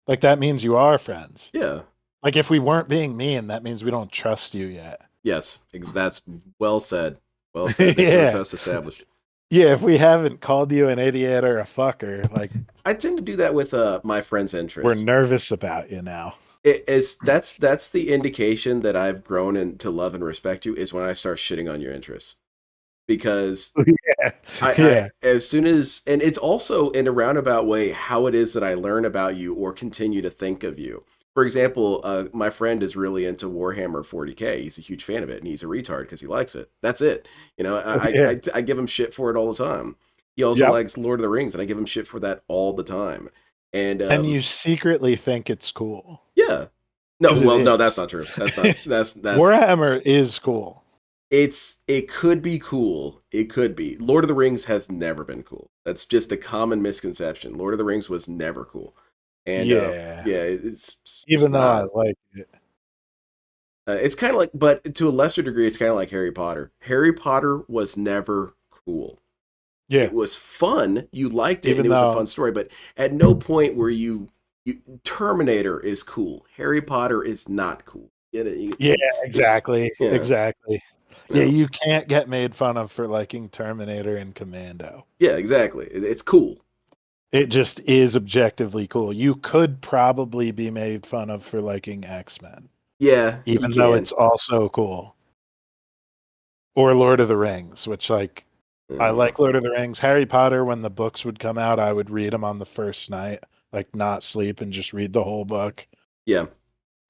Speaker 4: Like that means you are friends.
Speaker 3: Yeah.
Speaker 4: Like if we weren't being mean, that means we don't trust you yet.
Speaker 3: Yes, that's well said. Well said. There's no trust established.
Speaker 4: Yeah, if we haven't called you an idiot or a fucker, like
Speaker 3: I tend to do that with my friends' interests.
Speaker 4: We're nervous about you now.
Speaker 3: That's the indication that I've grown to love and respect you is when I start shitting on your interests. Because I, as soon as, and it's also in a roundabout way how it is that I learn about you or continue to think of you. For example, my friend is really into Warhammer 40K. He's a huge fan of it, and he's a retard because he likes it. That's it. You know, I give him shit for it all the time. He also likes Lord of the Rings, and I give him shit for that all the time. And
Speaker 4: you secretly think it's cool.
Speaker 3: Yeah. No, well, no, that's not true. That's not. That's
Speaker 4: Warhammer is cool.
Speaker 3: It could be cool. It could be. Lord of the Rings has never been cool. That's just a common misconception. Lord of the Rings was never cool. And it's
Speaker 4: even though I like it.
Speaker 3: It's kind of like, but to a lesser degree, it's kind of like Harry Potter. Harry Potter was never cool.
Speaker 4: Yeah.
Speaker 3: It was fun. You liked it, and it was a fun story. But at no point were you Terminator is cool. Harry Potter is not cool.
Speaker 4: Yeah, exactly. Yeah. Exactly. Yeah, you can't get made fun of for liking Terminator and Commando.
Speaker 3: Yeah, exactly. It's cool.
Speaker 4: It just is objectively cool. You could probably be made fun of for liking X-Men.
Speaker 3: Yeah.
Speaker 4: Even though it's also cool. Or Lord of the Rings, which like I like Lord of the Rings. Harry Potter, when the books would come out, I would read them on the first night, like not sleep and just read the whole book.
Speaker 3: Yeah.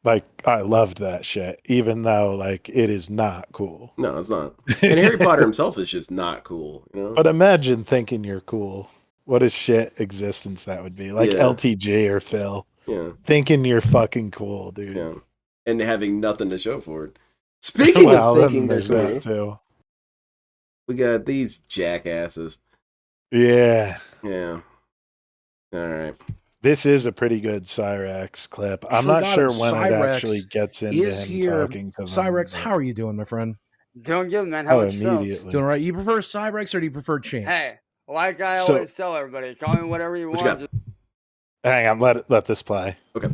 Speaker 4: Like, I loved that shit, even though, like, it is not cool.
Speaker 3: No, it's not. And Harry Potter himself is just not cool, you know?
Speaker 4: But imagine thinking you're cool. What a shit existence that would be. Like
Speaker 3: Yeah.
Speaker 4: LTG or Phil.
Speaker 3: Yeah.
Speaker 4: Thinking you're fucking cool, dude.
Speaker 3: Yeah. And having nothing to show for it. Speaking of thinking they're
Speaker 4: there's
Speaker 3: cool,
Speaker 4: that too.
Speaker 3: we got these jackasses.
Speaker 4: Yeah.
Speaker 3: Yeah. All right.
Speaker 4: This is a pretty good Cyraxx clip. I'm
Speaker 11: Actually
Speaker 4: not
Speaker 11: got
Speaker 4: sure
Speaker 11: it.
Speaker 4: when it
Speaker 11: Cyraxx
Speaker 4: actually gets into
Speaker 11: is
Speaker 4: him
Speaker 11: here.
Speaker 4: talking to them.
Speaker 11: Cyraxx, how are you doing, my friend?
Speaker 1: Doing good, man. How about yourself?
Speaker 4: Immediately.
Speaker 11: Doing all right. You prefer Cyraxx or do you prefer Chance?
Speaker 1: Hey, like I
Speaker 4: So-
Speaker 1: always tell everybody, call me whatever you
Speaker 3: What
Speaker 1: want.
Speaker 3: you got?
Speaker 4: Hang on, let this play.
Speaker 3: Okay.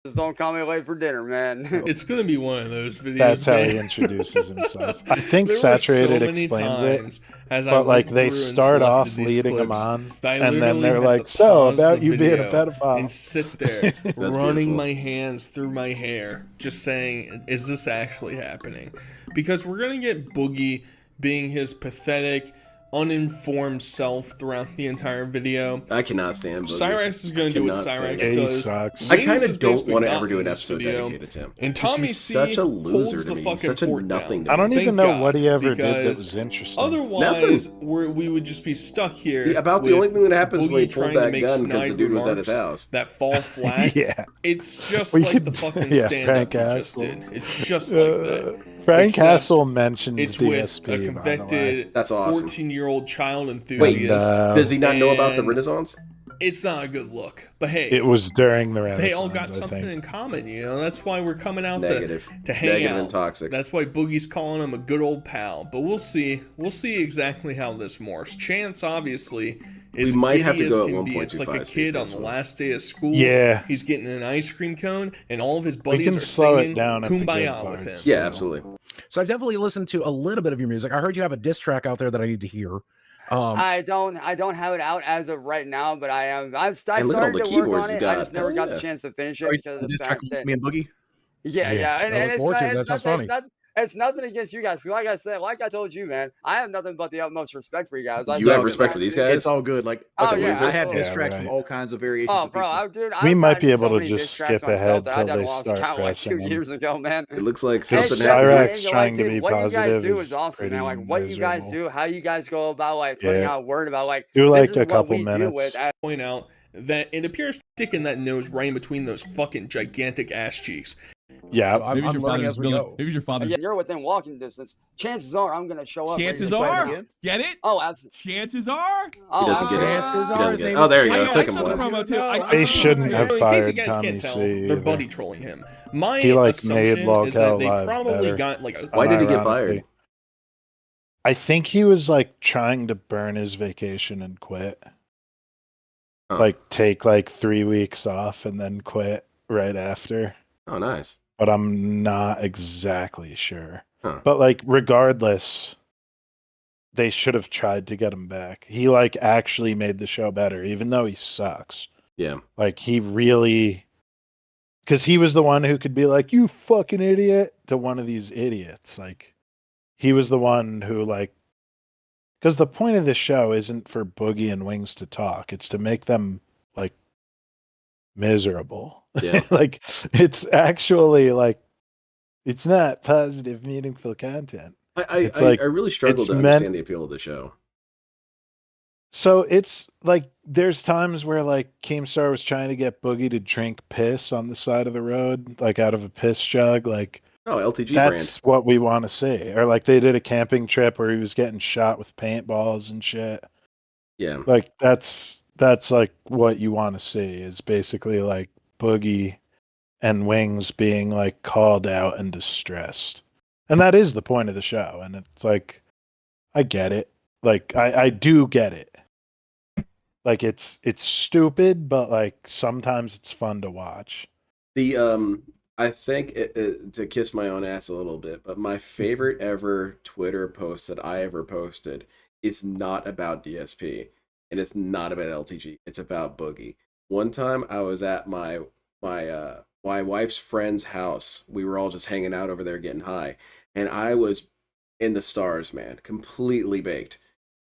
Speaker 1: Just don't call me late for dinner, man.
Speaker 22: It's gonna be one of those videos.
Speaker 4: That's how
Speaker 22: man.
Speaker 4: he introduces himself. I think
Speaker 22: There were
Speaker 4: Saturated
Speaker 22: so many
Speaker 4: explains
Speaker 22: times
Speaker 4: it,
Speaker 22: as I
Speaker 4: but like
Speaker 22: went
Speaker 4: they
Speaker 22: through and
Speaker 4: start off
Speaker 22: selected these
Speaker 4: leading him
Speaker 22: clips
Speaker 4: on,
Speaker 22: that I
Speaker 4: and then
Speaker 22: literally
Speaker 4: they're
Speaker 22: had
Speaker 4: like,
Speaker 22: to
Speaker 4: "So
Speaker 22: pause
Speaker 4: about
Speaker 22: the
Speaker 4: you being a
Speaker 22: video
Speaker 4: pedophile,"
Speaker 22: and sit there running
Speaker 3: beautiful.
Speaker 22: my hands through my hair, just saying, "Is this actually happening?" Because we're gonna get Boogie being his pathetic, uninformed self throughout the entire video.
Speaker 3: I cannot stand Boogie.
Speaker 22: Cyraxx is going to do what
Speaker 3: Cannot stand
Speaker 22: Cyraxx
Speaker 3: him.
Speaker 22: does.
Speaker 4: sucks.
Speaker 3: I
Speaker 22: Wings
Speaker 3: kind
Speaker 22: is
Speaker 3: of don't
Speaker 22: basically
Speaker 3: want to
Speaker 22: not
Speaker 3: ever do
Speaker 22: in
Speaker 3: an
Speaker 22: this
Speaker 3: episode
Speaker 22: video.
Speaker 3: dedicated to him.
Speaker 22: And
Speaker 3: 'Cause
Speaker 22: Tommy
Speaker 3: he's
Speaker 22: C
Speaker 3: such a loser
Speaker 22: holds
Speaker 3: to
Speaker 22: the
Speaker 3: me. He's
Speaker 22: fucking
Speaker 3: such a
Speaker 22: fort
Speaker 3: nothing
Speaker 22: down.
Speaker 3: to
Speaker 4: I don't
Speaker 3: me.
Speaker 4: even
Speaker 22: Thank
Speaker 4: know
Speaker 22: God,
Speaker 4: what he ever did that
Speaker 22: because
Speaker 4: was interesting.
Speaker 22: Otherwise, we would just be stuck here.
Speaker 3: About the
Speaker 22: with
Speaker 3: only thing that happens when he
Speaker 22: Boogie
Speaker 3: pulled
Speaker 22: trying to
Speaker 3: that
Speaker 22: make
Speaker 3: gun because the
Speaker 22: snide
Speaker 3: dude was at his
Speaker 22: remarks
Speaker 3: house.
Speaker 22: that fall flat.
Speaker 4: Yeah.
Speaker 22: It's just
Speaker 4: We
Speaker 22: like
Speaker 4: could-
Speaker 22: the fucking
Speaker 4: yeah,
Speaker 22: stand-up
Speaker 4: Frank
Speaker 22: he just
Speaker 4: Castle.
Speaker 22: did. It's just like that.
Speaker 4: Frank
Speaker 22: Except
Speaker 4: Castle mentions
Speaker 22: it's with
Speaker 4: DSP,
Speaker 22: a
Speaker 4: by the way.
Speaker 22: convicted
Speaker 3: That's awesome.
Speaker 22: 14-year-old child
Speaker 3: Wait,
Speaker 22: enthusiast.
Speaker 3: does he not know about the
Speaker 22: and
Speaker 3: Renaissance?
Speaker 22: It's not a good look. But hey,
Speaker 4: It was during the
Speaker 22: they all
Speaker 4: Renaissance,
Speaker 22: got
Speaker 4: I
Speaker 22: something
Speaker 4: think.
Speaker 22: in common, you know. That's why we're coming out
Speaker 3: Negative.
Speaker 22: to hang
Speaker 3: Negative
Speaker 22: out.
Speaker 3: and toxic.
Speaker 22: That's why Boogie's calling him a good old pal. But we'll see. We'll see exactly how this morphs. Chance obviously is
Speaker 3: We might have
Speaker 22: giddy
Speaker 3: to go
Speaker 22: as
Speaker 3: at
Speaker 22: can be. It's like a
Speaker 3: 1.25
Speaker 22: kid on
Speaker 3: speed
Speaker 22: the
Speaker 3: as well.
Speaker 22: last day of school.
Speaker 4: Yeah.
Speaker 22: He's getting an ice cream cone, and all of his
Speaker 4: We
Speaker 22: buddies
Speaker 4: can
Speaker 22: are
Speaker 4: slow it
Speaker 22: singing
Speaker 4: down at the good
Speaker 22: "Kumbaya" with him.
Speaker 4: parts.
Speaker 3: Yeah, absolutely.
Speaker 11: So I've definitely listened to a little bit of your music. I heard you have a diss track out there that I need to hear.
Speaker 1: I don't have it out as of right now, but I am. I
Speaker 3: And look at all
Speaker 1: started
Speaker 3: the
Speaker 1: to work
Speaker 3: keyboards
Speaker 1: on
Speaker 3: he's
Speaker 1: it. I
Speaker 3: got.
Speaker 1: just never
Speaker 3: Hell
Speaker 1: got
Speaker 3: yeah.
Speaker 1: the chance to finish
Speaker 6: Are
Speaker 1: it
Speaker 6: you
Speaker 1: because of
Speaker 6: doing
Speaker 1: the
Speaker 6: this track
Speaker 1: fact
Speaker 6: with
Speaker 1: that
Speaker 6: me and Boogie?
Speaker 1: yeah,
Speaker 4: Yeah.
Speaker 1: and,
Speaker 11: I look
Speaker 1: and it's
Speaker 11: forward
Speaker 1: not,
Speaker 11: to it.
Speaker 1: it's,
Speaker 11: That sounds
Speaker 1: not,
Speaker 11: funny.
Speaker 1: it's not it's nothing against you guys. Like I said, like I told you, man, I have nothing but the utmost respect for you guys.
Speaker 3: You have respect for these guys?
Speaker 6: It's all good. Like,
Speaker 1: Oh,
Speaker 6: okay,
Speaker 1: yeah,
Speaker 6: I had
Speaker 1: absolutely.
Speaker 6: diss tracks from
Speaker 4: right.
Speaker 6: all kinds of variations
Speaker 1: Oh,
Speaker 6: of
Speaker 1: bro,
Speaker 6: people.
Speaker 1: dude,
Speaker 4: We
Speaker 1: I've
Speaker 4: might
Speaker 1: gotten
Speaker 4: be able
Speaker 1: so
Speaker 4: to
Speaker 1: many
Speaker 4: just
Speaker 1: diss tracks
Speaker 4: skip
Speaker 1: myself
Speaker 4: ahead
Speaker 1: that I
Speaker 4: till
Speaker 1: done
Speaker 4: they
Speaker 1: lost
Speaker 4: start
Speaker 1: count like 2
Speaker 4: pressing them.
Speaker 1: years ago, man.
Speaker 3: It looks like
Speaker 4: Because
Speaker 3: something
Speaker 1: Exactly.
Speaker 3: happened.
Speaker 4: Cyraxx
Speaker 1: Like,
Speaker 4: trying to
Speaker 1: dude,
Speaker 4: be
Speaker 1: what you guys
Speaker 4: positive
Speaker 1: do
Speaker 4: is
Speaker 1: is awesome, man.
Speaker 4: pretty
Speaker 1: Like what you guys
Speaker 4: miserable.
Speaker 1: do, how you guys go about like putting
Speaker 4: Yeah.
Speaker 1: out word about like
Speaker 4: Do
Speaker 1: this
Speaker 4: like
Speaker 1: is
Speaker 4: a
Speaker 1: what
Speaker 4: couple
Speaker 1: we deal with.
Speaker 4: minutes.
Speaker 22: Point out that it appears sticking that nose right in between those fucking gigantic ass cheeks.
Speaker 4: Yeah.
Speaker 11: I'm learning as we go.
Speaker 23: Maybe your father's.
Speaker 1: Yeah, you're within walking distance. Chances are I'm gonna show up. ready to
Speaker 23: Chances
Speaker 1: play
Speaker 23: are.
Speaker 1: again.
Speaker 23: Get it?
Speaker 1: Oh, absolutely.
Speaker 23: Chances are.
Speaker 1: Oh,
Speaker 3: He doesn't get it.
Speaker 11: Chances
Speaker 3: He
Speaker 11: are
Speaker 3: doesn't
Speaker 11: his
Speaker 3: get it.
Speaker 11: name
Speaker 3: Oh,
Speaker 11: is
Speaker 3: there you
Speaker 23: I
Speaker 3: go.
Speaker 23: know,
Speaker 3: It took
Speaker 23: I
Speaker 3: him
Speaker 23: saw
Speaker 3: a
Speaker 23: the
Speaker 3: while.
Speaker 23: promo too.
Speaker 4: They shouldn't have
Speaker 22: In case you
Speaker 4: fired
Speaker 22: guys
Speaker 4: Tommy
Speaker 22: can't tell,
Speaker 4: C
Speaker 22: they're
Speaker 4: either.
Speaker 22: buddy trolling him. My
Speaker 4: He, like,
Speaker 22: assumption
Speaker 4: made
Speaker 22: is that they
Speaker 4: Locale Live
Speaker 22: probably
Speaker 4: better.
Speaker 22: got like a
Speaker 3: Why did he get
Speaker 4: Unironically.
Speaker 3: fired?
Speaker 4: I think he was like trying to burn his vacation and quit.
Speaker 3: Huh.
Speaker 4: Like take like 3 weeks off and then quit right after.
Speaker 3: Oh, nice.
Speaker 4: But I'm not exactly sure.
Speaker 3: Huh.
Speaker 4: But like regardless, they should have tried to get him back. He like actually made the show better, even though he sucks.
Speaker 3: Yeah.
Speaker 4: Like he really, because he was the one who could be like, "You fucking idiot," to one of these idiots. Like he was the one who like, because the point of the show isn't for Boogie and Wings to talk; it's to make them like miserable.
Speaker 3: Yeah.
Speaker 4: Like it's actually like it's not positive, meaningful content. It's like
Speaker 3: I really struggle
Speaker 4: it's
Speaker 3: to
Speaker 4: meant-
Speaker 3: understand the appeal of the show.
Speaker 4: So it's like there's times where like Keemstar was trying to get Boogie to drink piss on the side of the road, like out of a piss jug. Like
Speaker 3: Oh, LTG
Speaker 4: that's
Speaker 3: brand.
Speaker 4: what we want to see. Or like they did a camping trip where he was getting shot with paintballs and shit.
Speaker 3: Yeah.
Speaker 4: Like that's like what you want to see is basically like Boogie and Wings being like called out and distressed. And that is the point of the show. And it's like I get it. Like I do get it. Like it's stupid, but like sometimes it's fun to watch.
Speaker 3: The I think to kiss my own ass a little bit, but my favorite ever Twitter post that I ever posted is not about DSP and it's not about LTG. It's about Boogie. One time I was at my wife's friend's house. We were all just hanging out over there getting high, and I was in the stars, man, completely baked.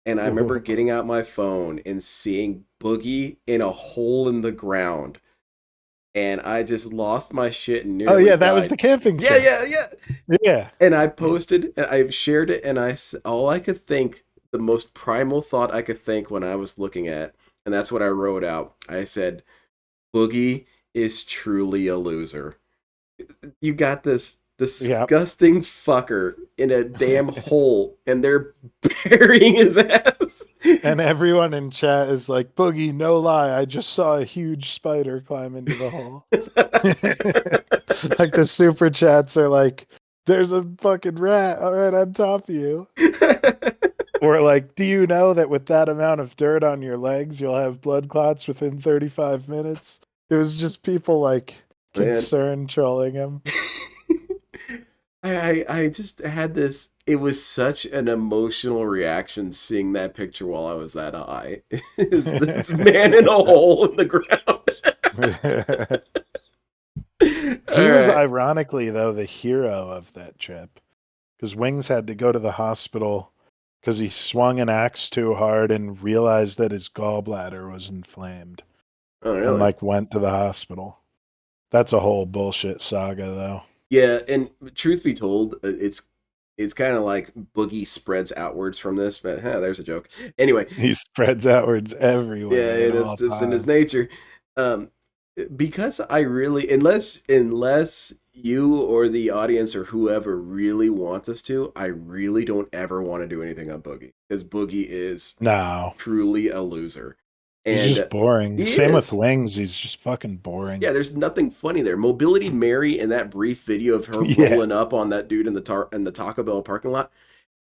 Speaker 3: And I remember getting out my phone and seeing Boogie in a hole in the ground and I just lost my shit and
Speaker 4: Oh
Speaker 3: nearly
Speaker 4: yeah, that was
Speaker 3: died.
Speaker 4: the camping
Speaker 3: Yeah,
Speaker 4: trip.
Speaker 3: yeah. And I posted, and I shared it, and all I could think, the most primal thought I could think when I was looking at, and that's what I wrote out. I said, Boogie is truly a loser. You got this disgusting fucker in a damn hole, and they're burying his ass.
Speaker 4: And everyone in chat is like, Boogie, no lie, I just saw a huge spider climb into the hole. Like the super chats are like, there's a fucking rat right on top of you. Or like, do you know that with that amount of dirt on your legs, you'll have blood clots within 35 minutes? It was just people like concerned trolling him.
Speaker 3: I just had this. It was such an emotional reaction seeing that picture while I was that high. Is this man in a hole in the ground?
Speaker 4: He was ironically though the hero of that trip, because Wings had to go to the hospital because he swung an axe too hard and realized that his gallbladder was inflamed.
Speaker 3: Oh, really?
Speaker 4: And like went to the hospital. That's a whole bullshit saga though.
Speaker 3: Yeah, and truth be told, it's kind of like Boogie spreads outwards from this, but there's a joke. Anyway,
Speaker 4: he spreads outwards everywhere.
Speaker 3: Yeah, it is just in his nature. Because I really, unless you or the audience or whoever really wants us to, I really don't ever want to do anything on Boogie, because Boogie is truly a loser. And
Speaker 4: He's just boring.
Speaker 3: he
Speaker 4: Same with
Speaker 3: is.
Speaker 4: Wings. He's just fucking boring.
Speaker 3: Yeah, there's nothing funny there. Mobility Mary in that brief video of her
Speaker 4: Yeah.
Speaker 3: rolling up on that dude in the Taco Bell parking lot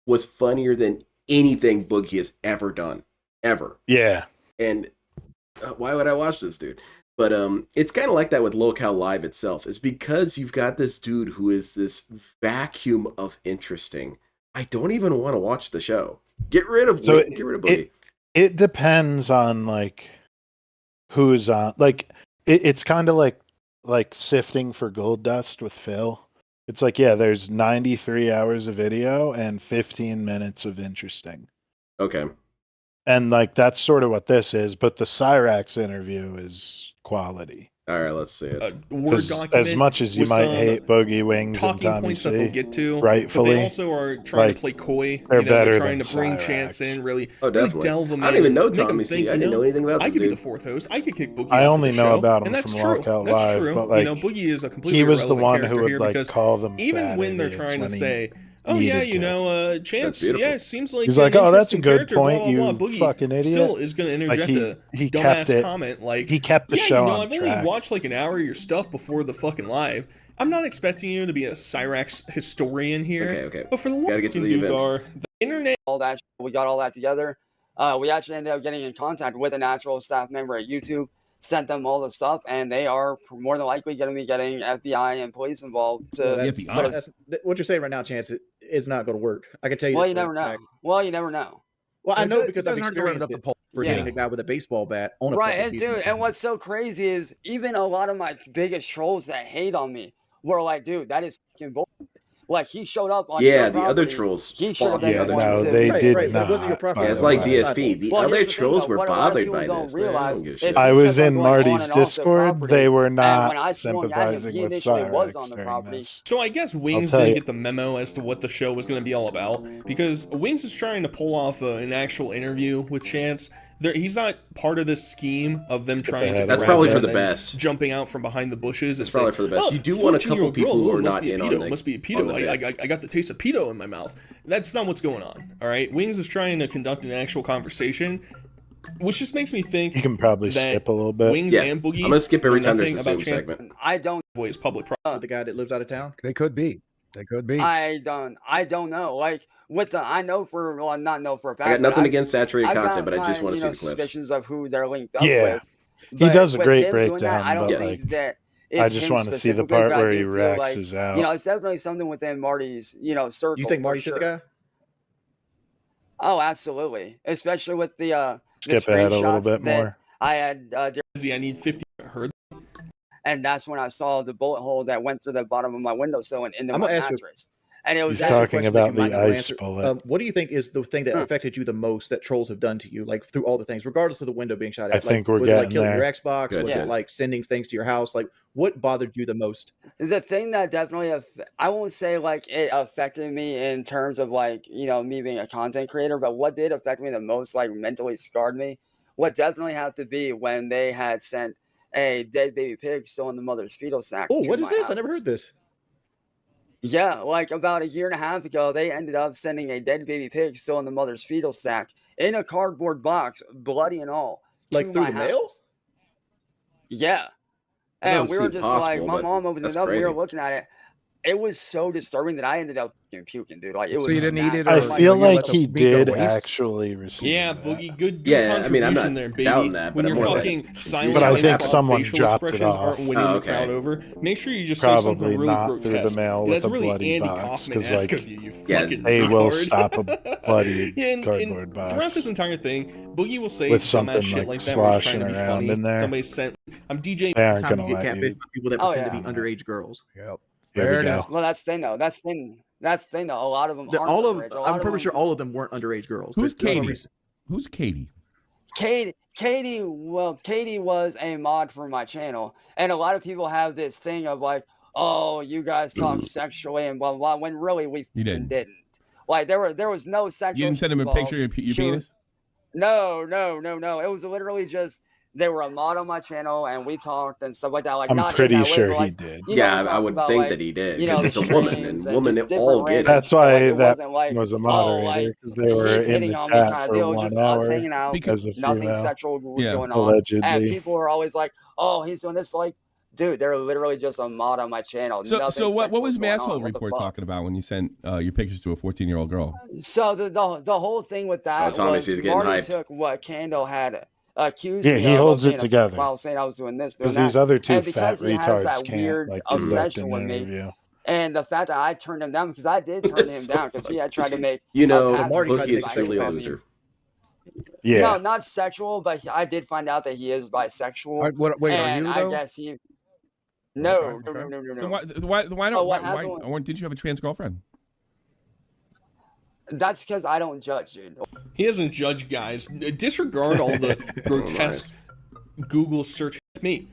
Speaker 3: was funnier than anything Boogie has ever done, ever.
Speaker 4: Yeah.
Speaker 3: And why would I watch this dude? But it's kind of like that with Locale Live itself. It's because you've got this dude who is this vacuum of interesting. I don't even want to watch the show. Get rid of Boogie.
Speaker 4: It depends on like who's on. Like it's kind of like sifting for gold dust with Phil. It's like, yeah, there's 93 hours of video and 15 minutes of interesting.
Speaker 3: Okay.
Speaker 4: And like that's sort of what this is, but the Cyraxx interview is quality.
Speaker 3: All right, let's see it.
Speaker 22: Word document
Speaker 4: As much as you
Speaker 22: with
Speaker 4: might
Speaker 22: some
Speaker 4: hate Boogie Wings and
Speaker 22: talking
Speaker 4: Tommy
Speaker 22: points
Speaker 4: C,
Speaker 22: that they'll get to,
Speaker 4: rightfully,
Speaker 22: but they also are trying
Speaker 4: like,
Speaker 22: to play coy.
Speaker 4: they're
Speaker 22: They're
Speaker 4: better
Speaker 22: trying
Speaker 4: than
Speaker 22: to bring
Speaker 4: Cyraxx.
Speaker 22: chance in, really
Speaker 3: definitely.
Speaker 22: delve them
Speaker 3: I don't
Speaker 22: in
Speaker 3: even know
Speaker 22: and make
Speaker 3: Tommy
Speaker 22: them
Speaker 3: C.
Speaker 22: think,
Speaker 3: I didn't know anything about
Speaker 22: I
Speaker 3: this
Speaker 22: could be
Speaker 3: dude.
Speaker 22: the fourth host. I could kick Boogie
Speaker 4: I
Speaker 22: out
Speaker 4: only
Speaker 22: for the
Speaker 4: know
Speaker 22: show,
Speaker 4: about him
Speaker 22: and that's
Speaker 4: from
Speaker 22: true.
Speaker 4: Locale
Speaker 22: That's
Speaker 4: Live,
Speaker 22: true.
Speaker 4: but like
Speaker 22: Boogie is a completely
Speaker 4: he was the
Speaker 22: irrelevant
Speaker 4: one
Speaker 22: character
Speaker 4: who would
Speaker 22: here
Speaker 4: like
Speaker 22: because
Speaker 4: call them
Speaker 22: even
Speaker 4: fat
Speaker 22: when they're
Speaker 4: idiots
Speaker 22: trying to
Speaker 4: when he
Speaker 22: say, oh yeah,
Speaker 4: needed
Speaker 22: you
Speaker 4: to.
Speaker 22: know, Chance, yeah, it seems like
Speaker 4: He's
Speaker 22: an
Speaker 4: like, oh, that's a
Speaker 22: interesting
Speaker 4: good
Speaker 22: character,
Speaker 4: point,
Speaker 22: blah, blah, blah.
Speaker 4: you
Speaker 22: Boogie
Speaker 4: fucking idiot.
Speaker 22: still is going to
Speaker 4: Like,
Speaker 22: interject
Speaker 4: he
Speaker 22: a
Speaker 4: kept
Speaker 22: dumbass
Speaker 4: it-
Speaker 22: comment like,
Speaker 4: he kept the
Speaker 22: yeah,
Speaker 4: show
Speaker 22: you know,
Speaker 4: on
Speaker 22: I've only
Speaker 4: track.
Speaker 22: watched like an hour of your stuff before the fucking live. I'm not expecting you to be a Cyraxx historian here.
Speaker 3: Okay.
Speaker 22: But for the
Speaker 3: Gotta get to the
Speaker 22: dudes
Speaker 3: events.
Speaker 22: are the internet.
Speaker 1: All that, we got all that together. We actually ended up getting in contact with an actual staff member at YouTube, sent them all the stuff, and they are more than likely going to be getting FBI and police involved to put us.
Speaker 6: What you're saying right now, Chance, it's not going to work. I can tell you.
Speaker 1: Well,
Speaker 6: this
Speaker 1: you
Speaker 6: for a
Speaker 1: never know.
Speaker 6: fact.
Speaker 1: Well, you never know.
Speaker 6: Well, I
Speaker 1: It
Speaker 6: know
Speaker 1: does-
Speaker 6: because
Speaker 1: it
Speaker 6: I've
Speaker 1: doesn't hurt to bring it
Speaker 6: experienced
Speaker 1: up the
Speaker 6: it
Speaker 1: poll.
Speaker 6: for
Speaker 1: Yeah.
Speaker 6: hitting a guy with a baseball bat on a
Speaker 1: Right,
Speaker 6: fucking
Speaker 1: and
Speaker 6: piece
Speaker 1: dude,
Speaker 6: of
Speaker 1: and what's so crazy is even a lot of my biggest trolls that hate on me were like, dude, that is fucking bullshit. Like, he showed up on
Speaker 3: Yeah,
Speaker 1: your
Speaker 3: the other
Speaker 1: property.
Speaker 3: trolls
Speaker 1: He should have
Speaker 3: fought
Speaker 1: been
Speaker 3: the
Speaker 1: the
Speaker 3: other
Speaker 1: one
Speaker 3: trolls.
Speaker 1: to.
Speaker 4: they did
Speaker 6: but
Speaker 4: not.
Speaker 6: it wasn't your property.
Speaker 3: Yeah, it's like DSP. The
Speaker 1: Well,
Speaker 3: other
Speaker 1: here's the thing,
Speaker 3: trolls
Speaker 1: though.
Speaker 3: were
Speaker 1: What a lot of
Speaker 3: bothered
Speaker 1: people
Speaker 3: by
Speaker 1: don't
Speaker 3: this. Man, I
Speaker 1: realize
Speaker 3: don't give a
Speaker 1: is
Speaker 3: shit.
Speaker 4: I
Speaker 1: he
Speaker 4: was
Speaker 1: kept on
Speaker 4: in
Speaker 1: going on
Speaker 4: Marty's
Speaker 1: and off the
Speaker 4: Discord.
Speaker 1: property,
Speaker 4: They were
Speaker 1: and
Speaker 4: not
Speaker 1: when I swung at him,
Speaker 4: sympathizing
Speaker 1: he
Speaker 4: with
Speaker 1: initially was
Speaker 4: Cyraxx
Speaker 1: on the
Speaker 4: during
Speaker 1: property.
Speaker 4: this.
Speaker 22: So I guess Wings
Speaker 4: tell
Speaker 22: didn't
Speaker 4: you-
Speaker 22: get the memo as to what the show was going to be all about, because Wings is trying to pull off an actual interview with Chance. He's not part of this scheme of them trying to.
Speaker 3: That's
Speaker 22: grab
Speaker 3: probably
Speaker 22: him
Speaker 3: for the
Speaker 22: and then
Speaker 3: best.
Speaker 22: Jumping out from behind the bushes.
Speaker 3: That's
Speaker 22: and
Speaker 3: probably
Speaker 22: saying,
Speaker 3: for the best.
Speaker 22: "Oh,
Speaker 3: You do want a
Speaker 22: 14-year-old
Speaker 3: couple people
Speaker 22: girl,
Speaker 3: who are
Speaker 22: must
Speaker 3: not
Speaker 22: be a
Speaker 3: in
Speaker 22: pedo,
Speaker 3: on the
Speaker 22: must be a
Speaker 3: on
Speaker 22: pedo.
Speaker 3: the bit.
Speaker 22: I got the taste of pedo in my mouth." That's not what's going on. All right, Wings is trying to conduct an actual conversation, which just makes me think
Speaker 4: You can probably
Speaker 22: that
Speaker 4: skip a little bit.
Speaker 22: Wings
Speaker 3: Yeah,
Speaker 22: and Boogie.
Speaker 3: I'm gonna skip every
Speaker 22: know
Speaker 3: time there's
Speaker 22: nothing
Speaker 3: a
Speaker 22: about
Speaker 3: Zoom
Speaker 22: Chance
Speaker 3: segment.
Speaker 1: I don't.
Speaker 22: Boys public
Speaker 6: the guy that lives out of town.
Speaker 11: They could be. They could be.
Speaker 1: I don't know. Like with the, I know for, well, not know for a fact.
Speaker 3: I got
Speaker 1: but
Speaker 3: nothing against saturated
Speaker 1: I've
Speaker 3: content,
Speaker 1: got
Speaker 3: but I just
Speaker 1: my,
Speaker 3: want to see the clips.
Speaker 1: suspicions of who they're linked up
Speaker 4: Yeah.
Speaker 1: with.
Speaker 4: He
Speaker 1: But
Speaker 4: does a
Speaker 1: with
Speaker 4: great
Speaker 1: him doing that,
Speaker 4: breakdown,
Speaker 1: I don't
Speaker 4: but
Speaker 1: think
Speaker 4: like,
Speaker 1: that
Speaker 4: I
Speaker 1: it's
Speaker 4: just
Speaker 1: him
Speaker 4: want to see the
Speaker 1: specifically,
Speaker 4: part
Speaker 1: but I
Speaker 4: where
Speaker 1: do
Speaker 4: he
Speaker 1: feel
Speaker 4: Rexes
Speaker 1: like,
Speaker 4: out.
Speaker 1: it's definitely something within Marty's, circle.
Speaker 6: You think
Speaker 1: for
Speaker 6: Marty's hit the
Speaker 1: sure.
Speaker 6: guy?
Speaker 1: Oh, absolutely. Especially with the
Speaker 4: Skip ahead a little
Speaker 1: screenshots
Speaker 4: bit
Speaker 1: that
Speaker 4: more.
Speaker 1: I had,
Speaker 22: I need 50. Heard.
Speaker 1: and that's when I saw the bullet hole that went through the bottom of my windowsill and into
Speaker 6: I'm
Speaker 1: my
Speaker 6: gonna ask you-
Speaker 1: mattress. and it was
Speaker 4: He's talking about the ice
Speaker 12: answer.
Speaker 4: bullet.
Speaker 12: What do you think is the thing that affected you the most that trolls have done to you, like through all the things, regardless of the window being shot at?
Speaker 4: I think we're
Speaker 12: was it like
Speaker 4: getting
Speaker 12: killing your
Speaker 4: there.
Speaker 12: Xbox?
Speaker 3: Good,
Speaker 12: Was
Speaker 3: yeah.
Speaker 12: it like sending things to your house? Like, what bothered you the most?
Speaker 1: The thing that definitely, I won't say like it affected me in terms of like, you know, me being a content creator, but what did affect me the most, like mentally scarred me, what definitely had to be when they had sent a dead baby pig still in the mother's fetal sac.
Speaker 12: Oh,
Speaker 1: to
Speaker 12: what is
Speaker 1: my
Speaker 12: this?
Speaker 1: house.
Speaker 12: I never heard this.
Speaker 1: Yeah, like about a year and a half ago, they ended up sending a dead baby pig still in the mother's fetal sac in a cardboard box, bloody and all,
Speaker 12: Like
Speaker 1: to
Speaker 12: through
Speaker 1: my
Speaker 12: the mail?
Speaker 1: house. Yeah.
Speaker 3: That
Speaker 1: And
Speaker 3: doesn't
Speaker 1: we were
Speaker 3: seem
Speaker 1: just like,
Speaker 3: possible,
Speaker 1: my
Speaker 3: but
Speaker 1: mom opened
Speaker 3: that's
Speaker 1: it up, and we were
Speaker 3: crazy.
Speaker 1: looking at it. It was so disturbing that I ended up puking, dude. Like, it was
Speaker 11: So you didn't eat it?
Speaker 1: nasty.
Speaker 11: Or,
Speaker 4: I feel
Speaker 11: you let
Speaker 4: like
Speaker 11: the
Speaker 4: he
Speaker 11: meat go to
Speaker 4: did
Speaker 11: waste?
Speaker 4: actually receive
Speaker 22: Yeah,
Speaker 4: that.
Speaker 22: Boogie, good
Speaker 3: Yeah, I mean, I'm
Speaker 22: contribution
Speaker 3: not
Speaker 22: there, baby.
Speaker 3: doubting that,
Speaker 22: When
Speaker 3: but
Speaker 22: you're
Speaker 3: I'm more like
Speaker 22: fucking
Speaker 3: confused
Speaker 22: silent
Speaker 4: But I
Speaker 22: and
Speaker 4: think
Speaker 22: your
Speaker 4: someone
Speaker 22: facial
Speaker 4: dropped it
Speaker 22: expressions
Speaker 4: off.
Speaker 22: aren't winning
Speaker 3: Oh,
Speaker 22: the crowd
Speaker 3: okay.
Speaker 22: over, make sure you just say something
Speaker 4: Probably
Speaker 22: really
Speaker 4: not through the
Speaker 22: grotesque.
Speaker 4: mail
Speaker 22: Yeah,
Speaker 4: with
Speaker 22: that's
Speaker 4: a
Speaker 22: really
Speaker 4: bloody
Speaker 22: Andy
Speaker 4: box, 'cause,
Speaker 22: Kaufman-esque
Speaker 4: like,
Speaker 22: of you
Speaker 3: Yeah,
Speaker 22: fucking
Speaker 4: they will
Speaker 22: retard.
Speaker 4: stop a bloody
Speaker 22: Yeah, and
Speaker 4: cardboard
Speaker 22: throughout
Speaker 4: box
Speaker 22: this entire thing, Boogie will say
Speaker 4: with
Speaker 22: dumbass
Speaker 4: something
Speaker 22: shit
Speaker 4: like
Speaker 22: like that when he's trying
Speaker 4: sloshing
Speaker 22: to be
Speaker 4: around
Speaker 22: funny.
Speaker 4: in there.
Speaker 22: Somebody sent, I'm DJing.
Speaker 4: They aren't
Speaker 12: Time
Speaker 4: gonna
Speaker 12: you get
Speaker 4: let
Speaker 12: catfished
Speaker 4: you.
Speaker 12: by people that
Speaker 1: Oh,
Speaker 12: pretend
Speaker 1: yeah.
Speaker 12: to be underage girls.
Speaker 11: Yep.
Speaker 4: Here
Speaker 11: There
Speaker 4: we
Speaker 11: it
Speaker 4: go.
Speaker 11: is.
Speaker 1: Well, that's the thing, though. That's the thing, though. A lot of them aren't
Speaker 12: All of
Speaker 1: underage. A lot
Speaker 12: I'm
Speaker 1: of
Speaker 12: pretty
Speaker 1: them,
Speaker 12: sure all of them weren't underage girls.
Speaker 15: Who's
Speaker 12: There's no
Speaker 15: Katie?
Speaker 12: reason.
Speaker 15: Who's Katie?
Speaker 1: Katie was a mod for my channel, and a lot of people have this thing of like, oh, you guys talk sexually and blah blah, when really we
Speaker 15: You didn't.
Speaker 1: didn't. Like there was no sexual.
Speaker 15: You didn't send him a
Speaker 1: involved.
Speaker 15: picture of your
Speaker 1: She
Speaker 15: penis?
Speaker 1: was- No. It was literally just they were a mod on my channel, and we talked and stuff like that. Like
Speaker 4: I'm
Speaker 1: not
Speaker 4: pretty
Speaker 1: in that way,
Speaker 4: sure
Speaker 1: but
Speaker 4: he
Speaker 1: like
Speaker 4: did.
Speaker 1: you know,
Speaker 3: Yeah,
Speaker 1: we
Speaker 3: I
Speaker 1: talked
Speaker 3: would
Speaker 1: about,
Speaker 3: think
Speaker 1: like,
Speaker 3: that he did
Speaker 1: you know,
Speaker 3: because it's a woman,
Speaker 1: trains
Speaker 3: and women
Speaker 1: just different
Speaker 3: all get
Speaker 1: random
Speaker 3: it.
Speaker 4: That's
Speaker 1: shit. Like,
Speaker 4: why
Speaker 1: it
Speaker 4: that
Speaker 1: wasn't like,
Speaker 4: was a
Speaker 1: oh,
Speaker 4: moderator,
Speaker 1: like
Speaker 4: because they were
Speaker 1: he's
Speaker 4: in
Speaker 1: hitting
Speaker 4: the
Speaker 1: on me
Speaker 4: chat
Speaker 1: kind of
Speaker 4: for
Speaker 1: deal. It was
Speaker 4: 1
Speaker 1: just us
Speaker 4: hour
Speaker 1: hanging out.
Speaker 4: as a
Speaker 1: Nothing
Speaker 4: female,
Speaker 1: sexual was
Speaker 15: Yeah.
Speaker 1: going on. And
Speaker 4: allegedly.
Speaker 1: people were always like, oh, he's doing this. Like, dude, they're literally just a mod on my channel.
Speaker 15: So
Speaker 1: Nothing
Speaker 15: what
Speaker 1: sexual
Speaker 15: was
Speaker 1: is going on.
Speaker 15: Masshole
Speaker 1: What the
Speaker 15: Report
Speaker 1: fuck?
Speaker 15: talking about when you sent your pictures to a 14-year-old girl?
Speaker 1: So the whole thing with that
Speaker 3: Tommy
Speaker 1: was
Speaker 3: sees it getting
Speaker 1: Marty
Speaker 3: hyped.
Speaker 1: took what Kendall had accused
Speaker 4: Yeah,
Speaker 1: me
Speaker 4: he
Speaker 1: of
Speaker 4: holds
Speaker 1: being
Speaker 4: it together.
Speaker 1: while saying I was doing this, doing
Speaker 4: Because
Speaker 1: that.
Speaker 4: these other two
Speaker 1: And
Speaker 4: fat
Speaker 1: because he has
Speaker 4: retards
Speaker 1: that
Speaker 4: can't
Speaker 1: weird
Speaker 4: like conduct
Speaker 1: obsession
Speaker 4: an
Speaker 1: with me,
Speaker 4: interview.
Speaker 1: and the fact that I turned him down, because I did turn him
Speaker 3: So
Speaker 1: down, because he had tried to make
Speaker 3: You
Speaker 1: a
Speaker 3: know,
Speaker 1: passive
Speaker 12: Marty tried to
Speaker 3: Boogie is
Speaker 12: make
Speaker 3: clearly a
Speaker 1: bisexual.
Speaker 3: loser.
Speaker 4: Yeah.
Speaker 1: No, not sexual, but I did find out that he is bisexual.
Speaker 11: Wait, are
Speaker 1: And
Speaker 11: you
Speaker 1: I
Speaker 11: though?
Speaker 1: guess he. No.
Speaker 15: Then why
Speaker 1: Oh, what happened?
Speaker 15: why did you have a trans girlfriend?
Speaker 1: That's because I don't judge, dude.
Speaker 22: He doesn't judge guys. Disregard all the grotesque Google search me.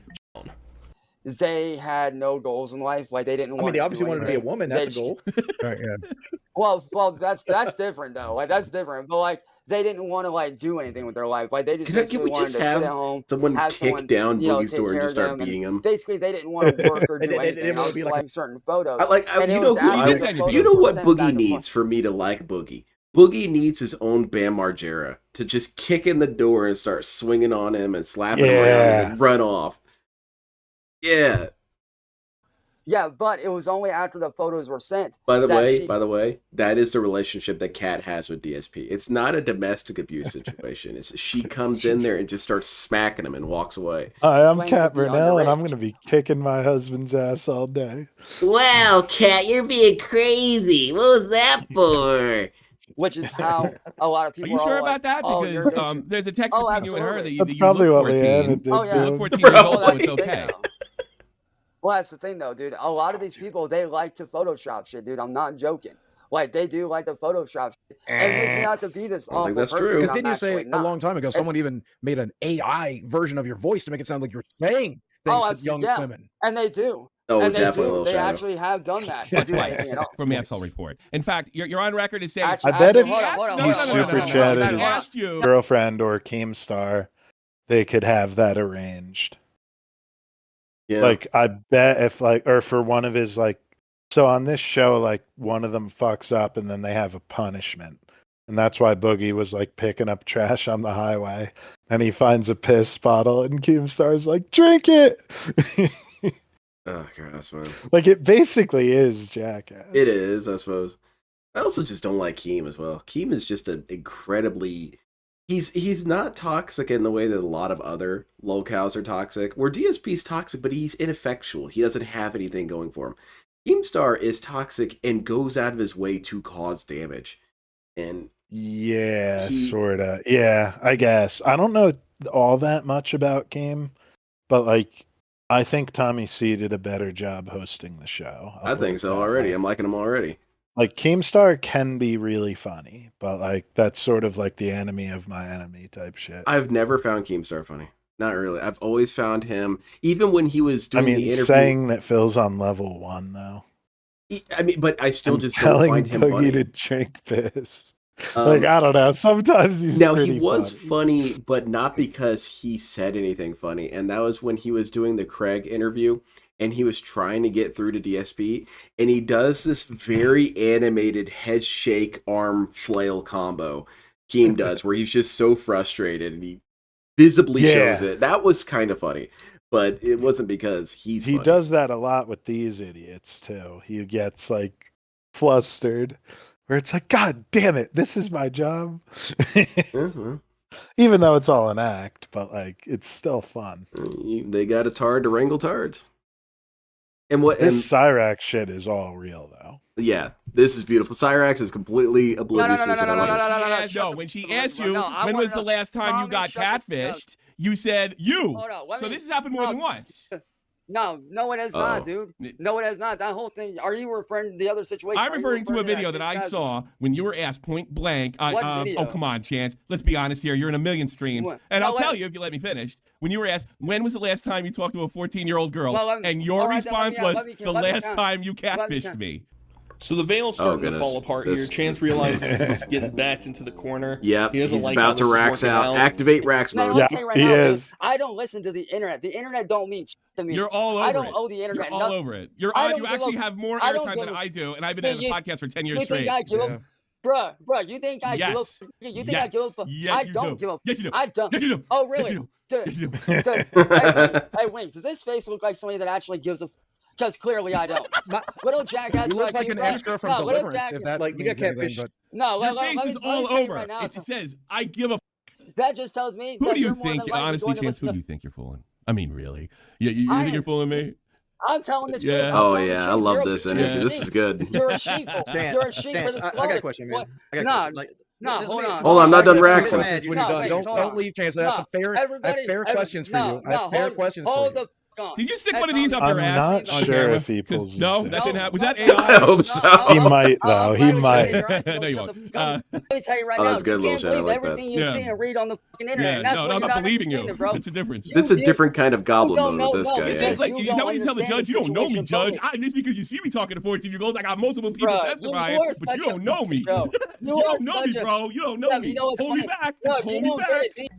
Speaker 1: They had no goals in life. Like they didn't
Speaker 12: I
Speaker 1: want.
Speaker 12: mean, they
Speaker 1: to
Speaker 12: obviously
Speaker 1: do
Speaker 12: wanted to be a
Speaker 1: anything.
Speaker 12: woman. That's a goal.
Speaker 11: Right, yeah.
Speaker 1: Well, that's different though. Like that's different. But like they didn't want to like do anything with their life. Like they just
Speaker 3: Can
Speaker 1: basically
Speaker 3: we
Speaker 1: wanted
Speaker 3: just
Speaker 1: to sit
Speaker 3: have
Speaker 1: at home,
Speaker 3: someone
Speaker 1: have
Speaker 3: kick
Speaker 1: someone,
Speaker 3: down
Speaker 1: you know,
Speaker 3: Boogie's
Speaker 1: take
Speaker 3: door and
Speaker 1: care
Speaker 3: just
Speaker 1: of
Speaker 3: start
Speaker 1: them, and
Speaker 3: beating him?
Speaker 1: basically they didn't want to work or do
Speaker 12: They
Speaker 1: anything
Speaker 12: didn't wanna
Speaker 1: else,
Speaker 12: be
Speaker 1: like,
Speaker 12: like
Speaker 1: certain photos.
Speaker 3: You
Speaker 1: And it
Speaker 3: know
Speaker 1: was
Speaker 3: who
Speaker 1: after the photos
Speaker 3: you know
Speaker 1: were
Speaker 3: what
Speaker 1: sent back
Speaker 3: Boogie
Speaker 1: and
Speaker 3: needs for me to like Boogie? Boogie needs his own Bam Margera to just kick in the door and start swinging on him and slapping him around and then run off. Yeah.
Speaker 1: Yeah, but it was only after the photos were sent.
Speaker 3: By the
Speaker 1: that
Speaker 3: way, that is the relationship that Kat has with DSP. It's not a domestic abuse situation. It's she comes in there and just starts smacking him and walks away.
Speaker 4: Hi, I'm
Speaker 1: claimed
Speaker 4: Kat
Speaker 1: to be
Speaker 4: Burnell, and I'm
Speaker 1: underage.
Speaker 4: going to be kicking my husband's ass all day.
Speaker 2: Wow, Kat, you're being crazy. What was that for?
Speaker 1: Which is how a lot of
Speaker 15: Are
Speaker 1: people
Speaker 15: you sure
Speaker 1: like,
Speaker 15: about that?
Speaker 1: oh,
Speaker 15: Because
Speaker 1: you're bitching.
Speaker 15: there's a text
Speaker 1: Oh,
Speaker 15: between you and her that
Speaker 1: absolutely.
Speaker 15: you
Speaker 4: That's probably
Speaker 15: look
Speaker 4: what Leanna
Speaker 15: 14.
Speaker 4: did
Speaker 1: Oh,
Speaker 15: You
Speaker 1: yeah.
Speaker 15: look
Speaker 4: too.
Speaker 15: 14 years
Speaker 1: Well,
Speaker 15: old, so
Speaker 1: that's
Speaker 15: it's
Speaker 1: the thing,
Speaker 15: okay.
Speaker 1: though. Well, that's the thing, though, dude. A lot of these people, they like to Photoshop shit, dude. I'm not joking. Like, they do like to Photoshop shit and make me out to be this
Speaker 3: I don't think
Speaker 1: awful
Speaker 3: that's
Speaker 1: person.
Speaker 3: true.
Speaker 1: when
Speaker 11: Because
Speaker 1: I'm
Speaker 11: didn't you say
Speaker 1: actually
Speaker 11: a
Speaker 1: not.
Speaker 11: long time ago someone even made an AI version of your voice to make it sound like you're saying things to young
Speaker 1: yeah,
Speaker 11: women?
Speaker 1: and they do.
Speaker 3: Oh,
Speaker 1: And they
Speaker 3: definitely a
Speaker 1: do.
Speaker 3: little
Speaker 1: They
Speaker 3: shadow.
Speaker 1: actually have done that to
Speaker 15: That's
Speaker 1: do
Speaker 15: twice
Speaker 1: anything at all.
Speaker 15: from Asshole Report. In fact, you're on record as saying.
Speaker 1: Actually,
Speaker 4: I bet if
Speaker 1: hold on, hold on,
Speaker 15: no,
Speaker 4: he
Speaker 1: hold on,
Speaker 15: no,
Speaker 1: hold on,
Speaker 4: super
Speaker 1: hold on,
Speaker 4: chatted
Speaker 1: hold on,
Speaker 15: I
Speaker 4: his
Speaker 1: hold on.
Speaker 15: asked you.
Speaker 4: girlfriend or Keemstar, they could have that arranged.
Speaker 3: Yeah.
Speaker 4: Like, I bet if, like, or for one of his, like, so on this show, like, one of them fucks up and then they have a punishment. And that's why Boogie was, like, picking up trash on the highway. And he finds a piss bottle and Keemstar's like, drink it!
Speaker 3: Oh, gosh, man.
Speaker 4: Like, it basically is Jackass.
Speaker 3: It is, I suppose. I also just don't like Keem as well. Keem is just an incredibly... He's not toxic in the way that a lot of other locals are toxic. Where DSP's toxic, but he's ineffectual. He doesn't have anything going for him. Keemstar is toxic and goes out of his way to cause damage. And
Speaker 4: Yeah, sorta. Yeah, I guess. I don't know all that much about Keem, but, like, I think Tommy C did a better job hosting the show.
Speaker 3: I think so already. I'm liking him already.
Speaker 4: Like Keemstar can be really funny, but like that's sort of like the enemy of my enemy type shit.
Speaker 3: I've never found Keemstar funny. Not really. I've always found him, even when he was doing the interview.
Speaker 4: Saying that Phil's on level 1 though.
Speaker 3: I mean, but I still just don't
Speaker 4: telling
Speaker 3: find him
Speaker 4: Boogie
Speaker 3: funny.
Speaker 4: to drink piss. Like I don't know. Sometimes he's
Speaker 3: now
Speaker 4: pretty
Speaker 3: he was
Speaker 4: funny.
Speaker 3: but not because he said anything funny. And that was when he was doing the Craig interview, and he was trying to get through to DSP, and he does this very animated head shake arm flail combo. Keem does, where he's just so frustrated, and he visibly shows it. That was kind of funny, but it wasn't because he's
Speaker 4: He
Speaker 3: funny.
Speaker 4: does that a lot with these idiots too. He gets like flustered, where it's like, God damn it, this is my job. Even though it's all an act, but like it's still fun.
Speaker 3: They got a tard to wrangle tards. And what
Speaker 4: This Cyraxx shit is all real though.
Speaker 3: Yeah, this is beautiful. Cyraxx is completely oblivious to this.
Speaker 15: No, when she asked you, when was the last time you got catfished, you said you. So this has happened more than once.
Speaker 1: No, it has not, dude. No, it has not. That whole thing. Are you referring to the other situation?
Speaker 15: I'm referring to a video that I saw when you were asked point blank. Oh, come on, Chance. Let's be honest here. You're in a million streams. And I'll tell you if you let me finish. When you were asked, when was the last time you talked to a 14-year-old girl? And your response was, the last time you catfished me.
Speaker 22: So the veil's starting to fall apart here. Chance realizes he's getting backed into the corner.
Speaker 3: Yep,
Speaker 22: he
Speaker 3: he's about to Rax out. Activate Rax mode.
Speaker 1: He is. I don't listen to the internet. The internet don't mean shit to me.
Speaker 15: You're all over
Speaker 1: I don't owe the internet.
Speaker 15: You're all over it. You actually have more airtime than I do, and I've been in the podcast for 10 years straight.
Speaker 1: Bruh, you think I give a you think I give a fuck? I don't give a fuck.
Speaker 15: Yes, you do.
Speaker 1: I don't.
Speaker 15: Yes, you do.
Speaker 1: Oh, really?
Speaker 15: Yes, you do.
Speaker 1: Hey, Wings, does this face look like somebody that actually gives a fuck? Because clearly I don't. Little jackass.
Speaker 11: You look like an extra from Deliverance, if that means anything, but...
Speaker 1: No,
Speaker 15: your face is all over it. It says, I give a f.
Speaker 1: That just tells me
Speaker 15: who
Speaker 1: that
Speaker 15: do you
Speaker 1: you're more
Speaker 15: think,
Speaker 1: than likely
Speaker 15: honestly,
Speaker 1: going to
Speaker 15: Chance,
Speaker 1: listen
Speaker 15: who do you think you're fooling? I mean, really? You think you're fooling me?
Speaker 1: I'm telling the truth.
Speaker 3: Yeah. Oh, yeah. I love this energy. This is good.
Speaker 1: You're a sheep. You're a sheep for the
Speaker 12: I got a question, man.
Speaker 1: No, hold on.
Speaker 3: Hold on, I'm not done raxing.
Speaker 11: Don't leave, Chance. I have fair questions for you. I have fair questions for you.
Speaker 15: Did you stick one of these up your ass?
Speaker 4: I'm not sure if he pulls his
Speaker 15: No,
Speaker 4: dick.
Speaker 15: that didn't happen. Was that AI?
Speaker 3: I hope so.
Speaker 4: He might though. He might.
Speaker 15: No, you won't.
Speaker 1: Let me tell you right
Speaker 3: Oh,
Speaker 1: now.
Speaker 3: that's good,
Speaker 1: You can't
Speaker 3: little
Speaker 1: believe
Speaker 3: chat. I like
Speaker 1: everything you see and read on the fucking internet. And
Speaker 15: Yeah,
Speaker 1: that's
Speaker 15: no,
Speaker 1: why
Speaker 15: I'm
Speaker 1: you're
Speaker 15: not believing you.
Speaker 1: understanding, bro.
Speaker 15: It's a difference.
Speaker 3: This is a different kind of goblin mode with this guy.
Speaker 15: It's like,
Speaker 1: You
Speaker 15: you know when you tell the
Speaker 1: understand
Speaker 15: judge, you don't know me,
Speaker 1: situation,
Speaker 15: judge. Just because you see me talking to 14-year-olds, I got multiple people
Speaker 1: Bruh,
Speaker 15: testifying, but you don't know me. You don't know me, bro. You don't know me. Hold me back. Hold me back.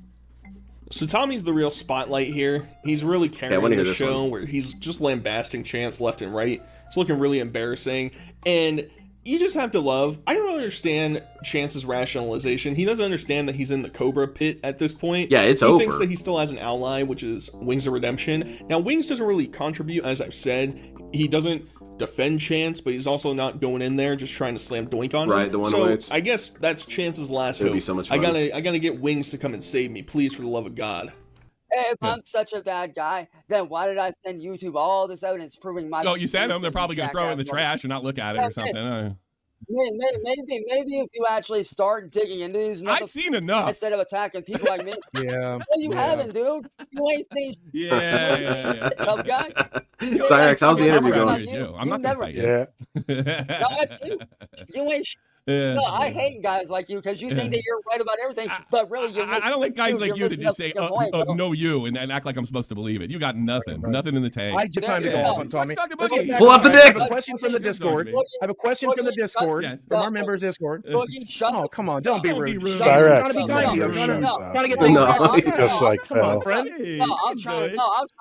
Speaker 22: So Tommy's the real spotlight here. He's really carrying
Speaker 3: wanna hear
Speaker 22: the
Speaker 3: this
Speaker 22: show
Speaker 3: one.
Speaker 22: where he's just lambasting Chance left and right. It's looking really embarrassing. And you just have to love, I don't understand Chance's rationalization. He doesn't understand that he's in the Cobra pit at this point.
Speaker 3: Yeah, it's
Speaker 22: he
Speaker 3: over.
Speaker 22: He thinks that he still has an ally, which is Wings of Redemption. Now, Wings doesn't really contribute, as I've said. He doesn't defend Chance, but he's also not going in there just trying to slam doink on him.
Speaker 3: Right, the one
Speaker 22: so
Speaker 3: waits.
Speaker 22: I guess that's Chance's last
Speaker 3: It would
Speaker 22: hope.
Speaker 3: be so much
Speaker 22: I
Speaker 3: fun.
Speaker 22: gotta get Wings to come and save me, please, for the love of God.
Speaker 1: If I'm such a bad guy, then why did I send YouTube all this evidence proving my?
Speaker 15: No, you sent them. They're probably going to throw it in the trash and not look at it or something.
Speaker 1: Maybe if you actually start digging into these,
Speaker 15: I've seen enough
Speaker 1: instead of attacking people like me.
Speaker 11: Yeah.
Speaker 1: Well, you haven't, dude. You ain't seen.
Speaker 15: Yeah.
Speaker 1: Tough guy.
Speaker 3: Cyraxx, how's the interview going?
Speaker 15: I'm not
Speaker 1: never.
Speaker 15: Yeah.
Speaker 1: No, that's you. You ain't. No, I hate guys like you because you think that you're right about everything, but really you're.
Speaker 15: I don't like guys like you that just say,
Speaker 1: point,
Speaker 15: no, you, and act like I'm supposed to believe it. You got nothing. Nothing in the tank.
Speaker 11: I had time to go off on Tommy.
Speaker 3: Pull up the dick.
Speaker 11: I have a question from the Discord. I have a question from the Discord, from our members' Discord. Oh, come on. Don't be rude.
Speaker 4: Cyraxx,
Speaker 11: I'm trying to be kind to you. I'm trying to get
Speaker 3: No.
Speaker 11: things back.
Speaker 4: Just like
Speaker 11: Come on,
Speaker 4: Phil.
Speaker 11: friend.
Speaker 1: No, I'm trying to.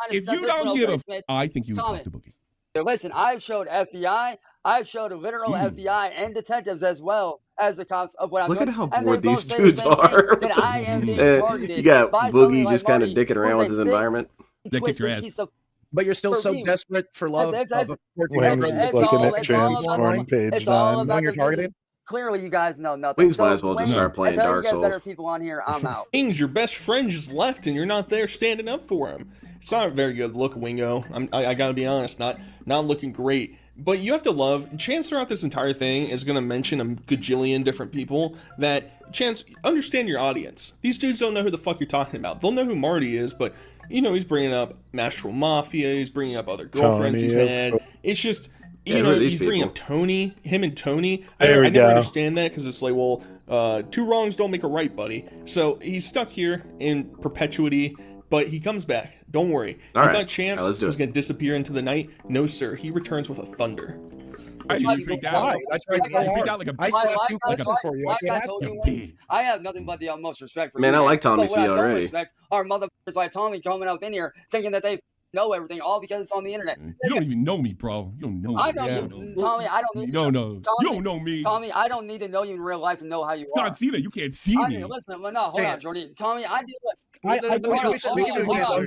Speaker 15: If you don't give a I think you would talk to Boogie.
Speaker 1: Listen, I've showed FBI, I've showed literal FBI and detectives as well as the cops of what I'm
Speaker 3: Look
Speaker 1: doing.
Speaker 3: at how
Speaker 1: And
Speaker 3: bored
Speaker 1: they
Speaker 3: these
Speaker 1: both say the
Speaker 3: dudes
Speaker 1: same thing,
Speaker 3: are.
Speaker 1: that I am being targeted
Speaker 3: You got
Speaker 1: by somebody
Speaker 3: Boogie
Speaker 1: like
Speaker 3: just kind of
Speaker 1: Marty,
Speaker 3: dicking around
Speaker 1: who's
Speaker 3: with
Speaker 1: a
Speaker 3: his
Speaker 1: sick,
Speaker 3: environment.
Speaker 1: twisted piece of.
Speaker 11: But you're still so
Speaker 1: you.
Speaker 11: desperate for love
Speaker 1: That's-
Speaker 11: of a
Speaker 4: Wings
Speaker 11: 14-year-old.
Speaker 4: looking at
Speaker 1: it's all
Speaker 4: transform
Speaker 1: about-
Speaker 4: page
Speaker 1: it's all
Speaker 4: 9.
Speaker 1: about
Speaker 11: Knowing you're
Speaker 1: the
Speaker 11: targeted?
Speaker 1: Clearly, you guys know nothing.
Speaker 3: Wings might as well just start playing
Speaker 1: until
Speaker 3: Dark
Speaker 1: you get better
Speaker 3: Souls.
Speaker 1: people on here, I'm out.
Speaker 22: Wings, your best friend just left and you're not there standing up for him. It's not a very good look, Wingo. I gotta be honest, not looking great. But you have to love, Chance throughout this entire thing is gonna mention a gajillion different people that, Chance, understand your audience. These dudes don't know who the fuck you're talking about. They'll know who Marty is, but, you know, he's bringing up Mastral Mafia, he's bringing up other girlfriends he's had. It's just, you know, he's bringing up Tony, him and Tony. I
Speaker 4: There we
Speaker 22: never
Speaker 4: go.
Speaker 22: understand that because it's like, well, two wrongs don't make a right, buddy. So he's stuck here in perpetuity, but he comes back. Don't worry.
Speaker 3: All
Speaker 22: You
Speaker 3: right.
Speaker 22: thought Chance
Speaker 3: Let's do
Speaker 22: was
Speaker 3: it.
Speaker 22: going to disappear into the night? No, sir. He returns with a thunder.
Speaker 15: You freaked out.
Speaker 11: I tried to go
Speaker 15: You freaked
Speaker 11: hard.
Speaker 15: out like a
Speaker 11: I still have two questions for you. I can't have
Speaker 1: told
Speaker 11: them.
Speaker 1: you wings. I have nothing but the utmost respect for
Speaker 3: Man,
Speaker 1: you.
Speaker 3: I like Tommy
Speaker 1: But what
Speaker 3: C
Speaker 1: I don't
Speaker 3: already.
Speaker 1: respect are motherfuckers like Tommy coming up in here thinking that they know everything, all because it's on the internet.
Speaker 15: You don't even know me, bro. You don't know me.
Speaker 1: I know you, Tommy. I don't need
Speaker 15: No,
Speaker 1: to
Speaker 15: no.
Speaker 1: Tommy,
Speaker 15: You don't know me.
Speaker 1: Tommy, I don't need to know you in real life to know how you
Speaker 15: You
Speaker 1: are.
Speaker 15: can't see that. You can't see
Speaker 1: I
Speaker 15: me.
Speaker 1: mean, listen, no, hold on, Jordy. Tommy, I deal with.
Speaker 11: We can end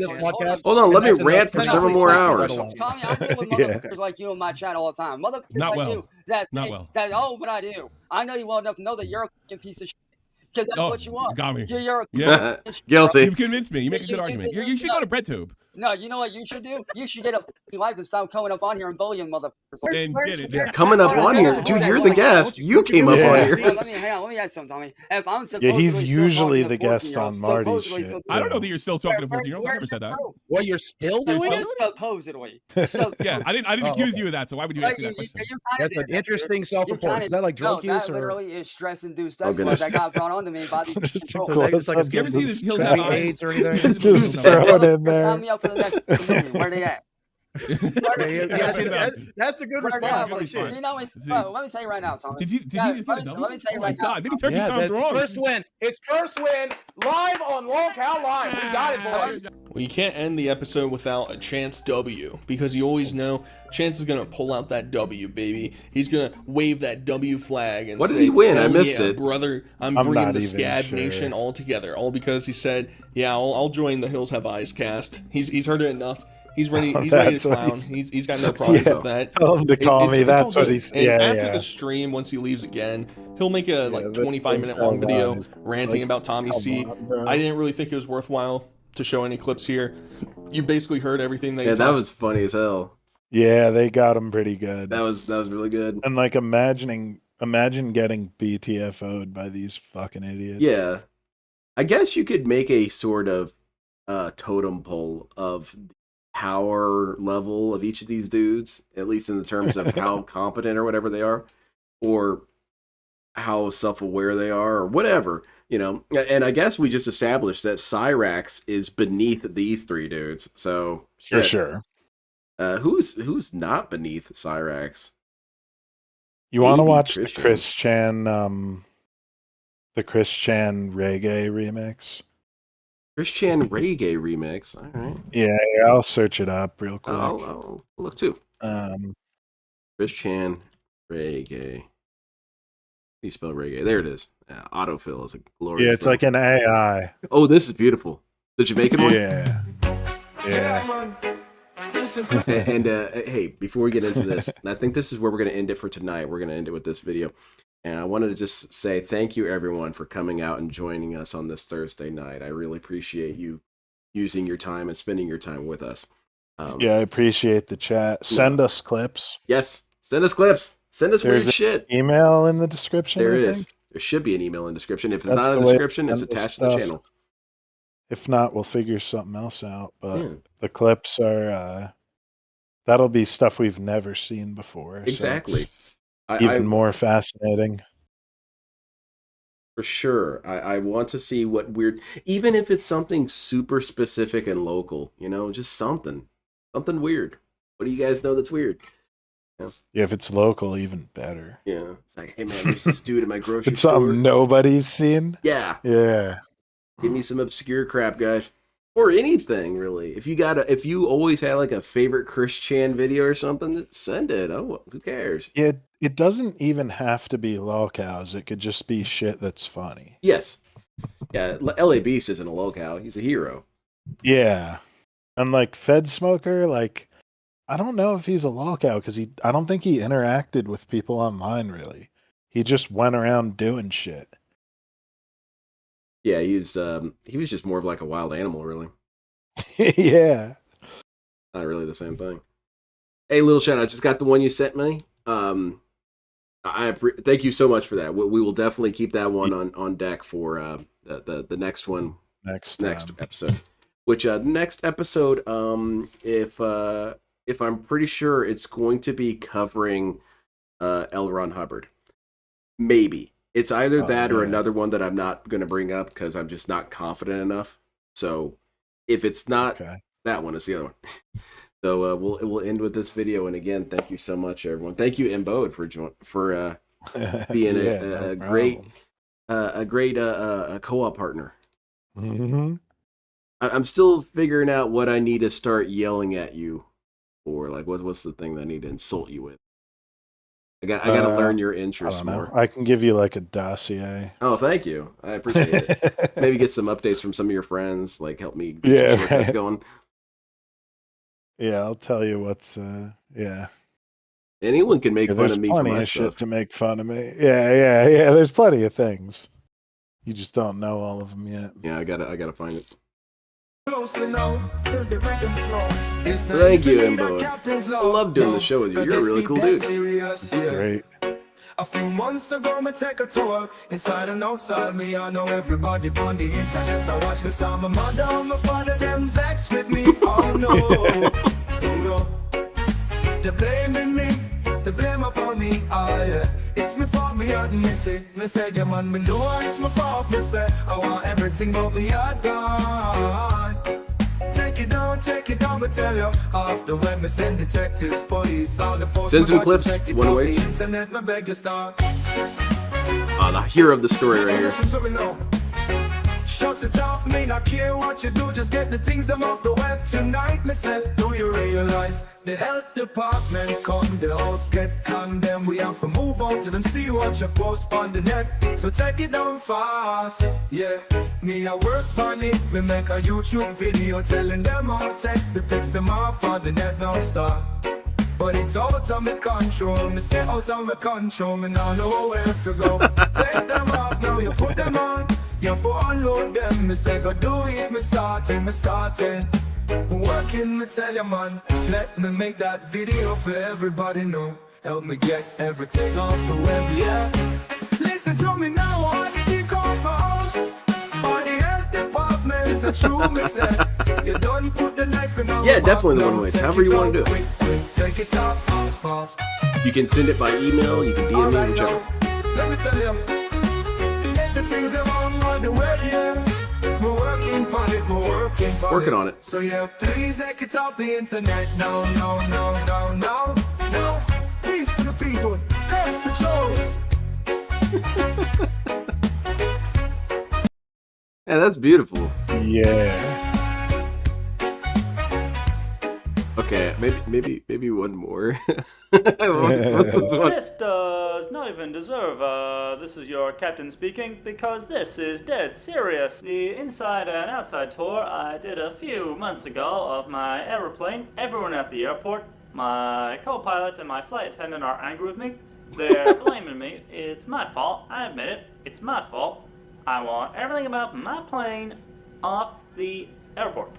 Speaker 11: this podcast.
Speaker 3: Hold on, let me
Speaker 11: That's
Speaker 3: rant
Speaker 11: enough
Speaker 3: for
Speaker 11: now.
Speaker 3: several
Speaker 11: Please
Speaker 3: more
Speaker 11: leave
Speaker 3: hours.
Speaker 11: that alone.
Speaker 1: Tommy, I deal with motherfuckers like you in my chat all the time. Motherfuckers
Speaker 15: Not
Speaker 1: like
Speaker 15: well.
Speaker 1: you that
Speaker 15: Not
Speaker 1: think
Speaker 15: well.
Speaker 1: that what I do. I know you well enough to know that you're a fucking piece of shit. Because that's what you are.
Speaker 15: Got me.
Speaker 1: You're a
Speaker 15: Yeah.
Speaker 3: Guilty.
Speaker 15: You've convinced me. You make a good argument. You should go to BreadTube.
Speaker 1: No, you know what you should do? You should get a fucking life and stop coming up on here and bullying motherfuckers.
Speaker 15: And get it. Yeah.
Speaker 3: Coming up on here, dude. You're the guest. You came up on here.
Speaker 1: Well, let me ask something, Tommy. If I'm supposedly
Speaker 4: he's usually
Speaker 1: still
Speaker 4: the
Speaker 1: talking to
Speaker 4: guest
Speaker 1: 14-year-olds,
Speaker 4: on Marty's
Speaker 1: supposedly
Speaker 4: shit.
Speaker 1: still-
Speaker 15: I don't know that you're still talking to 14-year-olds. I never said that.
Speaker 11: Well, you're still doing it?
Speaker 1: Supposedly.
Speaker 15: Yeah, I didn't accuse you of that. So why would you ask me that question?
Speaker 11: That's an interesting self-report. Is that like drug
Speaker 1: no,
Speaker 11: use
Speaker 1: that
Speaker 11: or?
Speaker 1: literally is stress-induced
Speaker 3: Oh,
Speaker 1: exploits
Speaker 3: goodness.
Speaker 1: that got brought onto me by these controls.
Speaker 11: It's like
Speaker 15: You ever see the Hills
Speaker 11: could
Speaker 15: Have
Speaker 11: be
Speaker 15: Eyes?
Speaker 11: AIDS or anything?
Speaker 4: Just throw it in
Speaker 1: Sign
Speaker 4: there.
Speaker 1: me up for the next movie. Where they at?
Speaker 11: Yeah, see, that's the good
Speaker 1: Where they at?
Speaker 11: response.
Speaker 1: You know, let me tell you right now, Tommy.
Speaker 15: Did you just get a double?
Speaker 1: Let me tell you
Speaker 15: Oh my
Speaker 1: right now.
Speaker 15: God, maybe Turkey
Speaker 11: Yeah,
Speaker 15: Tom's
Speaker 11: that's
Speaker 15: wrong.
Speaker 11: first win. It's first win live on Longcow Live. We got it, boys.
Speaker 22: Well, you can't end the episode without a Chance W, because you always know Chance is gonna pull out that W, baby. He's gonna wave that W flag and
Speaker 3: What
Speaker 22: say,
Speaker 3: did he win? I
Speaker 22: "Hell
Speaker 3: missed
Speaker 22: yeah,
Speaker 3: it.
Speaker 22: brother. I'm
Speaker 4: I'm
Speaker 22: bringing
Speaker 4: not
Speaker 22: the
Speaker 4: even
Speaker 22: Scab
Speaker 4: sure.
Speaker 22: Nation all together." All because he said, "Yeah, I'll join the Hills Have Eyes cast." He's heard it enough. He's ready. He's ready
Speaker 4: That's
Speaker 22: to
Speaker 4: what
Speaker 22: clown.
Speaker 4: he's-
Speaker 22: He's got no problems with that.
Speaker 4: Tell him to call me.
Speaker 22: It's
Speaker 4: That's
Speaker 22: all
Speaker 4: what
Speaker 22: good.
Speaker 4: he's.
Speaker 22: And
Speaker 4: Yeah,
Speaker 22: after
Speaker 4: yeah.
Speaker 22: the stream, once he leaves again, he'll make a like
Speaker 4: that
Speaker 22: 25-minute
Speaker 4: Hills
Speaker 22: long
Speaker 4: Have
Speaker 22: video
Speaker 4: Eyes.
Speaker 22: ranting
Speaker 4: Like,
Speaker 22: about Tommy
Speaker 4: come
Speaker 22: C.
Speaker 4: on, bro.
Speaker 22: I didn't really think it was worthwhile to show any clips here. You basically heard everything that he
Speaker 3: Yeah, that
Speaker 22: talks.
Speaker 3: was funny as hell.
Speaker 4: Yeah, they got him pretty good.
Speaker 3: That was really good.
Speaker 4: And like imagine getting BTFO'd by these fucking idiots.
Speaker 3: Yeah, I guess you could make a sort of totem pole of power level of each of these dudes, at least in the terms of how competent or whatever they are, or how self-aware they are, or whatever, you know. And I guess we just established that Cyraxx is beneath these three dudes. So
Speaker 4: For
Speaker 3: shit.
Speaker 4: sure.
Speaker 3: Who's not beneath Cyraxx?
Speaker 4: You want to
Speaker 3: Maybe
Speaker 4: watch
Speaker 3: Christian.
Speaker 4: the Chris Chan reggae remix?
Speaker 3: Christian reggae remix. All right.
Speaker 4: Yeah, I'll search it up real quick.
Speaker 3: I'll look too.
Speaker 4: Um,
Speaker 3: Christian reggae. How do you spell reggae? There it is. Autofill is a glorious.
Speaker 4: yeah, it's
Speaker 3: thing.
Speaker 4: like an AI.
Speaker 3: Oh, this is beautiful. The Jamaican one.
Speaker 4: Yeah. Yeah.
Speaker 3: And hey, before we get into this, and I think this is where we're going to end it for tonight. We're going to end it with this video. And I wanted to just say thank you, everyone, for coming out and joining us on this Thursday night. I really appreciate you using your time and spending your time with us.
Speaker 4: Yeah, I appreciate the chat. Send us clips.
Speaker 3: Yes, send us clips. Send us
Speaker 4: There's
Speaker 3: weird shit.
Speaker 4: an email in the description.
Speaker 3: There
Speaker 4: I
Speaker 3: is.
Speaker 4: think.
Speaker 3: There should be an email in the description. If it's
Speaker 4: That's
Speaker 3: not in
Speaker 4: the
Speaker 3: the
Speaker 4: way
Speaker 3: description,
Speaker 4: to
Speaker 3: it's
Speaker 4: send us
Speaker 3: attached to the
Speaker 4: stuff.
Speaker 3: channel.
Speaker 4: If not, we'll figure something else out. But
Speaker 3: Yeah.
Speaker 4: the clips are that'll be stuff we've never seen before. so
Speaker 3: Exactly.
Speaker 4: it's even more fascinating.
Speaker 3: For sure. I want to see what weird, even if it's something super specific and local, you know, just something weird. What do you guys know that's weird?
Speaker 4: Yeah, if it's local, even better.
Speaker 3: Yeah. It's like, hey man, there's this dude at my grocery
Speaker 4: It's
Speaker 3: store.
Speaker 4: something nobody's seen.
Speaker 3: Yeah.
Speaker 4: Yeah.
Speaker 3: Give me some obscure crap, guys. Or anything, really. If you always had like a favorite Chris Chan video or something, send it. Oh, who cares?
Speaker 4: It doesn't even have to be lolcows. It could just be shit that's funny.
Speaker 3: Yes. Yeah, LA Beast isn't a lolcow. He's a hero.
Speaker 4: Yeah. And like FedSmoker, like I don't know if he's a lolcow because I don't think he interacted with people online really. He just went around doing shit.
Speaker 3: Yeah, he was just more of like a wild animal, really.
Speaker 4: Yeah.
Speaker 3: Not really the same thing. Hey, little shout out, just got the one you sent me. Thank you so much for that. We will definitely keep that one on deck for the next one.
Speaker 4: Next
Speaker 3: episode. Which next episode, if if I'm pretty sure it's going to be covering L. Ron Hubbard. Maybe. It's either that or another one that I'm not going to bring up because I'm just not confident enough. So if it's not that one, it's the other one. So we'll end with this video. And again, thank you so much, everyone. Thank you, Mbode, for being a great co-op partner.
Speaker 4: Mm-hmm.
Speaker 3: I'm still figuring out what I need to start yelling at you for. Like, what's the thing that I need to insult you with? I got to learn your interests more.
Speaker 4: I can give you like a dossier.
Speaker 3: Oh, thank you. I appreciate it. Maybe get some updates from some of your friends. Like, help me get some shortcuts going.
Speaker 4: Yeah, I'll tell you what's.
Speaker 3: Anyone can make fun of me for my
Speaker 4: of
Speaker 3: stuff.
Speaker 4: Shit to make fun of me. Yeah. There's plenty of things. You just don't know all of them yet.
Speaker 3: Yeah, I gotta find it.
Speaker 9: Thank
Speaker 3: you, Mbode. I love doing the show with you. You're a really cool dude.
Speaker 4: It's great.
Speaker 9: A few months ago, me take a tour inside and outside me. I know everybody on the internet. I watch me star my mother and my father, them vex with me. Oh no, oh no. They blaming me, they blame upon me. Oh yeah, it's me fault, me admit it. Me say, yeah man, me know it's my fault. Me say, I want everything about me I done. Take it down, but tell you after when me send detectives, police, all the force.
Speaker 3: Send some clips. One way.
Speaker 9: Internet, me beg you start.
Speaker 3: The hero of the story right here.
Speaker 9: Shut it off, me not care what you do, just get the things them off the web tonight. Me said, do you realize the health department come, the house get condemned. We have to move on to them, see what you post on the net. So take it down fast, yeah. Me I work on it, me make a YouTube video telling them how to take the pics them off on the net now start. But it's out of my control, me say out of my control, me now know where to go. Take them off, now you put them on. You for unload them, me say go do it, me starting. Working, me tell you man, let me make that video for everybody know. Help me get everything off the web, yeah. Listen to me now, I didn't call my house. Or the health department, it's true, me say. You don't put the knife in our
Speaker 3: definitely the one way. It's however you want to do it.
Speaker 9: Take it off fast.
Speaker 3: You can send it by email, you can DM me, whichever.
Speaker 9: Let me tell you, the things that on the web, yeah. We're working on it. So yeah, please take it off the internet. No. Peace to the people. Curse the trolls.
Speaker 3: Yeah, that's beautiful.
Speaker 4: Yeah.
Speaker 3: Okay, maybe one more.
Speaker 18: This does not even deserve this is your captain speaking, because this is dead serious. The inside and outside tour I did a few months ago of my aeroplane. Everyone at the airport, my co-pilot and my flight attendant are angry with me. They're blaming me. It's my fault. I admit it. It's my fault. I want everything about my plane off the airport.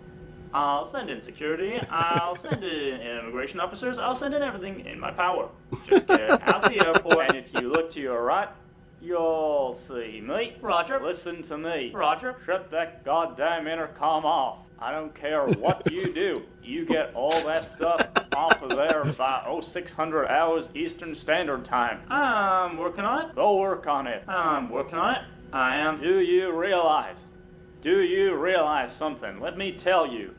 Speaker 18: I'll send in security, I'll send in immigration officers, I'll send in everything in my power. Just get out the airport, and if you look to your right, you'll see me. Roger, listen to me. Roger, shut that goddamn intercom off. I don't care what you do. You get all that stuff off of there by 0600 hours Eastern Standard Time. I'm working on it. Go work on it. I'm working on it. I am. Do you realize something? Let me tell you.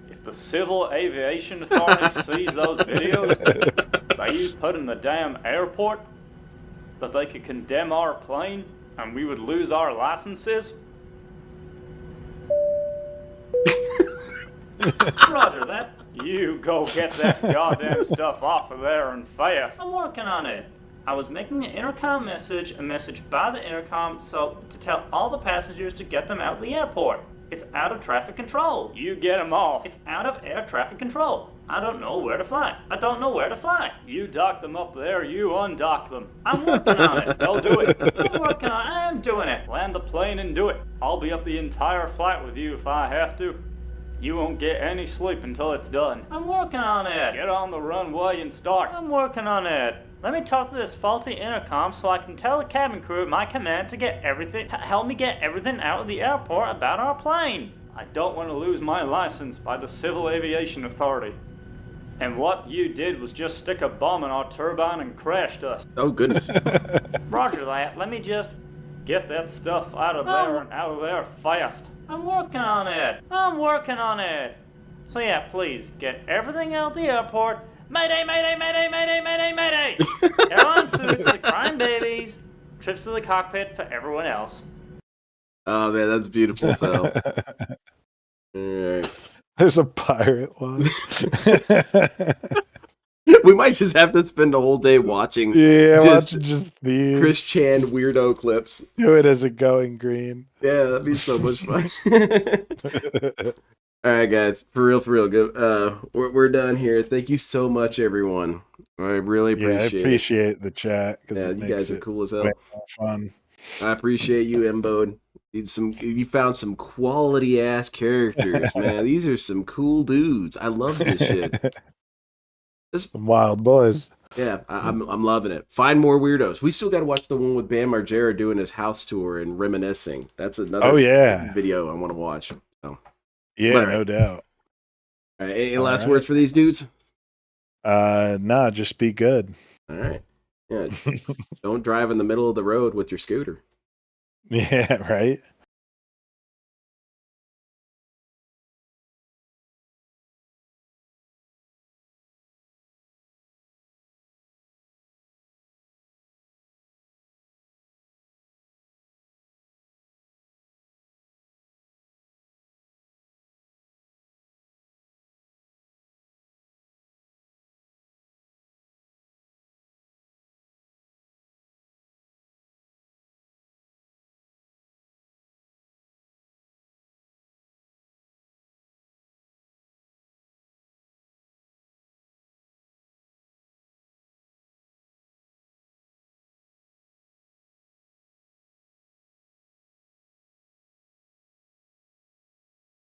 Speaker 18: If the Civil Aviation Authority sees those videos that you put in the damn airport, that they could condemn our plane and we would lose our licenses. Roger that. You go get that goddamn stuff off of there and fast. I'm working on it. I was making an intercom message, a message by the intercom, so to tell all the passengers to get them out of the airport. It's out of traffic control. You get them off. It's out of air traffic control. I don't know where to fly. You dock them up there, you undock them. I'm working on it. They'll do it. I'm doing it. Land the plane and do it. I'll be up the entire flight with you if I have to. You won't get any sleep until it's done. I'm working on it. Get on the runway and start. I'm working on it. Let me talk to this faulty intercom so I can tell the cabin crew at my command to help me get everything out of the airport about our plane. I don't want to lose my license by the Civil Aviation Authority. And what you did was just stick a bomb in our turbine and crashed us.
Speaker 3: Oh, goodness.
Speaker 18: Roger that. Let me just get that stuff out of there and out of there fast. I'm working on it. I'm working on it. So yeah, please, get everything out of the airport. Mayday, mayday, mayday, mayday, mayday, mayday! Airline food for the crying babies. Trips to the cockpit for everyone else.
Speaker 3: Oh, man, that's beautiful, so. All right.
Speaker 4: There's a pirate one.
Speaker 3: We might just have to spend a whole day watching
Speaker 4: just these
Speaker 3: Chris Chan weirdo clips.
Speaker 4: Do it as a going green.
Speaker 3: Yeah, that'd be so much fun. All right, guys, for real, good. We're done here. Thank you so much, everyone. I really appreciate
Speaker 4: I appreciate the chat.
Speaker 3: Yeah, you guys are cool as hell.
Speaker 4: Fun.
Speaker 3: I appreciate you, Mbode. You found some quality ass characters, man. These are some cool dudes. I love this shit.
Speaker 4: Some wild boys.
Speaker 3: Yeah, I'm loving it. Find more weirdos. We still got to watch the one with Bam Margera doing his house tour and reminiscing. That's another video I want to watch. So.
Speaker 4: Yeah, no doubt.
Speaker 3: All right, any last words for these dudes?
Speaker 4: Nah, just be good.
Speaker 3: All right. Yeah. Don't drive in the middle of the road with your scooter.
Speaker 4: Yeah, right.